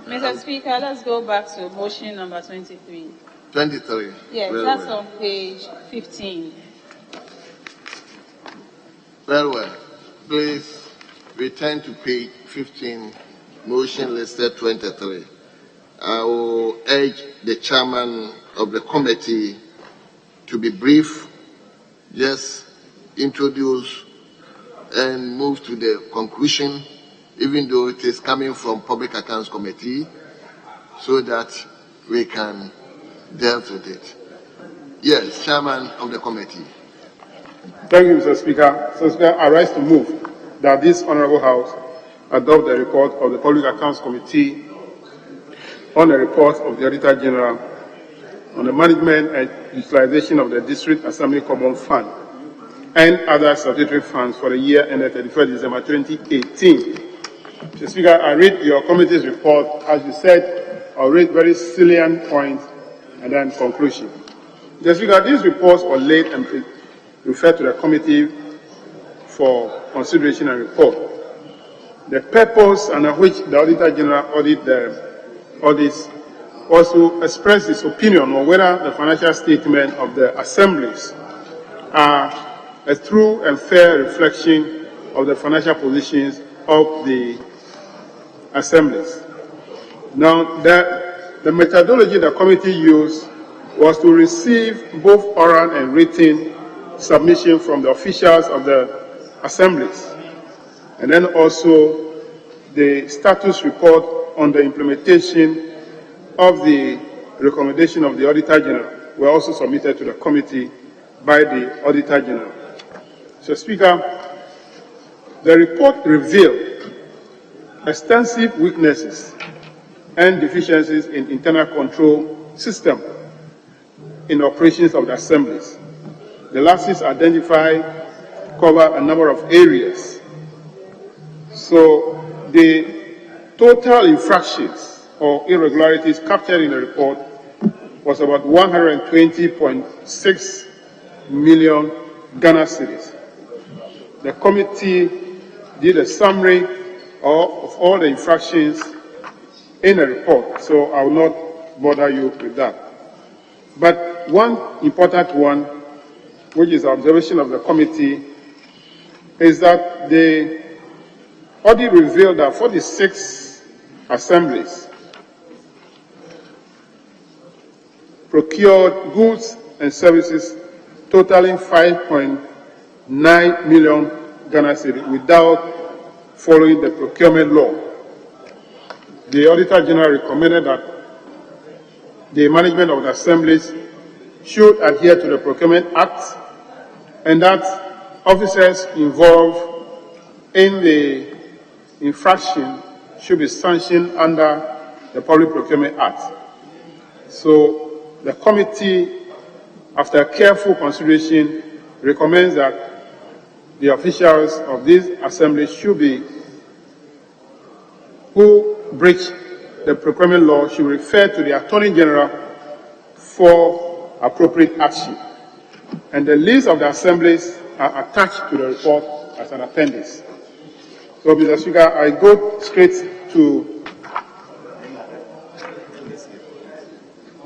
Mr. Speaker, let's go back to motion number 23. 23. Yes, Very that's well. on page 15. Very well. Please return to page 15, motion listed 23. I will urge the chairman of the committee to be brief, just introduce and move to the conclusion, even though it is coming from Public Accounts Committee, so that we can deal with it. Yes, chairman of the committee. Thank you, Mr. Speaker. Mr. Speaker, I rise to move that this Honourable House adopt the report of the Public Accounts Committee on the report of the Auditor General on the management and utilization of the District Assembly Common Fund and other statutory funds for the year ended 31st December 2018. Mr. Speaker, I read your committee's report. As you said, I'll read very salient points and then conclusion. Mr. Speaker, these reports were laid and referred to the committee for consideration and report. The purpose under which the Auditor General audit the audits also expressed his opinion on whether the financial statement of the assemblies are a true and fair reflection of the financial positions of the assemblies. Now, the methodology the committee used was to receive both oral and written submission from the officials of the assemblies, and then also the status report on the implementation of the recommendation of the Auditor General were also submitted to the committee by the Auditor General. So, Speaker, the report revealed extensive weaknesses and deficiencies in internal control system in operations of the assemblies. The lapses identified cover a number of areas. So the total infractions or irregularities captured in the report was about 120.6 million Ghana cedis. The committee did a summary of all the infractions in the report, so I will not bother you with that. But one important one, which is observation of the committee, is that the audit revealed that 46 assemblies procured goods and services totaling 5.9 million Ghana cedis without following the procurement law. The Auditor General recommended that the management of the assemblies should adhere to the Procurement Act and that officers involved in the infraction should be sanctioned under the Public Procurement Act. So the committee, after careful consideration, recommends that the officials of these assemblies should be, who breach the procurement law, should refer to the Attorney General for appropriate action. And the list of the assemblies are attached to the report as an appendix. So, Mr. Speaker, I go straight to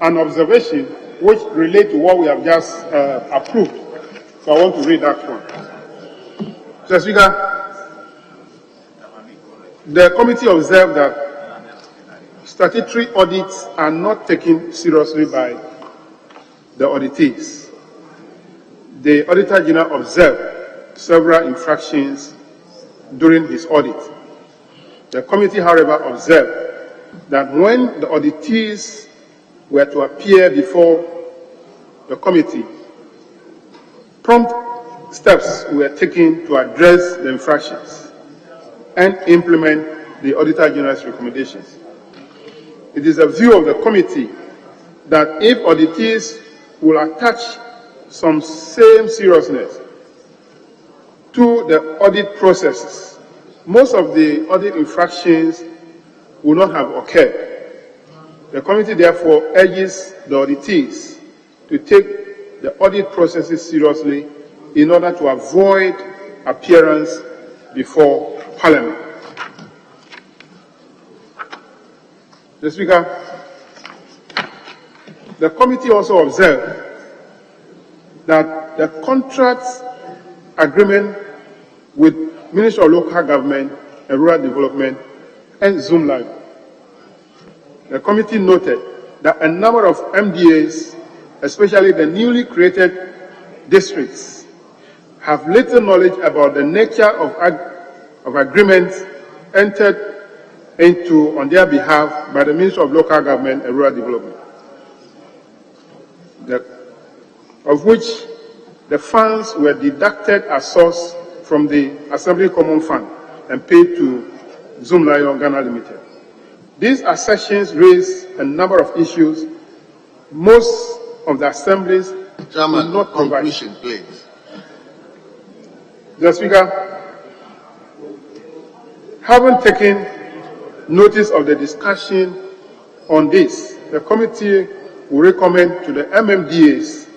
an observation which relates to what we have just approved. So I want to read that one. Mr. Speaker, the committee observed that statutory audits are not taken seriously by the auditees. The Auditor General observed several infractions during his audit. The committee, however, observed that when the auditees were to appear before the committee, prompt steps were taken to address the infractions and implement the Auditor General's recommendations. It is a view of the committee that if auditees will attach some same seriousness to the audit processes, most of the audit infractions will not have occurred. The committee therefore urges the auditees to take the audit processes seriously in order to avoid appearance before Parliament. Mr. Speaker, the committee also observed that the contract agreement with Ministry of Local Government and Rural Development and Zoom Live. The committee noted that a number of MDAs, especially the newly created districts, have little knowledge about the nature of agreements entered into on their behalf by the Ministry of Local Government and Rural Development, of which the funds were deducted as source from the Assembly Common Fund and paid to Zoom Lion Ghana Limited. These assertions raise a number of issues. Most of the assemblies Chairman, do not provide. conclusion, please. Mr. Speaker, having taken notice of the discussion on this, the committee will recommend to the MMDAs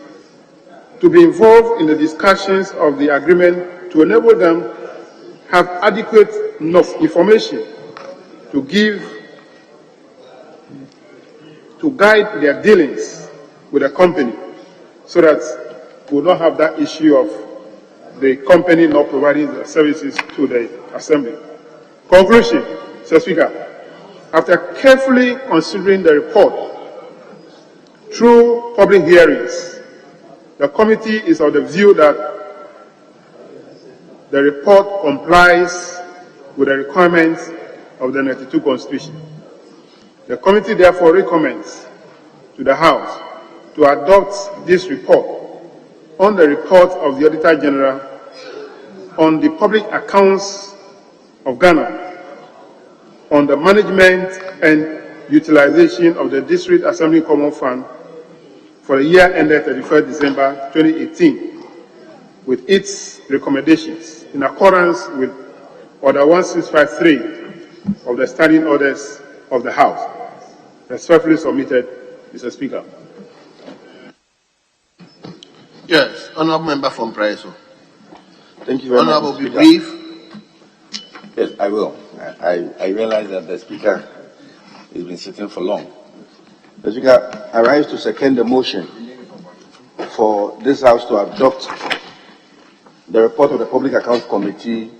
to be involved in the discussions of the agreement to enable them have adequate enough information to guide their dealings with the company, so that we will not have that issue of the company not providing the services to the assembly. Conclusion, Mr. Speaker, after carefully considering the report through public hearings, the committee is of the view that the report complies with the requirements of the 92 Constitution. The committee therefore recommends to the House to adopt this report on the report of the Auditor General on the public accounts of Ghana, on the management and utilization of the District Assembly Common Fund for the year ended 31st December 2018, with its recommendations in accordance with Order 1653 of the Standing Orders of the House. Respectfully submitted, Mr. Speaker. Yes, Honourable Member from Preso. Thank you very much. Honourable, be brief. Yes, I will. I realize that the Speaker has been sitting for long. The Speaker, I rise to second the motion for this House to adopt the report of the Public Accounts Committee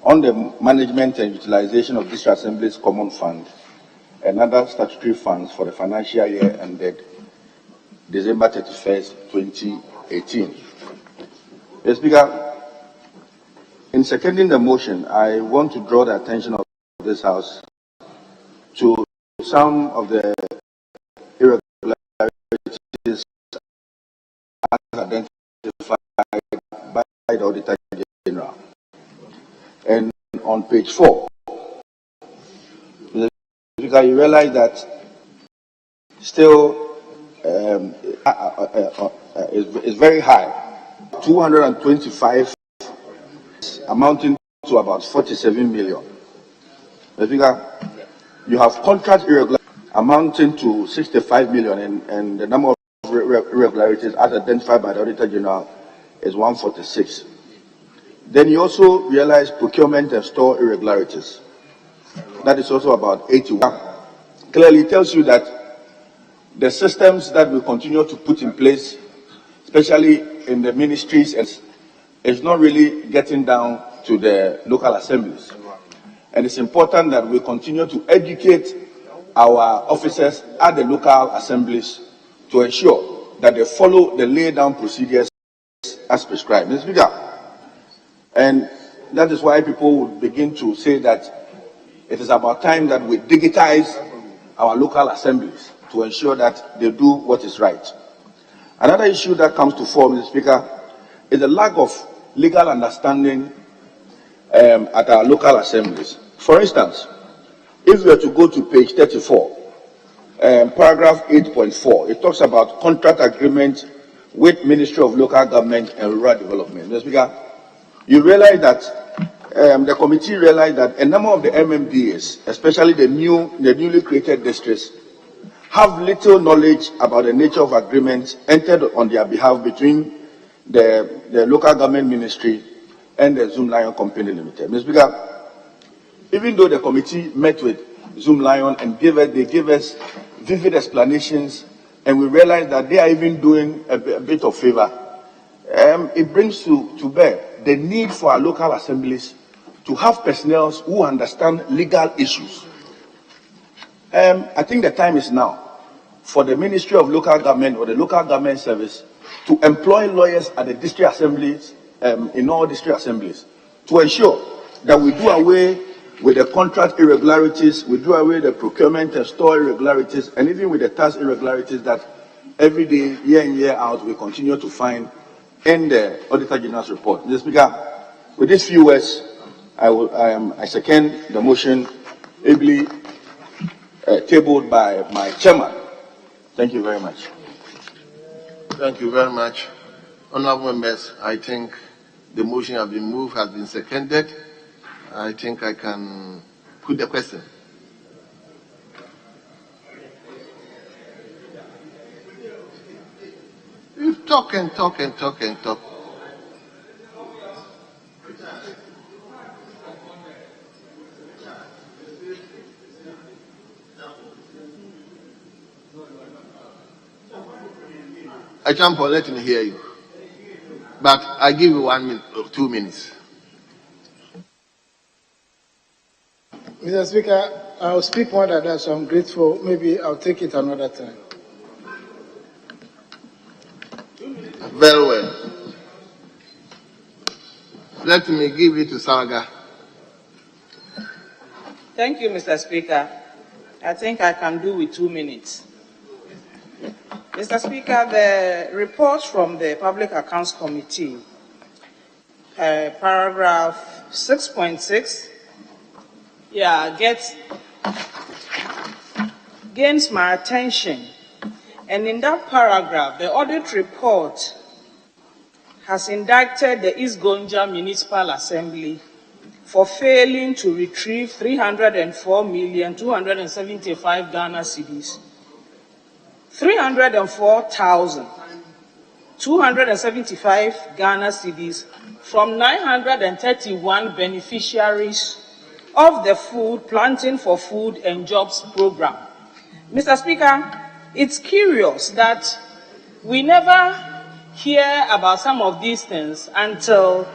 on the management and utilization of District Assembly's Common Fund and other statutory funds for the financial year ended December 31st, 2018. Mr. Speaker, in seconding the motion, I want to draw the attention of this House to some of the irregularities as identified by the Auditor General. And on page 4, Mr. Speaker, you realize that still is very high, 225, amounting to about 47 million. Mr. Speaker, you have contract irregularities amounting to 65 million, and the number of irregularities as identified by the Auditor General is 146. Then you also realize procurement and store irregularities. That is also about 81. Clearly it tells you that the systems that we continue to put in place, especially in the ministries, is not really getting down to the local assemblies. And it's important that we continue to educate our officers at the local assemblies to ensure that they follow the laid down procedures as prescribed. Mr. Speaker, and that is why people would begin to say that it is about time that we digitize our local assemblies to ensure that they do what is right. Another issue that comes to fore, Mr. Speaker, is the lack of legal understanding at our local assemblies. For instance, if we were to go to page 34, paragraph 8.4, it talks about contract agreement with Ministry of Local Government and Rural Development. Mr. Speaker, you realize that the committee realized that a number of the MMDAs, especially the newly created districts, have little knowledge about the nature of agreements entered on their behalf between the local government ministry and the Zoom Lion Company Limited. Mr. Speaker, even though the committee met with Zoom Lion and they gave us vivid explanations, and we realized that they are even doing a bit of favor, it brings to bear the need for our local assemblies to have personnel who understand legal issues. I think the time is now for the Ministry of Local Government or the Local Government Service to employ lawyers at the district assemblies, in all district assemblies, to ensure that we do away with the contract irregularities, we do away with the procurement and store irregularities, and even with the tax irregularities that every day, year in, year out, we continue to find in the Auditor General's report. Mr. Speaker, with these few words, I second the motion ably tabled by my chairman. Thank you very much. Thank you very much. Honourable members, I think The motion has been moved, has been seconded. I think I can put the question. You talk and talk and talk and talk. I jump on, let me hear you. But I give you 1 minute or 2 minutes. Mr. Speaker, I'll speak more than that, so I'm grateful. Maybe I'll take it another time. Very well. Let me give it to Saga. Thank you, Mr. Speaker. I think I can do with 2 minutes. Mr. Speaker, the report from the Public Accounts Committee, paragraph 6.6, gains my attention. And in that paragraph, the audit report has indicted the East Gonja Municipal Assembly for failing to retrieve 304,275 Ghana cedis, 304,275 Ghana cedis from 931 beneficiaries of the Food Planting for Food and Jobs program. Mr. Speaker, it's curious that we never hear about some of these things until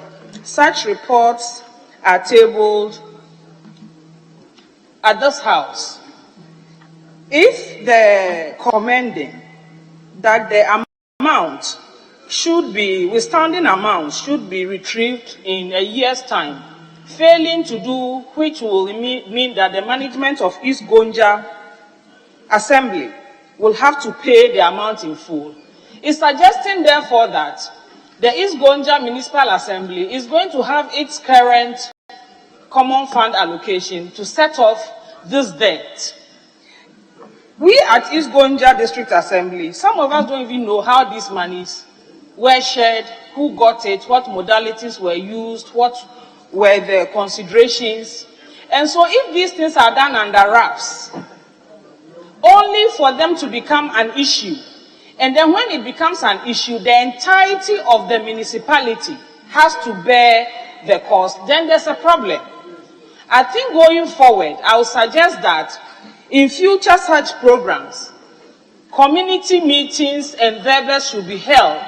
such reports are tabled at this House. If they're commending that the amount should be, withstanding amount should be retrieved in a year's time, failing to do which will mean that the management of East Gonja Assembly will have to pay the amount in full, is suggesting therefore that the East Gonja Municipal Assembly is going to have its current common fund allocation to set off this debt. We at East Gonja District Assembly, some of us don't even know how these monies were shared, who got it, what modalities were used, what were the considerations. And so if these things are done under wraps, only for them to become an issue, and then when it becomes an issue, the entirety of the municipality has to bear the cost, then there's a problem. I think going forward, I would suggest that in future such programs, community meetings and verbals should be held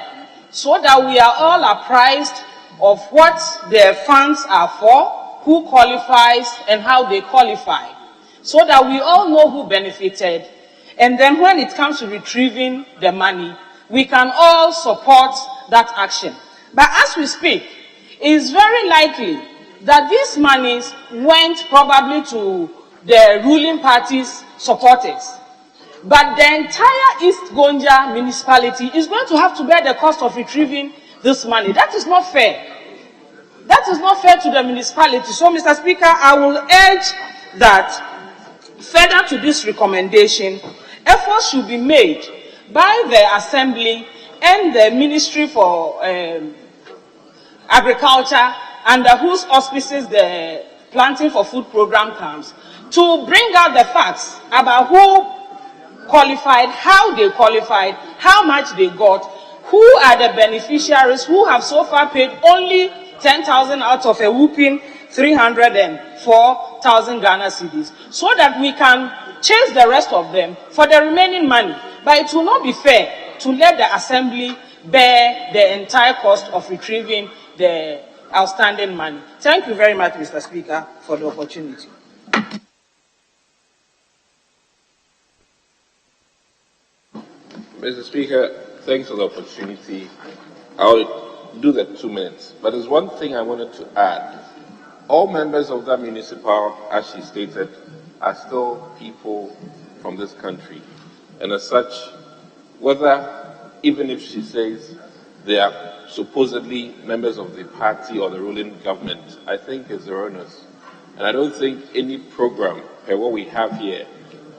so that we are all apprised of what their funds are for, who qualifies and how they qualify, so that we all know who benefited. And then when it comes to retrieving the money, we can all support that action. But as we speak, it is very likely that these monies went probably to the ruling party's supporters. But the entire East Gonja municipality is going to have to bear the cost of retrieving this money. That is not fair. That is not fair to the municipality. So, Mr. Speaker, I will urge that further to this recommendation, efforts should be made by the Assembly and the Ministry for Agriculture, under whose auspices the Planting for Food program comes, to bring out the facts about who qualified, how they qualified, how much they got, who are the beneficiaries who have so far paid only 10,000 out of a whooping 304,000 Ghana cedis, so that we can chase the rest of them for the remaining money. But it will not be fair to let the Assembly bear the entire cost of retrieving the outstanding money. Thank you very much, Mr. Speaker, for the opportunity. Mr. Speaker, thanks for the opportunity. I'll do the 2 minutes. But there's one thing I wanted to add. All members of that municipal, as she stated, are still people from this country. And as such, even if she says they are supposedly members of the party or the ruling government, I think is erroneous. And I don't think any program, per what we have here,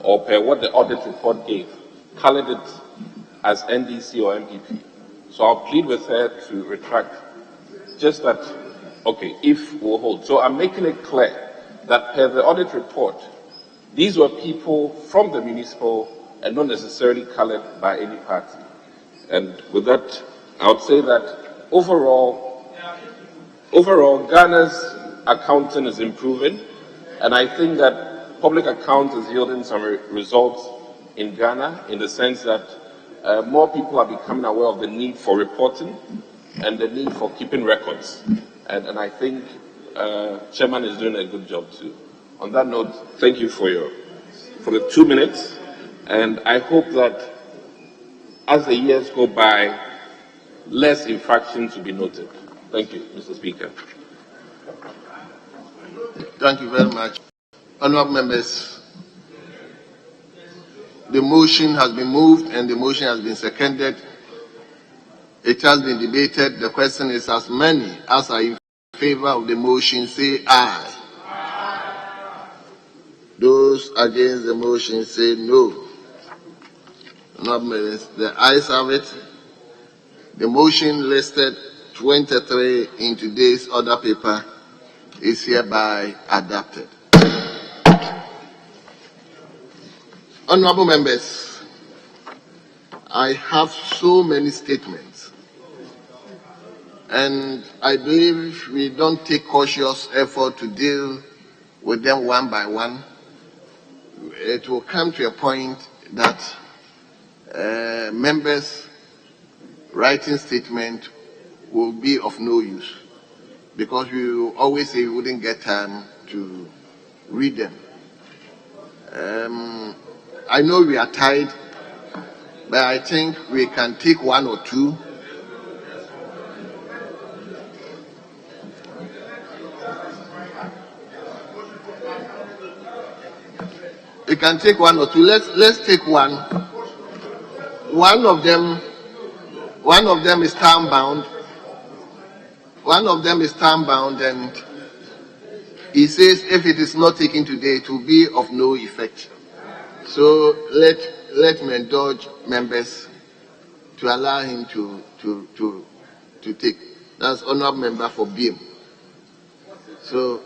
or per what the audit report gave, colored it as NDC or MPP. So I'll plead with her to retract just that, okay, if we'll hold. So I'm making it clear that per the audit report, these were people from the municipal and not necessarily colored by any party. And with that, I would say that overall, Ghana's accounting is improving, and I think that public account is yielding some results in Ghana in the sense that more people are becoming aware of the need for reporting and the need for keeping records. And I think Chairman is doing a good job too. On that note, thank you for the 2 minutes, and I hope that as the years go by, less infractions will be noted. Thank you, Mr. Speaker. Thank you very much. Honourable members, the motion has been moved and the motion has been seconded. It has been debated. The question is, as many as are in favor of the motion, say aye. Those against the motion, say no. Honourable members, the ayes have it. The motion listed 23 in today's order paper is hereby adopted. Honourable members, I have so many statements, and I believe we don't take cautious effort to deal with them one by one. It will come to a point that members' writing statement will be of no use, because we will always say we wouldn't get time to read them. I know we are tired, but I think we can take one or two. We can take one or two. Let's take one. One of them is time bound. One of them is time bound, and he says if it is not taken today, it will be of no effect. So let me indulge members to allow him to take. That's honourable member for BIM. So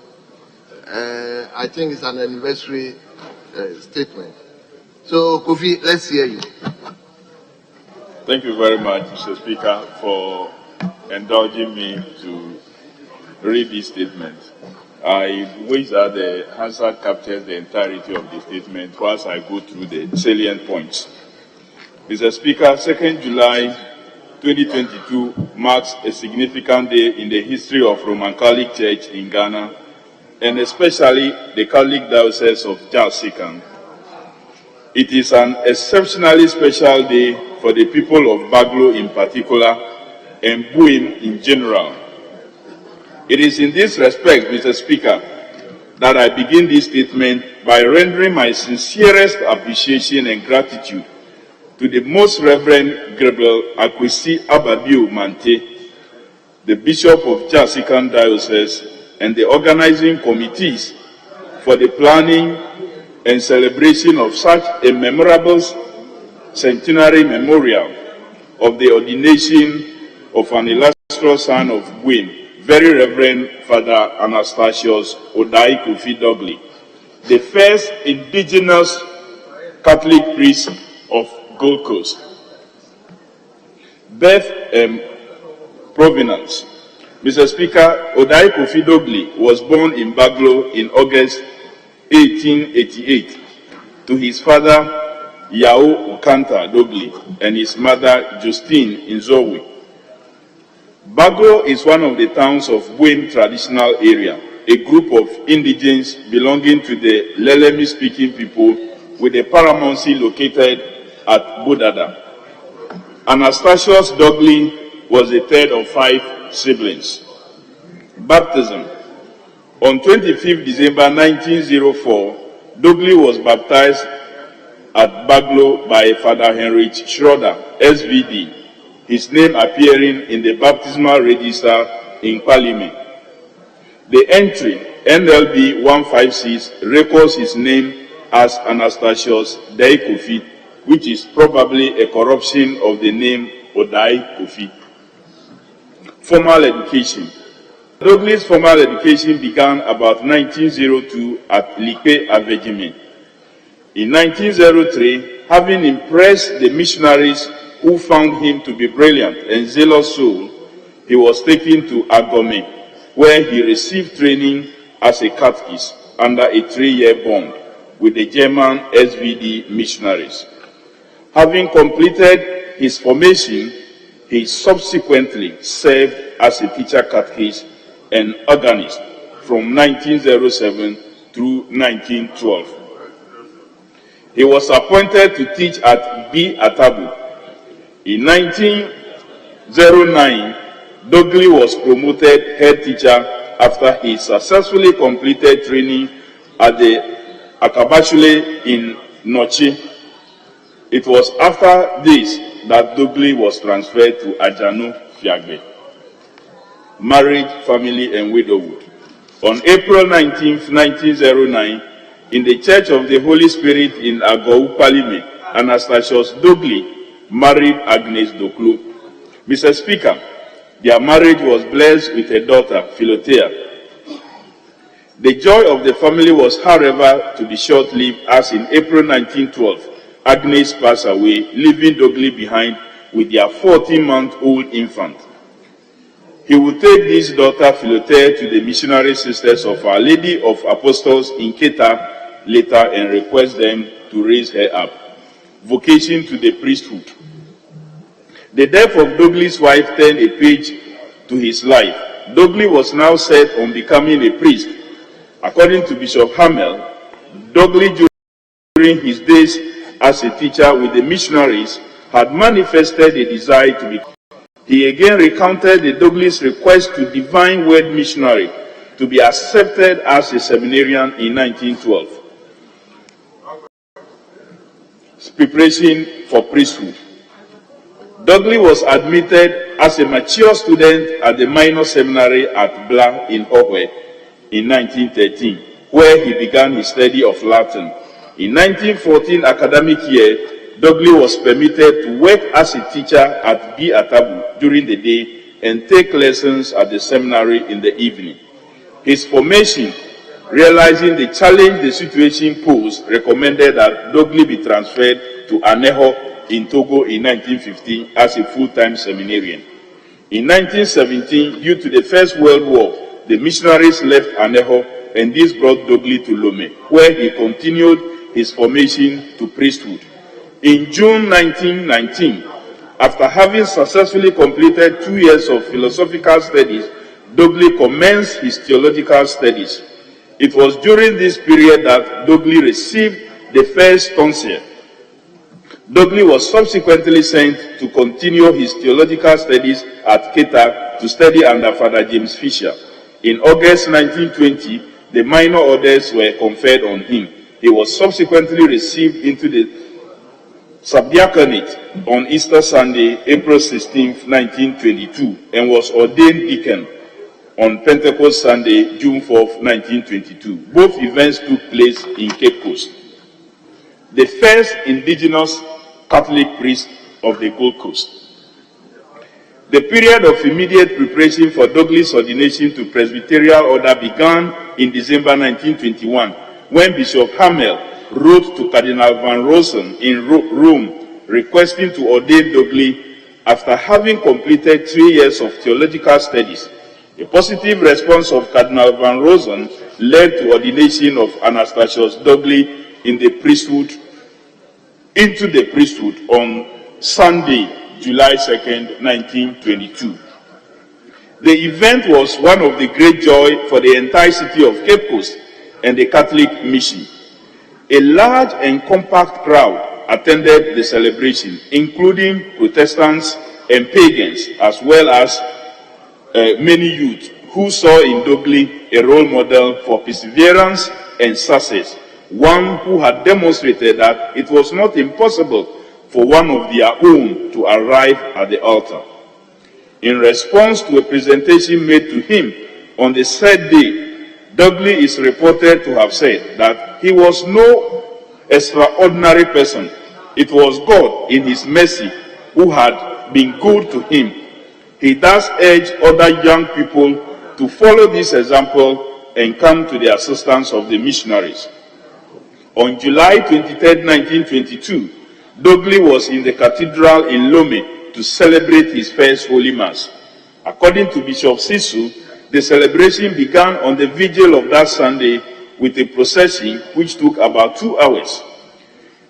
I think it's an anniversary statement. So Kofi, let's hear you. Thank you very much, Mr. Speaker, for indulging me to read this statement. I wish that the Hansard captures the entirety of the statement whilst I go through the salient points. Mr. Speaker, 2nd July 2022 marks a significant day in the history of Roman Catholic Church in Ghana, and especially the Catholic Diocese of Jasikan. It is an exceptionally special day for the people of Baglo in particular, and Buim in general. It is in this respect, Mr. Speaker, that I begin this statement by rendering my sincerest appreciation and gratitude to the Most Reverend Gabriel Akwesi Abadio Mante, the Bishop of Jasikan Diocese, and the organizing committees for the planning and celebration of such a memorable centenary memorial of the ordination of an illustrious son of Buim, Very Reverend Father Anastasius Odai Kofi Dogley, the first indigenous Catholic priest of Gold Coast. Birth and provenance. Mr. Speaker, Odai Kofi Dogley was born in Baglo in August 1888 to his father Yao Okanta Dogley and his mother Justine Nzowi. Baglo is one of the towns of Buim traditional area, a group of indigents belonging to the Lelemi-speaking people with a paramountcy located at Bodada. Anastasius Dogley was the third of 5 siblings. Baptism. On 25th December 1904, Dogley was baptized at Baglo by Father Heinrich Schroeder, SVD, his name appearing in the baptismal register in Parliament. The entry NLB 156 records his name as Anastasius Dai Kofi, which is probably a corruption of the name Odai Kofi. Formal education. Dudley's formal education began about 1902 at Lipe Avegime. In 1903, having impressed the missionaries who found him to be brilliant and zealous soul, he was taken to Agome, where he received training as a catechist under a 3-year bond with the German SVD missionaries. Having completed his formation, he subsequently served as a teacher catechist and organist from 1907 through 1912. He was appointed to teach at B. Atabu. In 1909, Dudley was promoted head teacher after he successfully completed training at the Akabashule in Nochi. It was after this that Dudley was transferred to Ajanu Fiagbe. Marriage, family, and widowhood. On April 19, 1909, in the Church of the Holy Spirit in Agou Palime, Anastasius Dudley married Agnes Doklu. Mr. Speaker, their marriage was blessed with a daughter, Philotea. The joy of the family was, however, to be short-lived, as in April 1912, Agnes passed away, leaving Dudley behind with their 14-month-old infant. He would take this daughter, Philotea, to the missionary sisters of Our Lady of Apostles in Keta later and request them to raise her up. Vocation to the priesthood. The death of Dudley's wife turned a page to his life. Dudley was now set on becoming a priest. According to Bishop Hamel, Dudley, during his days as a teacher with the missionaries, had manifested a desire to be. He again recounted the Dudley's request to Divine Word Missionary to be accepted as a seminarian in 1912. Preparation for priesthood. Dudley was admitted as a mature student at the minor seminary at Bla in Howe in 1913, where he began his study of Latin. In 1914 academic year, Dudley was permitted to work as a teacher at B. Atabu during the day and take lessons at the seminary in the evening. His formation, realizing the challenge the situation posed, recommended that Dudley be transferred to Aneho in Togo in 1915 as a full-time seminarian. In 1917, due to the First World War, the missionaries left Aneho, and this brought Dudley to Lome, where he continued his formation to priesthood. In June 1919, after having successfully completed 2 years of philosophical studies, Dudley commenced his theological studies. It was during this period that Dudley received the first tonsure. Dudley was subsequently sent to continue his theological studies at Keta to study under Father James Fisher. In August 1920, the minor orders were conferred on him. He was subsequently received into the subdiaconate on Easter Sunday, April 16, 1922, and was ordained deacon on Pentecost Sunday, June 4, 1922. Both events took place in Cape Coast. The first indigenous Catholic priest of the Gold Coast. The period of immediate preparation for Dudley's ordination to Presbyterial order began in December 1921, when Bishop Hamel wrote to Cardinal Van Rosen in Rome requesting to ordain Dudley after having completed 3 years of theological studies. A positive response of Cardinal Van Rosen led to ordination of Anastasius Dudley into the priesthood on Sunday, July 2nd, 1922. The event was one of the great joy for the entire city of Cape Coast and the Catholic mission. A large and compact crowd attended the celebration, including Protestants and pagans, as well as many youth who saw in Dudley a role model for perseverance and success, one who had demonstrated that it was not impossible for one of their own to arrive at the altar. In response to a presentation made to him on the said day, Dudley is reported to have said that he was no extraordinary person. It was God in his mercy who had been good to him. He thus urged other young people to follow this example and come to the assistance of the missionaries. On July 23, 1922, Dogley was in the cathedral in Lome to celebrate his first Holy Mass. According to Bishop Sisu, the celebration began on the vigil of that Sunday with a procession which took about 2 hours.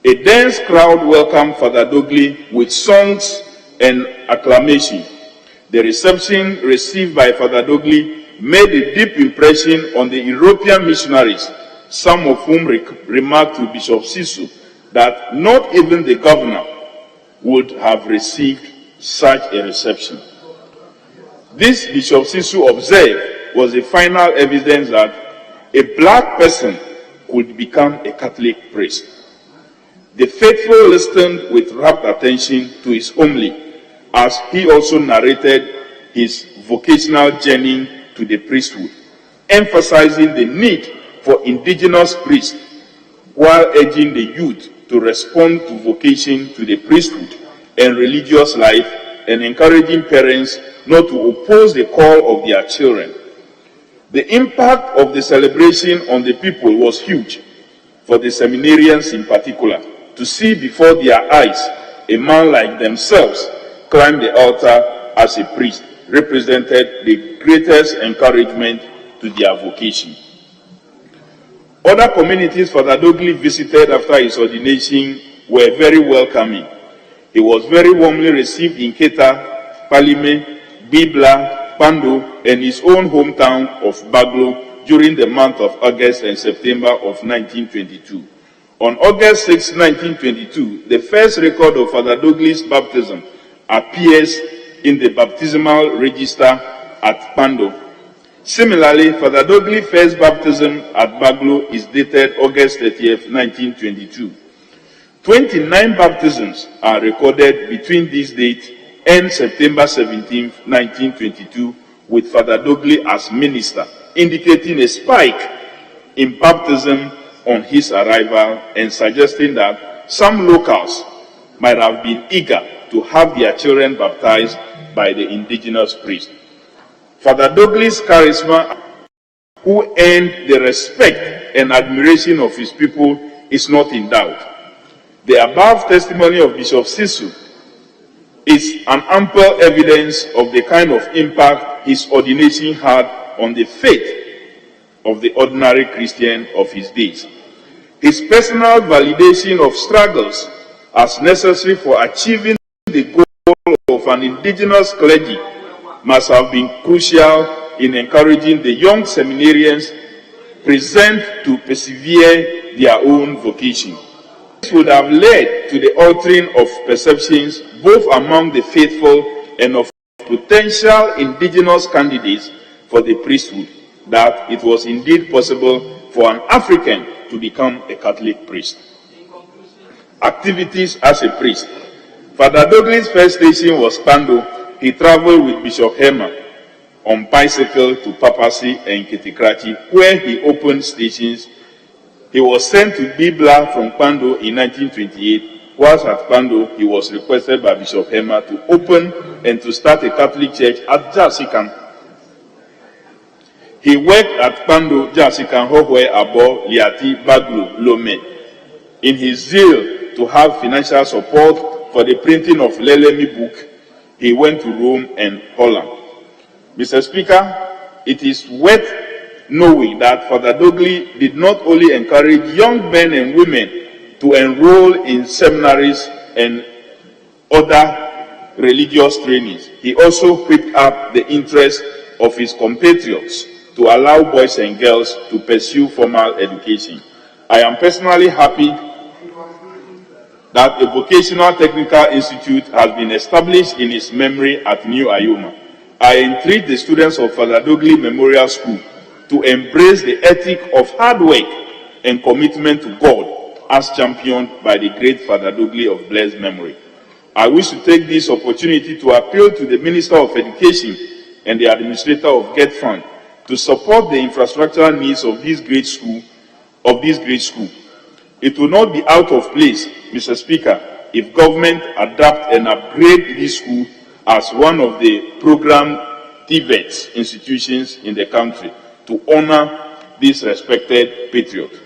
A dense crowd welcomed Father Dogley with songs and acclamation. The reception received by Father Dogley made a deep impression on the European missionaries, some of whom remarked to Bishop Sisu that not even the governor would have received such a reception. This, Bishop Sisu observed, was the final evidence that a black person could become a Catholic priest. The faithful listened with rapt attention to his homily, as he also narrated his vocational journey to the priesthood, emphasizing the need for indigenous priests while urging the youth to respond to vocation to the priesthood and religious life, and encouraging parents not to oppose the call of their children. The impact of the celebration on the people was huge, for the seminarians in particular, to see before their eyes a man like themselves climb the altar as a priest represented the greatest encouragement to their vocation. Other communities Father Dogley visited after his ordination were very welcoming. He was very warmly received in Keta, Palime, Bibla, Pando, and his own hometown of Baglo during the month of August and September of 1922. On August 6, 1922, the first record of Father Dogley's baptism appears in the baptismal register at Pando. Similarly, Father Dogley's first baptism at Baglo is dated August 30th, 1922. 29 baptisms are recorded between this date and September 17th, 1922, with Father Dogley as minister, indicating a spike in baptism on his arrival and suggesting that some locals might have been eager to have their children baptized by the indigenous priest. Father Dogley's charisma, who earned the respect and admiration of his people, is not in doubt. The above testimony of Bishop Sisu is an ample evidence of the kind of impact his ordination had on the faith of the ordinary Christian of his days. His personal validation of struggles as necessary for achieving the goal of an indigenous clergy must have been crucial in encouraging the young seminarians present to persevere their own vocation. This would have led to the altering of perceptions both among the faithful and of potential indigenous candidates for the priesthood, that it was indeed possible for an African to become a Catholic priest. Activities as a priest. Father Dogley's first station was Pando. He traveled with Bishop Hema on bicycle to Papasi and Kitikrachi, where he opened stations. He was sent to Bibla from Pando in 1928. Whilst at Pando, he was requested by Bishop Hema to open and to start a Catholic church at Jasikan. He worked at Pando, Jasikan, Hohwe, Abo, Liati, Baglo, Lome. In his zeal to have financial support for the printing of Lelemi book, he went to Rome and Holland. Mr. Speaker, it is worth knowing that Father Dogley did not only encourage young men and women to enroll in seminaries and other religious trainings, he also picked up the interest of his compatriots to allow boys and girls to pursue formal education. I am personally happy that a vocational technical institute has been established in his memory at New Ayoma. I entreat the students of Father Dogley Memorial School to embrace the ethic of hard work and commitment to God as championed by the great Father Dogley of blessed memory. I wish to take this opportunity to appeal to the Minister of Education and the Administrator of Get Fund to support the infrastructural needs of this great school. It will not be out of place, Mr. Speaker, if government adapt and upgrade this school as one of the program TVET institutions in the country to honor this respected patriot.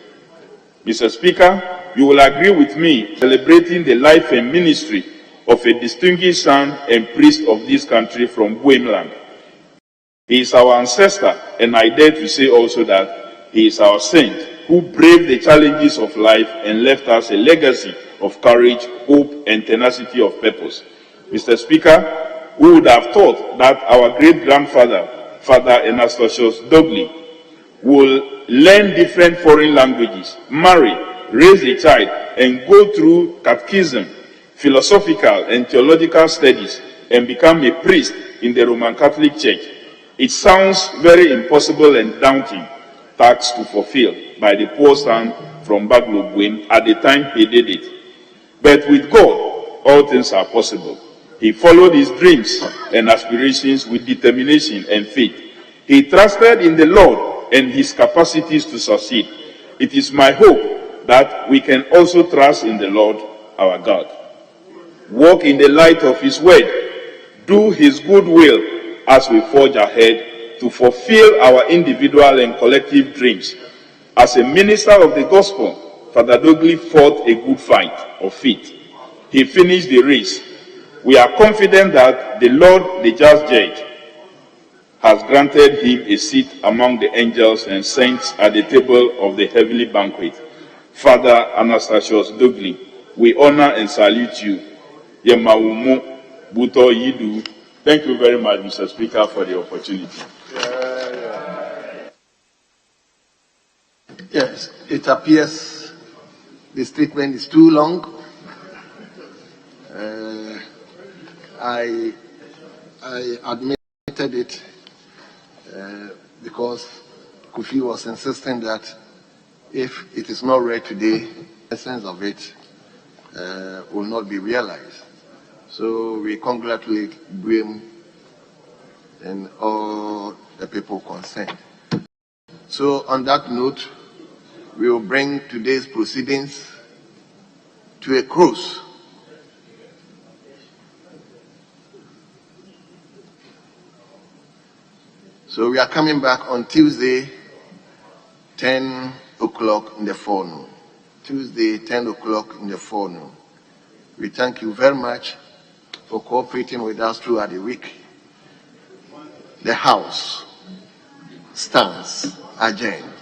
Mr. Speaker, you will agree with me celebrating the life and ministry of a distinguished son and priest of this country from Buemland. He is our ancestor, and I dare to say also that he is our saint who braved the challenges of life and left us a legacy of courage, hope, and tenacity of purpose. Mr. Speaker, who would have thought that our great-grandfather, Father Anastasius Dogley, will learn different foreign languages, marry, raise a child, and go through catechism, philosophical and theological studies, and become a priest in the Roman Catholic Church. It sounds very impossible and daunting task to fulfill by the poor son from Baglobuem at the time he did it. But with God, all things are possible. He followed his dreams and aspirations with determination and faith. He trusted in the Lord and his capacities to succeed. It is my hope that we can also trust in the Lord our God. Walk in the light of his word. Do his good will as we forge ahead to fulfill our individual and collective dreams. As a minister of the gospel, Father Dogley fought a good fight of faith. He finished the race. We are confident that the Lord, the just judge, has granted him a seat among the angels and saints at the table of the heavenly banquet. Father Anastasius Dogley, we honor and salute you. Yemawumu Buto Yidu. Thank you very much, Mr. Speaker, for the opportunity. Yes, it appears the statement is too long. I admitted it because Kofi was insisting that if it is not read today, the essence of it will not be realized. So we congratulate Buem and all the people concerned. So on that note, we will bring today's proceedings to a close. So we are coming back on Tuesday, 10 o'clock in the forenoon. Tuesday, 10 o'clock in the forenoon. We thank you very much for cooperating with us throughout the week. The House stands adjourned.